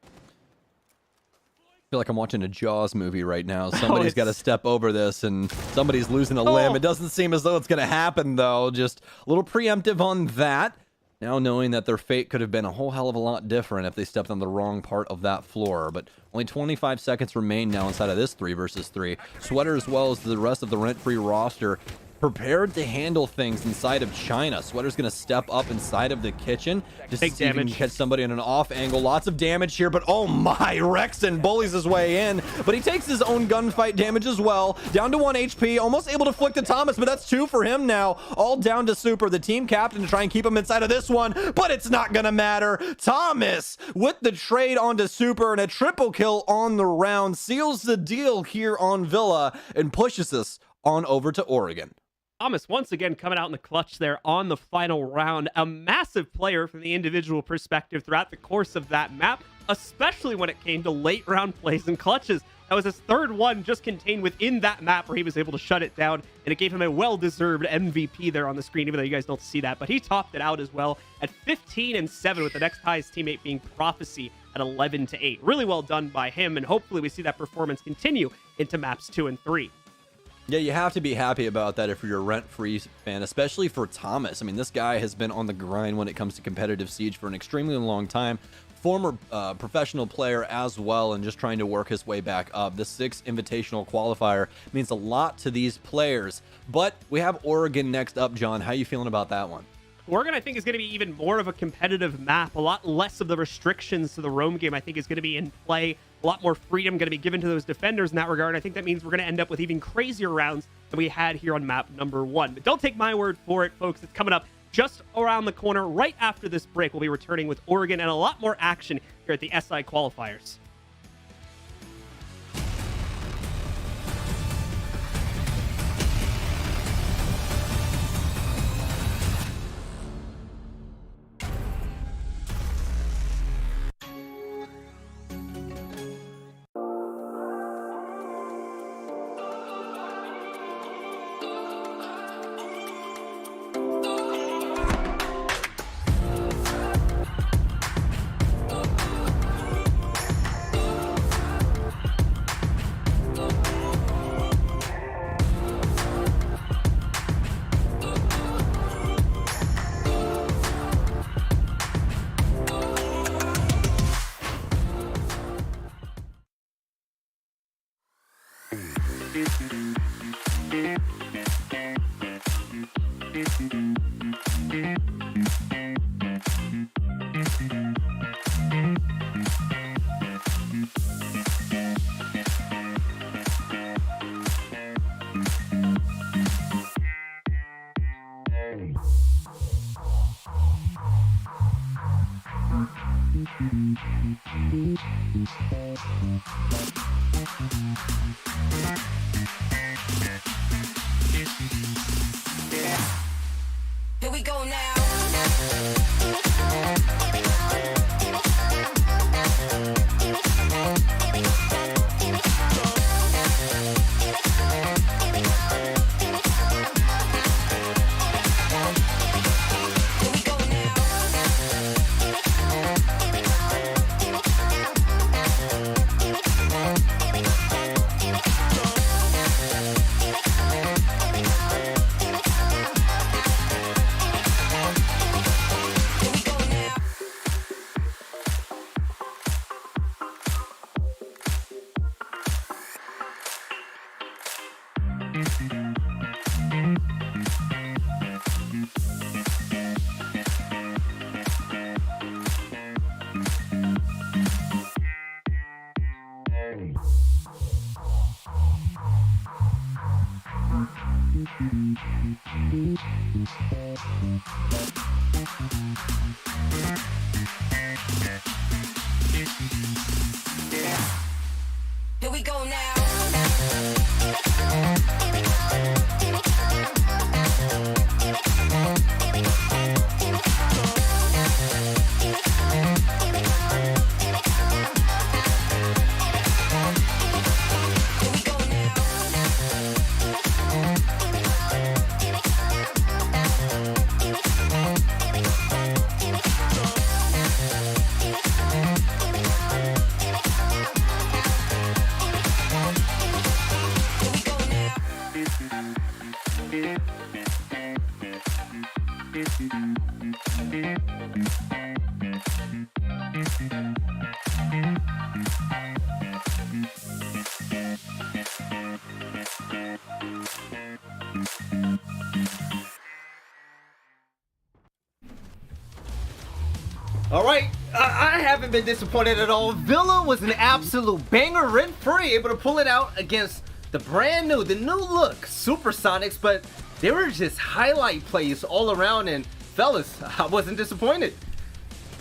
I feel like I'm watching a Jaws movie right now. Somebody's got to step over this, and somebody's losing a limb. It doesn't seem as though it's going to happen, though. Just a little preemptive on that. Now knowing that their fate could have been a whole hell of a lot different if they stepped on the wrong part of that floor. But only 25 seconds remain now inside of this 3 versus 3. Sweater, as well as the rest of the Rent-Free roster, prepared to handle things inside of China. Sweater's going to step up inside of the kitchen. Just Big see if he damage. can catch somebody on an off angle. Lots of damage here, but oh my, Rexen bullies his way in. But he takes his own gunfight damage as well. Down to 1 HP, almost able to flick to Thomas, but that's 2 for him now. All down to Super, the team captain, to try and keep him inside of this one, but it's not going to matter. Thomas with the trade onto Super and a triple kill on the round seals the deal here on Villa and pushes us on over to Oregon. Thomas once again coming out in the clutch there on the final round. A massive player from the individual perspective throughout the course of that map, especially when it came to late round plays and clutches. That was his third one just contained within that map where he was able to shut it down, and it gave him a well-deserved MVP there on the screen, even though you guys don't see that. But he topped it out as well at 15-7, with the next highest teammate being Prophecy at 11-8. Really well done by him, and hopefully we see that performance continue into maps 2 and 3. Yeah, you have to be happy about that if you're a Rent-Free fan, especially for Thomas. I mean, this guy has been on the grind when it comes to competitive Siege for an extremely long time. Former professional player as well, and just trying to work his way back up. The 6th invitational qualifier means a lot to these players. But we have Oregon next up, John. How you feeling about that one? Oregon, I think, is going to be even more of a competitive map. A lot less of the restrictions to the roam game, I think, is going to be in play. A lot more freedom going to be given to those defenders in that regard. I think that means we're going to end up with even crazier rounds than we had here on map number 1. But don't take my word for it, folks. It's coming up just around the corner. Right after this break, we'll be returning with Oregon and a lot more action here at the SI Qualifiers. Here we go now. Here we go now. All right, I haven't been disappointed at all. Villa was an absolute banger, rent-free, able to pull it out against the brand new, the new look Supersonics, but they were just highlight plays all around, and fellas, I wasn't disappointed.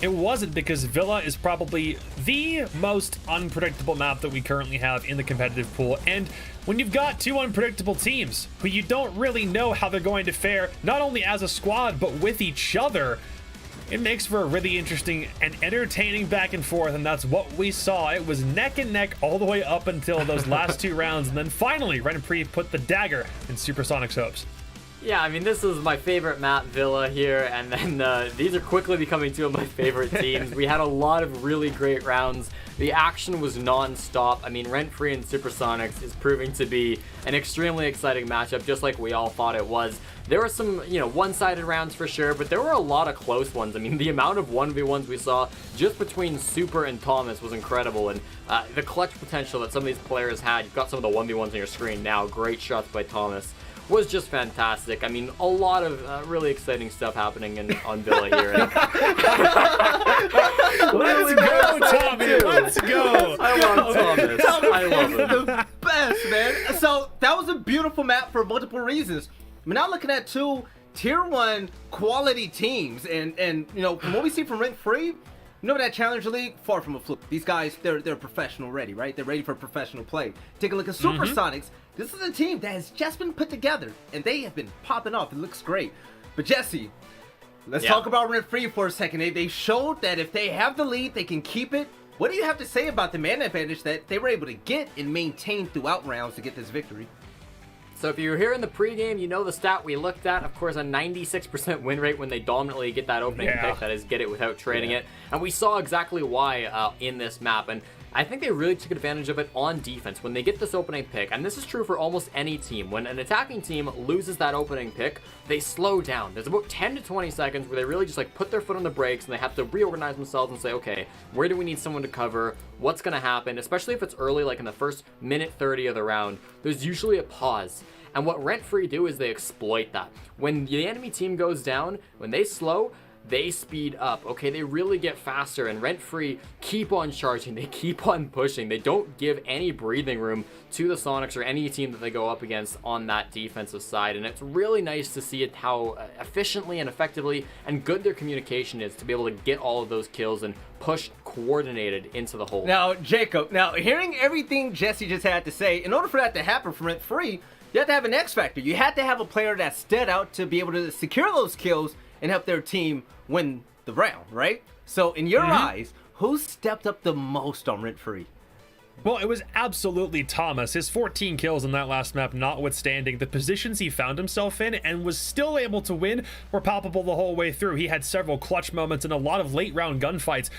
It wasn't, because Villa is probably the most unpredictable map that we currently have in the competitive pool. And when you've got two unpredictable teams who you don't really know how they're going to fare, not only as a squad, but with each other, It makes for a really interesting and entertaining back and forth, and that's what we saw. It was neck and neck all the way up until those last 2 rounds, and then finally, Renfree put the dagger in Supersonic's hopes. Yeah, I mean, this is my favorite map, Villa, here, and then these are quickly becoming 2 of my favorite teams. We had a lot of really great rounds. The action was non-stop. I mean, Renfree and Supersonics is proving to be an extremely exciting matchup, just like we all thought it was. There were some, one-sided rounds for sure, but there were a lot of close ones. I mean, the amount of 1v1s we saw just between Super and Thomas was incredible, and the clutch potential that some of these players had. You've got some of the 1v1s on your screen now. Great shots by Thomas. Was just fantastic. I mean, a lot of really exciting stuff happening on Villa here. Let's go, Tommy! Let's go! I love Thomas. I love him. The best, man. So that was a beautiful map for multiple reasons. We're now looking at 2 tier 1 quality teams, and from what we see from Renfree, that Challenger League, far from a fluke. These guys, they're professional ready, right? They're ready for professional play. Take a look at Supersonics. This is a team that has just been put together, and they have been popping off. It looks great. But Jesse, let's talk about Renfree for a second. They showed that if they have the lead, they can keep it. What do you have to say about the man advantage that they were able to get and maintain throughout rounds to get this victory? So if you were here in the pregame, you know the stat we looked at. Of course, a 96% win rate when they dominantly get that opening pick. That is, get it without trading it. And we saw exactly why in this map. And I think they really took advantage of it on defense when they get this opening pick. And this is true for almost any team. When an attacking team loses that opening pick, they slow down. There's about 10 to 20 seconds where they really just put their foot on the brakes and they have to reorganize themselves and say, okay, where do we need someone to cover? What's going to happen? Especially if it's early, like in the first minute 30 of the round, there's usually a pause. And what Renfree do is they exploit that. When the enemy team goes down, when they slow, they speed up, okay? They really get faster, and Renfree keep on charging. They keep on pushing. They don't give any breathing room to the Sonics or any team that they go up against on that defensive side, and it's really nice to see it how efficiently and effectively and good their communication is to be able to get all of those kills and push coordinated into the hole. Now, Jacob, hearing everything Jesse just had to say, in order for that to happen for Renfree, you have to have an X factor. You have to have a player that stood out to be able to secure those kills and help their team win the round, right? So in your eyes, who stepped up the most on Renfree? Well, it was absolutely Thomas. His 14 kills in that last map notwithstanding, the positions he found himself in and was still able to win were palpable the whole way through. He had several clutch moments and a lot of late round gunfights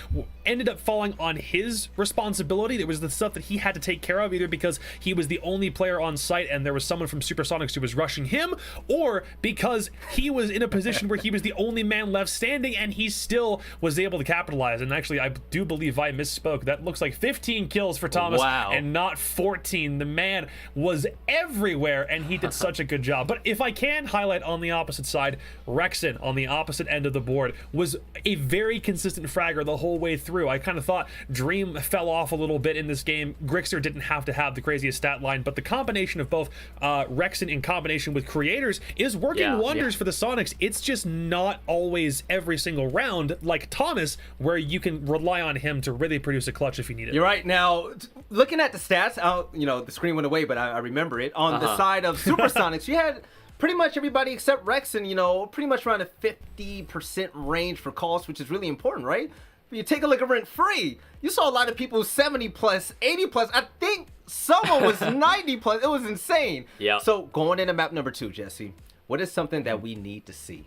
ended up falling on his responsibility. It was the stuff that he had to take care of, either because he was the only player on site and there was someone from Supersonics who was rushing him, or because he was in a position where he was the only man left standing and he still was able to capitalize. And actually, I do believe I misspoke. That looks like 15 kills for Thomas. Wow. And not 14. The man was everywhere and he did such a good job. But if I can highlight on the opposite side, Rexon on the opposite end of the board was a very consistent fragger the whole way through. I kind of thought Dream fell off a little bit in this game. Grixer didn't have to have the craziest stat line, but the combination of both Rexon in combination with Creators is working wonders for the Sonics. It's just not always every single round like Thomas, where you can rely on him to really produce a clutch if you need it. You're right. Now, looking at the stats, the screen went away, but I remember it. On the side of Supersonics, you had pretty much everybody except Rexon, pretty much around a 50% range for calls, which is really important, right? But you take a look at Renfree, you saw a lot of people 70 plus, 80 plus. I think someone was 90 plus. It was insane. Yeah. So going into map number 2, Jesse, what is something that we need to see?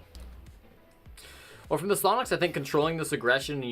Well, from the Sonics, I think controlling this aggression,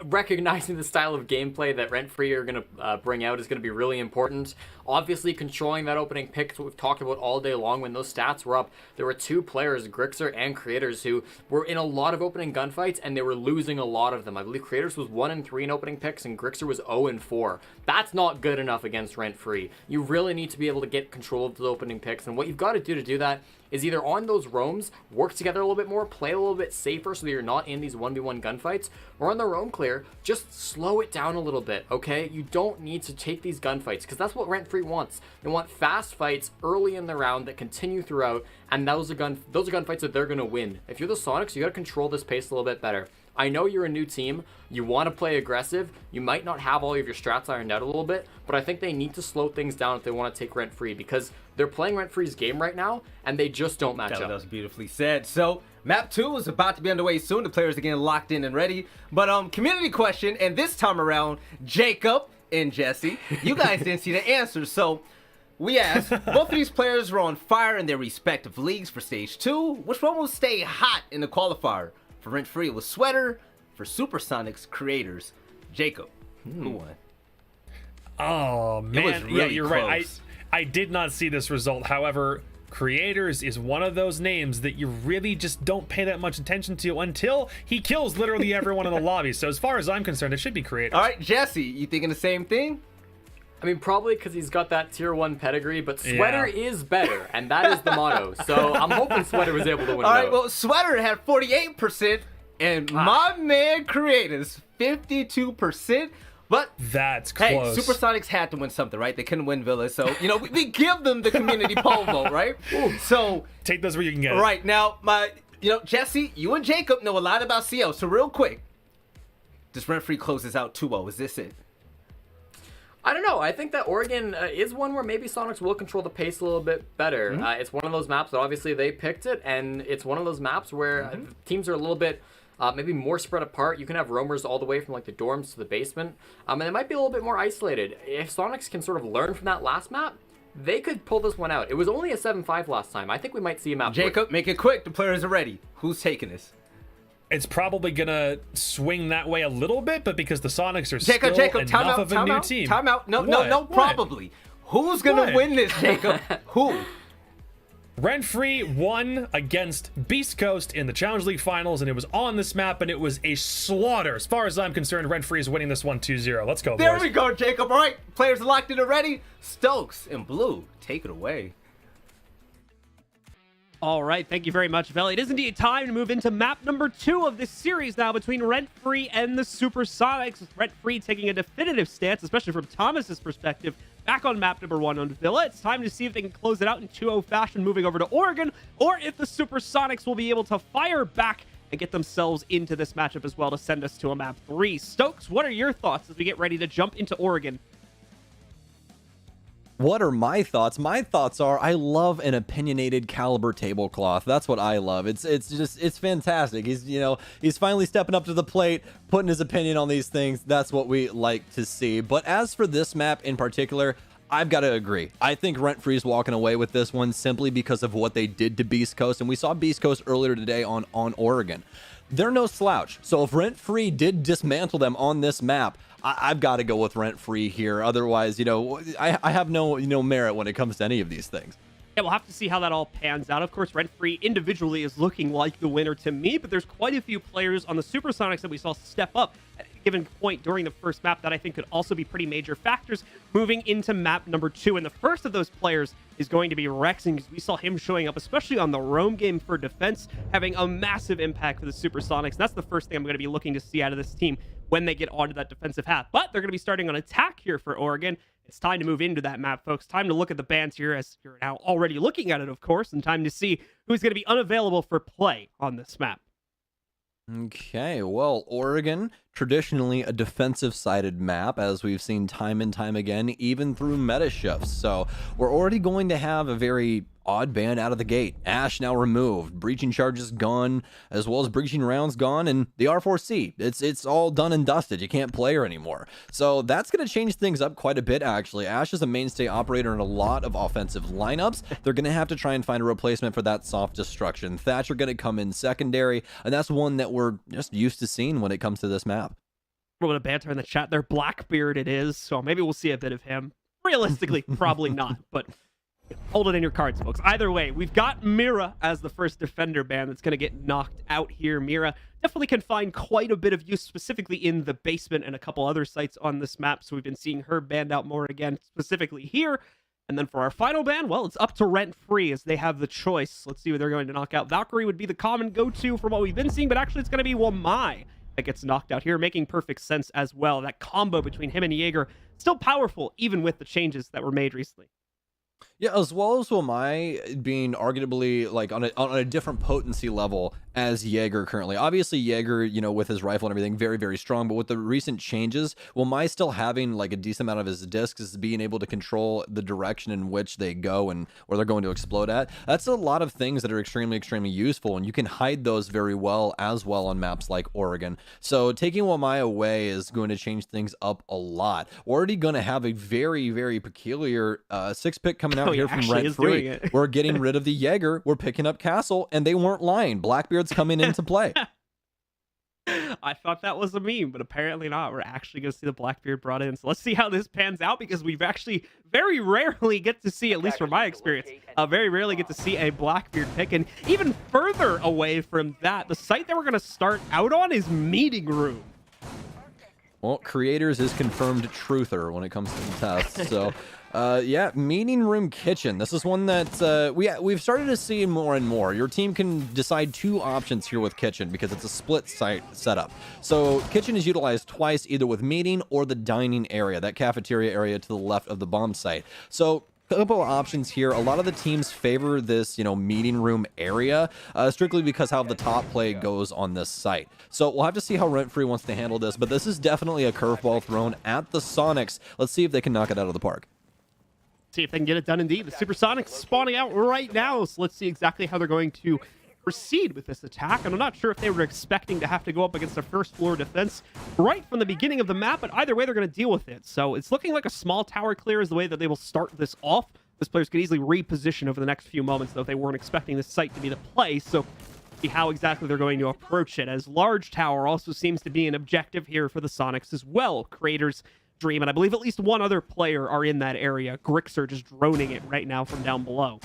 recognizing the style of gameplay that Renfree are going to bring out is going to be really important. Obviously, controlling that opening pick is what we've talked about all day long. When those stats were up, there were 2 players, Grixer and Creators, who were in a lot of opening gunfights, and they were losing a lot of them. I believe Creators was 1-3 in opening picks, and Grixer was 0-4. That's not good enough against Renfree. You really need to be able to get control of the opening picks, and what you've got to do that is either on those roams, work together a little bit more, play a little bit safer so that you're not in these 1v1 gunfights, or on the roam clear, just slow it down a little bit, okay? You don't need to take these gunfights, because that's what Renfree wants. They want fast fights early in the round that continue throughout, and those are gunfights that they're going to win. If you're the Sonics, you got to control this pace a little bit better. I know you're a new team, you want to play aggressive, you might not have all of your strats ironed out a little bit, but I think they need to slow things down if they want to take Renfree, because they're playing Renfree's game right now, and they just don't match up. That was beautifully said. So, Map 2 is about to be underway soon. The players are getting locked in and ready. But community question, and this time around, Jacob and Jesse, you guys didn't see the answers. So we asked, both of these players were on fire in their respective leagues for Stage 2. Which one will stay hot in the qualifier? For Rent Free, it was Sweater. For Supersonics, Creators. Jacob, who won? Oh, man. was really yeah, you're close. right. I did not see this result. However, Creators is one of those names that you really just don't pay that much attention to until he kills literally everyone in the lobby. So as far as I'm concerned, it should be Creators. All right, Jesse, you thinking the same thing? I mean, probably because he's got that tier 1 pedigree, but Sweater is better, and that is the motto. So I'm hoping Sweater was able to win All it right, out. well, Sweater had 48%, and my man Creators, 52%. But That's hey, close. Supersonics had to win something, right? They couldn't win Villa, so we give them the community poll vote, right? So Take those where you can get it. right now, Jesse, you and Jacob know a lot about CL. So real quick, this Rent Free closes out 2-0. Is this it? I don't know. I think that Oregon is one where maybe Sonics will control the pace a little bit better. It's one of those maps that obviously they picked it, and it's one of those maps where teams are a little bit maybe more spread apart. You can have roamers all the way from like the dorms to the basement, and it might be a little bit more isolated. If Sonics can sort of learn from that last map, they could pull this one out. It was only a 7-5 last time. I think we might see a map. Jacob, make it quick. The players are ready. Who's taking this? It's probably gonna swing that way a little bit, but because the Sonics are Jacob, still time enough out, of a time new out, team. time out. No, What? probably. Who's gonna What? win this, Jacob? Who? Rent Free won against Beast Coast in the Challenge League Finals, and it was on this map, and it was a slaughter. As far as I'm concerned, Rent Free is winning this one 2-0. Let's go, There boys. we go, Jacob. All right, players are locked in already. Stokes and Blue, take it away. All right, thank you very much, Veli. It is indeed time to move into map number 2 of this series now between Rent Free and the Supersonics. With Rent Free taking a definitive stance, especially from Thomas's perspective, back on map number 1 on Villa. It's time to see if they can close it out in 2-0 fashion moving over to Oregon, or if the Supersonics will be able to fire back and get themselves into this matchup as well to send us to a map 3. Stokes, what are your thoughts as we get ready to jump into Oregon? What are my thoughts? My thoughts are I love an opinionated caliber tablecloth. That's what I love. It's fantastic. He's finally stepping up to the plate, putting his opinion on these things. That's what we like to see. But as for this map in particular, I've got to agree. I think Rent Free is walking away with this one simply because of what they did to Beast Coast, and we saw Beast Coast earlier today on Oregon. They're no slouch. So if Rent Free did dismantle them on this map, I've got to go with Rent Free here. Otherwise, I have no merit when it comes to any of these things. Yeah, we'll have to see how that all pans out. Of course, Rent Free individually is looking like the winner to me, but there's quite a few players on the Supersonics that we saw step up at a given point during the first map that I think could also be pretty major factors moving into map number 2. And the first of those players is going to be Rexing, because we saw him showing up, especially on the roam game for defense, having a massive impact for the Supersonics. And that's the first thing I'm going to be looking to see out of this team when they get onto that defensive half. But they're going to be starting on attack here for Oregon. It's time to move into that map, folks. Time to look at the bans here, as you're now already looking at it, of course, and time to see who's going to be unavailable for play on this map. Okay, well, Oregon, traditionally a defensive-sided map, as we've seen time and time again, even through meta shifts. So we're already going to have a very odd ban out of the gate. Ash now removed, breaching charges gone, as well as breaching rounds gone, and the R4C. It's all done and dusted. You can't play her anymore. So that's going to change things up quite a bit, actually. Ash is a mainstay operator in a lot of offensive lineups. They're going to have to try and find a replacement for that soft destruction. Thatcher going to come in secondary, and that's one that we're just used to seeing when it comes to this map. A little bit of banter in the chat there. Blackbeard it is, so maybe we'll see a bit of him. Realistically, probably not, but hold it in your cards, folks. Either way, we've got Mira as the first defender ban that's going to get knocked out here. Mira definitely can find quite a bit of use, specifically in the basement and a couple other sites on this map, so we've been seeing her banned out more again, specifically here. And then for our final ban, well, it's up to Rent Free as they have the choice. Let's see what they're going to knock out. Valkyrie would be the common go-to from what we've been seeing, but actually it's going to be Wamai that gets knocked out here, making perfect sense as well. That combo between him and Jaeger, still powerful, even with the changes that were made recently. Yeah, as well as Wamai being arguably like on a different potency level as Jaeger currently. Obviously, Jaeger, you know, with his rifle and everything, very, very strong. But with the recent changes, Wamai still having like a decent amount of his discs is being able to control the direction in which they go and where they're going to explode at. That's a lot of things that are extremely, extremely useful, and you can hide those very well as well on maps like Oregon. So taking Wamai away is going to change things up a lot. We're already going to have a very, very peculiar 6-pick coming out here from Rent Free. We're getting rid of the Jaeger. We're picking up Castle, and they weren't lying. Blackbeard's coming into play. I thought that was a meme, but apparently not. We're actually going to see the Blackbeard brought in. So let's see how this pans out, because we've actually very rarely get to see, at least from my experience, very rarely get to see a Blackbeard pick. And even further away from that, the site that we're going to start out on is Meeting Room. Well, Creators is confirmed truther when it comes to the test. So, yeah, Meeting Room Kitchen. This is one that we've started to see more and more. Your team can decide 2 options here with Kitchen because it's a split site setup. So Kitchen is utilized twice, either with meeting or the dining area, that cafeteria area to the left of the bomb site. So couple of options here. A lot of the teams favor this, you know, meeting room area, strictly because how the top play goes on this site. So we'll have to see how Rent Free wants to handle this, but this is definitely a curveball thrown at the Sonics. Let's see if they can knock it out of the park. See if they can get it done indeed. The Supersonics spawning out right now, so let's see exactly how they're going to proceed with this attack. And I'm not sure if they were expecting to have to go up against a first floor defense right from the beginning of the map, but either way they're going to deal with it. So it's looking like a small tower clear is the way that they will start this off. This players could easily reposition over the next few moments, though, if they weren't expecting this site to be the play. So see how exactly they're going to approach it, as large tower also seems to be an objective here for the Sonics as well. Creators Dream, and I believe at least one other player are in that area. Grixer just droning it right now from down below.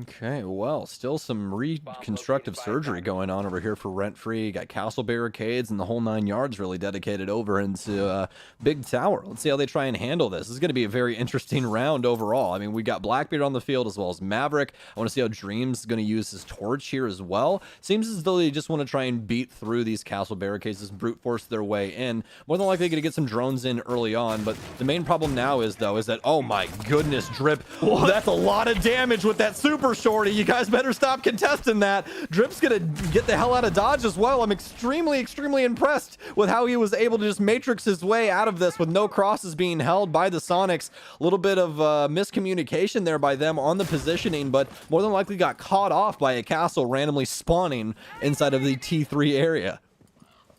Okay, well, still some reconstructive surgery going on over here for Rent Free. Got castle barricades and the whole 9 yards really dedicated over into Big Tower. Let's see how they try and handle this. This is going to be a very interesting round overall. I mean, we got Blackbeard on the field as well as Maverick. I want to see how Dream's going to use his torch here as well. Seems as though they just want to try and beat through these castle barricades, just brute force their way in. More than likely going to get some drones in early on, but the main problem now is, though, is that, oh my goodness, Drip, that's a lot of damage with that super shorty. You guys better stop contesting that. Drip's gonna get the hell out of dodge as well. I'm extremely impressed with how he was able to just matrix his way out of this with no crosses being held by the Sonics. A little bit of miscommunication there by them on the positioning, but more than likely got caught off by a castle randomly spawning inside of the T3 area.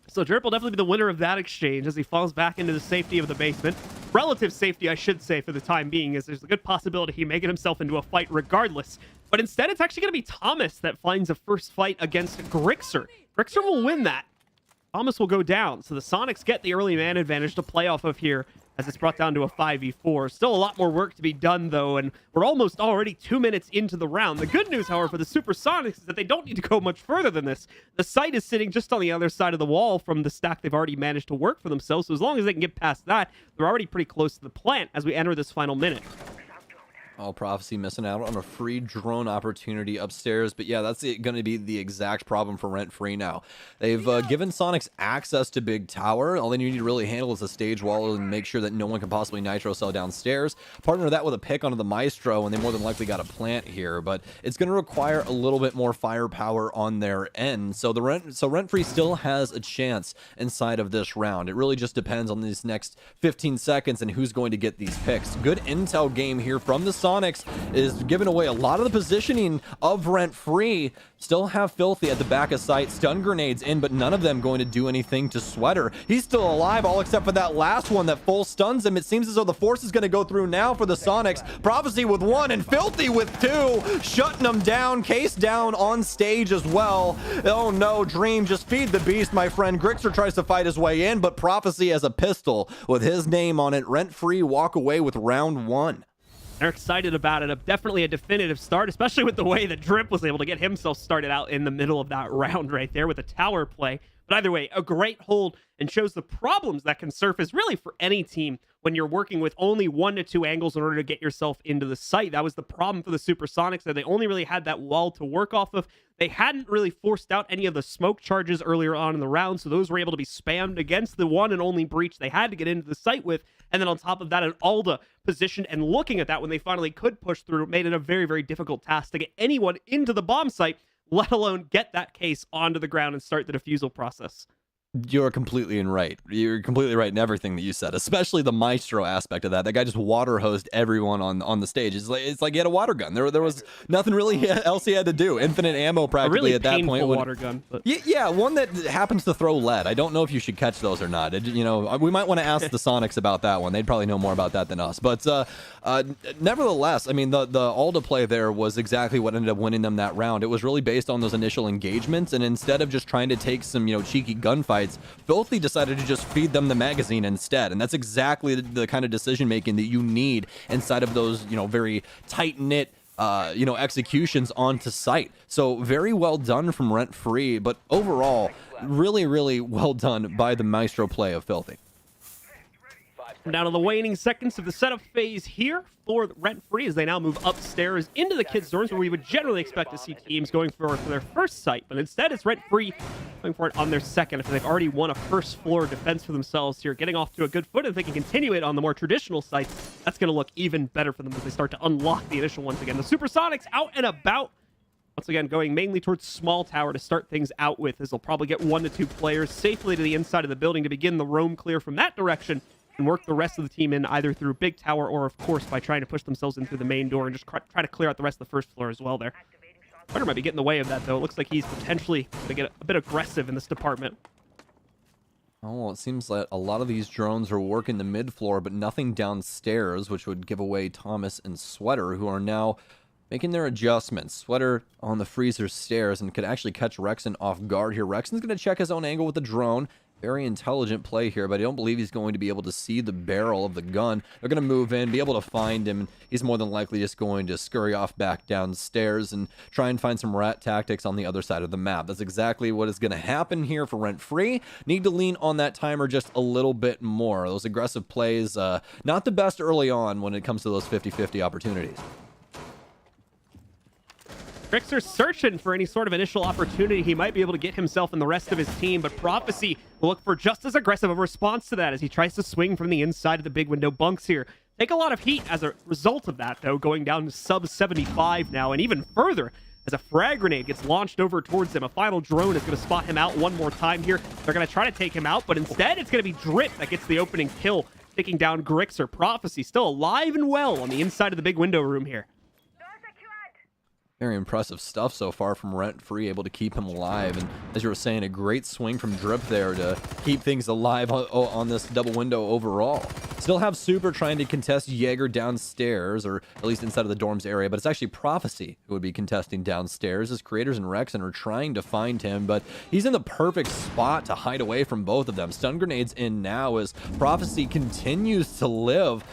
So Drip will definitely be the winner of that exchange as he falls back into the safety of the basement. Relative safety, I should say, for the time being, as there's a good possibility he may get himself into a fight regardless. But instead, it's actually going to be Thomas that finds a first fight against Grixer. Grixer will win that. Thomas will go down. So the Sonics get the early man advantage to play off of here as it's brought down to a 5v4. Still a lot more work to be done, though, and we're almost already 2 minutes into the round. The good news, however, for the Supersonics is that they don't need to go much further than this. The site is sitting just on the other side of the wall from the stack they've already managed to work for themselves, so as long as they can get past that, they're already pretty close to the plant as we enter this final minute. All Prophecy missing out on a free drone opportunity upstairs. But yeah, that's going to be the exact problem for Rent Free now. They've given Sonics access to Big Tower. All they need to really handle is a stage wall and make sure that no one can possibly nitro cell downstairs. Partner that with a pick onto the Maestro, and they more than likely got a plant here. But it's going to require a little bit more firepower on their end. So Rent Free still has a chance inside of this round. It really just depends on these next 15 seconds and who's going to get these picks. Good intel game here from the Sonics is giving away a lot of the positioning of Rent Free. Still have Filthy at the back of sight. Stun grenades in, but none of them going to do anything to Sweater. He's still alive, all except for that last one that full stuns him. It seems as though the force is going to go through now for the Sonics. Prophecy with 1 and Filthy with 2. Shutting them down. Case down on stage as well. Oh no, Dream, just feed the beast, my friend. Grixer tries to fight his way in, but Prophecy has a pistol with his name on it. Rent Free walk away with round 1. They're excited about it. Definitely a definitive start, especially with the way that Drip was able to get himself started out in the middle of that round right there with a tower play. But either way, a great hold, and shows the problems that can surface really for any team when you're working with only 1 to 2 angles in order to get yourself into the site. That was the problem for the Supersonics, that they only really had that wall to work off of. They hadn't really forced out any of the smoke charges earlier on in the round, so those were able to be spammed against the one and only breach they had to get into the site with. And then on top of that, an Alda positioned and looking at that when they finally could push through, made it a very, very difficult task to get anyone into the bomb site, let alone get that case onto the ground and start the defusal process. You're completely right. You're completely right in everything that you said, especially the Maestro aspect of that. That guy just water hosed everyone on the stage. It's like he had a water gun. There was nothing really else he had to do. Infinite ammo practically really at that point. Water gun. But... Yeah, one that happens to throw lead. I don't know if you should catch those or not. We might want to ask the Sonics about that one. They'd probably know more about that than us. But nevertheless, I mean, the Alda play there was exactly what ended up winning them that round. It was really based on those initial engagements, and instead of just trying to take some cheeky gunfights, Filthy decided to just feed them the magazine instead, and that's exactly the kind of decision making that you need inside of those very tight-knit executions onto site. So very well done from Rent Free, but overall really, really well done by the Maestro play of Filthy. Down to the waning seconds of the setup phase here for Rent Free as they now move upstairs into the kids' dorms, where we would generally expect to see teams going for their first site, but instead it's Rent Free going for it on their second, after they've already won a first floor defense for themselves here, getting off to a good foot. If they can continue it on the more traditional sites, that's going to look even better for them as they start to unlock the initial ones again. The Supersonics out and about, once again going mainly towards small tower to start things out with, as they'll probably get 1 to 2 players safely to the inside of the building to begin the roam clear from that direction, and work the rest of the team in either through big tower or, of course, by trying to push themselves in through the main door and just try to clear out the rest of the first floor as well there. Spider might be getting in the way of that, though. It looks like he's potentially going to get a bit aggressive in this department. Oh, well, it seems like a lot of these drones are working the mid-floor, but nothing downstairs, which would give away Thomas and Sweater, who are now making their adjustments. Sweater on the freezer stairs and could actually catch Rexon off guard here. Rexon's going to check his own angle with the drone. Very intelligent play here, but I don't believe he's going to be able to see the barrel of the gun. They're going to move in, be able to find him, and he's more than likely just going to scurry off back downstairs and try and find some rat tactics on the other side of the map. That's exactly what is going to happen here for Rent Free. Need to lean on that timer just a little bit more. Those aggressive plays, not the best early on when it comes to those 50-50 opportunities. Grixer's searching for any sort of initial opportunity he might be able to get himself and the rest of his team, but Prophecy will look for just as aggressive a response to that as he tries to swing from the inside of the big window bunks here. Take a lot of heat as a result of that, though, going down to sub 75 now, and even further as a frag grenade gets launched over towards him. A final drone is going to spot him out one more time here. They're going to try to take him out, but instead it's going to be Drip that gets the opening kill, taking down Grixer. Prophecy still alive and well on the inside of the big window room here. Very impressive stuff so far from Rent Free, able to keep him alive. And as you were saying, a great swing from Drip there to keep things alive on this double window overall. Still have Super trying to contest Jaeger downstairs, or at least inside of the dorms area, but it's actually Prophecy who would be contesting downstairs, as Creators and Rexon are trying to find him, but he's in the perfect spot to hide away from both of them. Stun grenades in now as Prophecy continues to live.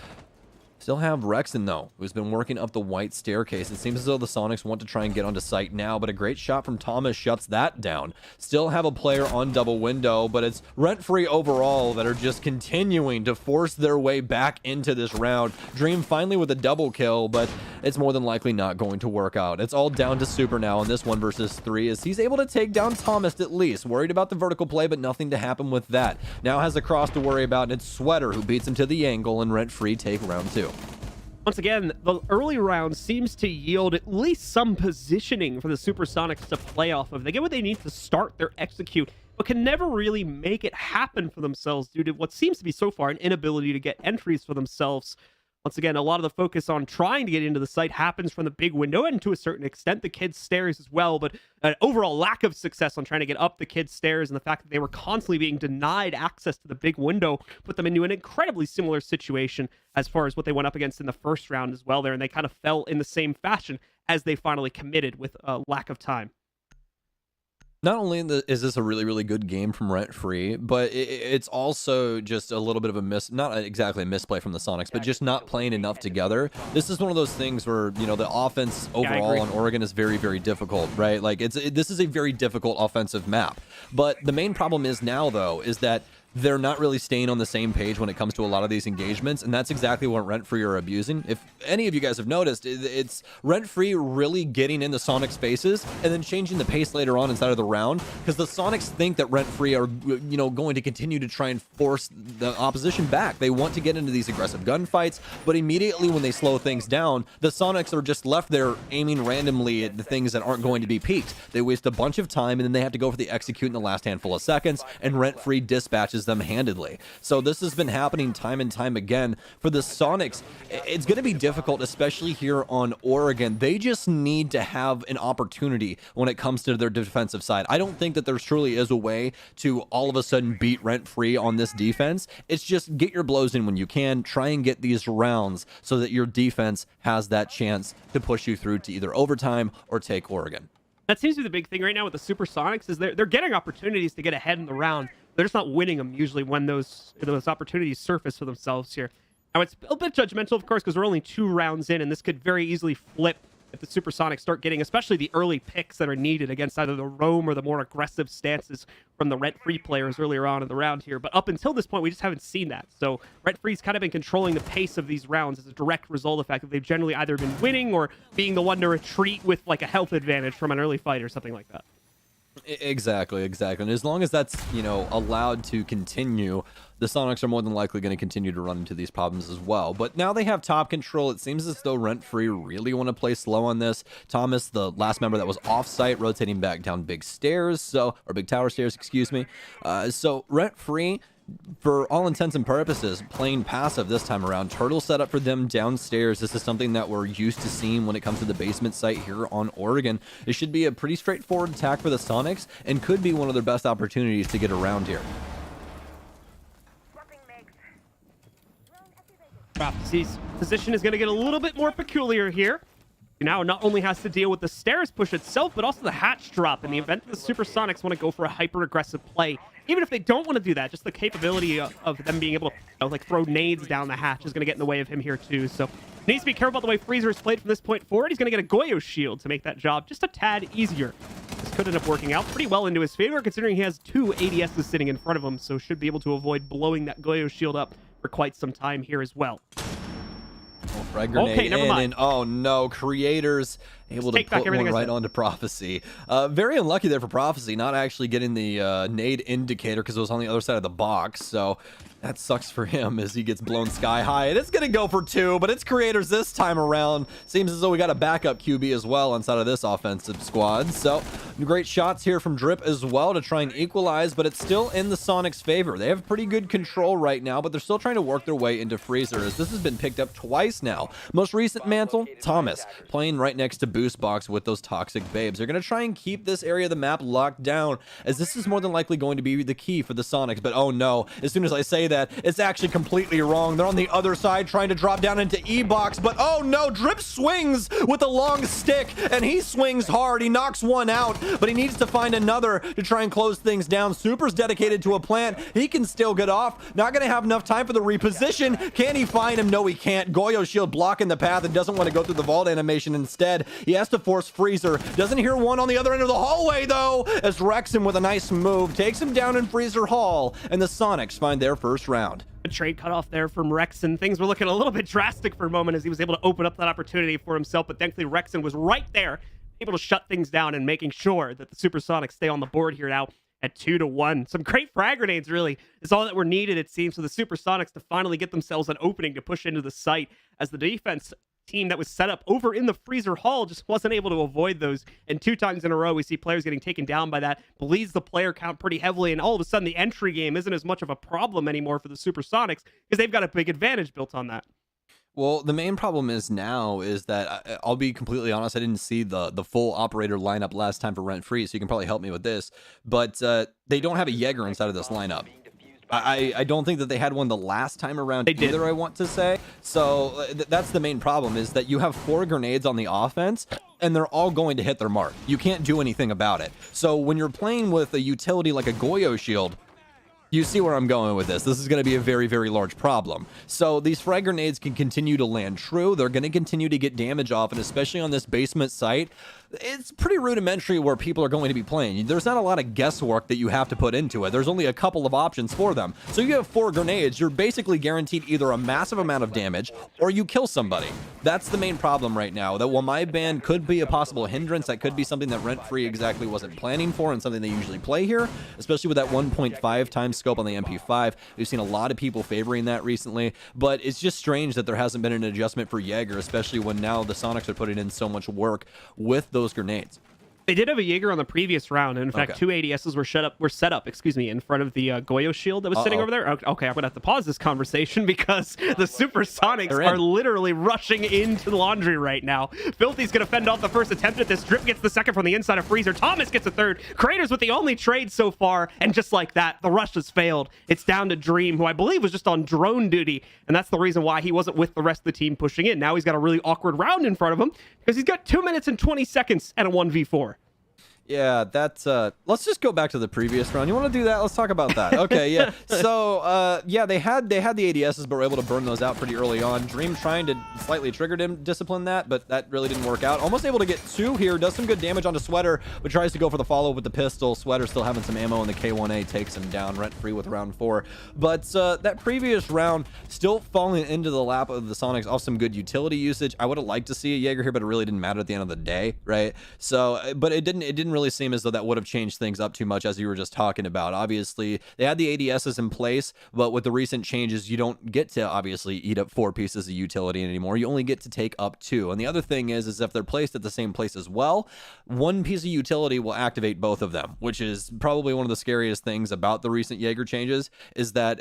Still have Rexon, though, who's been working up the white staircase. It seems as though the Sonics want to try and get onto site now, but a great shot from Thomas shuts that down. Still have a player on double window, but it's Rent Free overall that are just continuing to force their way back into this round. Dream finally with a double kill, but it's more than likely not going to work out. It's all down to Super now in this 1 versus 3, as he's able to take down Thomas at least. Worried about the vertical play, but nothing to happen with that. Now has a cross to worry about, and it's Sweater who beats him to the angle, and Rent Free take round 2. Once again, the early round seems to yield at least some positioning for the Supersonics to play off of. They get what they need to start their execute, but can never really make it happen for themselves due to what seems to be so far an inability to get entries for themselves. Once again, a lot of the focus on trying to get into the site happens from the big window, and to a certain extent the kids' stairs as well, but an overall lack of success on trying to get up the kids' stairs, and the fact that they were constantly being denied access to the big window put them into an incredibly similar situation as far as what they went up against in the first round as well there, and they kind of fell in the same fashion as they finally committed with a lack of time. Not only is this a really, really good game from Rent Free, but it's also just a little bit of not exactly a misplay from the Sonics, but just not playing enough together. This is one of those things where, you know, the offense overall on Oregon is very, very difficult, right? Like this is a very difficult offensive map. But the main problem is now, though, is that they're not really staying on the same page when it comes to a lot of these engagements, and that's exactly what Rent Free are abusing. If any of you guys have noticed, it's Rent Free really getting into Sonic spaces and then changing the pace later on inside of the round, because the Sonics think that Rent Free are, you know, going to continue to try and force the opposition back. They want to get into these aggressive gunfights, but immediately when they slow things down, the Sonics are just left there aiming randomly at the things that aren't going to be peaked. They waste a bunch of time, and then they have to go for the execute in the last handful of seconds, and Rent Free dispatches them handedly. So this has been happening time and time again for the Sonics. It's going to be difficult, especially here on Oregon. They just need to have an opportunity when it comes to their defensive side. I don't think that there truly is a way to all of a sudden beat Rent Free on this defense. It's just get your blows in when you can, try and get these rounds so that your defense has that chance to push you through to either overtime or take Oregon. That seems to be the big thing right now with the Supersonics, is they're getting opportunities to get ahead in the round. They're just not winning them usually when those opportunities surface for themselves here. Now, it's a bit judgmental, of course, because we're only 2 rounds in, and this could very easily flip if the Supersonics start getting, especially the early picks that are needed against either the roam or the more aggressive stances from the Rent Free players earlier on in the round here. But up until this point, we just haven't seen that. So Rent Free's kind of been controlling the pace of these rounds as a direct result of the fact that they've generally either been winning or being the one to retreat with like a health advantage from an early fight or something like that. Exactly. And as long as that's, you know, allowed to continue, the Sonics are more than likely going to continue to run into these problems as well. But now they have top control. It seems as though Rent Free really want to play slow on this. Thomas, the last member that was off-site, rotating back down big stairs, or big tower stairs, excuse me. So Rent Free, for all intents and purposes, playing passive this time around. Turtle set up for them downstairs. This is something that we're used to seeing when it comes to the basement site here on Oregon. It should be a pretty straightforward attack for the Sonics and could be one of their best opportunities to get around here. Prophecy's position is going to get a little bit more peculiar here. He now not only has to deal with the stairs push itself, but also the hatch drop in the event that the Supersonics want to go for a hyper-aggressive play. Even if they don't want to do that, just the capability of them being able to, you know, like throw nades down the hatch is going to get in the way of him here too. So needs to be careful about the way Freezer is played from this point forward. He's going to get a Goyo shield to make that job just a tad easier. This could end up working out pretty well into his favor, considering he has 2 ADSs sitting in front of him, so should be able to avoid blowing that Goyo shield up for quite some time here as well. Frag grenade okay, never mind. And oh no, Creators able to put one right onto Prophecy. Very unlucky there for Prophecy, not actually getting the nade indicator because it was on the other side of the box. So that sucks for him as he gets blown sky high. And it's going to go for 2, but it's Creators this time around. Seems as though we got a backup QB as well inside of this offensive squad. So great shots here from Drip as well to try and equalize, but it's still in the Sonics' favor. They have pretty good control right now, but they're still trying to work their way into Freezer as this has been picked up twice now. Most recent mantle, Thomas, playing right next to Boost Box with those toxic babes. They're going to try and keep this area of the map locked down as this is more than likely going to be the key for the Sonics, but oh no, as soon as I say that, it's actually completely wrong. They're on the other side trying to drop down into E-Box, but oh no, Drip swings with a long stick, and he swings hard. He knocks one out, but he needs to find another to try and close things down. Super's dedicated to a plant. He can still get off. Not going to have enough time for the reposition. Can he find him? No, he can't. Goyo shield blocking the path and doesn't want to go through the vault animation instead. He has to force Freezer. Doesn't hear one on the other end of the hallway, though, as Rexon with a nice move takes him down in Freezer Hall, and the Sonics find their first round. A trade cut off there from Rexon. Things were looking a little bit drastic for a moment as he was able to open up that opportunity for himself, but thankfully Rexon was right there, able to shut things down and making sure that the Supersonics stay on the board here now at 2-1. Some great frag grenades, really, is all that were needed, it seems, for the Supersonics to finally get themselves an opening to push into the site, as the defense team that was set up over in the Freezer Hall just wasn't able to avoid those. And 2 times in a row, we see players getting taken down by that. Bleeds the player count pretty heavily, and all of a sudden the entry game isn't as much of a problem anymore for the Supersonics because they've got a big advantage built on that. Well, the main problem is now is that I'll be completely honest, I didn't see the full operator lineup last time for Rent Free, so you can probably help me with this. But they don't have a Jaeger inside of this lineup. I don't think that they had one the last time around They did. either, I want to say. So that's the main problem, is that you have 4 grenades on the offense, and they're all going to hit their mark. You can't do anything about it. So when you're playing with a utility like a Goyo shield, you see where I'm going with this. This is going to be a very, very large problem. So these frag grenades can continue to land true. They're going to continue to get damage off, and especially on this basement site, it's pretty rudimentary where people are going to be playing. There's not a lot of guesswork that you have to put into it. There's only a couple of options for them. So you have 4 grenades, you're basically guaranteed either a massive amount of damage or you kill somebody. That's the main problem right now. That while my ban could be a possible hindrance, that could be something that Rent Free exactly wasn't planning for and something they usually play here, especially with that 1.5 times scope on the MP5. We've seen a lot of people favoring that recently, but it's just strange that there hasn't been an adjustment for Jaeger, especially when now the Sonics are putting in so much work with those grenades. They did have a Jaeger on the previous round, and in fact, Okay. 2 ADSs were set up, in front of the Goyo shield that was sitting over there. Okay, I'm gonna have to pause this conversation because the Supersonics are literally rushing into the laundry right now. Filthy's gonna fend off the first attempt at this. Drip gets the second from the inside of Freezer. Thomas gets a third. Craters with the only trade so far, and just like that, the rush has failed. It's down to Dream, who I believe was just on drone duty, and that's the reason why he wasn't with the rest of the team pushing in. Now he's got a really awkward round in front of him because he's got 2 minutes and 20 seconds and a 1v4. Yeah, that's let's just go back to the previous round. You want to do that? Let's talk about that. Okay, yeah. So yeah, they had the ADSs, but were able to burn those out pretty early on. Dream trying to slightly trigger him, discipline that, but that really didn't work out. Almost able to get 2 here, does some good damage onto Sweater, but tries to go for the follow with the pistol. Sweater still having some ammo, and the K1A takes him down Rent Free with round 4. But that previous round still falling into the lap of the Sonics off some good utility usage. I would have liked to see a Jaeger here, but it really didn't matter at the end of the day, right? So, but it didn't really seem as though that would have changed things up too much, as you were just talking about. Obviously, they had the ADSs in place, but with the recent changes, you don't get to obviously eat up 4 pieces of utility anymore. You only get to take up 2. And the other thing is if they're placed at the same place as well, 1 piece of utility will activate both of them, which is probably one of the scariest things about the recent Jaeger changes, is that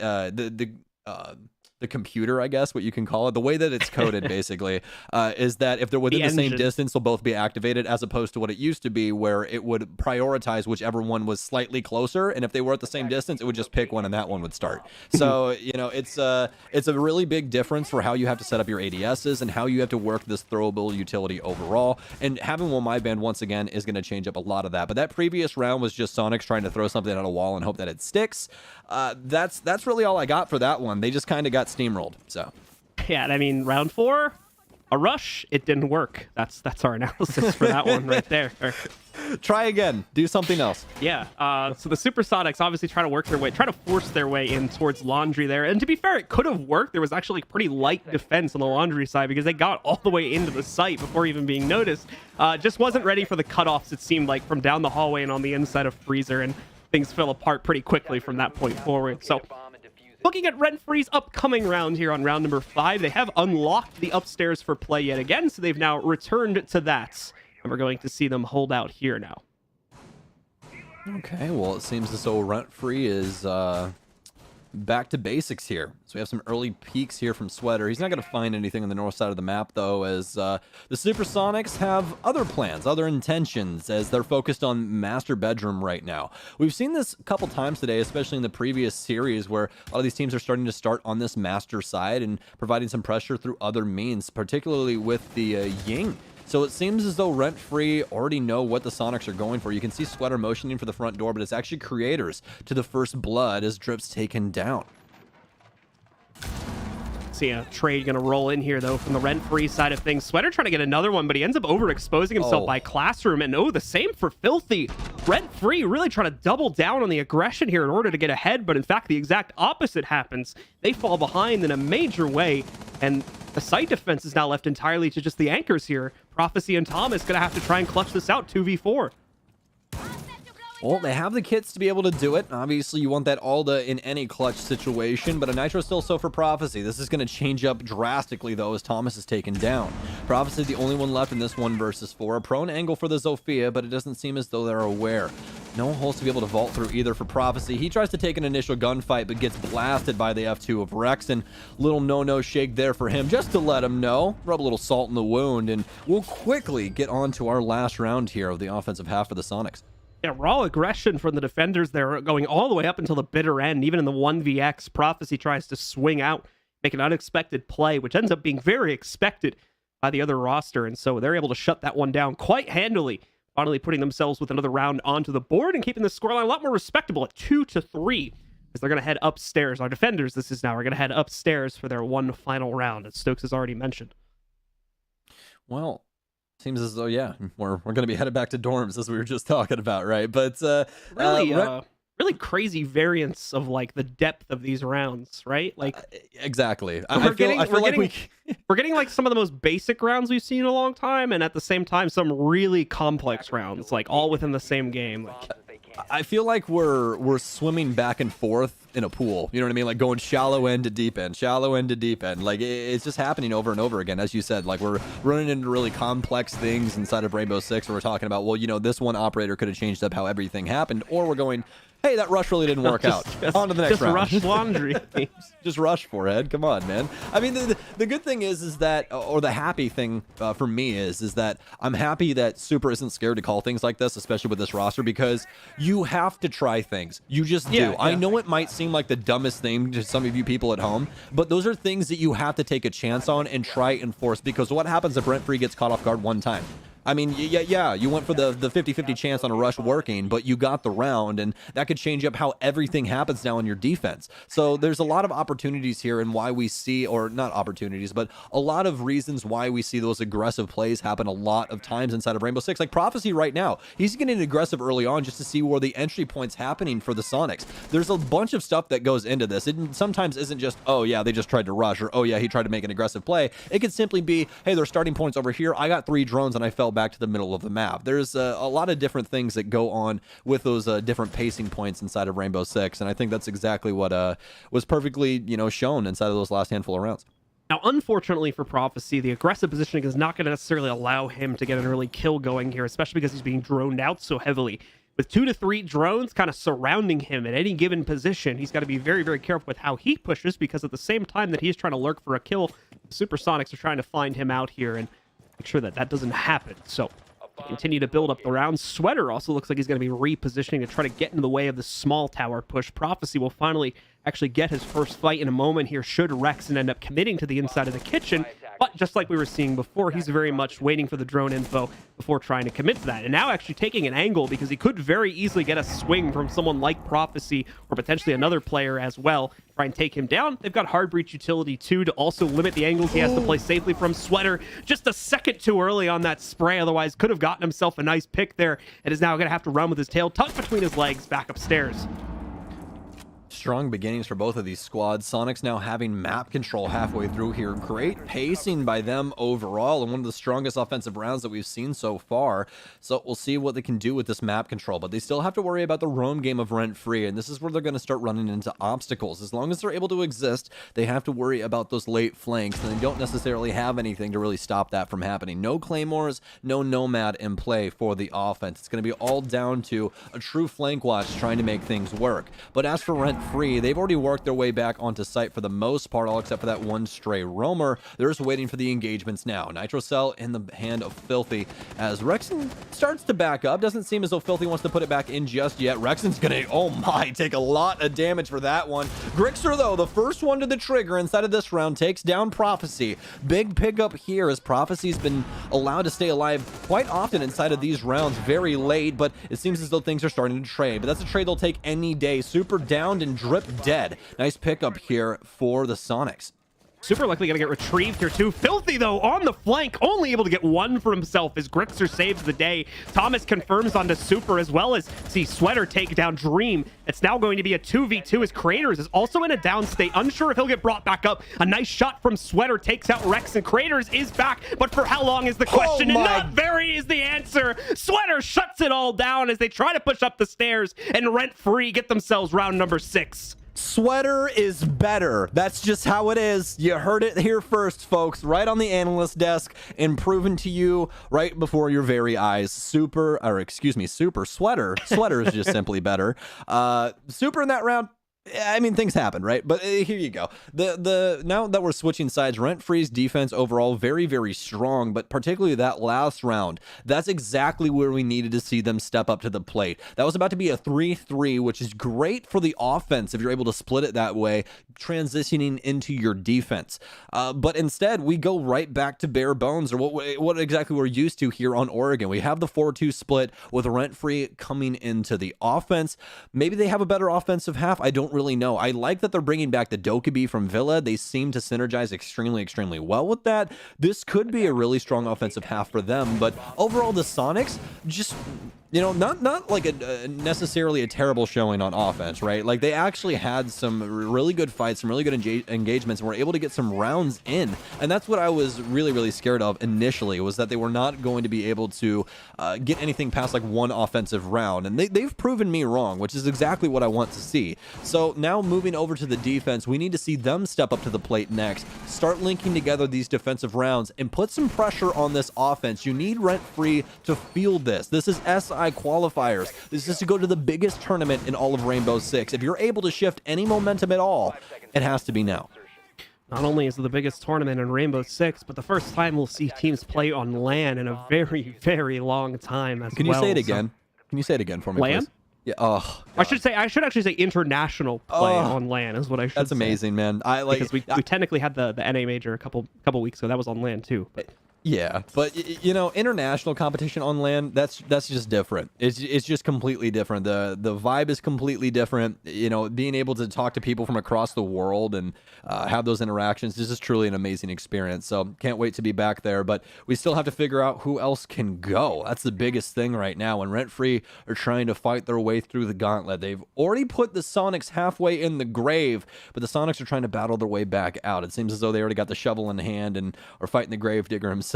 the computer, I guess, what you can call it, the way that it's coded basically, is that if they're within the same distance, they'll both be activated, as opposed to what it used to be, where it would prioritize whichever one was slightly closer, and if they were at the same distance, it would just pick one and that one would start. So, you know, it's a really big difference for how you have to set up your ADSs and how you have to work this throwable utility overall, and having one my band once again is going to change up a lot of that. But that previous round was just Sonics trying to throw something at a wall and hope that it sticks. That's really all I got for that one. They just kind of got steamrolled. So yeah, I mean, round 4, a rush, it didn't work. That's our analysis for that one right there. Try again, do something else. Yeah, so the Supersonics obviously try to force their way in towards laundry there, and to be fair, it could have worked. There was actually pretty light defense on the laundry side because they got all the way into the site before even being noticed. Just wasn't ready for the cutoffs, it seemed like, from down the hallway and on the inside of Freezer, and things fell apart pretty quickly from that point forward. So looking at Rent Free's upcoming round here on round number 5, they have unlocked the upstairs for play yet again, so they've now returned to that. And we're going to see them hold out here now. Okay, well, it seems as though Rent Free is back to basics here. So we have some early peaks here from Sweater. He's not going to find anything on the north side of the map, though, as the Supersonics have other plans, other intentions, as they're focused on master bedroom right now. We've seen this a couple times today, especially in the previous series, where a lot of these teams are starting to start on this master side and providing some pressure through other means, particularly with the Ying. So it seems as though Rent Free already know what the Sonics are going for. You can see Sweater motioning for the front door, but it's actually Creators to the first blood as Drip's taken down. See a trade going to roll in here, though, from the Rent Free side of things. Sweater trying to get another one, but he ends up overexposing himself by Classroom. And the same for Filthy. Rent Free really trying to double down on the aggression here in order to get ahead, but in fact, the exact opposite happens. They fall behind in a major way, and the site defense is now left entirely to just the anchors here. Prophecy and Thomas going to have to try and clutch this out 2v4. Well, they have the kits to be able to do it. Obviously, you want that Alda in any clutch situation, but a Nitro still so for Prophecy. This is going to change up drastically, though, as Thomas is taken down. Prophecy, the only one left in this 1 versus 4. A prone angle for the Zofia, but it doesn't seem as though they're aware. No holes to be able to vault through either for Prophecy. He tries to take an initial gunfight, but gets blasted by the F2 of Rex, and little no-no shake there for him, just to let him know. Rub a little salt in the wound, and we'll quickly get on to our last round here of the offensive half for the Sonics. Yeah, raw aggression from the defenders there, going all the way up until the bitter end. Even in the 1vx, Prophecy tries to swing out, make an unexpected play, which ends up being very expected by the other roster, and so they're able to shut that one down quite handily, finally putting themselves with another round onto the board and keeping the scoreline a lot more respectable at 2-3, as they're going to head upstairs. Our defenders, this is now, are going to head upstairs for their one final round, as Stokes has already mentioned. Well, seems as though, yeah, we're going to be headed back to dorms, as we were just talking about, right? But really crazy variance of like the depth of these rounds, right? Like exactly. We're getting like some of the most basic rounds we've seen in a long time, and at the same time some really complex rounds, like all within the same game. Like I feel like we're swimming back and forth in a pool. You know what I mean? Like going shallow end to deep end, shallow end to deep end. Like it's just happening over and over again. As you said, like we're running into really complex things inside of Rainbow Six, where we're talking about, well, you know, this one operator could have changed up how everything happened, or we're going, hey, that rush really didn't work out. On to the next round. Just rush laundry. Just rush, forehead. Come on, man. I mean, the good thing is that, or the happy thing for me is that I'm happy that Super isn't scared to call things like this, especially with this roster, because you have to try things. You just do. Yeah. I know it might seem like the dumbest thing to some of you people at home, but those are things that you have to take a chance on and try and force, because what happens if Brent Free gets caught off guard one time? I mean, yeah, you went for the 50-50 chance on a rush working, but you got the round, and that could change up how everything happens now in your defense. So there's a lot of opportunities here, and why we see, or not opportunities, but a lot of reasons why we see those aggressive plays happen a lot of times inside of Rainbow Six. Like Prophecy right now, he's getting aggressive early on just to see where the entry point's happening for the Sonics. There's a bunch of stuff that goes into this. It sometimes isn't just, oh yeah, they just tried to rush, or oh yeah, he tried to make an aggressive play. It could simply be, hey, their starting point's over here. I got 3 drones and I fell back to the middle of the map. There's a lot of different things that go on with those different pacing points inside of Rainbow Six, and I think that's exactly what was perfectly, you know, shown inside of those last handful of rounds. Now, unfortunately for Prophecy, the aggressive positioning is not going to necessarily allow him to get an early kill going here, especially because he's being droned out so heavily. With 2 to 3 drones kind of surrounding him at any given position, he's got to be very, very careful with how he pushes, because at the same time that he's trying to lurk for a kill, Supersonics are trying to find him out here and make sure that that doesn't happen. So continue to build up the round. Sweater also looks like he's going to be repositioning to try to get in the way of the small tower push. Prophecy will finally actually get his first fight in a moment here, should Rexon end up committing to the inside of the kitchen. But just like we were seeing before, he's very much waiting for the drone info before trying to commit to that. And now actually taking an angle, because he could very easily get a swing from someone like Prophecy, or potentially another player as well, try and take him down. They've got hard breach utility too to also limit the angles he has to play safely from. Sweater just a second too early on that spray, otherwise could have gotten himself a nice pick there, and is now going to have to run with his tail tucked between his legs back upstairs. Strong beginnings for both of these squads. Sonics now having map control halfway through here. Great pacing by them overall, and one of the strongest offensive rounds that we've seen so far. So we'll see what they can do with this map control, but they still have to worry about the roam game of Rent Free, and this is where they're going to start running into obstacles. As long as they're able to exist, they have to worry about those late flanks, and they don't necessarily have anything to really stop that from happening. No Claymores, no Nomad in play for the offense. It's going to be all down to a true flank watch trying to make things work. But as for Rent Free, they've already worked their way back onto site for the most part, all except for that one stray roamer. They're just waiting for the engagements now. Nitrocell in the hand of Filthy as Rexon starts to back up. Doesn't seem as though Filthy wants to put it back in just yet. Rexon's gonna, oh my, take a lot of damage for that one. Grixer, though, the first one to the trigger inside of this round, takes down Prophecy. Big pickup here, as Prophecy's been allowed to stay alive quite often inside of these rounds very late, but it seems as though things are starting to trade. But that's a trade they'll take any day. Super downed and drip dead. Nice pickup here for the Sonics. Super likely going to get retrieved here too. Filthy, though, on the flank, only able to get one for himself as Grixer saves the day. Thomas confirms onto Super, as well as see Sweater take down Dream. It's now going to be a 2v2 as Craters is also in a down state. Unsure if he'll get brought back up. A nice shot from Sweater takes out Rex, and Craters is back, but for how long is the question? And not very is the answer. Sweater shuts it all down as they try to push up the stairs, and Rent Free get themselves round number 6. Sweater is better. That's just how it is. You heard it here first, folks, right on the analyst desk and proven to you right before your very eyes. Super Sweater is just simply better. Super in that round, I mean, things happen, right? But here you go. The now that we're switching sides, Rent Free's defense overall very, very strong, but particularly that last round, that's exactly where we needed to see them step up to the plate. That was about to be a 3-3, which is great for the offense if you're able to split it that way, transitioning into your defense. But instead, we go right back to bare bones, or what exactly we're used to here on Oregon. We have the 4-2 split with Rent Free coming into the offense. Maybe they have a better offensive half. I don't really know. I like that they're bringing back the Dokkaebi from Villa. They seem to synergize extremely well with that. This could be a really strong offensive half for them, but overall the Sonics just, you know, not like a necessarily a terrible showing on offense, right? Like they actually had some really good fights, some really good engagements, and were able to get some rounds in. And that's what I was really scared of initially, was that they were not going to be able to get anything past like one offensive round. And they've proven me wrong, which is exactly what I want to see. So now moving over to the defense, we need to see them step up to the plate next, start linking together these defensive rounds, and put some pressure on this offense. You need Rent Free to field this. This is SI Qualifiers. This is to go to the biggest tournament in all of Rainbow Six. If you're able to shift any momentum at all, it has to be now. Not only is it the biggest tournament in Rainbow Six, but the first time we'll see teams play on LAN in a very long time as well. Can you say it again? Can you say it again for me, LAN? please? Yeah. Oh, I should actually say international play on LAN is what I should say. that's amazing, man. I like because we technically had the NA major a couple weeks ago. That was on LAN too. But. Yeah, but you know, international competition on LAN, that's just different. It's just completely different. The vibe is completely different. You know, being able to talk to people from across the world and have those interactions, this is truly an amazing experience. So can't wait to be back there. But we still have to figure out who else can go. That's the biggest thing right now. When Rent Free are trying to fight their way through the gauntlet, they've already put the Sonics halfway in the grave, but the Sonics are trying to battle their way back out. It seems as though they already got the shovel in hand and are fighting the Gravedigger himself.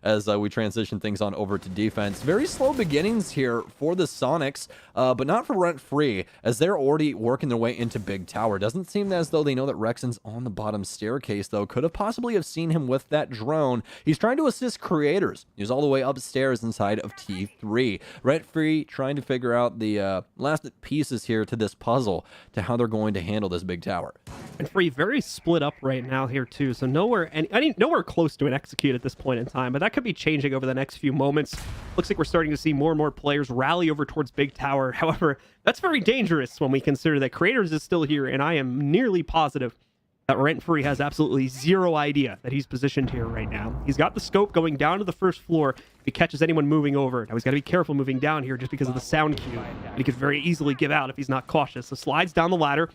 As we transition things on over to defense. Very slow beginnings here for the Sonics, but not for Rent Free, as they're already working their way into Big Tower. Doesn't seem as though they know that Rexon's on the bottom staircase, though. Could have possibly have seen him with that drone. He's trying to assist creators. He's all the way upstairs inside of T3. Rent Free trying to figure out the last pieces here to this puzzle to how they're going to handle this Big Tower. And Free very split up right now here too, so nowhere close to an execute at this point in time, but that could be changing over the next few moments. Looks like we're starting to see more and more players rally over towards Big Tower. However, that's very dangerous when we consider that Creators is still here, and I am nearly positive that Rent Free has absolutely zero idea that he's positioned here right now. He's got the scope going down to the first floor if he catches anyone moving over. Now he's got to be careful moving down here just because of the sound cue, and he could very easily give out if he's not cautious. So slides down the ladder,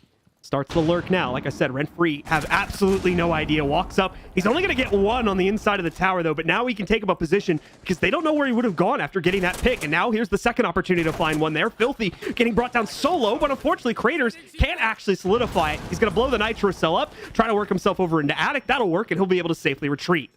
starts to lurk now. Like I said, Rent Free have absolutely no idea. Walks up. He's only going to get one on the inside of the tower, though, but now he can take up a position because they don't know where he would have gone after getting that pick. And now here's the second opportunity to find one there. Filthy getting brought down so low, but unfortunately, Creators can't actually solidify it. He's going to blow the Nitro Cell up, trying to work himself over into Attic. That'll work, and he'll be able to safely retreat.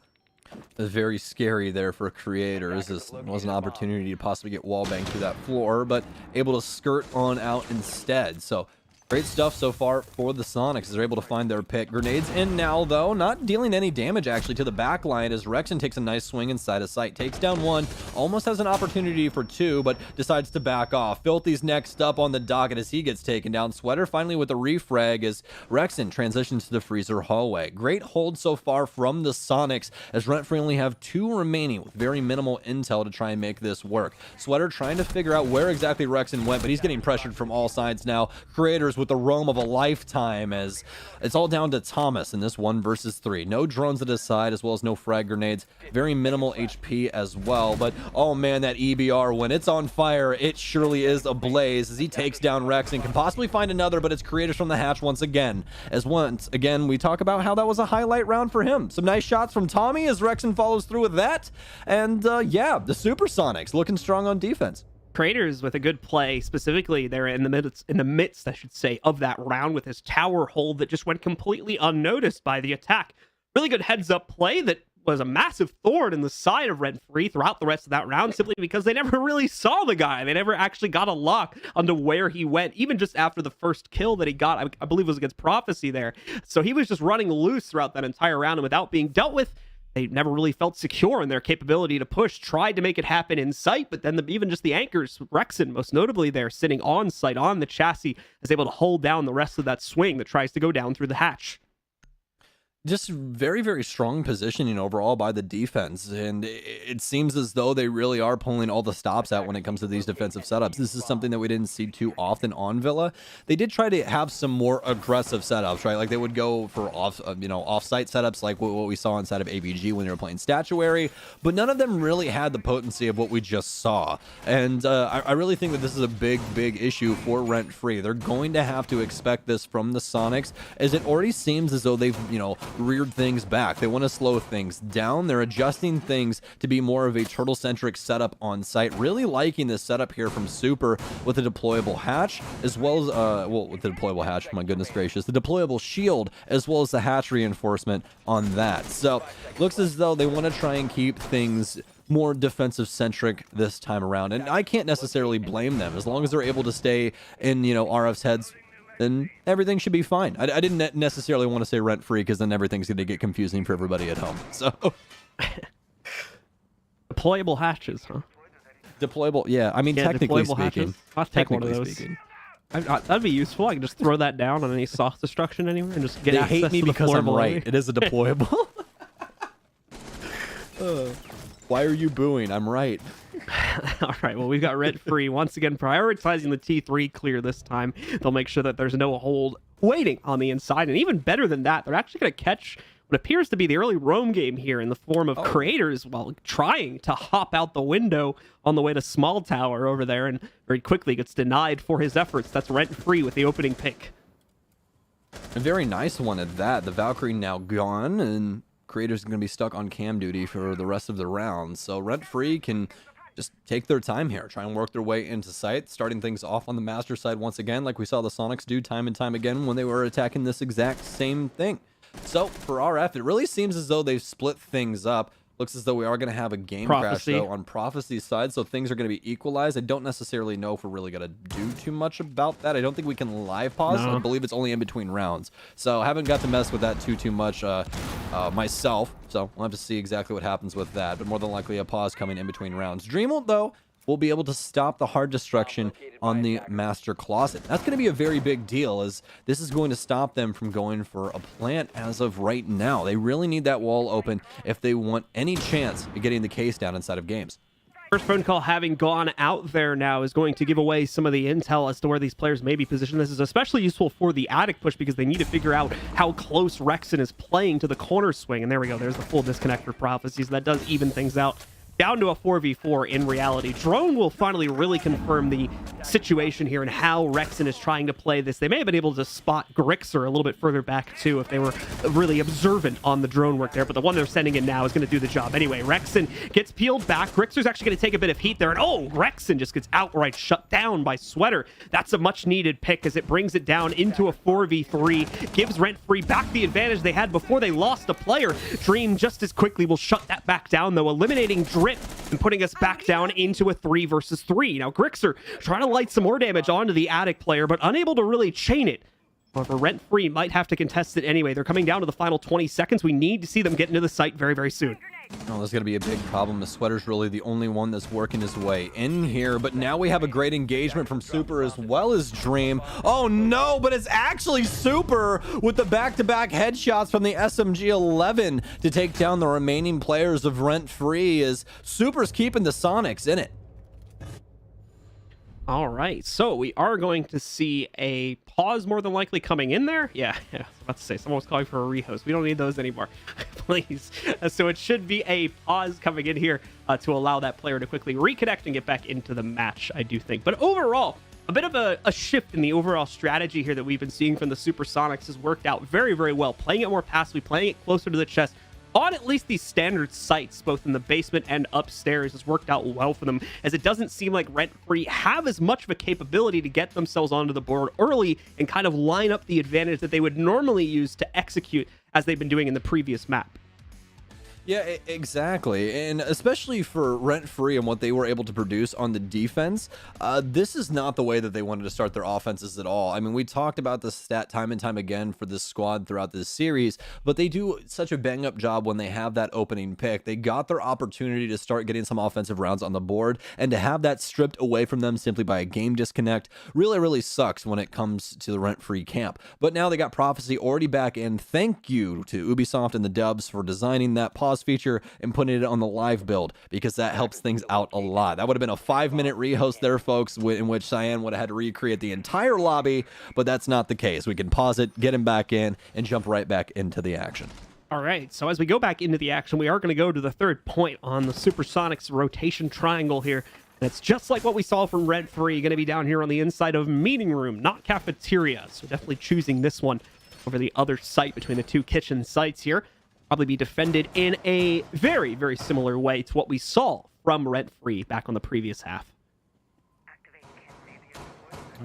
It's very scary there for Creators. This was an opportunity to possibly get wallbanged through that floor, but able to skirt on out instead. So great stuff so far for the Sonics as they're able to find their pick. Grenades in now, though, not dealing any damage actually to the back line as Rexon takes a nice swing inside of sight. Takes down one, almost has an opportunity for two, but decides to back off. Filthy's next up on the docket as he gets taken down. Sweater finally with the refrag as Rexon transitions to the freezer hallway. Great hold so far from the Sonics as Rent Free only have two remaining with very minimal intel to try and make this work. Sweater trying to figure out where exactly Rexon went, but he's getting pressured from all sides now. Creators with the roam of a lifetime as it's all down to Thomas in this 1 versus 3. No drones at his side as well as no frag grenades. Very minimal HP as well, but oh man, that EBR, when it's on fire, it surely is ablaze as he takes down Rex and can possibly find another, but it's Creators from the hatch once again. As once again, we talk about how that was a highlight round for him. Some nice shots from Tommy as Rexon follows through with that. And yeah, the Supersonics looking strong on defense. Creators with a good play, specifically there in the midst, I should say, of that round with his tower hold that just went completely unnoticed by the attack. Really good heads-up play that was a massive thorn in the side of Rent Free throughout the rest of that round, simply because they never really saw the guy. They never actually got a lock onto where he went, even just after the first kill that he got, I believe it was against Prophecy there. So he was just running loose throughout that entire round, and without being dealt with, they never really felt secure in their capability to push, tried to make it happen in sight, but then even just the anchors, Rexen most notably there, sitting on site on the chassis, is able to hold down the rest of that swing that tries to go down through the hatch. Just very, very strong positioning overall by the defense, and it seems as though they really are pulling all the stops out when it comes to these defensive setups. This is something that we didn't see too often on Villa. They did try to have some more aggressive setups, right? Like they would go for off-site setups, like what we saw inside of AVG when they were playing Statuary, but none of them really had the potency of what we just saw. And I really think that this is a big, big issue for Rent Free. They're going to have to expect this from the Sonics, as it already seems as though they've, reared things back. They want to slow things down. They're adjusting things to be more of a turtle-centric setup on site. Really liking this setup here from Super with the deployable hatch, as well as, with the deployable hatch, my goodness gracious, the deployable shield, as well as the hatch reinforcement on that. So, looks as though they want to try and keep things more defensive-centric this time around. And I can't necessarily blame them. As long as they're able to stay in, RF's heads, then everything should be fine. I didn't necessarily want to say rent-free, because then everything's going to get confusing for everybody at home. So, deployable hatches, huh? Deployable, yeah. I mean, technically speaking. I'll take one of those. That'd be useful. I can just throw that down on any soft destruction anywhere and just get access hate me to the because floor I'm below right. me. It is a deployable. Why are you booing? I'm right. All right, well, we've got Rent Free once again prioritizing the T3 clear this time. They'll make sure that there's no hold waiting on the inside. And even better than that, they're actually going to catch what appears to be the early roam game here in the form of creators while trying to hop out the window on the way to Small Tower over there, and very quickly gets denied for his efforts. That's Rent Free with the opening pick. A very nice one at that. The Valkyrie now gone, and creators are going to be stuck on cam duty for the rest of the round. So Rent Free can just take their time here, try and work their way into sight, starting things off on the master side once again, like we saw the Sonics do time and time again when they were attacking this exact same thing. So for RF, it really seems as though they've split things up. Looks as though we are going to have a game crash, though, on Prophecy's side, so things are going to be equalized. I don't necessarily know if we're really going to do too much about that. I don't think we can live pause. No. I believe it's only in between rounds. So I haven't got to mess with that too much myself, so we'll have to see exactly what happens with that. But more than likely a pause coming in between rounds. Dreamwell, though, will be able to stop the hard destruction on the master closet. That's going to be a very big deal, as this is going to stop them from going for a plant as of right now. They really need that wall open if they want any chance of getting the case down inside of games. First phone call having gone out there now is going to give away some of the intel as to where these players may be positioned. This is especially useful for the attic push because they need to figure out how close Rexen is playing to the corner swing. And there we go. There's the full disconnect for Prophecies. That does even things out. Down to a 4v4 in reality. Drone will finally really confirm the situation here and how Rexen is trying to play this. They may have been able to spot Grixer a little bit further back too if they were really observant on the drone work there, but the one they're sending in now is going to do the job anyway. Rexen gets peeled back. Grixer's actually going to take a bit of heat there, and Rexen just gets outright shut down by Sweater. That's a much needed pick as it brings it down into a 4v3, gives Rent Free back the advantage they had before they lost a player. Dream just as quickly will shut that back down though, eliminating Drip and putting us back down into a 3 versus 3. Now Grixer trying to light some more damage onto the attic player, but unable to really chain it. However, Rent Free might have to contest it anyway. They're coming down to the final 20 seconds. We need to see them get into the site very, very soon. Oh, there's going to be a big problem. The Sweater's really the only one that's working his way in here, but now we have a great engagement from Super as well as Dream. Oh no, but it's actually Super with the back-to-back headshots from the SMG-11 to take down the remaining players of Rent Free, as Super's keeping the Sonics in it. All right, so we are going to see a pause more than likely coming in there. Yeah, I was about to say, someone was calling for a rehost. We don't need those anymore, please. So it should be a pause coming in here to allow that player to quickly reconnect and get back into the match, I do think. But overall, a bit of a shift in the overall strategy here that we've been seeing from the Supersonics has worked out very, very well. Playing it more passively, playing it closer to the chest, on at least these standard sites, both in the basement and upstairs, has worked out well for them, as it doesn't seem like Rent Free have as much of a capability to get themselves onto the board early and kind of line up the advantage that they would normally use to execute as they've been doing in the previous map. Yeah, exactly. And especially for Rent Free and what they were able to produce on the defense, this is not the way that they wanted to start their offenses at all. I mean, we talked about the stat time and time again for this squad throughout this series, but they do such a bang-up job when they have that opening pick. They got their opportunity to start getting some offensive rounds on the board, and to have that stripped away from them simply by a game disconnect really, really sucks when it comes to the Rent Free camp. But now they got Prophecy already back in. Thank you to Ubisoft and the Dubs for designing that pause feature and putting it on the live build, because that helps things out a lot. That would have been a 5-minute rehost there, folks, in which Cyan would have had to recreate the entire lobby, but that's not the case. We can pause it, get him back in, and jump right back into the action. All right, so as we go back into the action, we are going to go to the third point on the Supersonics rotation triangle here. And it's just like what we saw from Red 3, going to be down here on the inside of Meeting Room, not Cafeteria. So definitely choosing this one over the other site between the two kitchen sites here. Probably be defended in a very, very similar way to what we saw from Rent Free back on the previous half.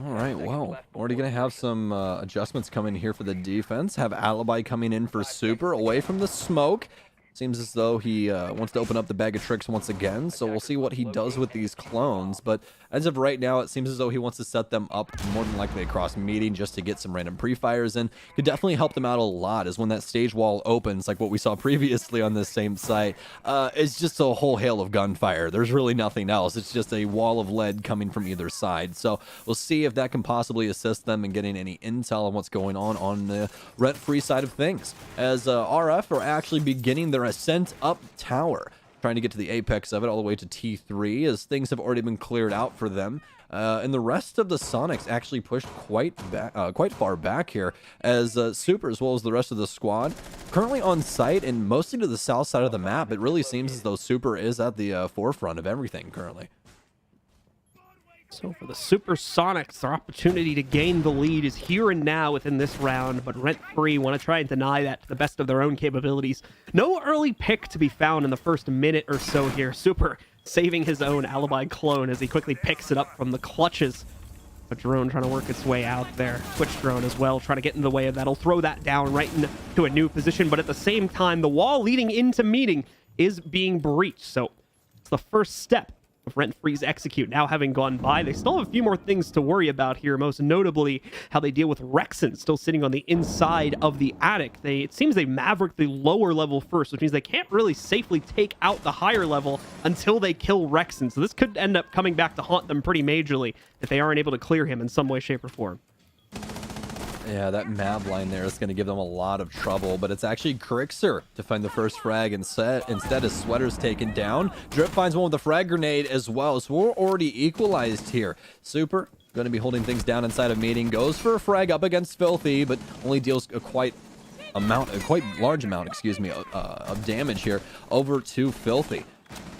All right, well, already going to have some adjustments coming here for the defense. Have Alibi coming in for Super, away from the smoke. Seems as though he wants to open up the bag of tricks once again, so we'll see what he does with these clones. But as of right now, it seems as though he wants to set them up more than likely across meeting just to get some random pre-fires in. Could definitely help them out a lot, as when that stage wall opens, like what we saw previously on this same site, it's just a whole hail of gunfire. There's really nothing else. It's just a wall of lead coming from either side. So we'll see if that can possibly assist them in getting any intel on what's going on the rent-free side of things, as RF are actually beginning their ascent up tower, trying to get to the apex of it all the way to T3, as things have already been cleared out for them. And the rest of the Sonics actually pushed quite far back here, as Super, as well as the rest of the squad, currently on site and mostly to the south side of the map. It really seems as though Super is at the forefront of everything currently. So for the Supersonics, their opportunity to gain the lead is here and now within this round, but Rent Free want to try and deny that to the best of their own capabilities. No early pick to be found in the first minute or so here. Super saving his own Alibi clone as he quickly picks it up from the clutches. A drone trying to work its way out there. Twitch drone as well, trying to get in the way of that. He'll throw that down right into a new position, but at the same time, the wall leading into meeting is being breached. So it's the first step of Rent Free's execute now having gone by. They still have a few more things to worry about here, most notably how they deal with Rexon still sitting on the inside of the attic. It seems they maverick the lower level first, which means they can't really safely take out the higher level until they kill Rexon. So this could end up coming back to haunt them pretty majorly if they aren't able to clear him in some way, shape, or form. Yeah, that mab line there is going to give them a lot of trouble, but it's actually Crixer to find the first frag instead as Sweater's taken down. Drip finds one with a frag grenade as well, so we're already equalized here. Super going to be holding things down inside of meeting, goes for a frag up against Filthy, but only deals a quite large amount, of damage here over to Filthy.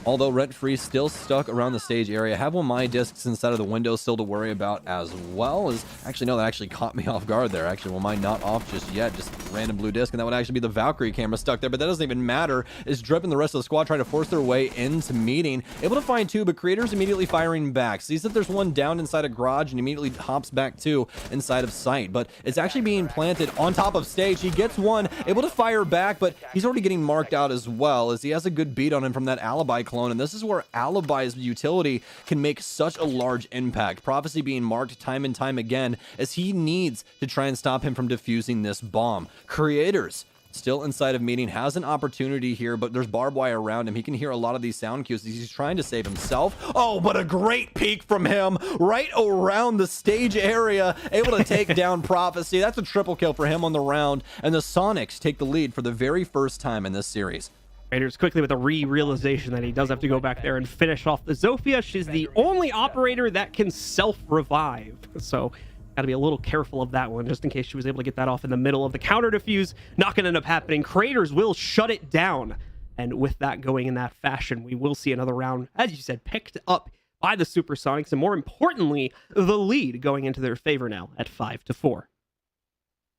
Although Rent Free still stuck around the stage area, have one of my discs inside of the window still to worry about, as well as, actually no, that actually caught me off guard there. Actually, well, mine not off just yet, just random blue disc, and that would actually be the Valkyrie camera stuck there, but that doesn't even matter. Is Drip and the rest of the squad trying to force their way into meeting, able to find two, but Creator's immediately firing back. Sees that there's one down inside a garage and immediately hops back two inside of sight, but it's actually being planted on top of stage. He gets one, able to fire back, but he's already getting marked out as well, as he has a good beat on him from that Alibi clone, and this is where Alibi's utility can make such a large impact. Prophecy being marked time and time again, as he needs to try and stop him from defusing this bomb. Creators still inside of meeting, has an opportunity here, but there's barbed wire around him. He can hear a lot of these sound cues. He's trying to save himself. Oh, but a great peek from him right around the stage area, able to take down Prophecy. That's a triple kill for him on the round, and the Sonics take the lead for the very first time in this series. Raiders quickly with a realization that he does have to go back there and finish off the Zofia. She's the only operator that can self-revive. So got to be a little careful of that one, just in case she was able to get that off in the middle of the counter defuse. Not going to end up happening. Creators will shut it down. And with that going in that fashion, we will see another round, as you said, picked up by the Supersonics. And more importantly, the lead going into their favor now at 5-4.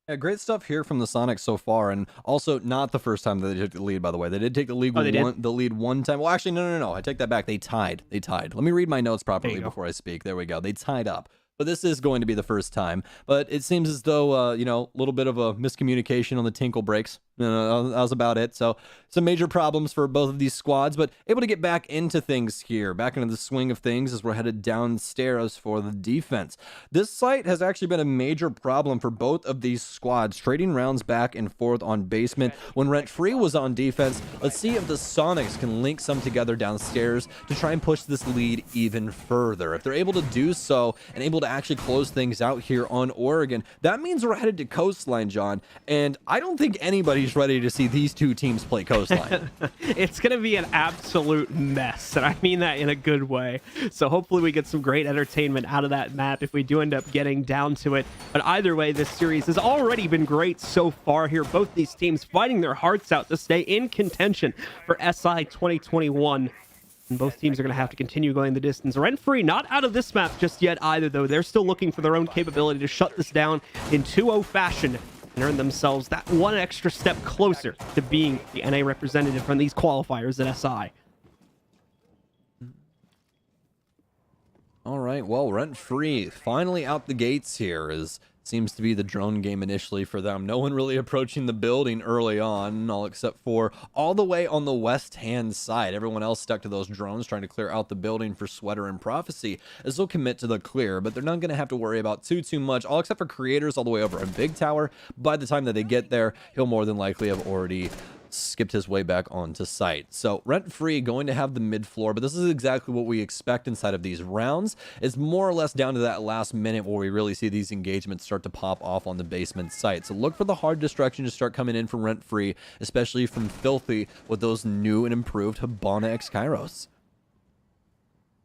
Yeah, great stuff here from the Sonics so far, and also not the first time that they took the lead, by the way. They did take the lead, the lead one time. Well, actually, no. I take that back. They tied. Let me read my notes properly before I speak. There we go. They tied up. But this is going to be the first time. But it seems as though, a little bit of a miscommunication on the tinkle breaks. That was about it. So some major problems for both of these squads, but able to get back into things here, back into the swing of things as we're headed downstairs for the defense. This site has actually been a major problem for both of these squads, trading rounds back and forth on basement. When Rent Free was on defense, let's see if the Sonics can link some together downstairs to try and push this lead even further. If they're able to do so and able to actually close things out here on Oregon, that means we're headed to Coastline, John, and I don't think anybody's ready to see these two teams play Coastline. It's going to be an absolute mess, and I mean that in a good way. So hopefully we get some great entertainment out of that map if we do end up getting down to it. But either way, this series has already been great so far here. Both these teams fighting their hearts out to stay in contention for SI 2021. And both teams are going to have to continue going the distance. Rent Free not out of this map just yet either, though. They're still looking for their own capability to shut this down in 2-0 fashion and earn themselves that one extra step closer to being the NA representative from these qualifiers at SI. All right, well, Rent Free finally out the gates here as seems to be the drone game initially for them. No one really approaching the building early on, all except for all the way on the west-hand side. Everyone else stuck to those drones, trying to clear out the building for Sweater and Prophecy, as they'll commit to the clear, but they're not going to have to worry about too much, all except for Creators all the way over a Big Tower. By the time that they get there, he'll more than likely have already skipped his way back onto site. So Rent Free going to have the mid floor, but this is exactly what we expect inside of these rounds. It's more or less down to that last minute where we really see these engagements start to pop off on the basement site. So look for the hard destruction to start coming in from Rent Free, especially from Filthy with those new and improved Hibana X Kairos.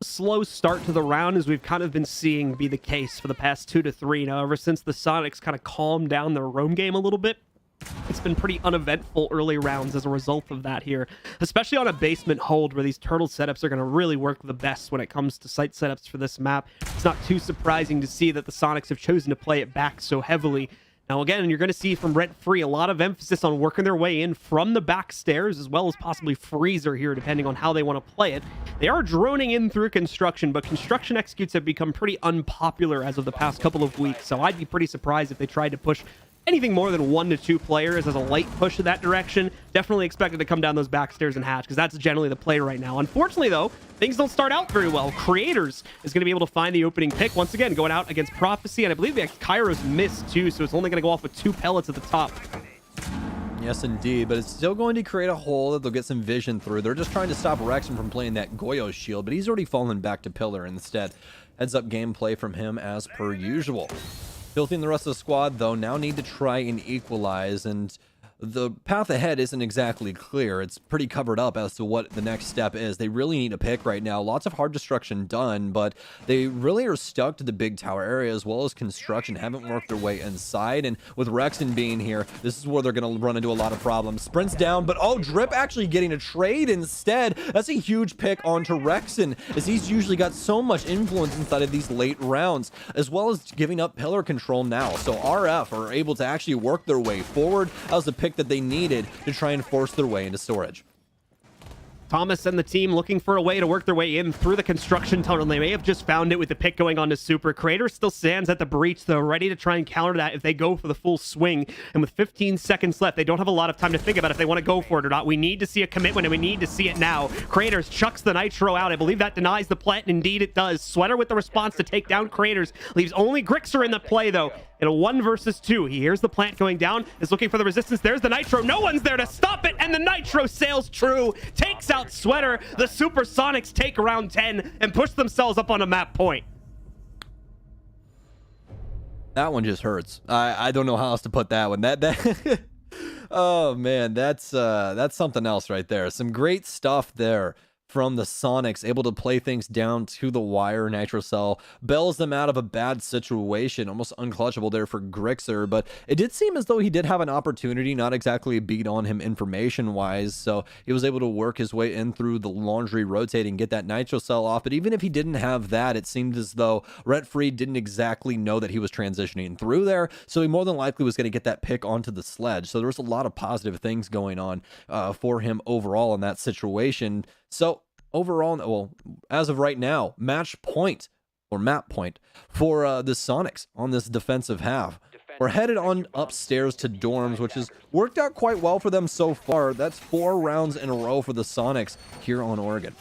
Slow start to the round, as we've kind of been seeing be the case for the past 2 to 3 now, ever since the Sonics kind of calmed down their roam game a little bit. It's been pretty uneventful early rounds as a result of that here, especially on a basement hold where these turtle setups are going to really work the best when it comes to site setups for this map. It's not too surprising to see that the Sonics have chosen to play it back so heavily. Now again, you're going to see from Rent Free a lot of emphasis on working their way in from the back stairs, as well as possibly Freezer here, depending on how they want to play it. They are droning in through construction, but construction executes have become pretty unpopular as of the past couple of weeks, so I'd be pretty surprised if they tried to push anything more than 1 to 2 players as a light push in that direction. Definitely expected to come down those back stairs and hatch, because that's generally the play right now. Unfortunately, though, things don't start out very well. Creators is going to be able to find the opening pick once again, going out against Prophecy, and I believe the Kairos missed too, so it's only going to go off with 2 pellets at the top. Yes, indeed, but it's still going to create a hole that they'll get some vision through. They're just trying to stop Rexon from playing that Goyo shield, but he's already fallen back to Pillar instead. Heads up gameplay from him as per usual. Filthy and the rest of the squad, though, now need to try and equalize, and the path ahead isn't exactly clear. It's pretty covered up as to what the next step is. They really need a pick right now. Lots of hard destruction done, but they really are stuck to the big tower area as well as construction. Haven't worked their way inside, and with Rexon being here, this is where they're going to run into a lot of problems. Sprints down, but oh, Drip actually getting a trade instead. That's a huge pick onto Rexon, as he's usually got so much influence inside of these late rounds, as well as giving up pillar control now. So RF are able to actually work their way forward. That was the pick that they needed to try and force their way into storage. Thomas and the team looking for a way to work their way in through the construction tunnel. They may have just found it with the pick going on to Super. Creator still stands at the breach, though, ready to try and counter that if they go for the full swing. And with 15 seconds left, they don't have a lot of time to think about if they want to go for it or not. We need to see a commitment, and we need to see it now. Creators chucks the Nitro out. I believe that denies the plant, and indeed it does. Sweater with the response to take down Creators. Leaves only Grixer in the play, though. In a 1 versus 2, he hears the plant going down, is looking for the resistance. There's the Nitro. No one's there to stop it, and the Nitro sails true. Takes out Sweater. The Supersonics take around 10 and push themselves up on a map point. That one just hurts. I don't know how else to put that one. That oh man, that's something else right there. Some great stuff there from the Sonics, able to play things down to the wire. Nitrocell bails them out of a bad situation, almost unclutchable there for Grixer, but it did seem as though he did have an opportunity, not exactly a beat on him information-wise, so he was able to work his way in through the laundry rotating, get that Nitrocell off, but even if he didn't have that, it seemed as though Rent Free didn't exactly know that he was transitioning through there, so he more than likely was going to get that pick onto the sledge, so there was a lot of positive things going on for him overall in that situation. So overall, well, as of right now, match point or map point for the Sonics on this defensive half. We're headed on upstairs to dorms, which has worked out quite well for them so far. That's 4 rounds in a row for the Sonics here on Oregon.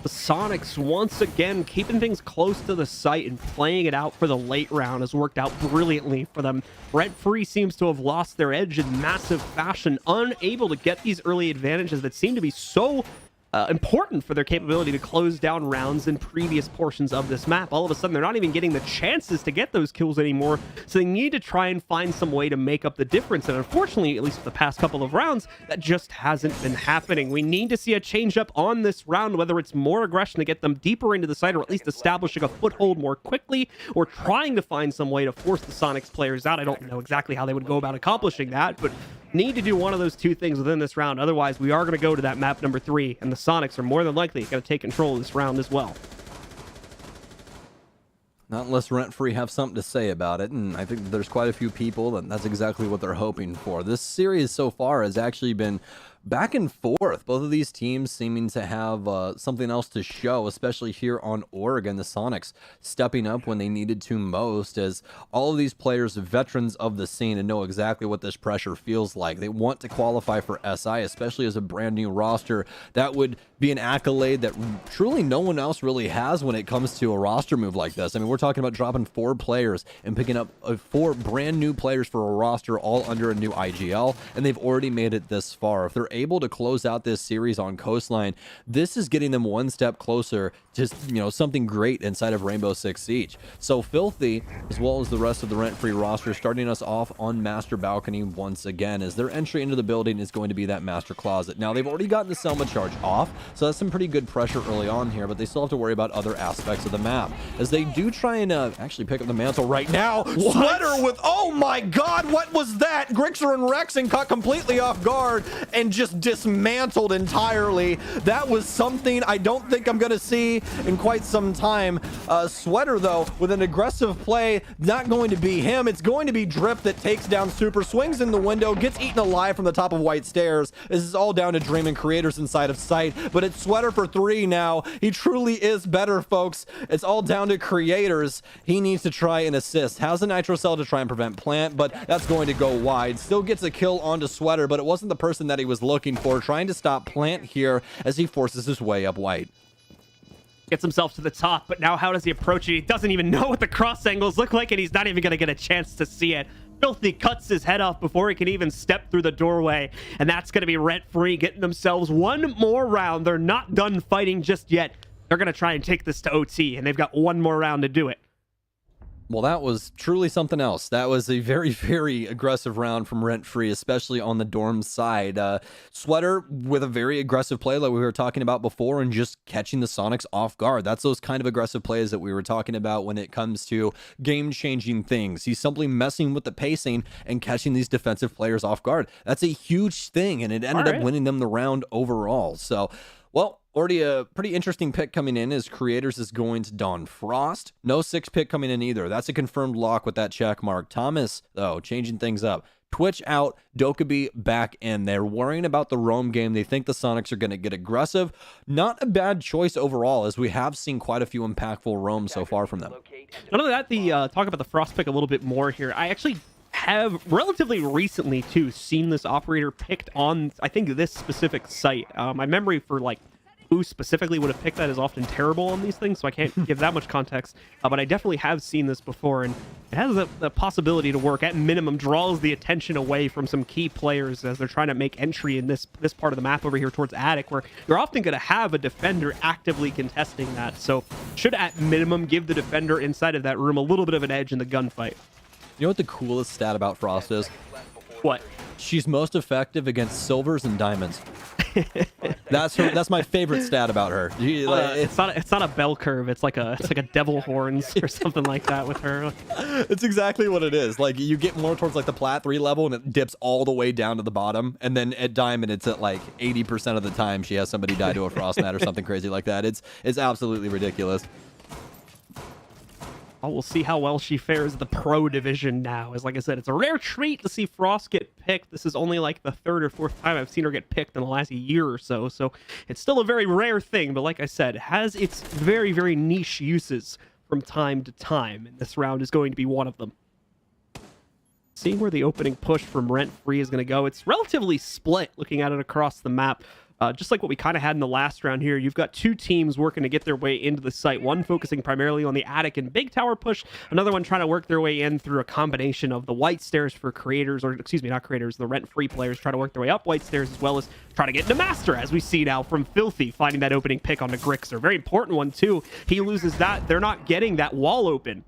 The Sonics, once again, keeping things close to the site and playing it out for the late round has worked out brilliantly for them. Rent Free seems to have lost their edge in massive fashion, unable to get these early advantages that seem to be so important for their capability to close down rounds in previous portions of this map. All of a sudden, they're not even getting the chances to get those kills anymore, so they need to try and find some way to make up the difference. And unfortunately, at least for the past couple of rounds, that just hasn't been happening. We need to see a change up on this round, whether it's more aggression to get them deeper into the site, or at least establishing a foothold more quickly, or trying to find some way to force the Sonics players out. I don't know exactly how they would go about accomplishing that, but need to do one of those two things within this round. Otherwise, we are going to go to that map number 3, and the Sonics are more than likely going to take control of this round as well. Not unless Rent Free have something to say about it, and I think there's quite a few people that's exactly what they're hoping for. This series so far has actually been back and forth. Both of these teams seeming to have something else to show, especially here on Oregon. The Sonics stepping up when they needed to most, as all of these players are veterans of the scene and know exactly what this pressure feels like. They want to qualify for SI, especially as a brand new roster. That would be an accolade that truly no one else really has when it comes to a roster move like this. I mean, we're talking about dropping 4 players and picking up 4 brand new players for a roster all under a new IGL, and they've already made it this far. If they're able to close out this series on Coastline, this is getting them one step closer to, something great inside of Rainbow Six Siege. So Filthy, as well as the rest of the Rent Free roster, starting us off on Master Balcony once again, as their entry into the building is going to be that Master Closet. Now, they've already gotten the Selma charge off, so that's some pretty good pressure early on here, but they still have to worry about other aspects of the map, as they do try and actually pick up the mantle right now. What? Sweater with, oh my god, what was that? Grixer and Rexen caught completely off guard and just dismantled entirely. That was something I don't think I'm gonna see in quite some time. Sweater, though, with an aggressive play, not going to be him. It's going to be Drip that takes down Super, swings in the window, gets eaten alive from the top of White Stairs. This is all down to Dream and Creators inside of sight, but it's Sweater for 3 now. He truly is better, folks. It's all down to Creators. He needs to try and assist. Has a Nitro Cell to try and prevent Plant, but that's going to go wide. Still gets a kill onto Sweater, but it wasn't the person that he was looking for, trying to stop Plant here as he forces his way up White. Gets himself to the top, but now how does he approach it? He doesn't even know what the cross angles look like, and he's not even going to get a chance to see it. Filthy cuts his head off before he can even step through the doorway, and that's going to be Rent Free getting themselves one more round. They're not done fighting just yet. They're going to try and take this to OT, and they've got one more round to do it. Well, that was truly something else. That was a very, very aggressive round from Rent Free, especially on the dorm side. Sweater with a very aggressive play like we were talking about before, and just catching the Sonics off guard. That's those kind of aggressive plays that we were talking about when it comes to game-changing things. He's simply messing with the pacing and catching these defensive players off guard. That's a huge thing, and it ended up winning them the round overall. So, well, already a pretty interesting pick coming in, as Creators is going to Dawn Frost. No 6 pick coming in either. That's a confirmed lock with that check mark. Thomas, though, changing things up. Twitch out, Dokkaebi back in. They're worrying about the roam game. They think the Sonics are going to get aggressive. Not a bad choice overall, as we have seen quite a few impactful roams so far from them. Not only that, talk about the Frost pick a little bit more here. I actually have relatively recently, too, seen this operator picked on, I think, this specific site. My memory for, who specifically would have picked that is often terrible on these things, so I can't give that much context. But I definitely have seen this before, and it has the possibility to work. At minimum, draws the attention away from some key players as they're trying to make entry in this part of the map over here towards Attic, where you're often going to have a defender actively contesting that. So should, at minimum, give the defender inside of that room a little bit of an edge in the gunfight. You know what the coolest stat about Frost is? What? She's most effective against silvers and diamonds. That's my favorite stat about her. It's not a bell curve. It's like a devil horns or something like that with her. It's exactly what it is. Like, you get more towards the plat 3 level, and it dips all the way down to the bottom, and then at diamond it's at 80% of the time she has somebody die to a frost mat or something crazy like that. It's absolutely ridiculous. Oh, we'll see how well she fares the pro division now. As like I said, it's a rare treat to see Frost get picked. This is only the 3rd or 4th time I've seen her get picked in the last year or so. So it's still a very rare thing, but like I said, it has its very, very niche uses from time to time, and this round is going to be one of them. Seeing where the opening push from Rent Free is going to go, it's relatively split looking at it across the map. Just like what we kind of had in the last round here, you've got two teams working to get their way into the site. One focusing primarily on the attic and big tower push. Another one trying to work their way in through a combination of the white stairs for creators, or excuse me, not creators, the rent-free players try to work their way up white stairs, as well as try to get into Master, as we see now from Filthy, finding that opening pick onto Grixer. Very important one, too. He loses that. They're not getting that wall open.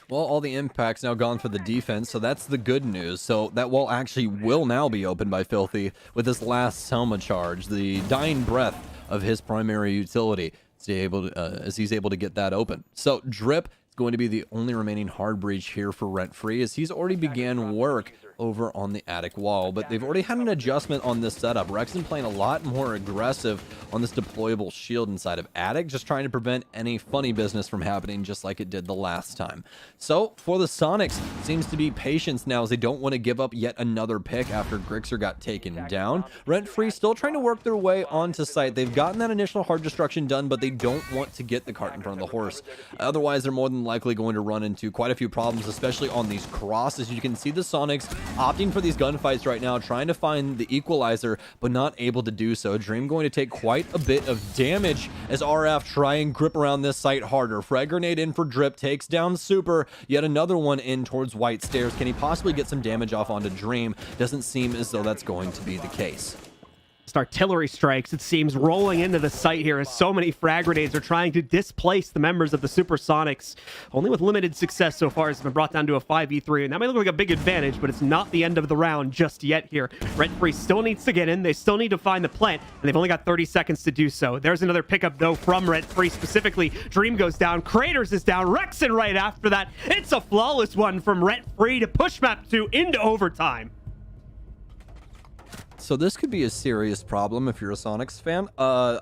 Well, all the impact's now gone for the defense, so that's the good news. So that wall actually will now be opened by Filthy with this last Selma charge, the dying breath of his primary utility, as he's able to get that open. So Drip is going to be the only remaining hard breach here for Rent Free, as he's already began work over on the attic wall, but they've already had an adjustment on this setup. Rexon playing a lot more aggressive on this deployable shield inside of attic, just trying to prevent any funny business from happening just like it did the last time. So for the Sonics, seems to be patience now, as they don't want to give up yet another pick after Grixer got taken down. Rent Free still trying to work their way onto site. They've gotten that initial hard destruction done, but they don't want to get the cart in front of the horse. Otherwise, they're more than likely going to run into quite a few problems, especially on these crosses. You can see the Sonics opting for these gunfights right now, trying to find the equalizer, but not able to do so. Dream going to take quite a bit of damage as RF try and grip around this site harder. Frag grenade in for Drip, takes down Super, yet another one in towards white stairs. Can he possibly get some damage off onto Dream? Doesn't seem as though that's going to be the case. Artillery strikes, it seems, rolling into the site here as so many frag grenades are trying to displace the members of the Supersonics. Only with limited success so far. It's been brought down to a 5v3, and that may look like a big advantage, but it's not the end of the round just yet here. Rent Free still needs to get in. They still need to find the plant, and they've only got 30 seconds to do so. There's another pickup, though, from Rent Free specifically. Dream goes down. Craters is down. Rexon right after that. It's a flawless one from Rent Free to push map 2 into overtime. So this could be a serious problem if you're a Sonics fan. Oh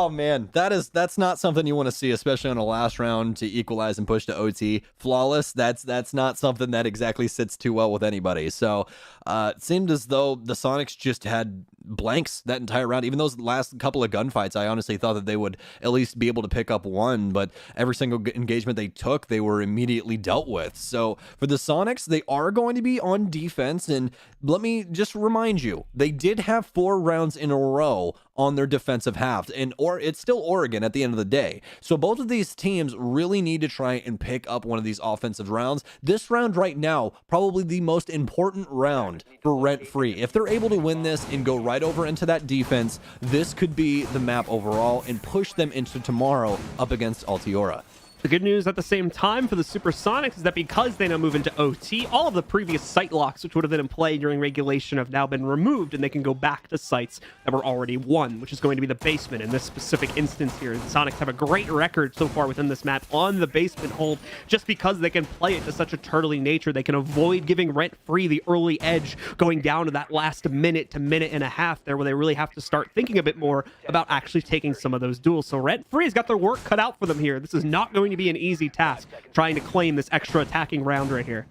man, that's not something you want to see, especially on a last round to equalize and push to OT. Flawless, that's not something that exactly sits too well with anybody. So it seemed as though the Sonics just had blanks that entire round. Even those last couple of gunfights, I honestly thought that they would at least be able to pick up one, but every single engagement they took, they were immediately dealt with. So for the Sonics, they are going to be on defense, and let me just remind you, they did have 4 rounds in a row on their defensive half, and it's still Oregon at the end of the day. So both of these teams really need to try and pick up one of these offensive rounds. This round right now, probably the most important round for Rent Free. If they're able to win this and go right over into that defense, this could be the map overall and push them into tomorrow up against Altiora. The good news at the same time for the Supersonics is that because they now move into OT, all of the previous site locks, which would have been in play during regulation, have now been removed, and they can go back to sites that were already won, which is going to be the basement in this specific instance here. The Sonics have a great record so far within this map on the basement hold, just because they can play it to such a turtly nature. They can avoid giving Rent Free the early edge, going down to that last minute to minute and a half there, where they really have to start thinking a bit more about actually taking some of those duels. So Rent Free has got their work cut out for them here. This is not going to be an easy task, trying to claim this extra attacking round right here.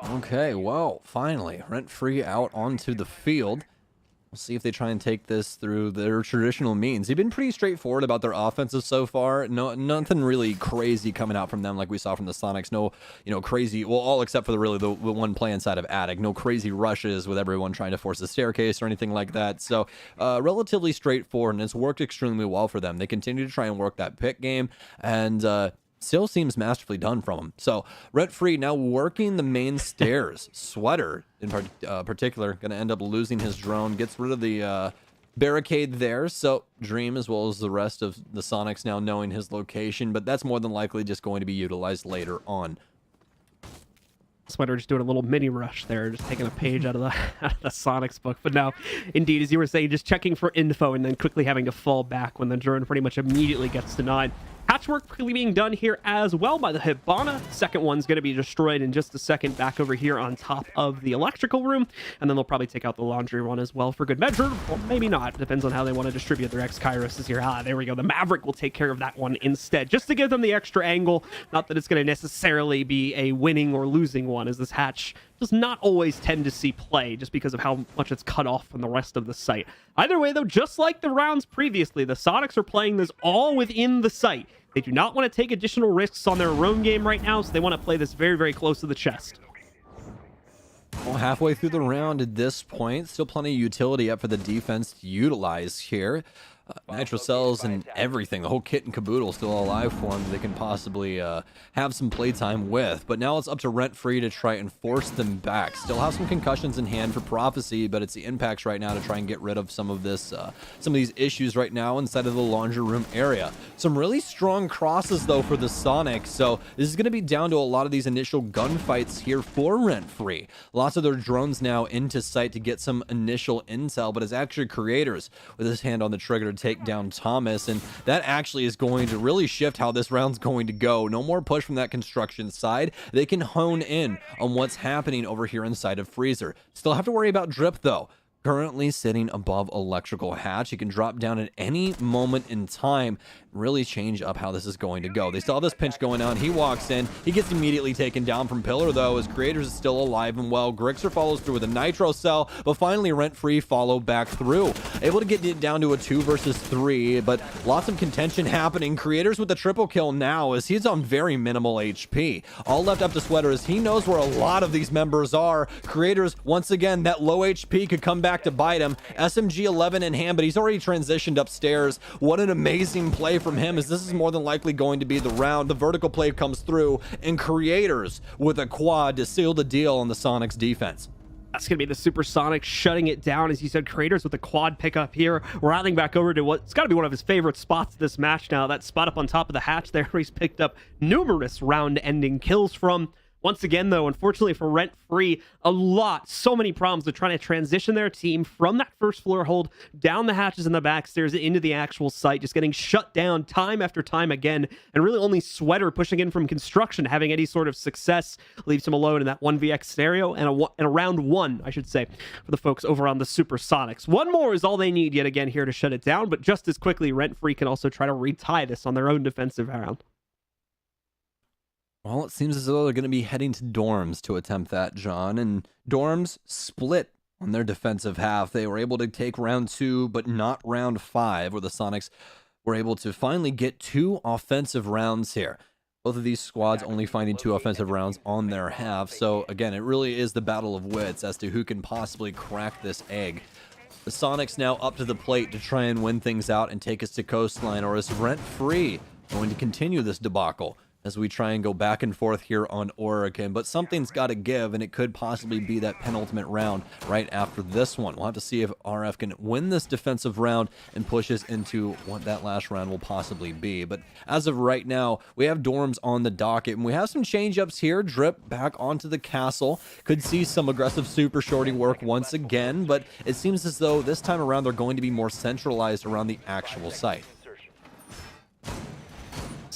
Okay, well, finally, Rent Free out onto the field. We'll see if they try and take this through their traditional means. They've been pretty straightforward about their offenses so far. Nothing really crazy coming out from them like we saw from the Sonics. No, crazy, well, all except for the one play inside of attic. No crazy rushes with everyone trying to force the staircase or anything like that. So relatively straightforward, and it's worked extremely well for them. They continue to try and work that pick game, and still seems masterfully done from him. So Rent Free now working the main stairs. Sweater in particular going to end up losing his drone, gets rid of the barricade there. So Dream, as well as the rest of the Sonics, now knowing his location, but that's more than likely just going to be utilized later on. Sweater just doing a little mini rush there, just taking a page out of the Sonics book. But no, indeed, as you were saying, just checking for info and then quickly having to fall back when the drone pretty much immediately gets denied. Patchwork quickly being done here as well by the Hibana. Second one's going to be destroyed in just a second back over here on top of the electrical room. And then they'll probably take out the laundry one as well for good measure. Or maybe not. Depends on how they want to distribute their X-Kairos here. There we go. The Maverick will take care of that one instead, just to give them the extra angle. Not that it's going to necessarily be a winning or losing one, as this hatch does not always tend to see play just because of how much it's cut off from the rest of the site. Either way, though, just like the rounds previously, the Sonics are playing this all within the site. They do not want to take additional risks on their own game right now, so they want to play this very, very close to the chest. Well, halfway through the round at this point, still plenty of utility up for the defense to utilize here. Nitro cells and everything, the whole kit and caboodle still alive for them. They can possibly have some playtime with. But now it's up to Rent Free to try and force them back. Still have some concussions in hand for Prophecy, but it's the impacts right now to try and get rid of some of this, some of these issues right now inside of the laundry room area. Some really strong crosses though for the Sonics. So this is going to be down to a lot of these initial gunfights here for Rent Free. Lots of their drones now into sight to get some initial intel, but it's actually Creators with his hand on the trigger to take down Thomas, and that actually is going to really shift how this round's going to go. No more push from that construction side. They can hone in on what's happening over here inside of Freezer. Still have to worry about Drip though. Currently sitting above electrical hatch. He can drop down at any moment in time, really change up how this is going to go. They saw this pinch going on. He walks in. He gets immediately taken down from Pillar, though, as Creators is still alive and well. Grixer follows through with a Nitro Cell, but finally Rent Free follow back through. Able to get it down to a 2 versus 3, but lots of contention happening. Creators with the triple kill now as he's on very minimal HP. All left up to Sweater as he knows where a lot of these members are. Creators, once again, that low HP could come back to bite him. SMG 11 in hand, but he's already transitioned upstairs. What an amazing play from him, as this is more than likely going to be the round. The vertical play comes through, and Creators with a quad to seal the deal on the Sonics defense. That's going to be the Supersonics shutting it down. As you said, Creators with the quad pickup here, rattling back over to what's got to be one of his favorite spots this match now. That spot up on top of the hatch there where he's picked up numerous round-ending kills from. Once again, though, unfortunately for Rent Free, so many problems with trying to transition their team from that first floor hold down the hatches and the back stairs into the actual site, just getting shut down time after time again, and really only Sweater pushing in from construction having any sort of success leaves him alone in that 1vx scenario, and a round one, I should say, for the folks over on the Supersonics. One more is all they need yet again here to shut it down, but just as quickly, Rent Free can also try to retie this on their own defensive round. Well, it seems as though they're going to be heading to Dorms to attempt that, John. And Dorms split on their defensive half. They were able to take round 2, but not round 5, where the Sonics were able to finally get 2 offensive rounds here. Both of these squads only finding 2 offensive rounds on their half. So, again, it really is the battle of wits as to who can possibly crack this egg. The Sonics now up to the plate to try and win things out and take us to Coastline, or is Rent Free going to continue this debacle as we try and go back and forth here on Oregon? But something's got to give, and it could possibly be that penultimate round right after this one. We'll have to see if RF can win this defensive round and push us into what that last round will possibly be. But as of right now, we have Dorms on the docket, and we have some change-ups here. Drip back onto the castle. Could see some aggressive super shorty work once again, but it seems as though this time around they're going to be more centralized around the actual site.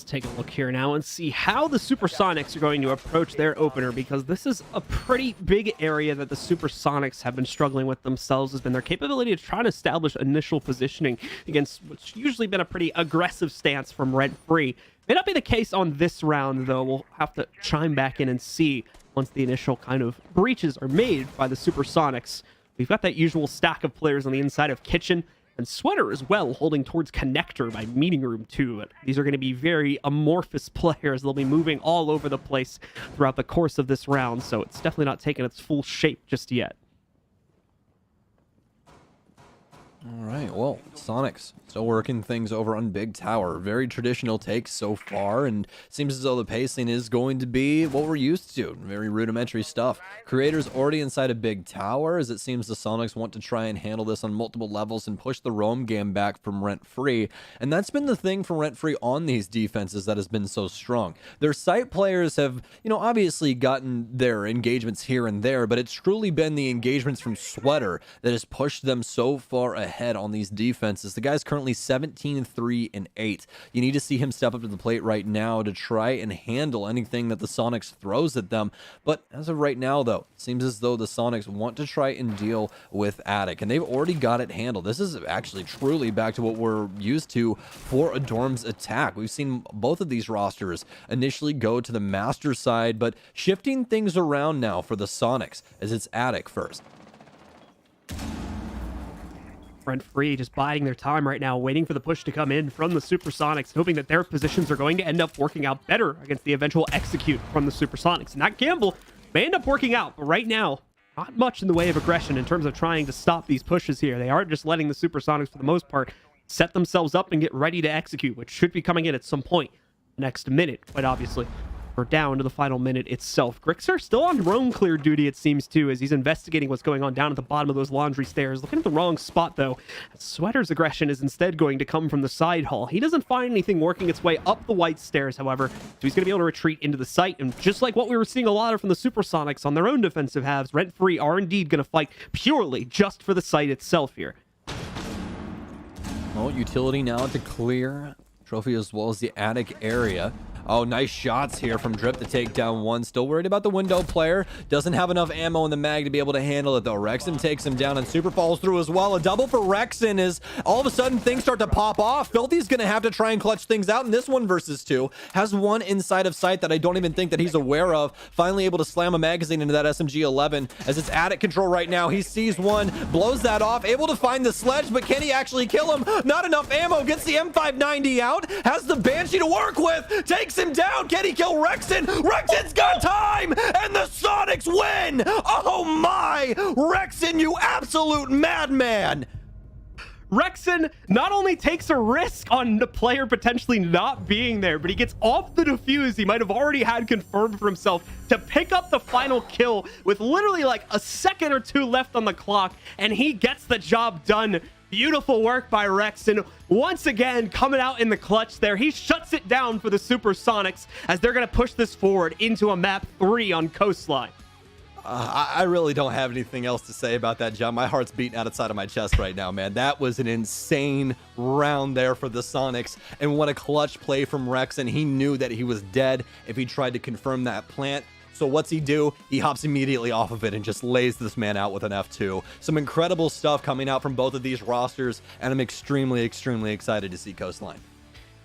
Take a look here now and see how the Supersonics are going to approach their opener, because this is a pretty big area that the Supersonics have been struggling with themselves, has been their capability to try to establish initial positioning against what's usually been a pretty aggressive stance from Rent Free. May not be the case on this round, though. We'll have to chime back in and see once the initial kind of breaches are made by the Supersonics. We've got that usual stack of players on the inside of Kitchen, and Sweater as well, holding towards Connector by Meeting Room 2. But these are going to be very amorphous players. They'll be moving all over the place throughout the course of this round, so it's definitely not taking its full shape just yet. All right, well, Sonics still working things over on Big Tower. Very traditional take so far, and seems as though the pacing is going to be what we're used to. Very rudimentary stuff. Creators already inside a Big Tower, as it seems the Sonics want to try and handle this on multiple levels and push the roam game back from Rent Free. And that's been the thing for Rent Free on these defenses that has been so strong. Their site players have, obviously gotten their engagements here and there, but it's truly been the engagements from Sweater that has pushed them so far ahead ahead on these defenses. The guy's currently 17-3-8. You need to see him step up to the plate right now to try and handle anything that the Sonics throws at them. But as of right now, though, it seems as though the Sonics want to try and deal with Attic, and they've already got it handled. This is actually truly back to what we're used to for a Dorm's attack. We've seen both of these rosters initially go to the Master side, but shifting things around now for the Sonics as it's Attic first. Rent Free just biding their time right now, waiting for the push to come in from the Supersonics, hoping that their positions are going to end up working out better against the eventual execute from the Supersonics. And that gamble may end up working out, but right now, not much in the way of aggression in terms of trying to stop these pushes here. They aren't just letting the Supersonics, for the most part, set themselves up and get ready to execute, which should be coming in at some point next minute, quite obviously. We're down to the final minute itself. Grixer still on roam clear duty, it seems, too, as he's investigating what's going on down at the bottom of those laundry stairs. Looking at the wrong spot, though. Sweater's aggression is instead going to come from the side hall. He doesn't find anything working its way up the white stairs, however, so he's going to be able to retreat into the site. And just like what we were seeing a lot of from the Supersonics on their own defensive halves, Rent Free are indeed going to fight purely just for the site itself here. Well, utility now to clear trophy as well as the attic area. Oh, nice shots here from Drip to take down one. Still worried about the window player. Doesn't have enough ammo in the mag to be able to handle it, though. Rexon takes him down, and Super falls through as well. A double for Rexon as all of a sudden things start to pop off. Filthy's going to have to try and clutch things out in this 1v2. Has one inside of sight that I don't even think that he's aware of. Finally able to slam a magazine into that SMG-11 as it's attic control right now. He sees one, blows that off, able to find the sledge, but can he actually kill him? Not enough ammo. Gets the M590 out, has the Banshee to work with, takes him down. Can he kill Rexon? Rexon's got time, and the Sonics win. Oh my, Rexon, you absolute madman. Rexon not only takes a risk on the player potentially not being there, but he gets off the defuse he might have already had confirmed for himself to pick up the final kill with literally like a second or two left on the clock, and he gets the job done. Beautiful work by Rexon. Once again, coming out in the clutch there. He shuts it down for the Supersonics as they're going to push this forward into a map 3 on Coastline. I really don't have anything else to say about that, John. My heart's beating outside of my chest right now, man. That was an insane round there for the Sonics, and what a clutch play from Rexon. He knew that he was dead if he tried to confirm that plant. So what's he do? He hops immediately off of it and just lays this man out with an F2. Some incredible stuff coming out from both of these rosters, and I'm extremely, extremely excited to see Coastline.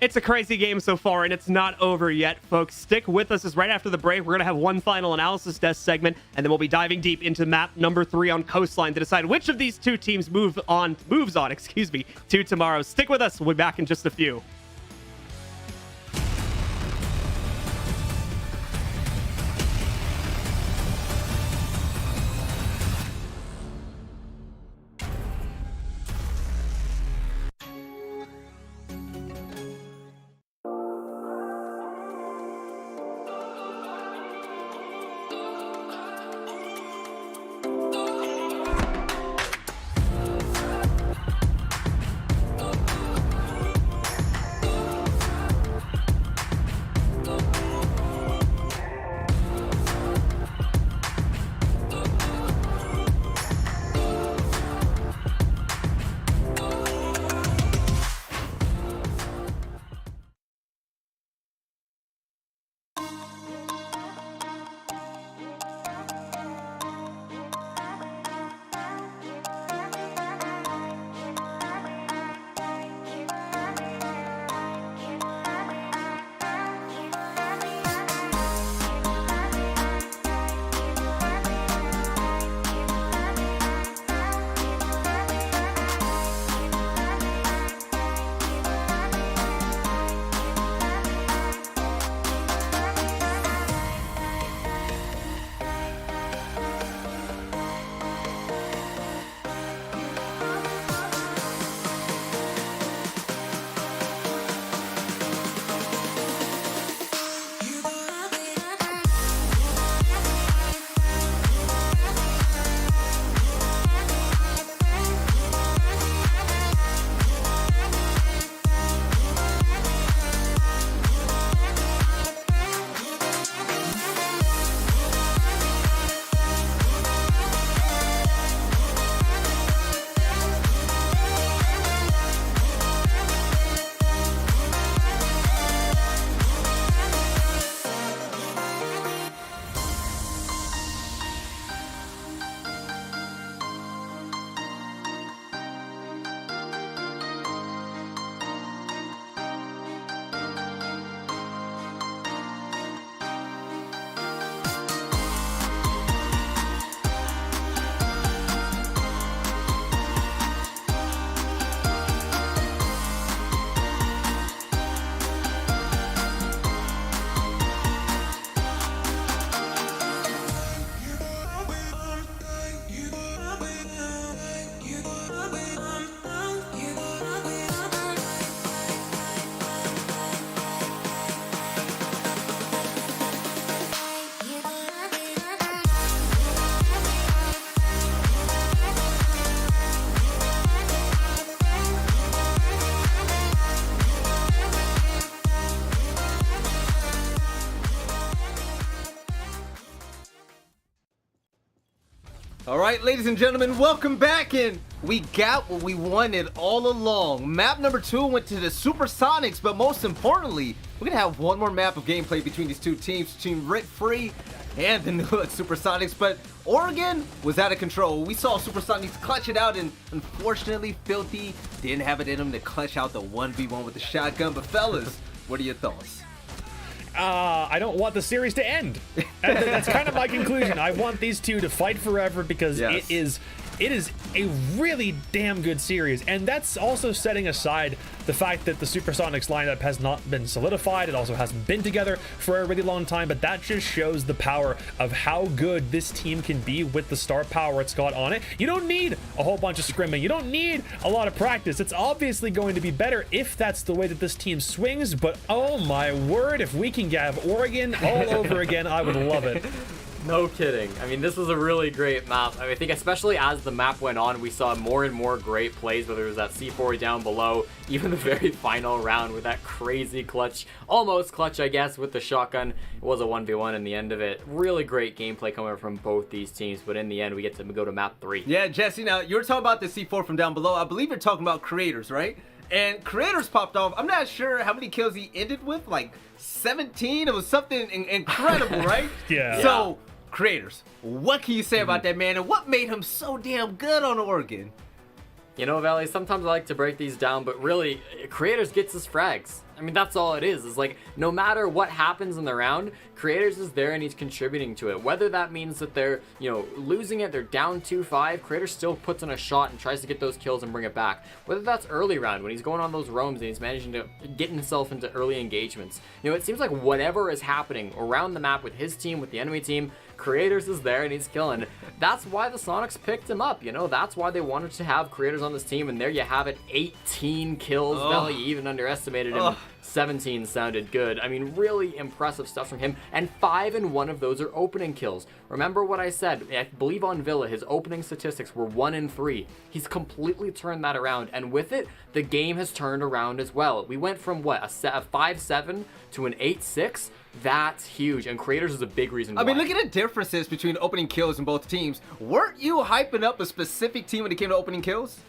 It's a crazy game so far, and it's not over yet, folks. Stick with us, as right after the break, we're going to have one final analysis desk segment, and then we'll be diving deep into map number 3 on Coastline to decide which of these two teams moves on, to tomorrow. Stick with us. We'll be back in just a few. All right, ladies and gentlemen, welcome back, and we got what we wanted all along. Map number 2 went to the Supersonics, but most importantly, we're gonna have one more map of gameplay between these two teams, Team Rent Free and the new Supersonics. But Oregon was out of control. We saw Supersonics clutch it out, and unfortunately, Filthy didn't have it in him to clutch out the 1v1 with the shotgun. But fellas, what are your thoughts? I don't want the series to end. That's kind of my conclusion. I want these two to fight forever because Yes. it is a really damn good series, and that's also setting aside the fact that the Supersonics lineup has not been solidified. It also hasn't been together for a really long time, but that just shows the power of how good this team can be with the star power it's got on it. You don't need a whole bunch of scrimming. You don't need a lot of practice. It's obviously going to be better if that's the way that this team swings, but oh my word, if we can have Oregon all over again, I would love it. No kidding. I mean, this was a really great map. I think especially as the map went on, we saw more and more great plays, whether it was that C4 down below, even the very final round with that crazy clutch, almost clutch, I guess, with the shotgun. It was a 1v1 in the end of it. Really great gameplay coming from both these teams, but in the end, we get to go to map 3. Yeah, Jesse, now you were talking about the C4 from down below. I believe you're talking about Creators, right? And Creators popped off. I'm not sure how many kills he ended with, like 17. It was something incredible, right? Yeah. So, Creators, what can you say about that man, and what made him so damn good on Oregon? You know, Valley, sometimes I like to break these down, but really, Creators gets his frags. I mean, that's all it is. It's like, no matter what happens in the round, Creators is there and he's contributing to it. Whether that means that they're, losing it, they're down 2-5, Creators still puts in a shot and tries to get those kills and bring it back. Whether that's early round, when he's going on those roams and he's managing to get himself into early engagements. It seems like whatever is happening around the map with his team, with the enemy team, Creators is there and he's killing. That's why the Sonics picked him up, that's why they wanted to have Creators on this team, and there you have it, 18 kills. Valley even underestimated him. 17 sounded good. I mean, really impressive stuff from him, and 5 in 1 of those are opening kills. Remember what I said, I believe on Villa, his opening statistics were 1 in 3. He's completely turned that around, and with it, the game has turned around as well. We went from what, a 5-7 to an 8-6? That's huge, and Creators is a big reason why. I mean, look at the differences between opening kills in both teams. Weren't you hyping up a specific team when it came to opening kills?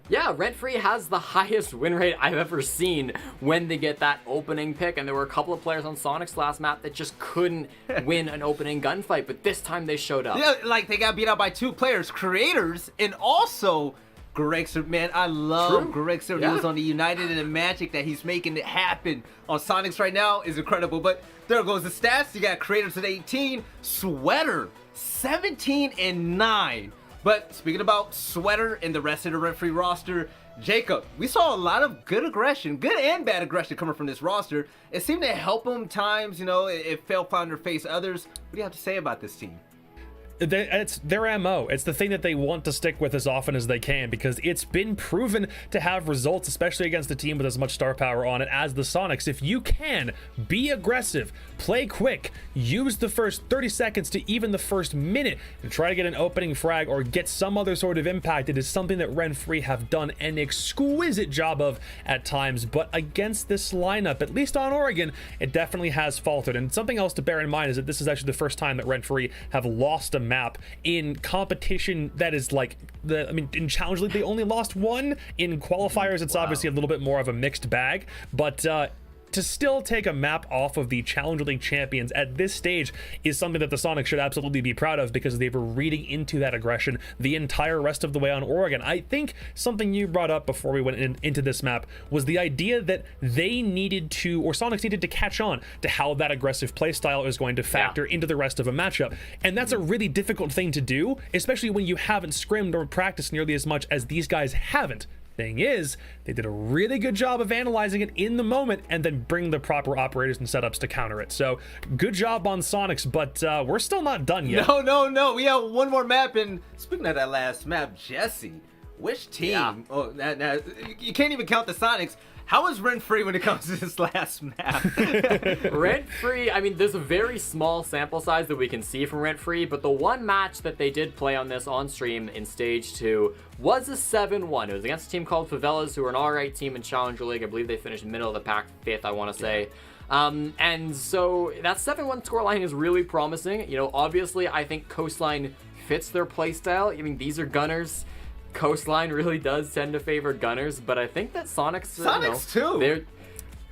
Yeah, Rent Free has the highest win rate I've ever seen when they get that opening pick, and there were a couple of players on Sonic's last map that just couldn't win an opening gunfight, but this time they showed up. Yeah, like they got beat out by 2 players, Creators, and also Grexer. Man, I love Grexer. He was on the United, and the magic that he's making it happen on Sonics right now is incredible. But there goes the stats. You got Creators at 18, Sweater 17 and 9. But speaking about Sweater and the rest of the Rent Free roster, Jacob, we saw a lot of good aggression, good and bad aggression coming from this roster. It seemed to help them times, it fell flat on their face others. What do you have to say about this team? It's their MO. It's the thing that they want to stick with as often as they can, because it's been proven to have results, especially against a team with as much star power on it as the Sonics. If you can be aggressive, play quick, use the first 30 seconds to even the first minute and try to get an opening frag or get some other sort of impact, it is something that Rent Free have done an exquisite job of at times. But against this lineup, at least on Oregon, it definitely has faltered. And something else to bear in mind is that this is actually the first time that Rent Free have lost a map in competition that is like in Challenge League they only lost 1. In qualifiers it's obviously a little bit more of a mixed bag, but to still take a map off of the Challenger League champions at this stage is something that the Sonics should absolutely be proud of, because they were reading into that aggression the entire rest of the way on Oregon. I think something you brought up before we went into this map was the idea that they needed to, or Sonics needed to catch on to how that aggressive playstyle is going to factor into the rest of a matchup. And that's a really difficult thing to do, especially when you haven't scrimmed or practiced nearly as much as these guys haven't. Thing is, they did a really good job of analyzing it in the moment and then bring the proper operators and setups to counter it. So good job on Sonics, but we're still not done yet. No. We have one more map, and speaking of that last map, Jesse, which team? Yeah. Oh, now, you can't even count the Sonics. How is Rent Free when it comes to this last map? Rent Free, I mean, there's a very small sample size that we can see from Rent Free, but the one match that they did play on this on stream in Stage 2 was a 7-1. It was against a team called Favelas, who are an alright team in Challenger League. I believe they finished middle of the pack, 5th, I want to say. And so that 7-1 scoreline is really promising. Obviously, I think Coastline fits their playstyle. I mean, these are gunners. Coastline really does tend to favor gunners, but I think that Sonics too.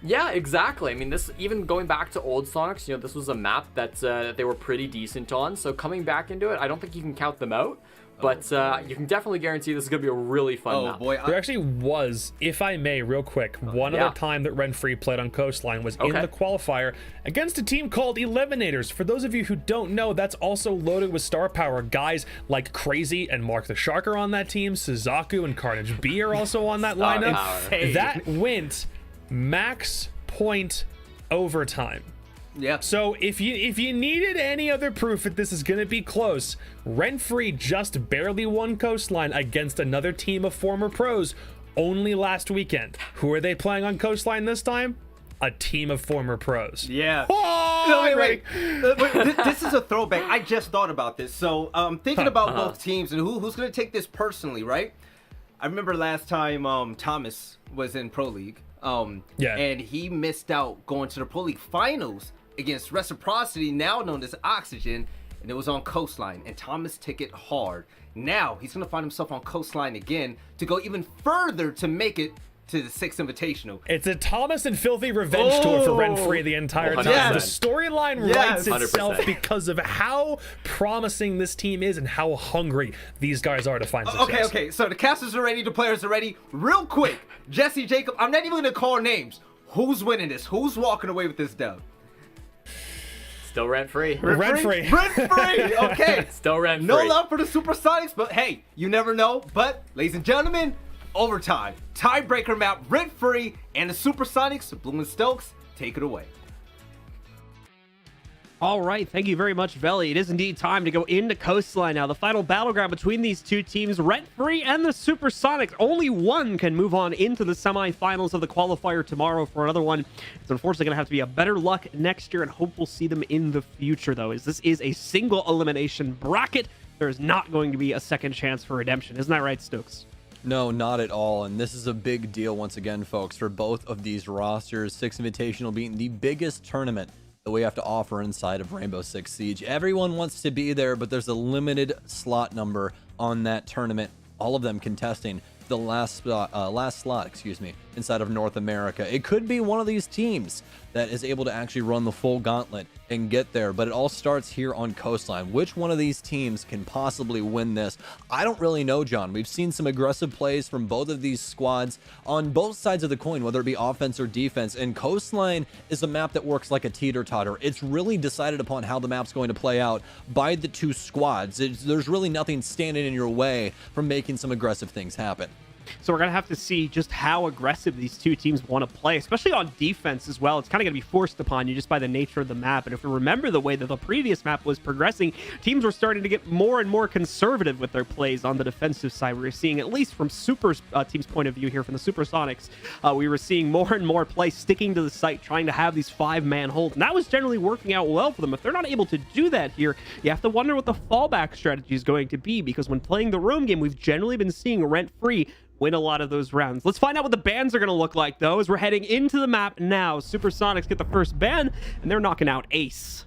Yeah, exactly. I mean, this, even going back to old Sonics, this was a map that they were pretty decent on. So coming back into it, I don't think you can count them out. But you can definitely guarantee this is going to be a really fun map. Boy, There actually was, if I may, real quick, one other time that Renfree played on Coastline was in the qualifier against a team called Eliminators. For those of you who don't know, that's also loaded with star power. Guys like Crazy and Mark the Shark are on that team. Suzaku and Carnage B are also on that lineup. That went max point overtime. Yeah. So if you needed any other proof that this is going to be close, Renfree just barely won Coastline against another team of former pros only last weekend. Who are they playing on Coastline this time? A team of former pros. Yeah. Oh, No, wait. This is a throwback. I just thought about this. So thinking about both teams and who's going to take this personally, right? I remember last time Thomas was in Pro League. And he missed out going to the Pro League finals against Reciprocity, now known as Oxygen, and it was on Coastline, and Thomas took it hard. Now he's going to find himself on Coastline again to go even further to make it to the 6th Invitational. It's a Thomas and filthy revenge tour for Renfree the entire time. Yes. The storyline writes 100%. itself because of how promising this team is and how hungry these guys are to find success. Okay, so the casters are ready, the players are ready. Real quick, Jesse, Jacob, I'm not even going to call names. Who's winning this? Who's walking away with this dub? Still rent-free. Renfree. Rent-free, okay. Still rent-free. No love for the Supersonics, but hey, you never know. But, ladies and gentlemen, overtime. Tiebreaker map, rent-free, and the Supersonics, Bloom and Stokes, take it away. All right, thank you very much, Veli. It is indeed time to go into Coastline now. The final battleground between these two teams, Rent-Free and the Supersonics. Only one can move on into the semifinals of the qualifier tomorrow for another one. It's unfortunately going to have to be a better luck next year, and hope we'll see them in the future, though, as this is a single elimination bracket. There is not going to be a second chance for redemption. Isn't that right, Stokes? No, not at all. And this is a big deal once again, folks, for both of these rosters. 6 Invitational being the biggest tournament that we have to offer inside of Rainbow Six Siege. Everyone wants to be there, but there's a limited slot number on that tournament. All of them contesting the last slot, inside of North America. It could be one of these teams that is able to actually run the full gauntlet and get there, but it all starts here on Coastline. Which one of these teams can possibly win this? I don't really know, John. We've seen some aggressive plays from both of these squads on both sides of the coin, whether it be offense or defense, and Coastline is a map that works like a teeter-totter. It's really decided upon how the map's going to play out by the two squads. There's really nothing standing in your way from making some aggressive things happen. So we're going to have to see just how aggressive these two teams want to play, especially on defense as well. It's kind of going to be forced upon you just by the nature of the map. And if we remember the way that the previous map was progressing, teams were starting to get more and more conservative with their plays on the defensive side. We were seeing, at least from Super team's point of view here, from the Supersonics, we were seeing more and more play sticking to the site, trying to have these 5-man holds. And that was generally working out well for them. If they're not able to do that here, you have to wonder what the fallback strategy is going to be, because when playing the roam game, we've generally been seeing Rent-Free win a lot of those rounds. Let's find out what the bans are going to look like, though, as we're heading into the map now. Supersonics get the first ban, and they're knocking out Ace.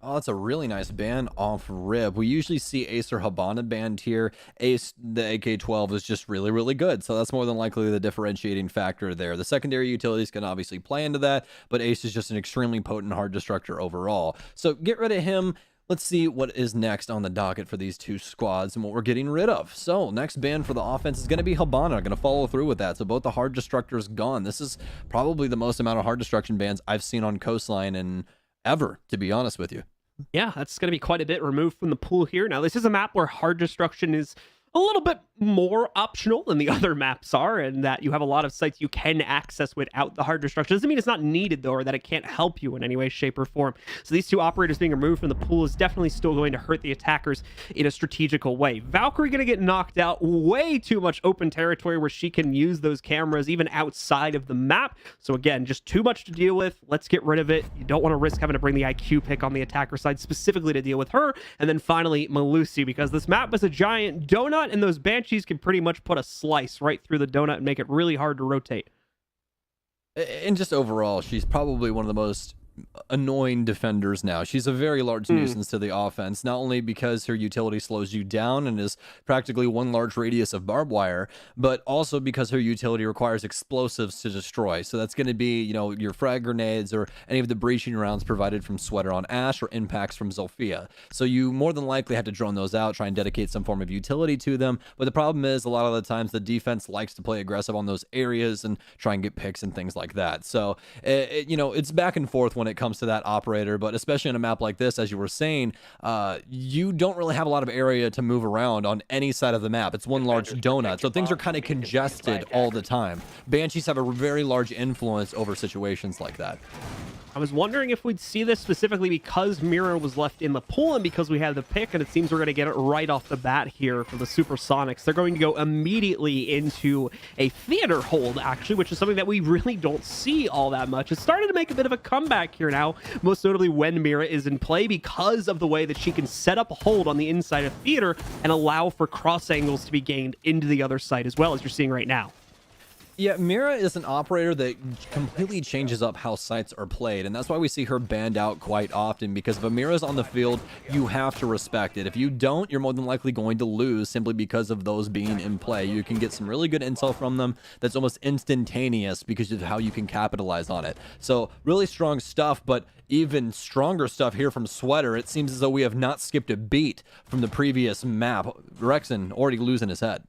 Oh, that's a really nice ban off rip. We usually see Ace or Habana banned here. Ace, the AK-12, is just really, really good, so that's more than likely the differentiating factor there. The secondary utilities can obviously play into that, but Ace is just an extremely potent hard destructor overall. So get rid of him. Let's see what is next on the docket for these two squads and what we're getting rid of. So next ban for the offense is going to be Habana. Going to follow through with that. So both the hard destructors gone. This is probably the most amount of hard destruction bans I've seen on Coastline in ever, to be honest with you. Yeah, that's going to be quite a bit removed from the pool here. Now, this is a map where hard destruction is a little bit more optional than the other maps are, and that you have a lot of sites you can access without the hard destruction. Doesn't mean it's not needed, though, or that it can't help you in any way, shape, or form. So these two operators being removed from the pool is definitely still going to hurt the attackers in a strategical way. Valkyrie going to get knocked out. Way too much open territory where she can use those cameras even outside of the map. So again, just too much to deal with. Let's get rid of it. You don't want to risk having to bring the IQ pick on the attacker side specifically to deal with her. And then finally, Malusi, because this map is a giant donut, and those Banshees can pretty much put a slice right through the donut and make it really hard to rotate. And just overall, she's probably one of the most annoying defenders now. She's a very large nuisance to the offense, not only because her utility slows you down and is practically one large radius of barbed wire, but also because her utility requires explosives to destroy. So that's going to be, your frag grenades or any of the breaching rounds provided from Sweater on Ashe or impacts from Zofia. So you more than likely have to drone those out, try and dedicate some form of utility to them. But the problem is a lot of the times the defense likes to play aggressive on those areas and try and get picks and things like that. So, it's back and forth when it comes to that operator, but especially on a map like this, as you were saying, you don't really have a lot of area to move around on any side of the map. It's one large donut, so things are kind of congested all the time. Banshees have a very large influence over situations like that. I was wondering if we'd see this specifically because Mira was left in the pool and because we had the pick, and it seems we're going to get it right off the bat here for the Supersonics. They're going to go immediately into a theater hold, actually, which is something that we really don't see all that much. It's started to make a bit of a comeback here now, most notably when Mira is in play, because of the way that she can set up a hold on the inside of theater and allow for cross angles to be gained into the other side as well, as you're seeing right now. Yeah, Mira is an operator that completely changes up how sites are played, and that's why we see her banned out quite often, because if a Mira's on the field, you have to respect it. If you don't, you're more than likely going to lose simply because of those being in play. You can get some really good intel from them that's almost instantaneous because of how you can capitalize on it. So really strong stuff, but even stronger stuff here from Sweater. It seems as though we have not skipped a beat from the previous map. Rexon already losing his head.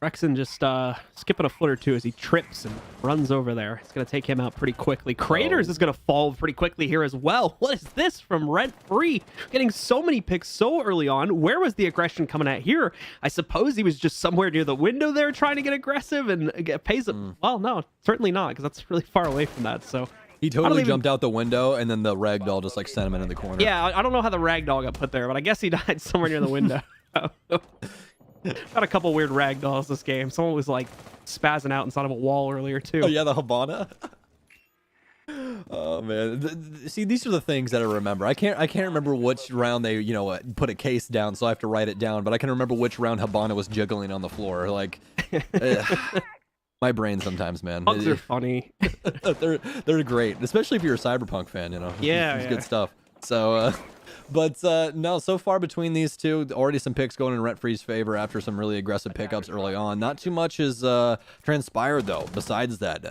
Rexon just skipping a foot or two as he trips and runs over there. It's going to take him out pretty quickly. Craters is going to fall pretty quickly here as well. What is this from Rent Free? Getting so many picks so early on. Where was the aggression coming at here? I suppose he was just somewhere near the window there trying to get aggressive and pays it. Well, no, certainly not, because that's really far away from that. So he totally jumped out the window, and then the ragdoll just sent him into the corner. Yeah, I don't know how the ragdoll got put there, but I guess he died somewhere near the window. Got a couple weird ragdolls this game. Someone was like spazzing out inside of a wall earlier too. Oh yeah, the Habana. Oh man, see, these are the things that I remember. I can't remember which round they put a case down, so I have to write it down. But I can remember which round Habana was jiggling on the floor. Like, my brain sometimes, man. Bugs are funny. they're great, especially if you're a Cyberpunk fan. Yeah, it's good stuff. So. But no, so far between these two, already some picks going in Rent Free's favor after some really aggressive pickups early on. Not too much has transpired, though, besides that.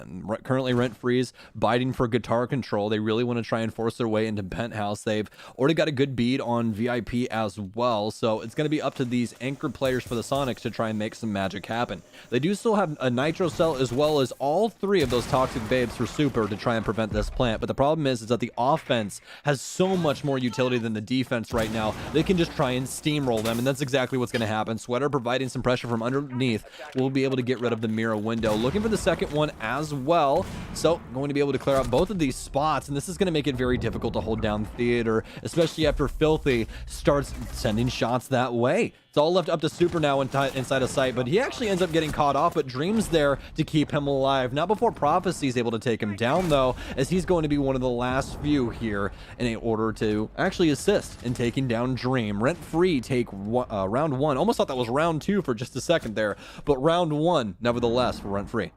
Currently, Rent Free's biting for guitar control. They really want to try and force their way into Penthouse. They've already got a good bead on VIP as well, so it's going to be up to these anchor players for the Sonics to try and make some magic happen. They do still have a Nitro Cell as well as all three of those Toxic Babes for Super to try and prevent this plant, but the problem is that the offense has so much more utility than the defense right now. They can just try and steamroll them, and that's exactly what's going to happen. Sweater providing some pressure from underneath will be able to get rid of the Mira window. Looking for the second one as well, so going to be able to clear out both of these spots, and this is going to make it very difficult to hold down theater, especially after Filthy starts sending shots that way. It's all left up to Super now inside of sight, but he actually ends up getting caught off, but Dream's there to keep him alive. Not before Prophecy's able to take him down, though, as he's going to be one of the last few here in order to actually assist in taking down Dream. Rent Free take round one. Almost thought that was round two for just a second there, but round one, nevertheless, for Rent Free.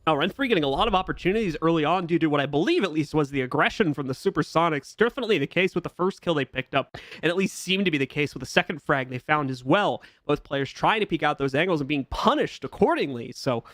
Now, Rent Free getting a lot of opportunities early on due to what I believe at least was the aggression from the Supersonics. Definitely the case with the first kill they picked up, and at least seemed to be the case with the second frag they found as well. Both players trying to peek out those angles and being punished accordingly. So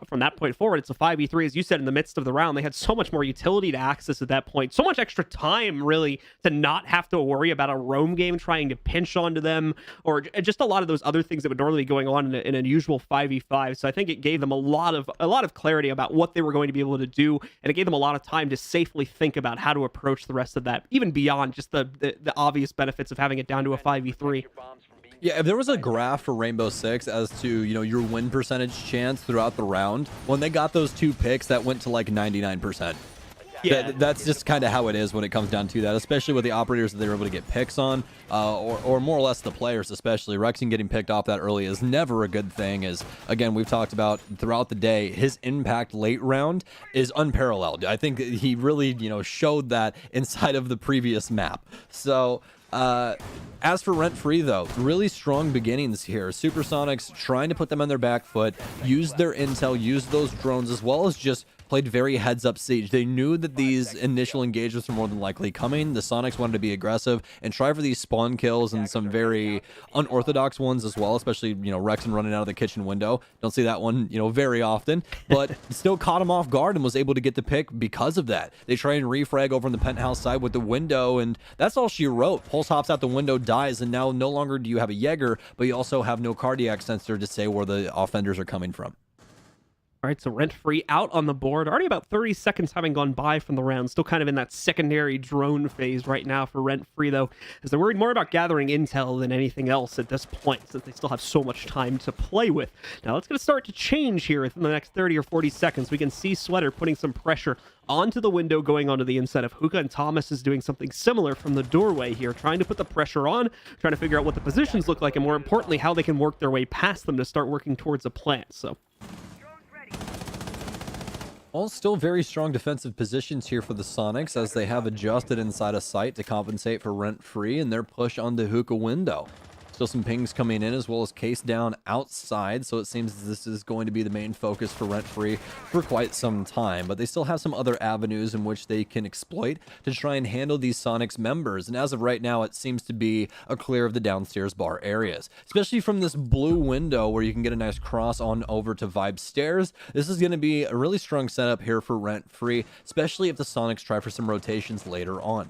from that point forward, it's a 5v3, as you said, in the midst of the round. They had so much more utility to access at that point. So much extra time, really, to not have to worry about a roam game trying to pinch onto them, or just a lot of those other things that would normally be going on in a usual 5v5. So I think it gave them a lot of clarity about what they were going to be able to do, and it gave them a lot of time to safely think about how to approach the rest of that, even beyond just the obvious benefits of having it down to a 5v3. Yeah, if there was a graph for Rainbow Six as to, your win percentage chance throughout the round, when they got those two picks, that went to like 99%. Yeah, that's just kind of how it is when it comes down to that, especially with the operators that they were able to get picks on, or more or less the players, especially. Rexon getting picked off that early is never a good thing, as, again, we've talked about throughout the day, his impact late round is unparalleled. I think he really, showed that inside of the previous map. So, as for Rent Free, though, really strong beginnings here. Supersonics trying to put them on their back foot, use their intel, use those drones, as well as just played very heads-up siege. They knew that these initial engagements were more than likely coming. The Sonics wanted to be aggressive and try for these spawn kills and some very unorthodox ones as well, especially, you know, Rexon running out of the kitchen window. Don't see that one, you know, very often, but still caught him off guard and was able to get the pick because of that. They try and refrag over on the penthouse side with the window, and that's all she wrote. Pulse hops out the window, dies, and now no longer do you have a Jaeger, but you also have no cardiac sensor to say where the offenders are coming from. All right, so Rent-Free out on the board. Already about 30 seconds having gone by from the round. Still kind of in that secondary drone phase right now for Rent-Free, though, as they're worried more about gathering intel than anything else at this point, since they still have so much time to play with. Now, it's going to start to change here within the next 30 or 40 seconds. We can see Sweater putting some pressure onto the window, going onto the inside of Hookah, and Thomas is doing something similar from the doorway here, trying to put the pressure on, trying to figure out what the positions look like, and more importantly, how they can work their way past them to start working towards a plan. So all still very strong defensive positions here for the Sonics, as they have adjusted inside of sight to compensate for Rent-Free and their push on the Hookah window. Still some pings coming in, as well as case down outside, so it seems this is going to be the main focus for Rent-Free for quite some time, but they still have some other avenues in which they can exploit to try and handle these Sonics members, and as of right now, it seems to be a clear of the downstairs bar areas, especially from this blue window where you can get a nice cross on over to Vibe Stairs. This is going to be a really strong setup here for Rent-Free, especially if the Sonics try for some rotations later on.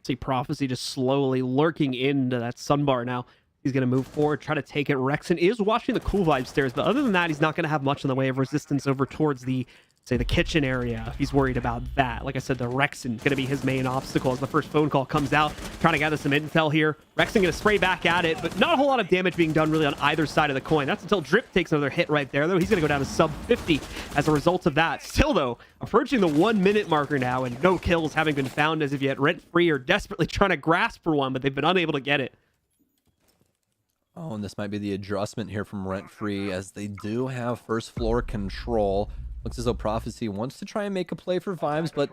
See Prophecy just slowly lurking into that sunbar now. He's going to move forward, try to take it. Rexon is watching the cool vibe stairs, but other than that, he's not going to have much in the way of resistance over towards the, say, the kitchen area if he's worried about that. Like I said, the Rexon going to be his main obstacle as the first phone call comes out, trying to gather some intel here. Rexon going to spray back at it, but not a whole lot of damage being done really on either side of the coin. That's until Drip takes another hit right there, though. He's going to go down to sub 50 as a result of that. Still, though, approaching the 1 minute marker now, and no kills having been found as of yet. Rent-Free are desperately trying to grasp for one, but they've been unable to get it. Oh, and this might be the adjustment here from Rent-Free, as they do have first floor control. Looks as though Prophecy wants to try and make a play for Vibes, but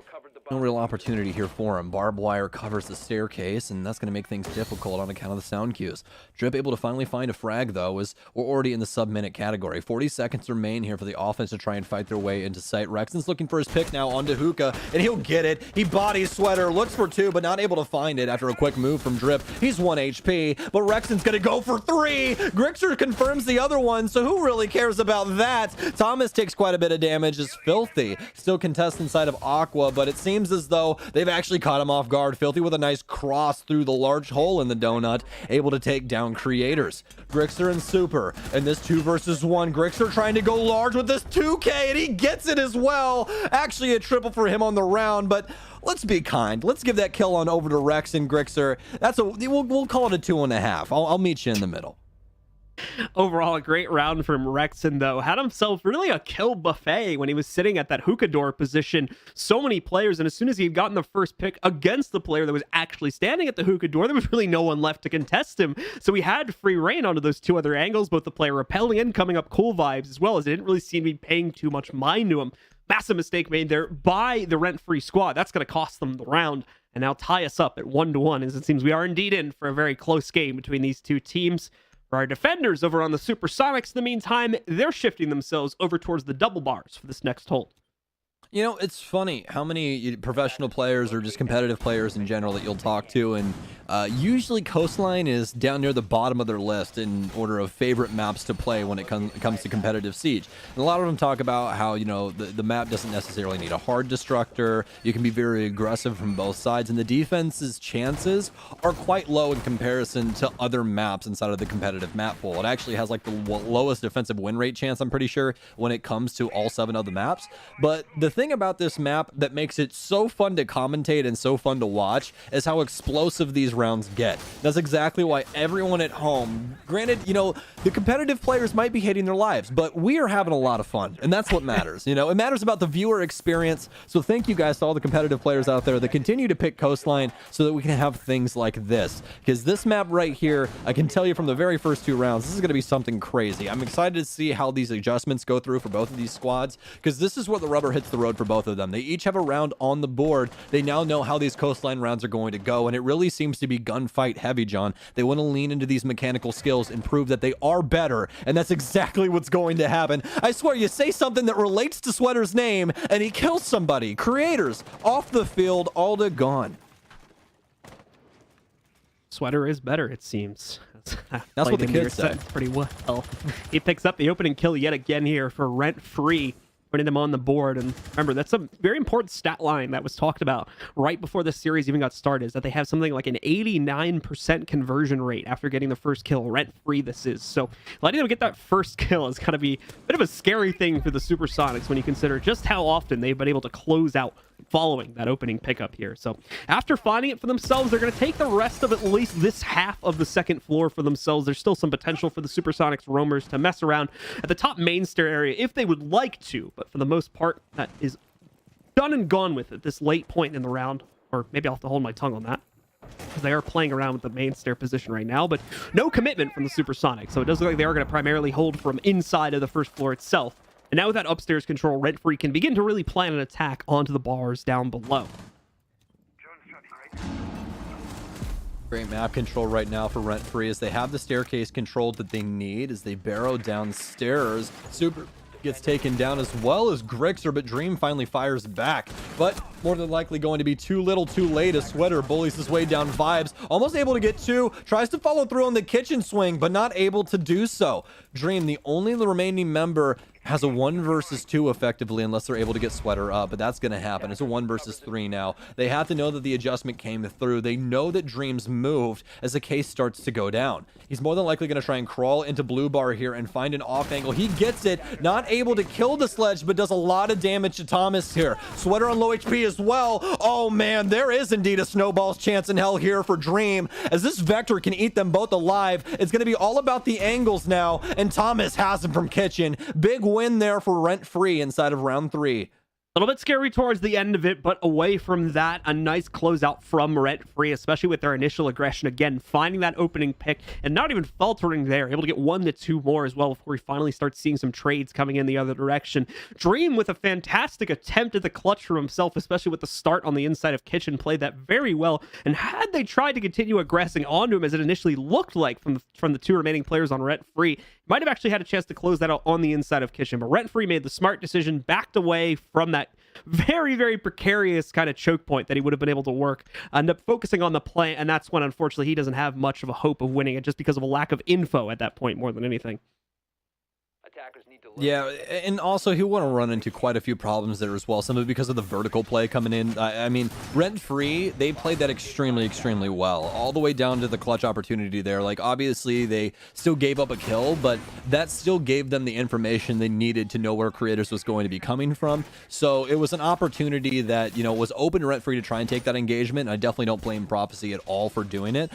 no real opportunity here for him. Barbed wire covers the staircase, and that's going to make things difficult on account of the sound cues. Drip able to finally find a frag, though, as we're already in the sub-minute category. 40 seconds remain here for the offense to try and fight their way into sight. Rexon's looking for his pick now onto Hookah, and he'll get it. He bodies Sweater, looks for two, but not able to find it after a quick move from Drip. He's 1 HP, but Rexon's going to go for 3. Grixer confirms the other one, so who really cares about that? Thomas takes quite a bit of damage, is Filthy. Still contest inside of Aqua, but it seems as though they've actually caught him off guard. Filthy with a nice cross through the large hole in the donut, able to take down Creators. Grixer and Super, and this 2 versus 1. Grixer trying to go large with this 2K, and he gets it as well. Actually a triple for him on the round, but let's be kind. Let's give that kill on over to Rex and Grixer. That's we'll call it a 2.5. I'll meet you in the middle. Overall, a great round from Rexon, though. Had himself really a kill buffet when he was sitting at that hookah door position. So many players, and as soon as he had gotten the first pick against the player that was actually standing at the hookah door, there was really no one left to contest him. So he had free reign onto those 2 other angles, both the player repelling and coming up cool vibes, as well as it didn't really seem to be paying too much mind to him. Massive mistake made there by the Rent-Free squad. That's going to cost them the round and now tie us up at 1-1, as it seems we are indeed in for a very close game between these two teams. For our defenders over on the Supersonics, in the meantime, they're shifting themselves over towards the double bars for this next hold. You know, it's funny how many professional players or just competitive players in general that you'll talk to, and usually Coastline is down near the bottom of their list in order of favorite maps to play when it comes to competitive Siege. And a lot of them talk about how, you know, the map doesn't necessarily need a hard destructor. You can be very aggressive from both sides, and the defense's chances are quite low in comparison to other maps inside of the competitive map pool. It actually has like the lowest defensive win rate chance, I'm pretty sure, when it comes to all 7 of the maps. But the thing about this map that makes it so fun to commentate and so fun to watch is how explosive these rounds get. That's exactly why everyone at home, granted, you know, the competitive players might be hating their lives, but we are having a lot of fun, and that's what matters. You know, it matters about the viewer experience. So thank you guys to all the competitive players out there that continue to pick Coastline so that we can have things like this, because this map right here, I can tell you from the very first 2 rounds, this is going to be something crazy. I'm excited to see how these adjustments go through for both of these squads, because this is where the rubber hits the road for both of them. They each have a round on the board. They now know how these Coastline rounds are going to go, and it really seems to to be gunfight heavy, John. They want to lean into these mechanical skills and prove that they are better, and that's exactly what's going to happen. I swear, you say something that relates to Sweater's name, and he kills somebody. Creators off the field, Alda gone. Sweater is better, it seems. That's what the kid said. Pretty well. He picks up the opening kill yet again here for Rent Free, putting them on the board. And remember, that's a very important stat line that was talked about right before this series even got started, is that they have something like an 89% conversion rate after getting the first kill. Rent Free this is. So letting them get that first kill is going to be a bit of a scary thing for the Supersonics when you consider just how often they've been able to close out following that opening pickup here. So after finding it for themselves, they're going to take the rest of at least this half of the second floor for themselves. There's still some potential for the Supersonics roamers to mess around at the top main stair area if they would like to, but for the most part, that is done and gone with at this late point in the round. Or maybe I'll have to hold my tongue on that, because they are playing around with the main stair position right now, but no commitment from the Supersonics. So it does look like they are going to primarily hold from inside of the first floor itself. And now with that upstairs control, Rent Free can begin to really plan an attack onto the bars down below. Great map control right now for Rent Free as they have the staircase controlled that they need as they barrow downstairs. Super gets taken down as well as Grixer, but Dream finally fires back. But more than likely going to be too little too late as Sweater bullies his way down Vibes. Almost able to get two, tries to follow through on the kitchen swing, but not able to do so. Dream, the only remaining member, has a 1 versus 2 effectively unless they're able to get Sweater up, but that's going to happen. It's a 1 versus 3 now. They have to know that the adjustment came through. They know that Dream's moved as the case starts to go down. He's more than likely going to try and crawl into Blue Bar here and find an off angle. He gets it, not able to kill the sledge, but does a lot of damage to Thomas here. Sweater on low HP as well. Oh man, there is indeed a snowball's chance in hell here for Dream, as this Vector can eat them both alive. It's going to be all about the angles now, and Thomas has him from kitchen. Big win there for Rent Free inside of round 3. A little bit scary towards the end of it, but away from that, a nice closeout from Rent Free, especially with their initial aggression. Again, finding that opening pick and not even faltering there, able to get 1 to 2 more as well before we finally start seeing some trades coming in the other direction. Dream with a fantastic attempt at the clutch for himself, especially with the start on the inside of kitchen, played that very well. And had they tried to continue aggressing onto him as it initially looked like from the 2 remaining players on Rent Free, might have actually had a chance to close that out on the inside of kitchen. But Rent Free made the smart decision, backed away from that very, very precarious kind of choke point that he would have been able to work, end up focusing on the play, and that's when, unfortunately, he doesn't have much of a hope of winning it just because of a lack of info at that point more than anything. Yeah, and also he'll want to run into quite a few problems there as well. Some of it because of the vertical play coming in. I mean, Rent Free, they played that extremely, extremely well. All the way down to the clutch opportunity there. Like, obviously, they still gave up a kill, but that still gave them the information they needed to know where Creators was going to be coming from. So it was an opportunity that, you know, was open to Rent Free to try and take that engagement. I definitely don't blame Prophecy at all for doing it,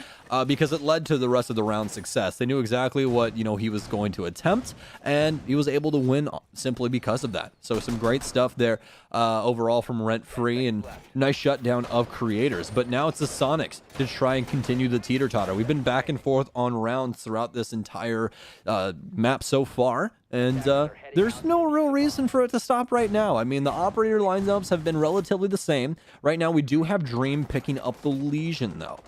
because it led to the rest of the round's success. They knew exactly what, you know, he was going to attempt, and he was able to win simply because of that. So some great stuff there overall from Rent Free, and nice shutdown of Creators. But now it's the Sonics to try and continue the teeter-totter. We've been back and forth on rounds throughout this entire map so far, and there's no real reason for it to stop right now. I mean, the operator lineups have been relatively the same. Right now we do have Dream picking up the Legion though.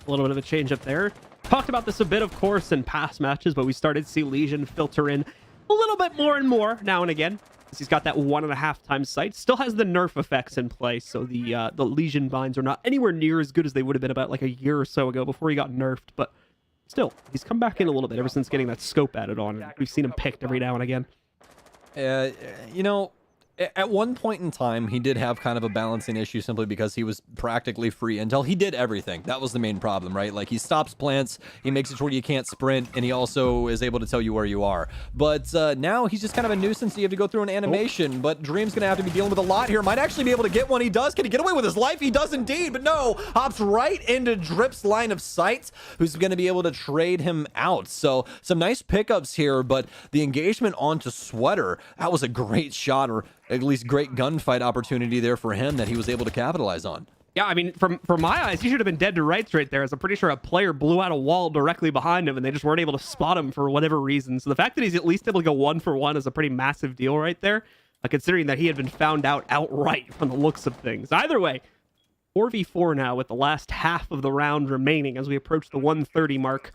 A little bit of a change up there. Talked about this a bit, of course, in past matches, but we started to see Legion filter in a little bit more and more now and again. He's got that 1.5 times sight. Still has the nerf effects in place, so the Legion binds are not anywhere near as good as they would have been about like a year or so ago before he got nerfed. But still, he's come back in a little bit ever since getting that scope added on. And we've seen him picked every now and again. You know, at one point in time, he did have kind of a balancing issue simply because he was practically free intel. He did everything. That was the main problem, right? Like, he stops plants, he makes it to where you can't sprint, and he also is able to tell you where you are. But now he's just kind of a nuisance. You have to go through an animation, but Dream's going to have to be dealing with a lot here. Might actually be able to get one. He does. Can he get away with his life? He does indeed, but no. Hops right into Drip's line of sight, who's going to be able to trade him out. So some nice pickups here, but the engagement onto Sweater, that was a great shot, or at least great gunfight opportunity there for him that he was able to capitalize on. Yeah, I mean, from my eyes, he should have been dead to rights right there, as I'm pretty sure a player blew out a wall directly behind him and they just weren't able to spot him for whatever reason. So the fact that he's at least able to go 1 for 1 is a pretty massive deal right there, considering that he had been found out outright from the looks of things. Either way, 4v4 now with the last half of the round remaining as we approach the 130 mark.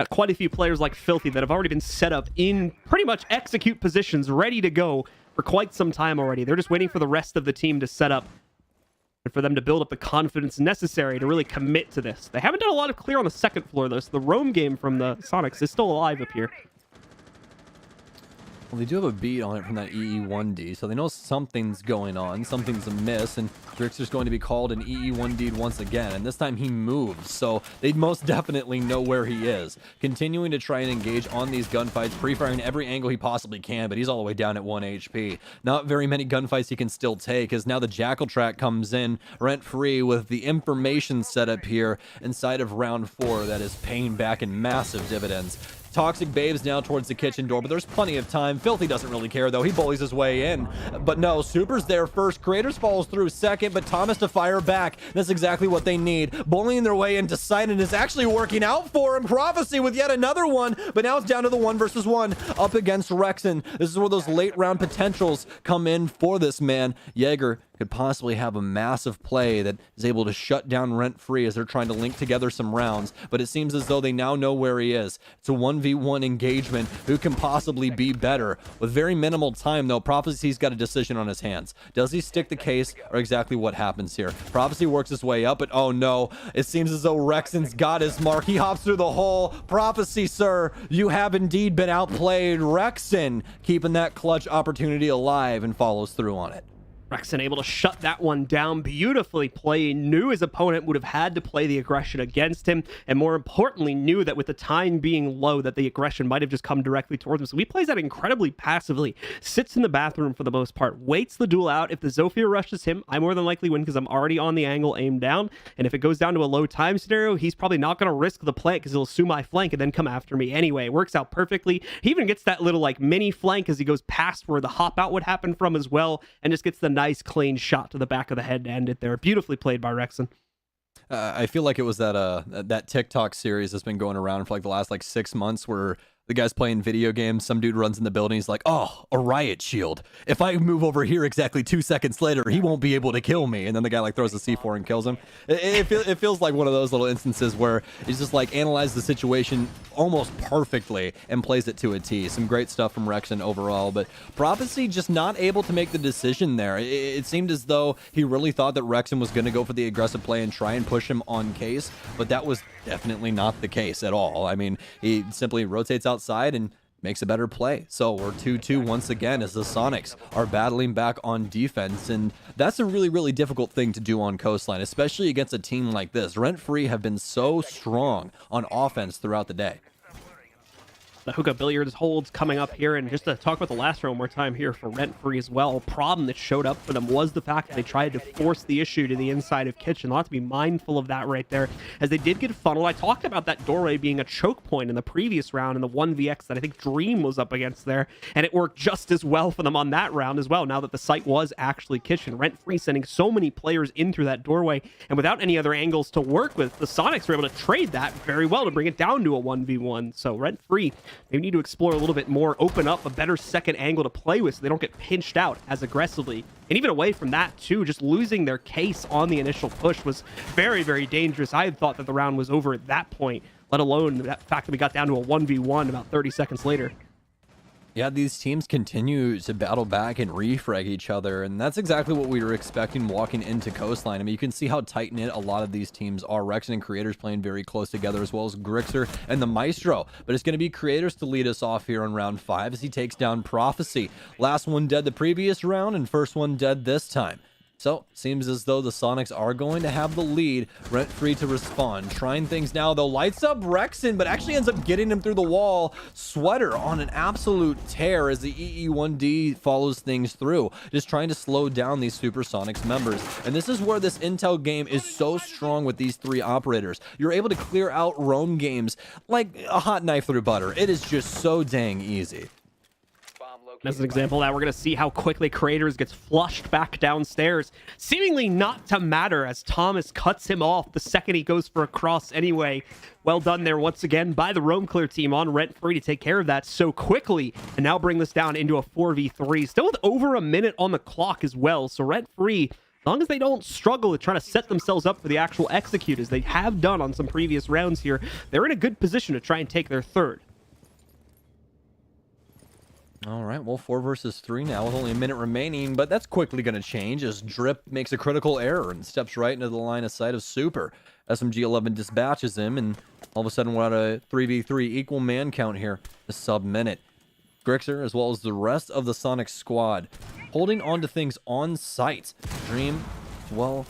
Quite a few players like Filthy that have already been set up in pretty much execute positions, ready to go for quite some time already. They're just waiting for the rest of the team to set up and for them to build up the confidence necessary to really commit to this. They haven't done a lot of clear on the second floor, though, so the roam game from the Sonics is still alive up here. Well, they do have a beat on it from that EE1D, so they know something's going on, something's amiss, and Drixer's going to be called an EE1D once again, and this time he moves, so they most definitely know where he is. Continuing to try and engage on these gunfights, pre-firing every angle he possibly can, but he's all the way down at 1 HP. Not very many gunfights he can still take, as now the Jackal track comes in rent-free with the information set up here inside of round 4 that is paying back in massive dividends. Toxic Babes now towards the kitchen door, but there's plenty of time. Filthy doesn't really care, though. He bullies his way in. But no, Super's there first. Creators follows through second, but Thomas to fire back. That's exactly what they need. Bullying their way into sight, and is actually working out for him. Prophecy with yet another one, but now it's down to the 1 versus 1 up against Rexon. This is where those late round potentials come in for this man. Jaeger could possibly have a massive play that is able to shut down Rent-Free as they're trying to link together some rounds, but it seems as though they now know where he is. It's a 1v1 engagement. Who can possibly be better? With very minimal time, though, Prophecy's got a decision on his hands. Does he stick the case, or exactly what happens here? Prophecy works his way up, but oh no, it seems as though Rexon's got his mark. He hops through the hole. Prophecy, sir, you have indeed been outplayed. Rexon keeping that clutch opportunity alive and follows through on it. Rexon able to shut that one down beautifully playing. Knew his opponent would have had to play the aggression against him, and more importantly, knew that with the time being low, that the aggression might have just come directly towards him. So he plays that incredibly passively, sits in the bathroom for the most part, waits the duel out. If the Zofia rushes him, I more than likely win because I'm already on the angle aimed down, and if it goes down to a low time scenario, he's probably not going to risk the plant because he'll assume my flank and then come after me anyway. It works out perfectly. He even gets that little like mini flank as he goes past where the hop out would happen from as well, and just gets the nice clean shot to the back of the head to end it there. Beautifully played by Rexon. I feel like it was that TikTok series that's been going around for like the last 6 months where the guy's playing video games. Some dude runs in the building. He's like, oh, a riot shield. If I move over here exactly 2 seconds later, he won't be able to kill me. And then the guy throws a C4 and kills him. It feels like one of those little instances where he's just analyzes the situation almost perfectly and plays it to a T. Some great stuff from Rexon overall, but Prophecy just not able to make the decision there. It seemed as though he really thought that Rexon was going to go for the aggressive play and try and push him on case, but that was definitely not the case at all. I mean, he simply rotates outside and makes a better play. So we're 2-2 once again as the Sonics are battling back on defense, and that's a really, really difficult thing to do on Coastline, especially against a team like this. Rent-Free have been so strong on offense throughout the day. The hookah billiards holds coming up here, and just to talk about the last round one more time here for Rent-Free as well, a problem that showed up for them was the fact that they tried to force the issue to the inside of kitchen. They'll have to be mindful of that right there, as they did get funneled. I talked about that doorway being a choke point in the previous round in the 1vx that I think Dream was up against there, and it worked just as well for them on that round as well, now that the site was actually kitchen. Rent-Free sending so many players in through that doorway, and without any other angles to work with, the Sonics were able to trade that very well to bring it down to a 1v1. So Rent-Free, they need to explore a little bit more, open up a better second angle to play with so they don't get pinched out as aggressively. And even away from that too, just losing their case on the initial push was very, very dangerous. I had thought that the round was over at that point, let alone that fact that we got down to a 1v1 about 30 seconds later. Yeah, these teams continue to battle back and refrag each other, and that's exactly what we were expecting walking into Coastline. I mean, you can see how tight-knit a lot of these teams are. Rexon and Creators playing very close together, as well as Grixer and the Maestro. But it's going to be Creators to lead us off here in round 5 as he takes down Prophecy. Last one dead the previous round, and first one dead this time. So, seems as though the Sonics are going to have the lead. Rent-Free to respond. Trying things now, though. Lights up Rexon, but actually ends up getting him through the wall. Sweater on an absolute tear as the EE1D follows things through. Just trying to slow down these Supersonics members. And this is where this intel game is so strong with these 3 operators. You're able to clear out roam games like a hot knife through butter. It is just so dang easy. As an example of that, we're going to see how quickly Creators gets flushed back downstairs, seemingly not to matter as Thomas cuts him off the second he goes for a cross anyway. Well done there once again by the Roam Clear team on Rent-Free to take care of that so quickly and now bring this down into a 4v3. Still with over a minute on the clock as well, so Rent-Free As long as they don't struggle with trying to set themselves up for the actual execute, as they have done on some previous rounds here, they're in a good position to try and take their third. All right, well, 4 versus 3 now with only a minute remaining, but that's quickly going to change as Drip makes a critical error and steps right into the line of sight of Super. SMG-11 dispatches him, and all of a sudden we're at a 3v3 equal man count here, a sub-minute. Grixer, as well as the rest of the Sonic squad, holding on to things on sight. Dream, well,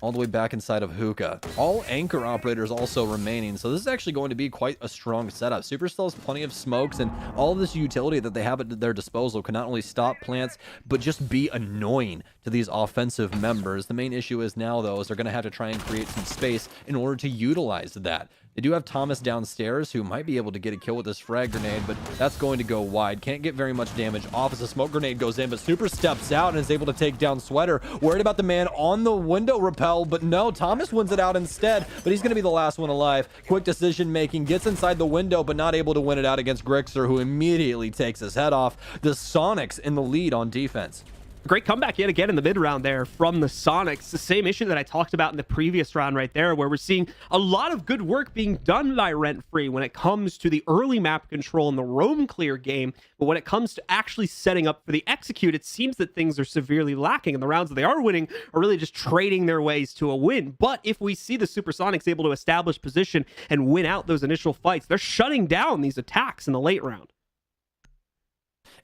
all the way back inside of Hookah. All anchor operators also remaining, so this is actually going to be quite a strong setup. Super still has plenty of smokes, and all of this utility that they have at their disposal can not only stop plants, but just be annoying to these offensive members. The main issue is now, though, is they're going to have to try and create some space in order to utilize that. They do have Thomas downstairs, who might be able to get a kill with this frag grenade, but that's going to go wide. Can't get very much damage off as the smoke grenade goes in, but Super steps out and is able to take down Sweater. Worried about the man on the window rappel, but no, Thomas wins it out instead, but he's going to be the last one alive. Quick decision making, gets inside the window, but not able to win it out against Grixer, who immediately takes his head off. The Sonics in the lead on defense. Great comeback yet again in the mid round there from the Sonics. The same issue that I talked about in the previous round right there, where we're seeing a lot of good work being done by Rent Free when it comes to the early map control in the roam clear game. But when it comes to actually setting up for the execute, it seems that things are severely lacking. And the rounds that they are winning are really just trading their ways to a win. But if we see the Supersonics able to establish position and win out those initial fights, they're shutting down these attacks in the late round.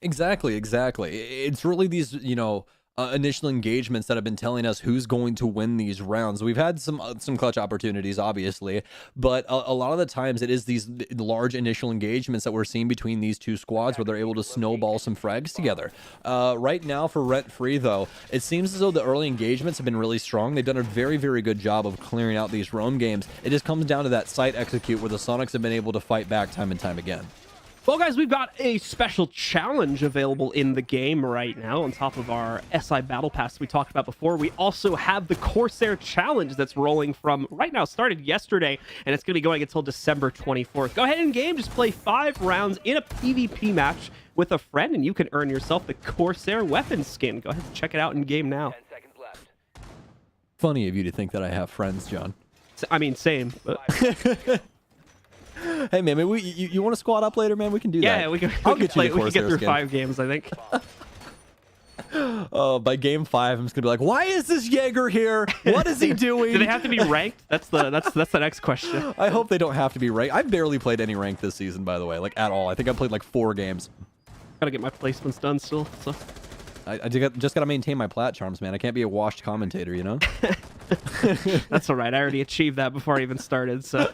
Exactly. It's really these, initial engagements that have been telling us who's going to win these rounds. We've had some clutch opportunities, obviously, but a lot of the times it is these large initial engagements that we're seeing between these two squads where they're able to snowball some frags together. Right now for Rent Free, though, it seems as though the early engagements have been really strong. They've done a very, very good job of clearing out these roam games. It just comes down to that site execute where the Sonics have been able to fight back time and time again. Well, guys, we've got a special challenge available in the game right now on top of our SI Battle Pass we talked about before. We also have the Corsair Challenge that's rolling from right now, started yesterday, and it's going to be going until December 24th. Go ahead in game, just play 5 rounds in a PvP match with a friend, and you can earn yourself the Corsair weapon skin. Go ahead and check it out in game now. 10 seconds left. Funny of you to think that I have friends, John. I mean, same. But... Hey man, maybe you want to squad up later, man? We can do that. Yeah, we can get through 5 games, I think. By game 5, I'm just gonna be like, why is this Jaeger here? What is he doing? Do they have to be ranked? That's the next question. I hope they don't have to be ranked. I've barely played any rank this season, by the way, like at all. I think I played like 4 games. Gotta get my placements done still. So I just gotta maintain my plat charms, man. I can't be a washed commentator, you know. That's all right. I already achieved that before I even started. So.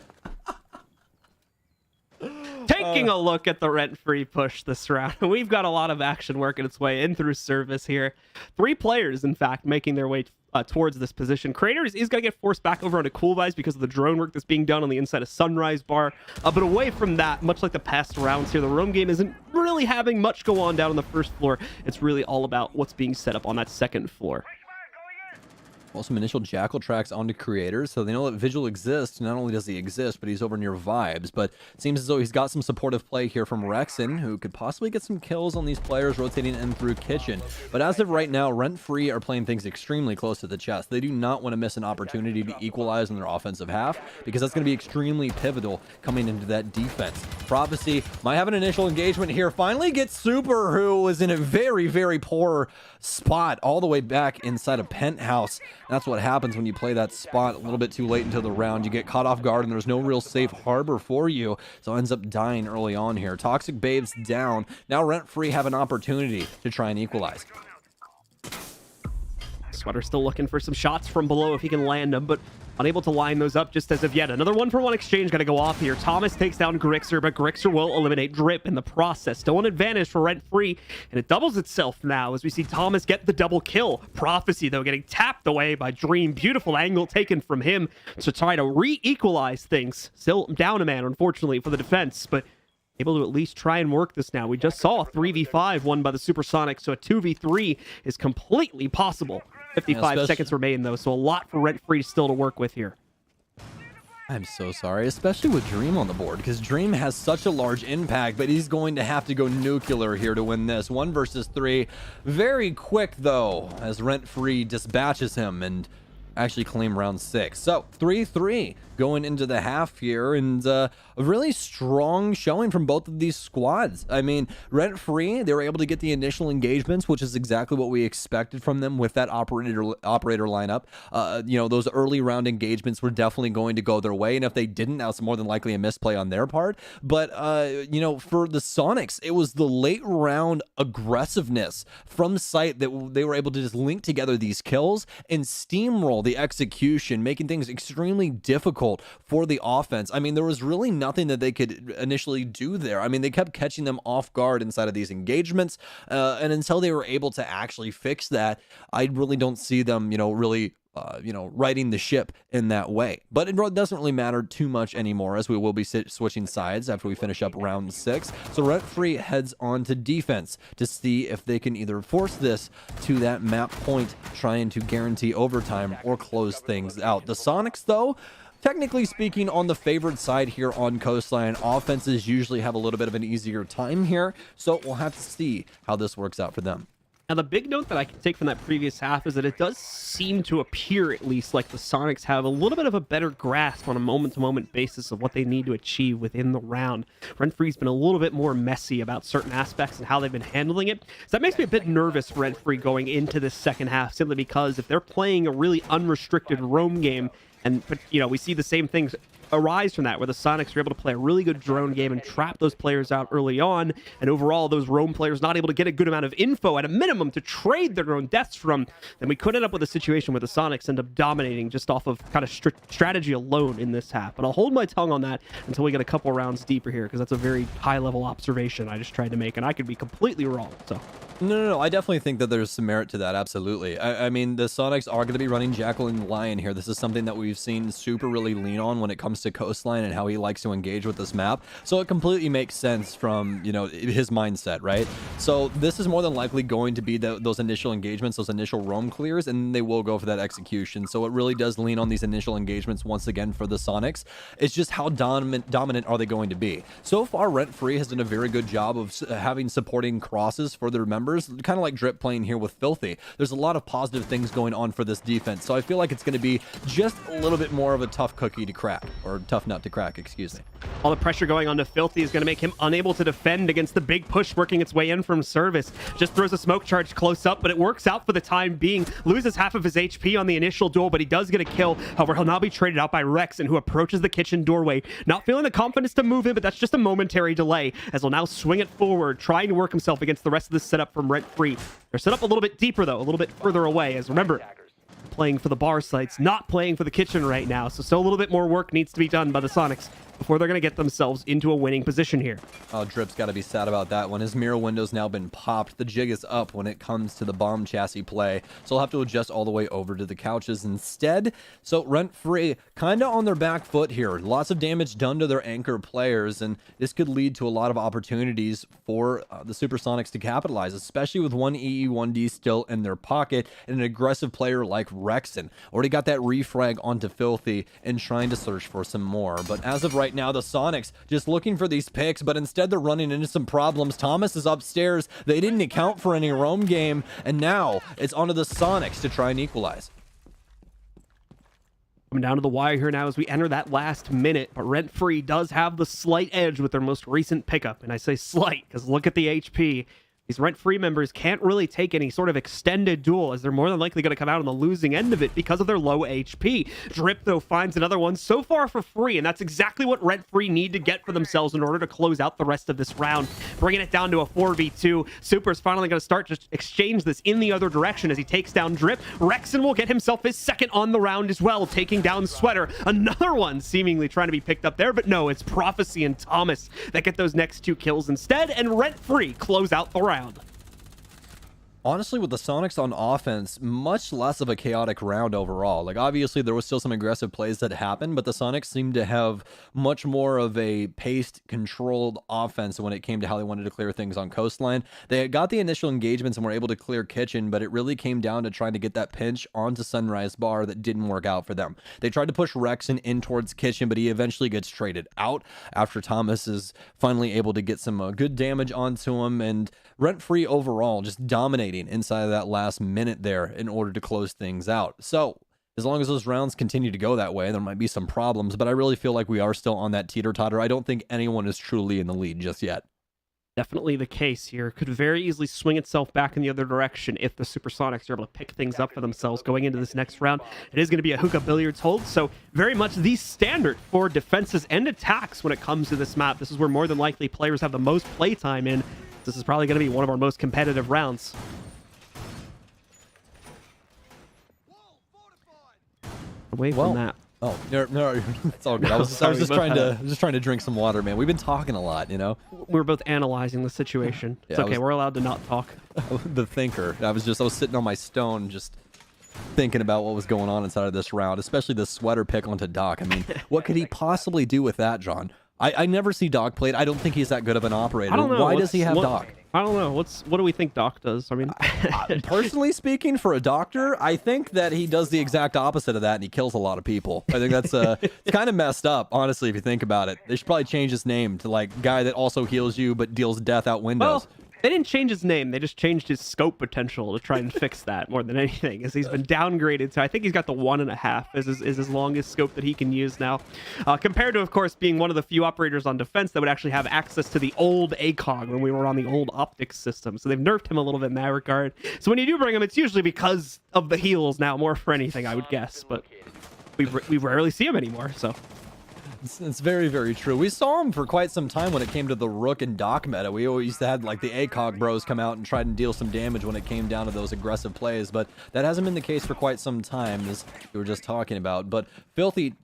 Taking a look at the rent-free push this round, we've got a lot of action working its way in through service here. 3 players, in fact, making their way towards this position. Craters is going to get forced back over onto Cool Vibes because of the drone work that's being done on the inside of Sunrise Bar. But away from that, much like the past rounds here, the roam game isn't really having much go on down on the first floor. It's really all about what's being set up on that second floor. Well, some initial Jackal tracks onto Creators, so they know that Vigil exists. Not only does he exist, but he's over near Vibes. But it seems as though he's got some supportive play here from Rexon, who could possibly get some kills on these players rotating in through Kitchen. But as of right now, Rent Free are playing things extremely close to the chest. They do not want to miss an opportunity to equalize in their offensive half, because that's going to be extremely pivotal coming into that defense. Prophecy might have an initial engagement here. Finally gets Super, who was in a very, very poor spot all the way back inside a penthouse. That's what happens when you play that spot a little bit too late into the round. You get caught off guard and there's no real safe harbor for you, so ends up dying early on here. Toxic Babes down. Now Rent Free have an opportunity to try and equalize. Sweater still looking for some shots from below if he can land them, but unable to line those up just as of yet. Another 1-for-1 exchange got to go off here. Thomas takes down Grixer, but Grixer will eliminate Drip in the process. Still an advantage for Rent Free, and it doubles itself now as we see Thomas get the double kill. Prophecy, though, getting tapped away by Dream. Beautiful angle taken from him to try to re-equalize things. Still down a man, unfortunately, for the defense, but able to at least try and work this now. We just saw a 3v5 won by the Supersonics, so a 2v3 is completely possible. 55 seconds remain, though, so a lot for Rent Free still to work with here. I'm so sorry, especially with Dream on the board, because Dream has such a large impact, but he's going to have to go nuclear here to win this. 1 versus 3. Very quick, though, as Rent Free dispatches him and actually claim round 6. So 3-3 going into the half here, and a really strong showing from both of these squads. I mean, Rent Free, they were able to get the initial engagements, which is exactly what we expected from them with that operator lineup. You know, those early round engagements were definitely going to go their way, and if they didn't, that was more than likely a misplay on their part. But you know, for the Sonics, it was the late round aggressiveness from site that they were able to just link together these kills and steamroll the execution, making things extremely difficult for the offense. I mean, there was really nothing that they could initially do there. I mean, they kept catching them off guard inside of these engagements, and until they were able to actually fix that, I really don't see them, you know, really you know, righting the ship in that way. But it doesn't really matter too much anymore, as we will be switching sides after we finish up round 6. So Rent Free heads on to defense to see if they can either force this to that map point, trying to guarantee overtime, or close things out. The Sonics, though, technically speaking, on the favored side here on Coastline. Offenses usually have a little bit of an easier time here, so we'll have to see how this works out for them. Now, the big note that I can take from that previous half is that it does seem to appear, at least, like the Sonics have a little bit of a better grasp on a moment-to-moment basis of what they need to achieve within the round. Rent Free's been a little bit more messy about certain aspects and how they've been handling it. So that makes me a bit nervous for Rent Free going into this second half, simply because if they're playing a really unrestricted roam game, and, you know, we see the same things arise from that, where the Sonics are able to play a really good drone game and trap those players out early on, and overall those roam players not able to get a good amount of info at a minimum to trade their own deaths from, then we could end up with a situation where the Sonics end up dominating just off of kind of strategy alone in this half. But I'll hold my tongue on that until we get a couple rounds deeper here, because that's a very high-level observation I just tried to make, and I could be completely wrong. So No, I definitely think that there's some merit to that, absolutely. I mean, the Sonics are going to be running Jackal and Lion here. This is something that we've seen Super really lean on when it comes to Coastline and how he likes to engage with this map. So it completely makes sense from, you know, his mindset, right? So this is more than likely going to be those initial engagements, those initial roam clears, and they will go for that execution. So it really does lean on these initial engagements once again for the Sonics. It's just how dominant are they going to be? So far, Rent Free has done a very good job of having supporting crosses for their members, kind of like Drip playing here with Filthy. There's a lot of positive things going on for this defense, so I feel like it's going to be just a little bit more of a tough cookie to crack, or tough nut to crack, excuse me. All the pressure going on to Filthy is going to make him unable to defend against the big push working its way in from Service. Just throws a smoke charge close up, but it works out for the time being. Loses half of his HP on the initial duel, but he does get a kill. However, he'll now be traded out by Rexen, who approaches the kitchen doorway. Not feeling the confidence to move in, but that's just a momentary delay, as he'll now swing it forward, trying to work himself against the rest of the setup from Rent Free. They're set up a little bit deeper, though, a little bit further away, as remember, playing for the bar sites, not playing for the kitchen right now. So still a little bit more work needs to be done by the Sonics before they're going to get themselves into a winning position here. Oh, Drip's got to be sad about that one. His mirror window's now been popped. The jig is up when it comes to the bomb chassis play, so he'll have to adjust all the way over to the couches instead. So Rent Free kind of on their back foot here. Lots of damage done to their anchor players, and this could lead to a lot of opportunities for the Supersonics to capitalize, especially with one EE1D still in their pocket and an aggressive player like Rexen. Already got that refrag onto Filthy and trying to search for some more. But as of right now, the Sonics just looking for these picks, but instead they're running into some problems. Thomas is upstairs. They didn't account for any roam game, and now it's onto the Sonics to try and equalize. Coming down to the wire here now as we enter that last minute, but Rent Free does have the slight edge with their most recent pickup, and I say slight because look at the HP. These Rent Free members can't really take any sort of extended duel, as they're more than likely going to come out on the losing end of it because of their low HP. Drip, though, finds another one so far for free, and that's exactly what Rent Free need to get for themselves in order to close out the rest of this round. Bringing it down to a 4v2. Super's finally going to start to exchange this in the other direction as he takes down Drip. Rexen will get himself his second on the round as well, taking down Sweater. Another one seemingly trying to be picked up there, but no, it's Prophecy and Thomas that get those next two kills instead, and Rent Free close out the round. Honestly, with the Sonics on offense, much less of a chaotic round overall. Like, obviously, there was still some aggressive plays that happened, but the Sonics seemed to have much more of a paced, controlled offense when it came to how they wanted to clear things on Coastline. They got the initial engagements and were able to clear Kitchen, but it really came down to trying to get that pinch onto Sunrise Bar that didn't work out for them. They tried to push Rexon in towards Kitchen, but he eventually gets traded out after Thomas is finally able to get some good damage onto him, and Rent Free overall just dominating inside of that last minute there in order to close things out. So as long as those rounds continue to go that way, there might be some problems, but I really feel like we are still on that teeter-totter. I don't think anyone is truly in the lead just yet. Definitely the case here. Could very easily swing itself back in the other direction if the Supersonics are able to pick things up for themselves going into this next round. It is going to be a hookah billiards hold, so very much the standard for defenses and attacks when it comes to this map. This is where more than likely players have the most playtime in. This is probably going to be one of our most competitive rounds. Away from that. Oh, no, it's all good. I was just trying to drink some water, man. We've been talking a lot, you know. We're both analyzing the situation. It's okay. We're allowed to not talk. The thinker. I was sitting on my stone, just thinking about what was going on inside of this round, especially the sweater pick onto Doc. I mean, what could he possibly do with that, John? I never see Doc played. I don't think he's that good of an operator. I don't know. Why does he have Doc? I don't know. What do we think Doc does? I mean, personally speaking, for a doctor, I think that he does the exact opposite of that, and he kills a lot of people. I think that's it's kind of messed up, honestly, if you think about it. They should probably change his name to like guy that also heals you but deals death out windows. Well, they didn't change his name. They just changed his scope potential to try and fix that more than anything, as he's been downgraded. So I think he's got the 1.5 is his longest scope that he can use now. Compared to, of course, being one of the few operators on defense that would actually have access to the old ACOG when we were on the old optics system. So they've nerfed him a little bit in that regard. So when you do bring him, it's usually because of the heals now, more for anything, I would guess. But we rarely see him anymore, so... It's very, very true. We saw him for quite some time when it came to the Rook and Doc meta. We always used to have like the ACOG bros come out and try and deal some damage when it came down to those aggressive plays, but that hasn't been the case for quite some time, as we were just talking about. But Filthy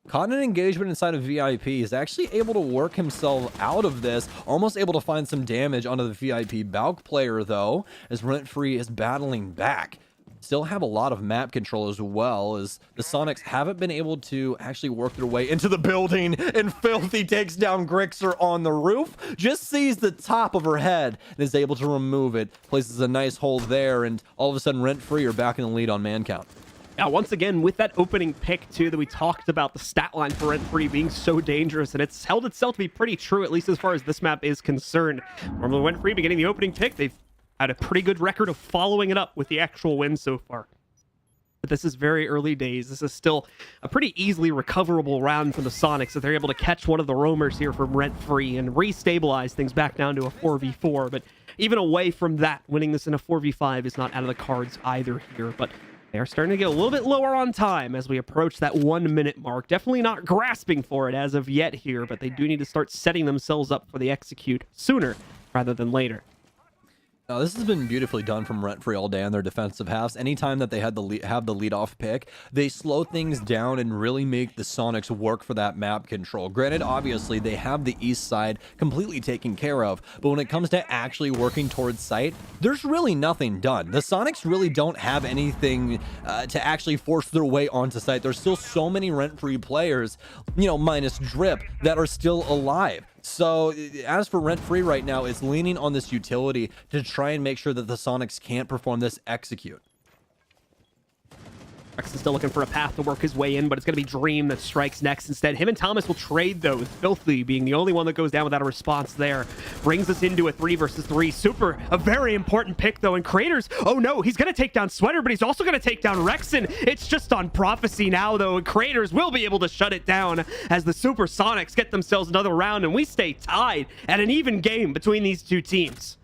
caught an engagement inside of VIP, is actually able to work himself out of this, almost able to find some damage onto the VIP Balk player though, as Rent Free is battling back. Still have a lot of map control as well, as the Sonics haven't been able to actually work their way into the building, and Filthy takes down Grixer on the roof, just sees the top of her head and is able to remove it, places a nice hold there, and all of a sudden Rent Free are back in the lead on man count. Yeah, once again, with that opening pick, too, that we talked about, the stat line for Rent Free being so dangerous, and it's held itself to be pretty true, at least as far as this map is concerned. Normally, Rent Free beginning the opening pick, they've had a pretty good record of following it up with the actual win so far. But this is very early days. This is still a pretty easily recoverable round for the Sonics, if they're able to catch one of the roamers here from Rent Free and restabilize things back down to a 4v4. But even away from that, winning this in a 4v5 is not out of the cards either here. But they are starting to get a little bit lower on time as we approach that 1 minute mark. Definitely not grasping for it as of yet here, but they do need to start setting themselves up for the execute sooner rather than later. Now, this has been beautifully done from Rent Free all day on their defensive halves. Anytime that they had have the leadoff pick, they slow things down and really make the Sonics work for that map control. Granted, obviously, they have the east side completely taken care of, but when it comes to actually working towards site, there's really nothing done. The Sonics really don't have anything to actually force their way onto site. There's still so many Rent Free players, you know, minus Drip, that are still alive. So as for Rent Free right now, it's leaning on this utility to try and make sure that the Sonics can't perform this execute. Rexon's still looking for a path to work his way in, but it's going to be Dream that strikes next instead. Him and Thomas will trade, though, with Filthy being the only one that goes down without a response there. Brings us into a 3 versus 3. Super, a very important pick, though. And Craters, oh no, he's going to take down Sweater, but he's also going to take down Rexon. It's just on Prophecy now, though, and Craters will be able to shut it down as the Supersonics get themselves another round, and we stay tied at an even game between these two teams.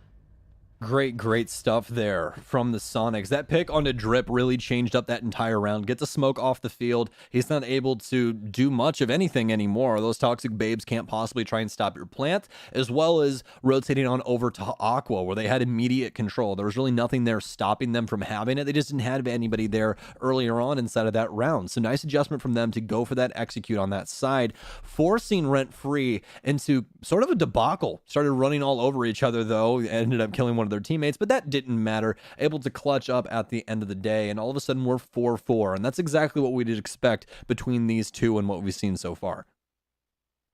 Great stuff there from the Sonics. That pick onto Drip really changed up that entire round. Get the smoke off the field. He's not able to do much of anything anymore. Those toxic babes can't possibly try and stop your plant, as well as rotating on over to Aqua, where they had immediate control. There was really nothing there stopping them from having it. They just didn't have anybody there earlier on inside of that round. So nice adjustment from them to go for that execute on that side, forcing Rent Free into sort of a debacle. Started running all over each other, though. Ended up killing one of their teammates, but that didn't matter. Able to clutch up at the end of the day, and all of a sudden we're 4-4, and that's exactly what we did expect between these two and what we've seen so far.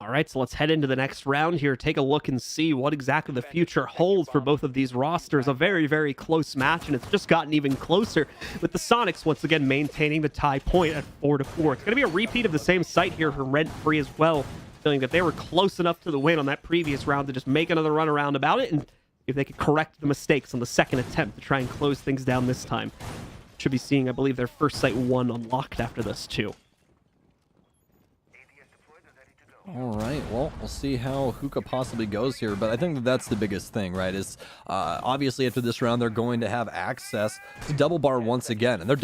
All right, so let's head into the next round here. Take a look and see what exactly the future holds for both of these rosters. A very, very close match, and it's just gotten even closer with the Sonics once again maintaining the tie point at 4-4. It's going to be a repeat of the same sight here for Rent Free as well, feeling that they were close enough to the win on that previous round to just make another run around about it, and if they could correct the mistakes on the second attempt to try and close things down this time. Should be seeing, I believe, their first Sight 1 unlocked after this too. All right, well, we'll see how Hookah possibly goes here, but I think that's the biggest thing, right, is obviously after this round, they're going to have access to double bar once again, and their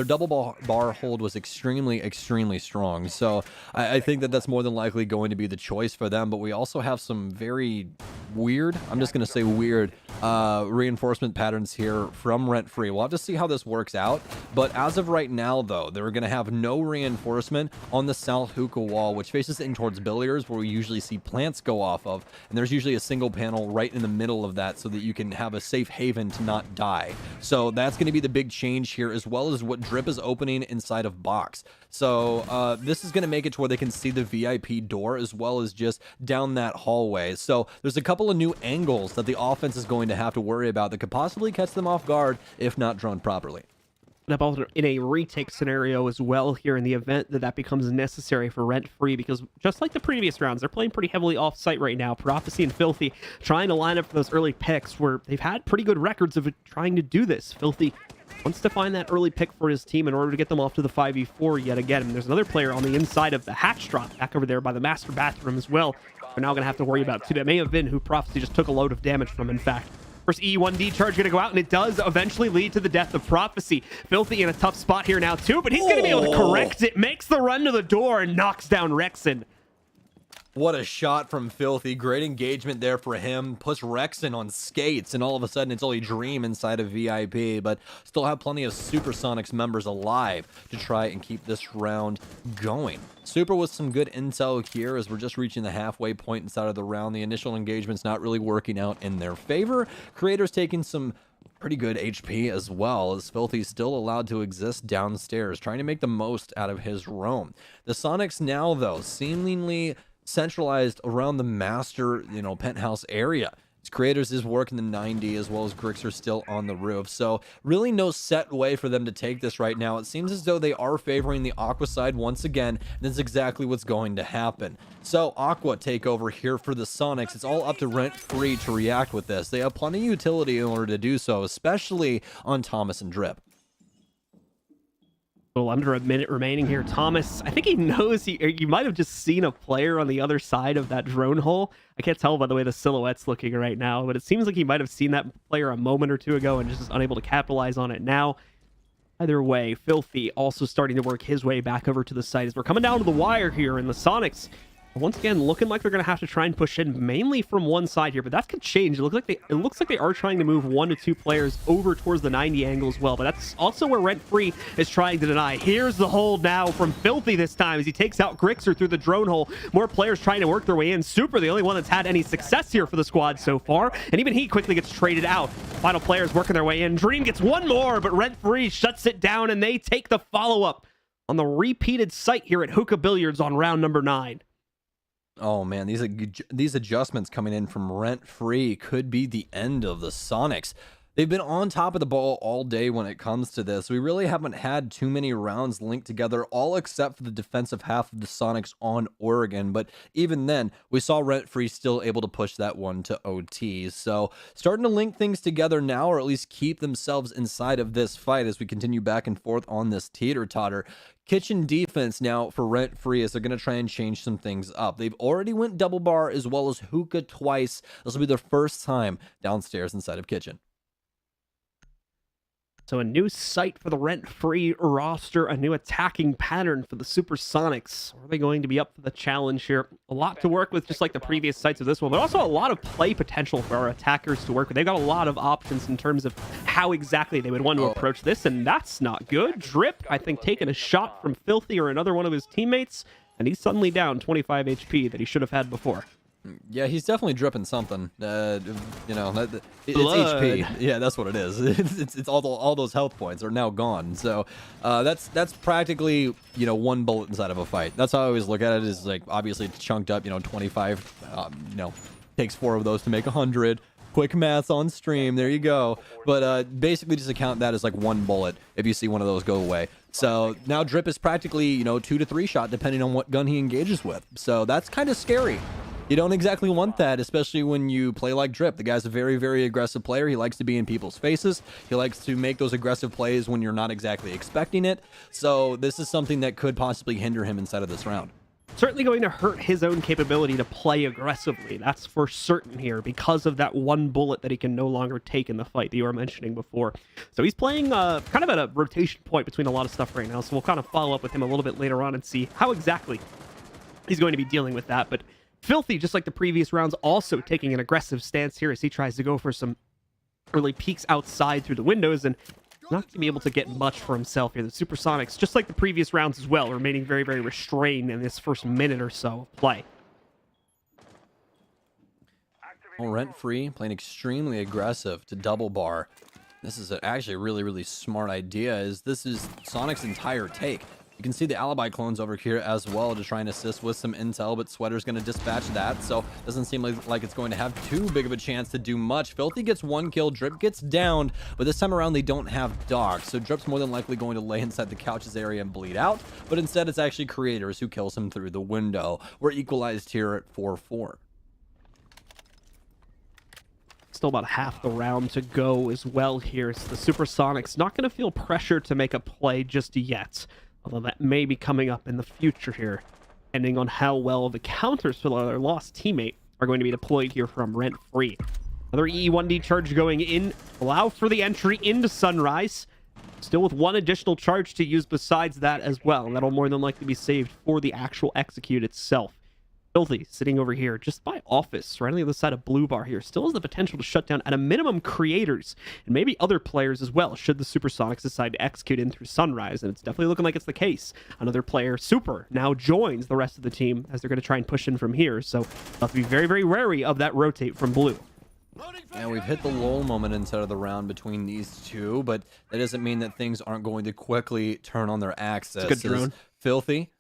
double bar hold was extremely, extremely strong, so I think that that's more than likely going to be the choice for them, but we also have some very weird, I'm just going to say weird, reinforcement patterns here from Rent Free. We'll have to see how this works out, but as of right now, though, they're going to have no reinforcement on the south hookah wall, which faces in towards billiards, where we usually see plants go off of, and there's usually a single panel right in the middle of that so that you can have a safe haven to not die. So that's going to be the big change here, as well as what Drip is opening inside of box. So this is going to make it to where they can see the VIP door as well as just down that hallway. So there's a couple of new angles that the offense is going to have to worry about that could possibly catch them off guard if not drawn properly. In a retake scenario as well here in the event that becomes necessary for Rent Free, because just like the previous rounds, they're playing pretty heavily off site right now. Prophecy and Filthy trying to line up for those early picks where they've had pretty good records of trying to do this. Filthy wants to find that early pick for his team in order to get them off to the 5v4 yet again. And there's another player on the inside of the hatch drop back over there by the master bathroom as well. We're now going to have to worry about too. That may have been who Prophecy just took a load of damage from, in fact. First E1D charge going to go out, and it does eventually lead to the death of Prophecy. Filthy in a tough spot here now, too, but he's going to be able to correct it. Makes the run to the door and knocks down Rexon. What a shot from Filthy. Great engagement there for him. Puts Rexon on skates, and all of a sudden it's only Dream inside of VIP, but still have plenty of Supersonics members alive to try and keep this round going. Super with some good intel here as we're just reaching the halfway point inside of the round. The initial engagement's not really working out in their favor. Creator's taking some pretty good HP as well, as Filthy's still allowed to exist downstairs, trying to make the most out of his roam. The Sonics now, though, seemingly centralized around the master, penthouse area. His Creators is working the 90 as well as Grixer still on the roof. So really no set way for them to take this right now. It seems as though they are favoring the Aqua side once again. And that's exactly what's going to happen. So Aqua take over here for the Sonics. It's all up to Rent Free to react with this. They have plenty of utility in order to do so, especially on Thomas and Drip. Well, under a minute remaining here. Thomas, I think he knows you might have just seen a player on the other side of that drone hole. I can't tell by the way the silhouette's looking right now, but it seems like he might have seen that player a moment or two ago and just is unable to capitalize on it now. Either way, Filthy also starting to work his way back over to the site as we're coming down to the wire here, and the Sonics once again looking like they're going to have to try and push in mainly from one side here, but that could change. It looks like they are trying to move 1 to 2 players over towards the 90 angle as well, but that's also where Rent Free is trying to deny. Here's the hold now from Filthy this time as he takes out Grixer through the drone hole. More players trying to work their way in. Super, the only one that's had any success here for the squad so far, and even he quickly gets traded out. Final players working their way in. Dream gets one more, but Rent Free shuts it down, and they take the follow-up on the repeated site here at Hookah Billiards on round number 9. Oh man, these adjustments coming in from Rent Free could be the end of the Sonics. They've been on top of the ball all day when it comes to this. We really haven't had too many rounds linked together, all except for the defensive half of the Sonics on Oregon. But even then, we saw Rent Free still able to push that one to OT. So starting to link things together now, or at least keep themselves inside of this fight as we continue back and forth on this teeter-totter. Kitchen defense now for Rent Free as they're going to try and change some things up. They've already went double bar as well as hookah twice. This will be their first time downstairs inside of Kitchen. So a new site for the Rent Free roster, a new attacking pattern for the Supersonics. Are they going to be up for the challenge here? A lot to work with, just like the previous sites of this one, but also a lot of play potential for our attackers to work with. They've got a lot of options in terms of how exactly they would want to approach this, and that's not good. Drip, I think, taking a shot from Filthy or another one of his teammates, and he's suddenly down 25 HP that he should have had before. Yeah, he's definitely dripping something. You know, it's Blood. HP. Yeah, that's what it is. It's all those health points are now gone. So that's practically, you know, one bullet inside of a fight. That's how I always look at it. Is like, obviously it's chunked up. You know, 25. You know, takes 4 of those to make 100. Quick maths on stream. There you go. But basically, just account that as like one bullet if you see one of those go away. So now Drip is practically, you know, 2 to 3 shot depending on what gun he engages with. So that's kind of scary. You don't exactly want that, especially when you play like Drip. The guy's a very, very aggressive player. He likes to be in people's faces. He likes to make those aggressive plays when you're not exactly expecting it. So this is something that could possibly hinder him inside of this round. Certainly going to hurt his own capability to play aggressively. That's for certain here because of that one bullet that he can no longer take in the fight that you were mentioning before. So he's playing kind of at a rotation point between a lot of stuff right now. So we'll kind of follow up with him a little bit later on and see how exactly he's going to be dealing with that. But Filthy, just like the previous rounds, also taking an aggressive stance here as he tries to go for some early peeks outside through the windows and not going to be able to get much for himself here. The Supersonics, just like the previous rounds as well, remaining very, very restrained in this first minute or so of play. Well, Rent-Free playing extremely aggressive to double bar. This is actually a really, really smart idea. This is Sonic's entire take. You can see the alibi clones over here as well to try and assist with some intel, but Sweater's going to dispatch that, so doesn't seem like it's going to have too big of a chance to do much. Filthy gets 1 kill, Drip gets downed, but this time around they don't have Doc, so Drip's more than likely going to lay inside the couches area and bleed out, but instead it's actually Creators who kills him through the window. We're equalized here at 4-4. Still about half the round to go as well here. So the Supersonics not going to feel pressure to make a play just yet. Although that may be coming up in the future here, depending on how well the counters for their lost teammate are going to be deployed here from Rent-Free. Another EE1D charge going in, allow for the entry into Sunrise. Still with 1 additional charge to use besides that as well, and that'll more than likely be saved for the actual execute itself. Filthy sitting over here just by Office, right on the other side of Blue Bar here, still has the potential to shut down at a minimum Creators and maybe other players as well should the Supersonics decide to execute in through Sunrise, and it's definitely looking like it's the case. Another player, Super, now joins the rest of the team as they're going to try and push in from here, so they'll have to be very, very wary of that rotate from Blue. And we've hit the lull moment inside of the round between these two, but that doesn't mean that things aren't going to quickly turn on their axis. It's a good drone. Filthy,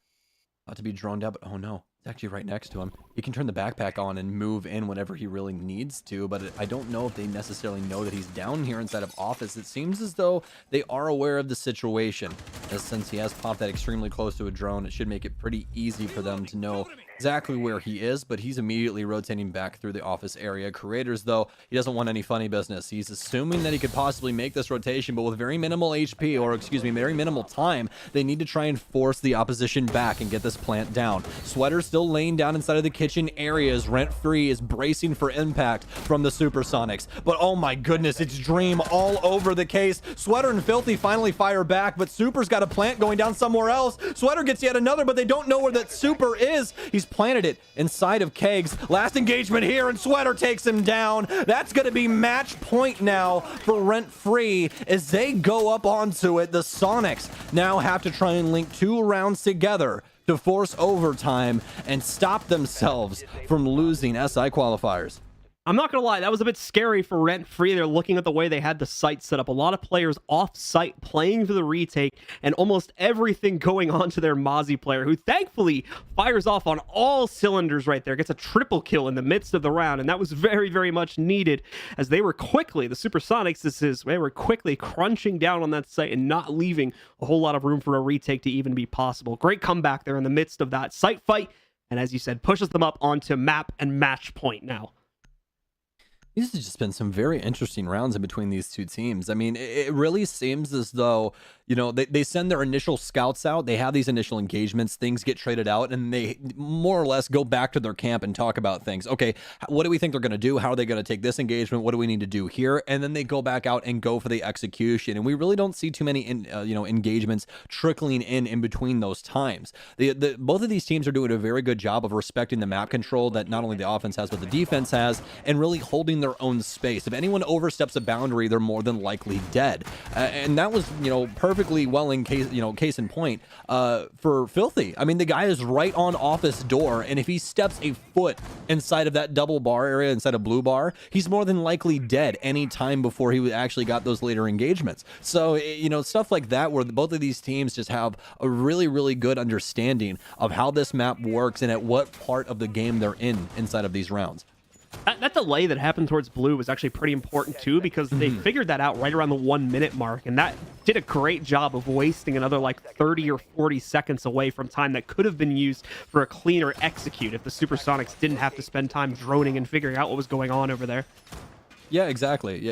about to be droned out, but oh no. It's actually right next to him. He can turn the backpack on and move in whenever he really needs to, but I don't know if they necessarily know that he's down here inside of Office. It seems as though they are aware of the situation, as since he has popped that extremely close to a drone, it should make it pretty easy for them to know exactly where he is, but he's immediately rotating back through the Office area. Creators, though, he doesn't want any funny business. He's assuming that he could possibly make this rotation, but with very minimal HP, or excuse me, very minimal time, they need to try and force the opposition back and get this plant down. Sweater's still laying down inside of the kitchen areas. Rent-Free is bracing for impact from the Supersonics, but oh my goodness, it's Dream all over the case. Sweater and Filthy finally fire back, but Super's got a plant going down somewhere else. Sweater gets yet another, but they don't know where that Super is. He's planted it inside of Kegs. Last engagement here, and Sweater takes him down. That's going to be match point now for Rent-Free as they go up onto it. The Sonics now have to try and link 2 rounds together to force overtime and stop themselves from losing SI qualifiers. I'm not gonna lie, that was a bit scary for Rent-Free. They're looking at the way they had the site set up. A lot of players off-site playing for the retake, and almost everything going on to their Mozzie player, who thankfully fires off on all cylinders right there. Gets a triple kill in the midst of the round, and that was very, very much needed as they were quickly, the Supersonics, they were quickly crunching down on that site and not leaving a whole lot of room for a retake to even be possible. Great comeback there in the midst of that site fight, and as you said, pushes them up onto map and match point now. These have just been some very interesting rounds in between these two teams. I mean, it really seems as though, you know, they send their initial scouts out, they have these initial engagements, things get traded out, and they more or less go back to their camp and talk about things. Okay, what do we think they're going to do? How are they going to take this engagement? What do we need to do here? And then they go back out and go for the execution. And we really don't see too many, engagements trickling in between those times. Both of these teams are doing a very good job of respecting the map control that not only the offense has, but the defense has, and really holding their own space. If anyone oversteps a boundary, they're more than likely dead. And that was, perfect perfectly well in case in point for Filthy. I mean, the guy is right on office door, and if he steps a foot inside of that double bar area, inside of blue bar, he's more than likely dead any time before he actually got those later engagements. So, stuff like that where both of these teams just have a really, really good understanding of how this map works and at what part of the game they're in inside of these rounds. That delay that happened towards blue was actually pretty important too, because they figured that out right around the 1 minute mark, and that did a great job of wasting another like 30 or 40 seconds away from time that could have been used for a cleaner execute if the Supersonics didn't have to spend time droning and figuring out what was going on over there. Yeah, exactly.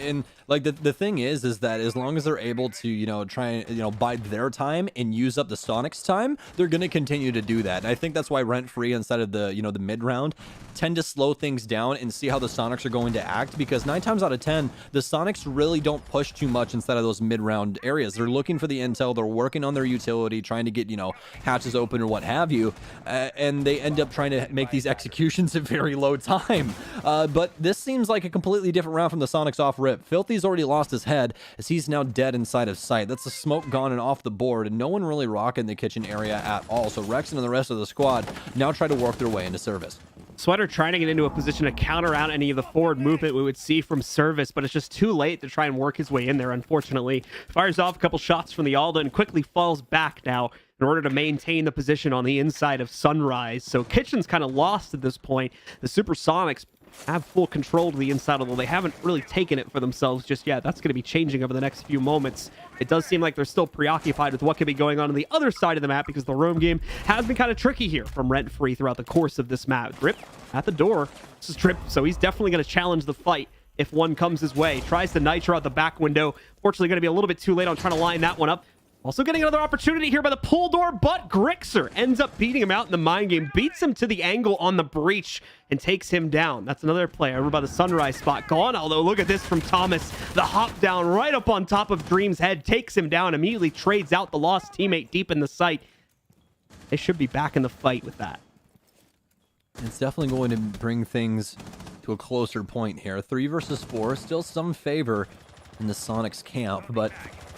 And like the thing is that as long as they're able to, try and, bide their time and use up the Sonics time, they're going to continue to do that. And I think that's why Rent Free inside of the, the mid round tend to slow things down and see how the Sonics are going to act, because 9 times out of 10, the Sonics really don't push too much inside of those mid round areas. They're looking for the intel. They're working on their utility, trying to get, hatches open or what have you. And they end up trying to make these executions at very low time. But this seems like a completely different round from the Sonics off rip. Filthy's already lost his head as he's now dead inside of sight. That's the smoke gone and off the board, and no one really rocking the kitchen area at all. So Rexon and the rest of the squad now try to work their way into service. Sweater trying to get into a position to counter out any of the forward movement we would see from service, but it's just too late to try and work his way in there, unfortunately. Fires off a couple shots from the Alda and quickly falls back now in order to maintain the position on the inside of Sunrise. So Kitchen's kind of lost at this point. The Supersonics have full control to the inside, although they haven't really taken it for themselves just yet. That's going to be changing over the next few moments. It does seem like they're still preoccupied with what could be going on the other side of the map, because the roam game has been kind of tricky here from Rent Free throughout the course of this map. Drip at the door. This is Drip, so he's definitely going to challenge the fight if one comes his way. Tries the Nitro out the back window. Fortunately, going to be a little bit too late on trying to line that one up. Also getting another opportunity here by the pull door, but Grixer ends up beating him out in the mind game, beats him to the angle on the breach, and takes him down. That's another play over by the Sunrise spot. Gone, although look at this from Thomas. The hop down right up on top of Dream's head, takes him down, immediately trades out the lost teammate deep in the sight. They should be back in the fight with that. It's definitely going to bring things to a closer point here. 3 versus 4, still some favor in the Sonics camp, but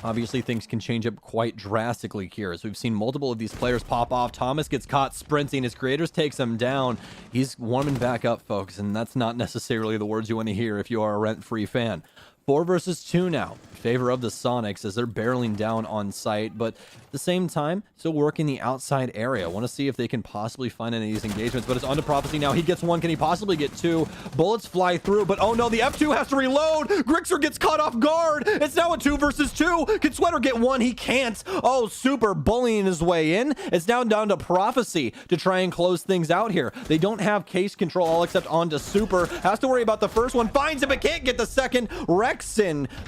obviously things can change up quite drastically here, as we've seen multiple of these players pop off. Thomas gets caught sprinting. His creators takes him down. He's warming back up, folks, and that's not necessarily the words you want to hear if you are a rent-free fan. 4 versus 2 now, in favor of the Sonics as they're barreling down on site, but at the same time, still working the outside area. Want to see if they can possibly find any of these engagements, but it's on to Prophecy now. He gets 1. Can he possibly get 2? Bullets fly through, but oh no, the F2 has to reload. Grixer gets caught off guard. It's now a 2 versus 2. Can Sweater get 1? He can't. Oh, Super bullying his way in. It's now down to Prophecy to try and close things out here. They don't have case control all except onto Super. Has to worry about the first one. Finds it, but can't get the second. Rexon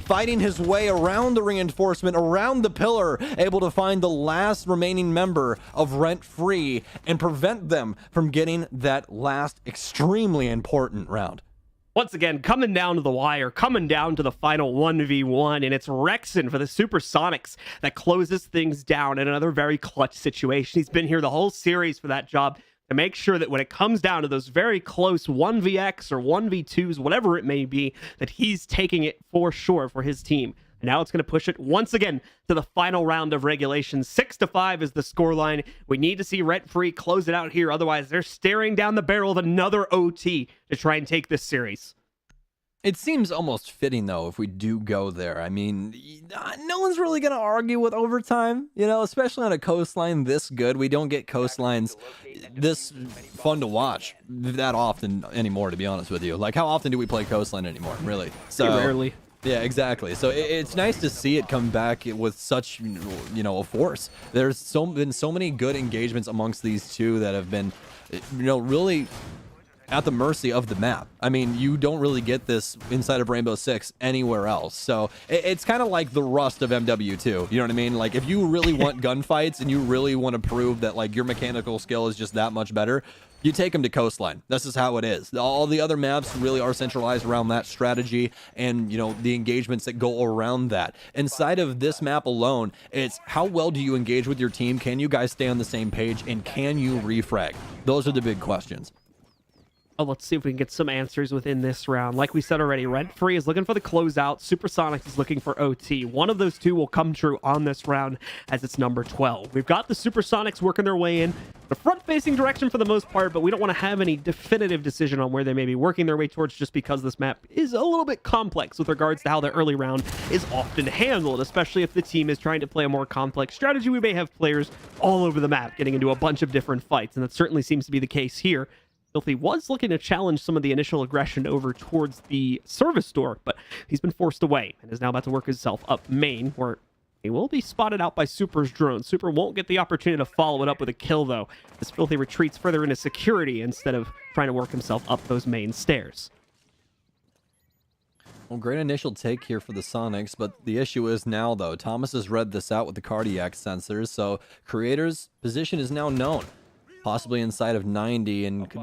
fighting his way around the reinforcement, around the pillar, able to find the last remaining member of Rent Free and prevent them from getting that last extremely important round. Once again, coming down to the wire, coming down to the final 1v1, and it's Rexon for the Supersonics that closes things down in another very clutch situation. He's been here the whole series for that job, to make sure that when it comes down to those very close 1vx or 1v2s, whatever it may be, that he's taking it for sure for his team. And now it's going to push it once again to the final round of regulation. 6-5 is the scoreline. We need to see Rent Free close it out here. Otherwise, they're staring down the barrel of another OT to try and take this series. It seems almost fitting, though, if we do go there. I mean, no one's really going to argue with overtime, especially on a coastline this good. We don't get coastlines this fun to watch that often anymore, to be honest with you. Like, how often do we play coastline anymore, really? So rarely. Yeah, exactly. So it's nice to see it come back with such, a force. There's been so many good engagements amongst these two that have been, really at the mercy of the map. I mean, you don't really get this inside of Rainbow Six anywhere else. So it's kind of like the Rust of MW2. You know what I mean? Like, if you really want gunfights and you really want to prove that, like, your mechanical skill is just that much better, you take them to coastline. This is how it is. All the other maps really are centralized around that strategy and, the engagements that go around that. Inside of this map alone, it's how well do you engage with your team? Can you guys stay on the same page? And can you refrag? Those are the big questions. let's see if we can get some answers within this round. Like we said already, Rent Free is looking for the closeout. Supersonics is looking for OT. One of those two will come true on this round as it's number 12. We've got the Supersonics working their way in the front-facing direction for the most part, but we don't want to have any definitive decision on where they may be working their way towards just because this map is a little bit complex with regards to how the early round is often handled, especially if the team is trying to play a more complex strategy. We may have players all over the map getting into a bunch of different fights, and that certainly seems to be the case here. Filthy was looking to challenge some of the initial aggression over towards the service door, but he's been forced away and is now about to work himself up main, where he will be spotted out by Super's drone. Super won't get the opportunity to follow it up with a kill, though, as Filthy retreats further into security instead of trying to work himself up those main stairs. Well, great initial take here for the Sonics, but the issue is now, though, Thomas has read this out with the cardiac sensors, so Creator's position is now known. Possibly inside of 90 and could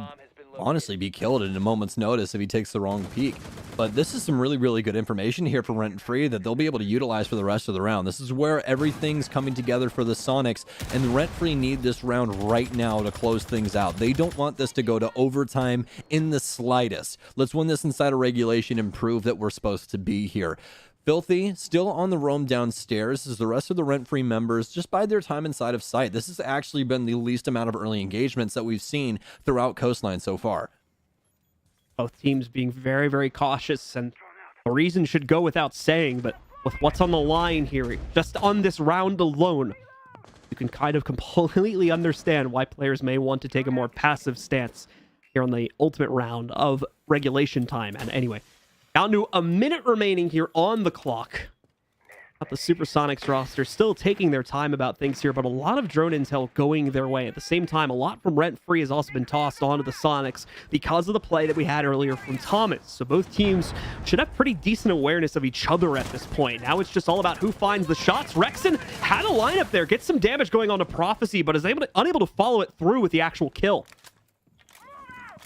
honestly be killed at a moment's notice if he takes the wrong peek. But this is some really, really good information here for Rent Free that they'll be able to utilize for the rest of the round. This is where everything's coming together for the Sonics, and the Rent Free need this round right now to close things out. They don't want this to go to overtime in the slightest. Let's win this inside of regulation and prove that we're supposed to be here. Filthy still on the roam downstairs as the rest of the rent-free members just bide their time inside of sight. This has actually been the least amount of early engagements that we've seen throughout Coastline so far. Both teams being very, very cautious, and the reason should go without saying, but with what's on the line here, just on this round alone, you can kind of completely understand why players may want to take a more passive stance here on the ultimate round of regulation time. And anyway, down to a minute remaining here on the clock. Got the Supersonics roster still taking their time about things here, but a lot of drone intel going their way. At the same time, a lot from Rent Free has also been tossed onto the Sonics because of the play that we had earlier from Thomas. So both teams should have pretty decent awareness of each other at this point. Now it's just all about who finds the shots. Rexon had a lineup there, gets some damage going on to Prophecy, but is unable to follow it through with the actual kill.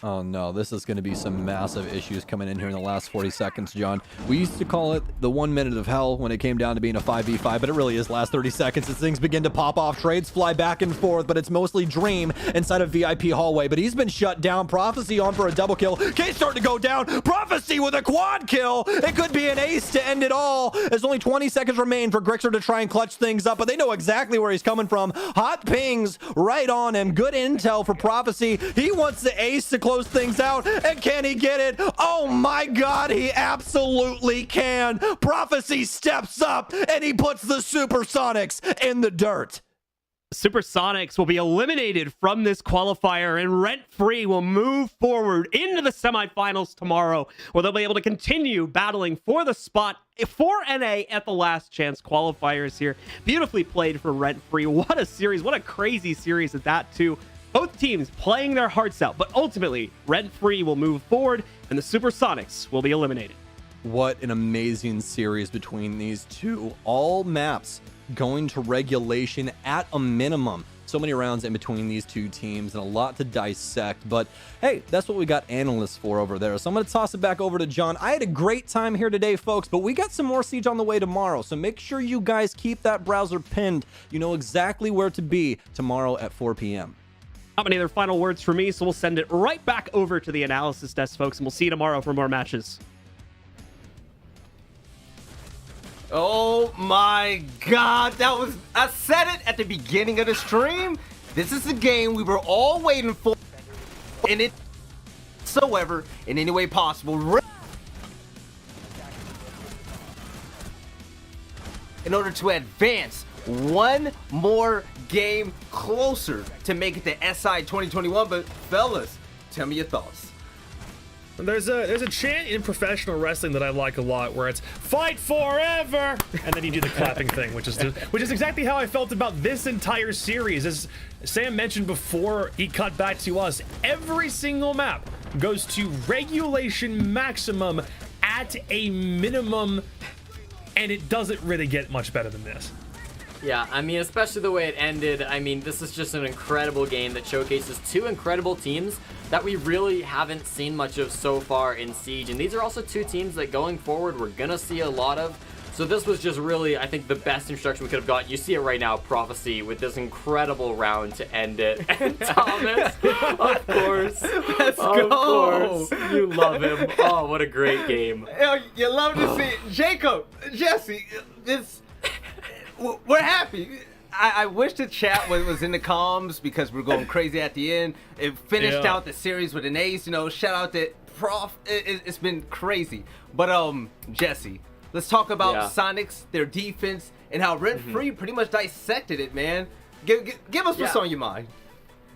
Oh no, this is going to be some massive issues coming in here in the last 40 seconds, John. We used to call it the 1 minute of hell when it came down to being a 5v5, but it really is last 30 seconds as things begin to pop off. Trades fly back and forth, but it's mostly Dream inside of VIP hallway, but he's been shut down. Prophecy on for a double kill. K's starting to go down. Prophecy with a quad kill. It could be an ace to end it all. There's only 20 seconds remain for Grixer to try and clutch things up, but they know exactly where he's coming from. Hot pings right on him. Good intel for Prophecy. He wants the ace to close things out, and can he get it? Oh my god, he absolutely can. Prophecy steps up and he puts the Supersonics in the dirt. Supersonics will be eliminated from this qualifier, and Rent Free will move forward into the semifinals tomorrow, where they'll be able to continue battling for the spot for NA at the last chance qualifiers here. Beautifully played for Rent Free. What a series. What a crazy series at that too. Both teams playing their hearts out, but ultimately, Rent Free will move forward, and the Supersonics will be eliminated. What an amazing series between these two. All maps going to regulation at a minimum. So many rounds in between these two teams and a lot to dissect, but hey, that's what we got analysts for over there. So I'm going to toss it back over to John. I had a great time here today, folks, but we got some more Siege on the way tomorrow, so make sure you guys keep that browser pinned. You know exactly where to be tomorrow at 4 p.m. Not many other final words for me, so we'll send it right back over to the analysis desk, folks, and we'll see you tomorrow for more matches. Oh my god, I said it at the beginning of the stream. This is the game we were all waiting for, and it whatsoever in any way possible. In order to advance one more game closer to make it to SI 2021. But fellas, tell me your thoughts. There's a chant in professional wrestling that I like a lot, where it's "Fight forever," and then you do the clapping thing, which is exactly how I felt about this entire series. As Sam mentioned before he cut back to us, every single map goes to regulation maximum at a minimum, and it doesn't really get much better than this. Yeah, I mean, especially the way it ended. I mean, this is just an incredible game that showcases two incredible teams that we really haven't seen much of so far in Siege. And these are also two teams that going forward we're going to see a lot of. So this was just really, I think, the best instruction we could have gotten. You see it right now, Prophecy, with this incredible round to end it. And Thomas, of course. Let's go. Of course. You love him. Oh, what a great game. You love to see it. Jacob, Jesse, we're happy. I wish the chat was in the comms because we're going crazy at the end. It finished out the series with an ace. Shout out to Prof. It's been crazy. But Jesse, let's talk about Sonics, their defense, and how Rent Free pretty much dissected it, man. Give us what's on your mind.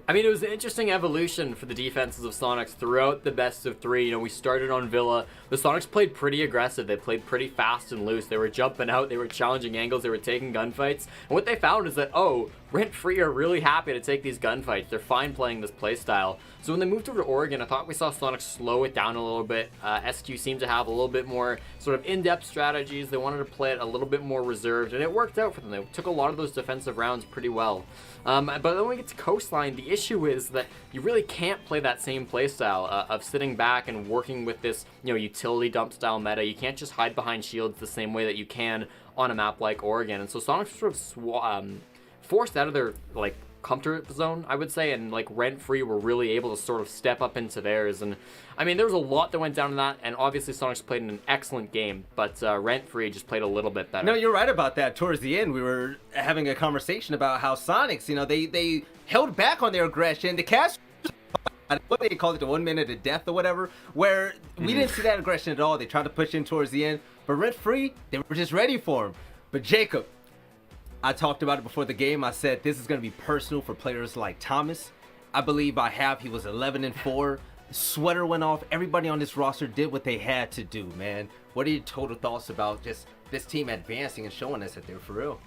I mean, it was an interesting evolution for the defenses of Sonics throughout the best of three. We started on Villa. The Sonics played pretty aggressive. They played pretty fast and loose. They were jumping out. They were challenging angles. They were taking gunfights. And what they found is that, Rent Free are really happy to take these gunfights. They're fine playing this playstyle. So when they moved over to Oregon, I thought we saw Sonics slow it down a little bit. SQ seemed to have a little bit more sort of in-depth strategies. They wanted to play it a little bit more reserved, and it worked out for them. They took a lot of those defensive rounds pretty well. But then when we get to Coastline, the issue is that you really can't play that same playstyle of sitting back and working with this, utility dump style meta. You can't just hide behind shields the same way that you can on a map like Oregon. And so Sonics sort of forced out of their comfort zone, I would say, and Rent Free were really able to sort of step up into theirs. And I mean, there was a lot that went down in that, and obviously Sonics played an excellent game, but Rent Free just played a little bit better. No, you're right about that. Towards the end, we were having a conversation about how Sonics, they held back on their aggression. The cast, what they called it, the 1 minute of death or whatever, where we didn't see that aggression at all. They tried to push in towards the end, but Rent Free, they were just ready for him. But Jacob, I talked about it before the game. I said this is going to be personal for players like Thomas. I believe by half he was 11-4. Sweater went off. Everybody on this roster did what they had to do, man. What are your total thoughts about just this team advancing and showing us that they're for real?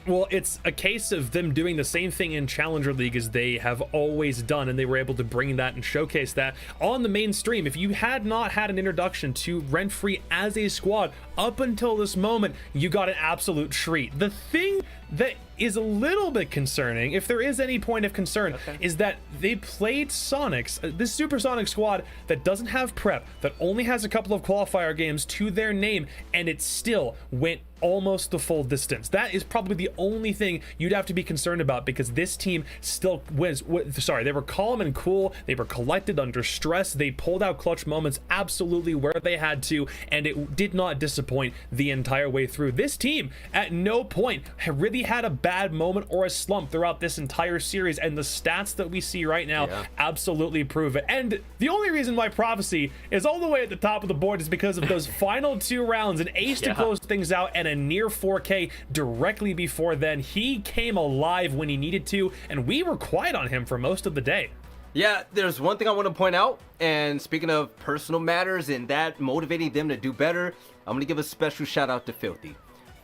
Well, it's a case of them doing the same thing in Challenger League as they have always done, and they were able to bring that and showcase that on the main stream. If you had not had an introduction to Rent Free as a squad up until this moment, you got an absolute treat. The thing that is a little bit concerning, if there is any point of concern, is that they played Sonics, this Supersonic squad that doesn't have prep, that only has a couple of qualifier games to their name, and it still went almost the full distance. That is probably the only thing you'd have to be concerned about, because this team still wins. They were calm and cool. They were collected under stress. They pulled out clutch moments absolutely where they had to, and it did not disappoint the entire way through. This team at no point really had a bad moment or a slump throughout this entire series, and the stats that we see right now absolutely prove it. And the only reason why Prophecy is all the way at the top of the board is because of those final 2 rounds, an ace to close things out and a near 4K directly before then. He came alive when he needed to, and we were quiet on him for most of the day. Yeah, there's one thing I want to point out, and speaking of personal matters and that motivating them to do better, I'm going to give a special shout out to Filthy.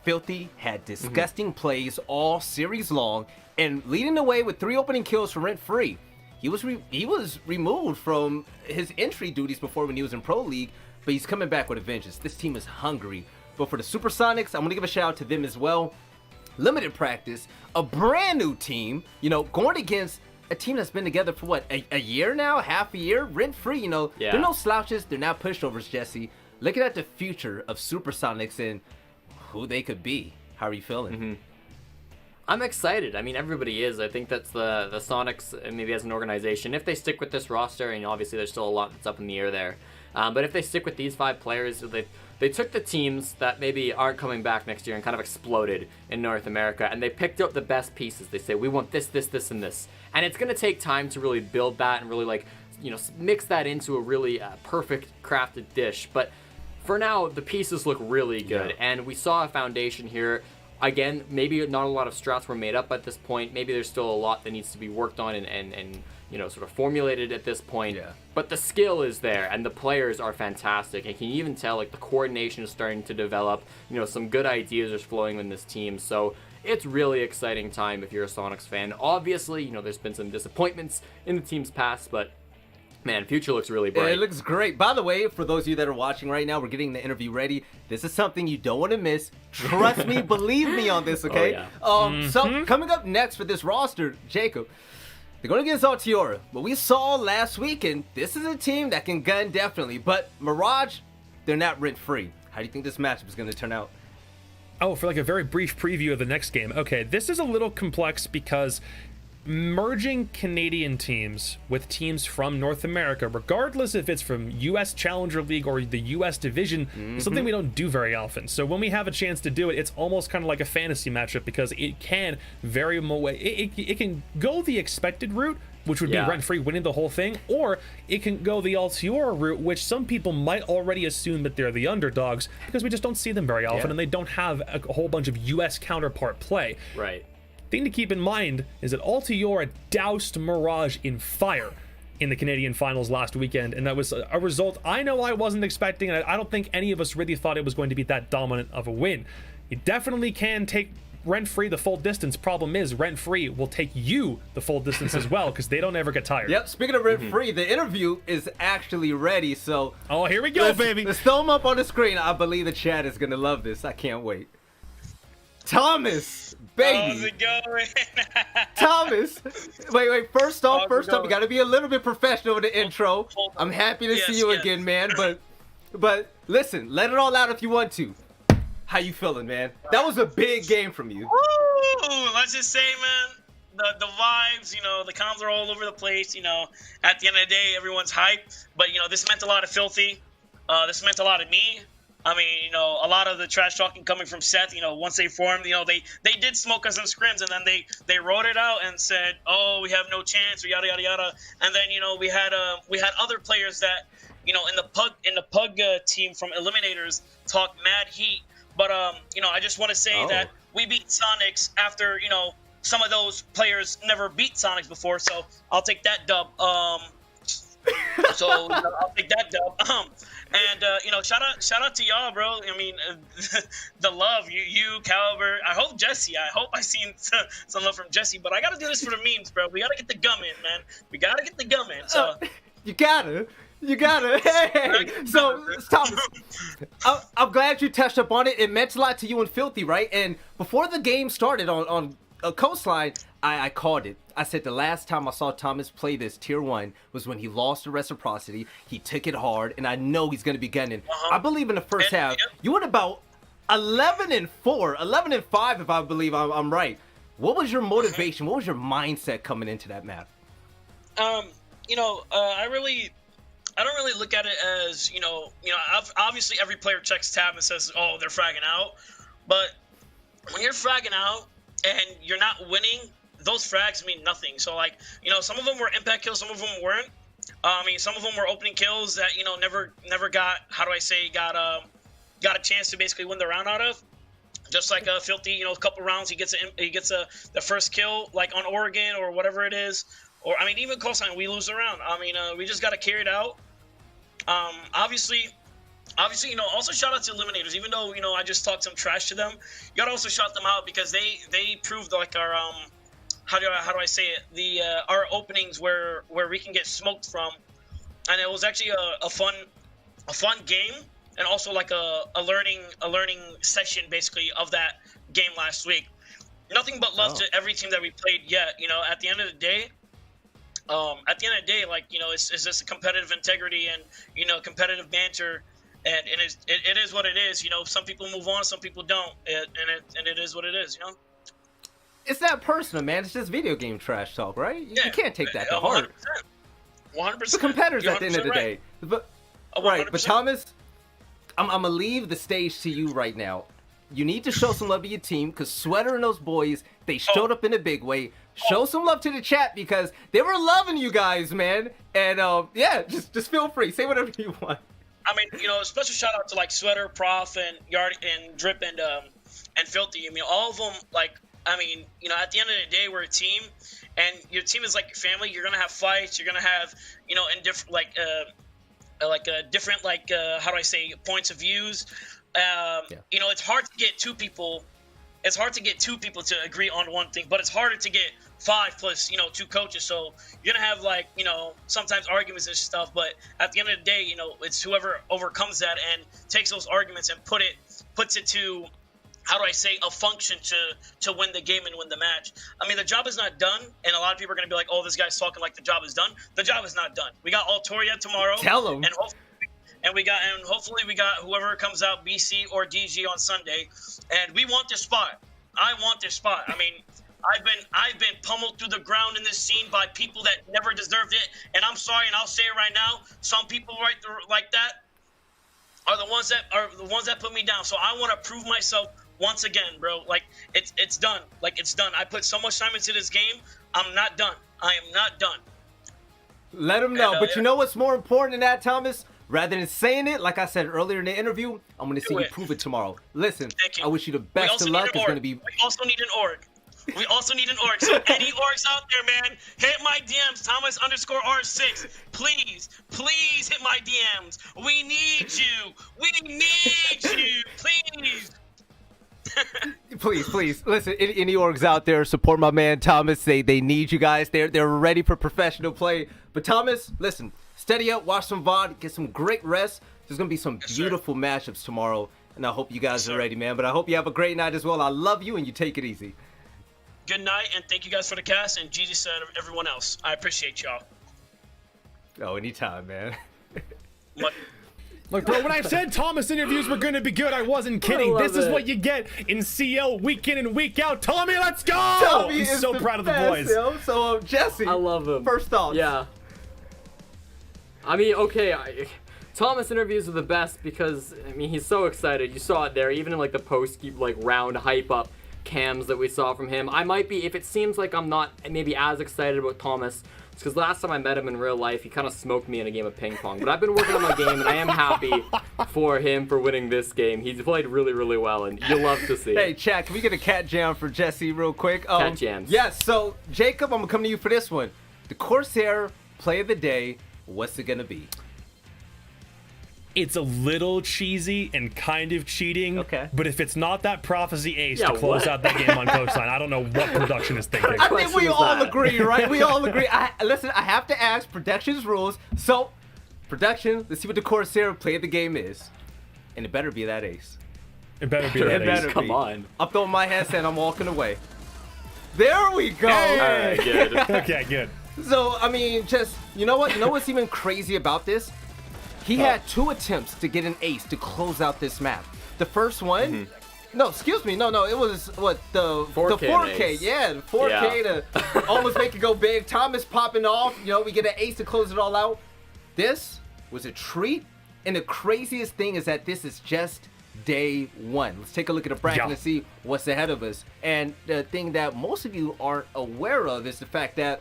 Filthy had disgusting plays all series long, and leading the way with 3 opening kills for Rent Free. He was removed from his entry duties before when he was in Pro League, but he's coming back with a vengeance. This team is hungry. But for the Supersonics, I'm going to give a shout out to them as well. Limited practice, a brand new team, going against a team that's been together for what, a year now, half a year, Rent Free. They're no slouches, they're not pushovers, Jesse. Looking at the future of Supersonics and who they could be. How are you feeling? I'm excited. I mean, everybody is. I think that's the Sonics, maybe as an organization, if they stick with this roster, and obviously there's still a lot that's up in the air there, but if they stick with these 5 players, they took the teams that maybe aren't coming back next year and kind of exploded in North America, and they picked up the best pieces. They say, we want this, this, this, and this. And it's going to take time to really build that and really, mix that into a really perfect crafted dish. But for now, the pieces look really good, and we saw a foundation here. Again, maybe not a lot of strats were made up at this point. Maybe there's still a lot that needs to be worked on and sort of formulated at this point. But the skill is there, and the players are fantastic. And you can even tell, the coordination is starting to develop. Some good ideas are flowing in this team. So it's really exciting time if you're a Sonics fan. Obviously, there's been some disappointments in the team's past, but man, future looks really bright. It looks great. By the way, for those of you that are watching right now, we're getting the interview ready. This is something you don't want to miss. Trust me, believe me on this, okay? So coming up next for this roster, Jacob, they're going against Altiora. But we saw last weekend, this is a team that can gun definitely. But Mirage, they're not Rent Free. How do you think this matchup is going to turn out? Oh, for like a very brief preview of the next game. Okay, this is a little complex because merging Canadian teams with teams from North America, regardless if it's from US Challenger League or the US Division, is something we don't do very often. So when we have a chance to do it, it's almost kind of like a fantasy matchup because it can it can go the expected route, which would be Rent-Free winning the whole thing, or it can go the Altiora route, which some people might already assume that they're the underdogs because we just don't see them very often and they don't have a whole bunch of US counterpart play. Right. Thing to keep in mind is that Altiora doused Mirage in fire in the Canadian finals last weekend, and that was a result I know I wasn't expecting, and I don't think any of us really thought it was going to be that dominant of a win. You definitely can take Rent-Free the full distance. Problem is, Rent-Free will take you the full distance as well, because they don't ever get tired. Yep, speaking of Rent-Free, the interview is actually ready, so... Oh, here we go, baby! Let's throw them up on the screen. I believe the chat is going to love this. I can't wait. Thomas, baby. How's it going? Thomas. Wait. First up, we got to be a little bit professional with the intro. I'm happy to see you again, man. But listen, let it all out if you want to. How you feeling, man? That was a big game from you. Woo! Let's just say, man, the vibes, the comms are all over the place. At the end of the day, everyone's hyped. But this meant a lot of Filthy. This meant a lot of me. I mean, a lot of the trash talking coming from Seth, once they formed, they did smoke us in scrims, and then they wrote it out and said, oh, we have no chance, or yada, yada, yada. And then, we had other players that, in the Pug team from Eliminators talk mad heat. But, I just want to say that we beat Sonics after, some of those players never beat Sonics before. So I'll take that dub. I'll take that dub. And shout out to y'all, bro. I mean, the love, you, Caliber. I hope Jesse. I hope I seen some love from Jesse. But I gotta do this for the memes, bro. We gotta get the gum in, man. We gotta get the gum in. So you gotta. Hey. So Thomas, I'm glad you touched up on it. It meant a lot to you and Filthy, right? And before the game started on Coastline, I called it. I said the last time I saw Thomas play this Tier 1 was when he lost to Reciprocity. He took it hard, and I know he's going to be gunning. I believe in the first half, you went about 11-4, 11-5 if I believe I'm right. What was your motivation? What was your mindset coming into that map? I don't really look at it as, obviously every player checks tab and says, oh, they're fragging out. But when you're fragging out and you're not winning, those frags mean nothing. So, some of them were impact kills, some of them weren't. Some of them were opening kills that, never got, got a chance to basically win the round out of. Just like Filthy, a couple rounds, he gets the first kill, like on Oregon or whatever it is. Or, even Coastline, we lose the round. We just got to carry it out. Obviously, also shout out to Eliminators. Even though, I just talked some trash to them, you got to also shout them out because they proved, our, how do I say it? Our openings where we can get smoked from. And it was actually a fun game. And also, a learning session, basically, of that game last week. Nothing but love to every team that we played yet. At the end of the day, it's just a competitive integrity and, competitive banter, and it is what it is. Some people move on, some people don't, and it is what it is. It's not personal, man. It's just video game trash talk, right? You can't take that to heart. 100%. It's competitors at the end of the day. But Thomas, I'm gonna leave the stage to you right now. You need to show some love to your team because Sweater and those boys, they showed up in a big way. Show some love to the chat because they were loving you guys, man. And just feel free. Say whatever you want. Special shout out to Sweater, Prof, and Yard and Drip and Filthy. All of them. At the end of the day, we're a team, and your team is like your family. You're gonna have fights. You're gonna have in different different points of views. It's hard to get two people. It's hard to get two people to agree on one thing, but it's harder to get 5 plus, two coaches. So you're going to have sometimes arguments and stuff, but at the end of the day, it's whoever overcomes that and takes those arguments and puts it to, a function to win the game and win the match. The job is not done, and a lot of people are going to be like, oh, this guy's talking like the job is done. The job is not done. We got Altoria tomorrow. Tell him. and hopefully we got whoever comes out, BC or DG on Sunday, and we want this spot. I want this spot. I mean, I've been pummeled through the ground in this scene by people that never deserved it, and I'm sorry, and I'll say it right now. Some people like that are the ones that put me down. So I want to prove myself once again, bro. Like it's done. Like it's done. I put so much time into this game. I'm not done. I am not done. Let him know. But you know what's more important than that, Thomas? Rather than saying it, like I said earlier in the interview, I'm going to see you prove it tomorrow. Listen, I wish you the best of luck. It's going to be. We also need an org. So any orgs out there, man, hit my DMs, Thomas_R6. Please hit my DMs. We need you. Please. Please. Listen, any orgs out there, support my man Thomas. They need you guys. They're ready for professional play. But Thomas, listen, steady up, watch some VOD, get some great rest. There's going to be some beautiful matchups tomorrow, and I hope you guys are ready, man. But I hope you have a great night as well. I love you, and you take it easy. Good night, and thank you guys for the cast, and Gigi said everyone else. I appreciate y'all. Oh, anytime, man. Look, bro, when I said Thomas interviews were going to be good, I wasn't kidding. This is what you get in CL week in and week out. Tommy, let's go! I'm so proud of the boys. Yo. So, Jesse, I love him. First thoughts. Yeah. I mean, okay, Thomas interviews are the best because, I mean, he's so excited. You saw it there, even in, like, the round hype-up cams that we saw from him. I might be, if it seems like I'm not maybe as excited about Thomas, it's because last time I met him in real life, he kind of smoked me in a game of ping pong. But I've been working on my game, and I am happy for him for winning this game. He's played really, really well, and you'll love to see. Hey, chat, can we get a cat jam for Jesse real quick? Cat jams. Yes, so, Jacob, I'm going to come to you for this one. The Corsair play of the day, what's it going to be? It's a little cheesy and kind of cheating. Okay. But if it's not that Prophecy Ace to close out that game on coastline, I don't know what production is thinking. I think we all agree, right? We all agree. Listen, I have to ask Production's rules. So, Production, let's see what the Corsair play of the game is. And it better be that ace. It better be that ace. Come on. I'm throwing my headset and I'm walking away. There we go. Hey! All right, good. Okay, good. So, I mean, just, you know what? You know what's even crazy about this? He had 2 attempts to get an ace to close out this map. The first one, no, excuse me, no, it was what the 4K, yeah, the 4K to almost make it go big. Thomas popping off, you know, we get an ace to close it all out. This was a treat, and the craziest thing is that this is just day 1. Let's take a look at the bracket and see what's ahead of us. And the thing that most of you aren't aware of is the fact that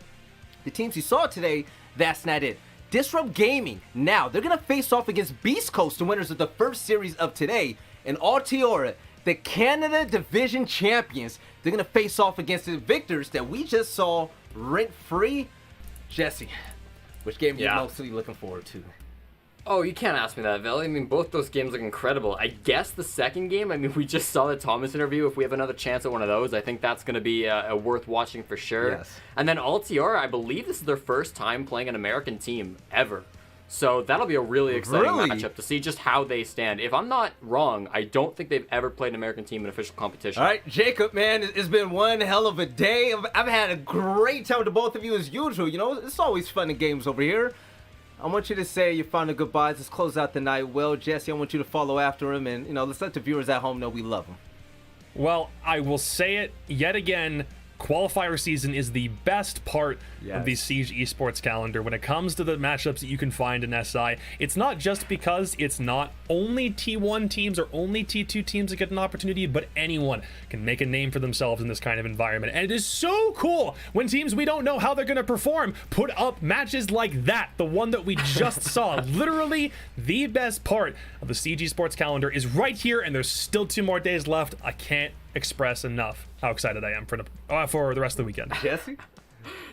the teams you saw today, that's not it. Disrupt Gaming, now, they're going to face off against Beast Coast, the winners of the first series of today. And Altiora, the Canada Division champions, they're going to face off against the victors that we just saw rent-free. Jesse, which game are you mostly looking forward to? Oh, you can't ask me that, Veli. I mean, both those games look incredible. I guess the second game, I mean, we just saw the Thomas interview. If we have another chance at one of those, I think that's going to be worth watching for sure. Yes. And then Altiora, I believe this is their first time playing an American team ever. So that'll be a really exciting matchup to see just how they stand. If I'm not wrong, I don't think they've ever played an American team in official competition. All right, Jacob, man, it's been one hell of a day. I've had a great time with the both of you as usual. You know, it's always fun in games over here. I want you to say your final goodbyes. Let's close out the night well. Jesse, I want you to follow after him, and, you know, let's let the viewers at home know we love him. Well, I will say it yet again. Qualifier season is the best part of the Siege esports calendar. When it comes to the matchups that you can find in SI, it's not just because it's not only T1 teams or only T2 teams that get an opportunity, but anyone can make a name for themselves in this kind of environment. And it is so cool when teams we don't know how they're going to perform put up matches like that. The one that we just saw. Literally the best part of the Siege esports calendar is right here, and there's still 2 more days left. I can't express enough how excited I am for the rest of the weekend. Jesse?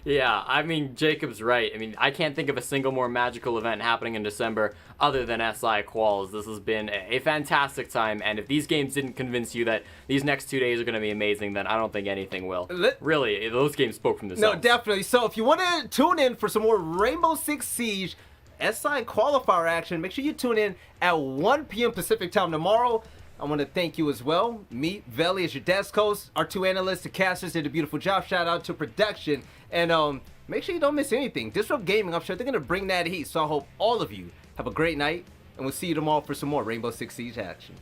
Yeah, I mean, Jacob's right. I mean, I can't think of a single more magical event happening in December other than SI Quals. This has been a fantastic time, and if these games didn't convince you that these next 2 days are going to be amazing, then I don't think anything will. Really, those games spoke from themselves. No, definitely. So if you want to tune in for some more Rainbow Six Siege SI Qualifier action, make sure you tune in at 1 p.m. Pacific time tomorrow. I want to thank you as well. Me, Veli, as your desk host. Our 2 analysts, the casters, did a beautiful job. Shout out to production. And make sure you don't miss anything. Disrupt Gaming, I'm sure they're going to bring that heat. So I hope all of you have a great night and we'll see you tomorrow for some more Rainbow Six Siege action.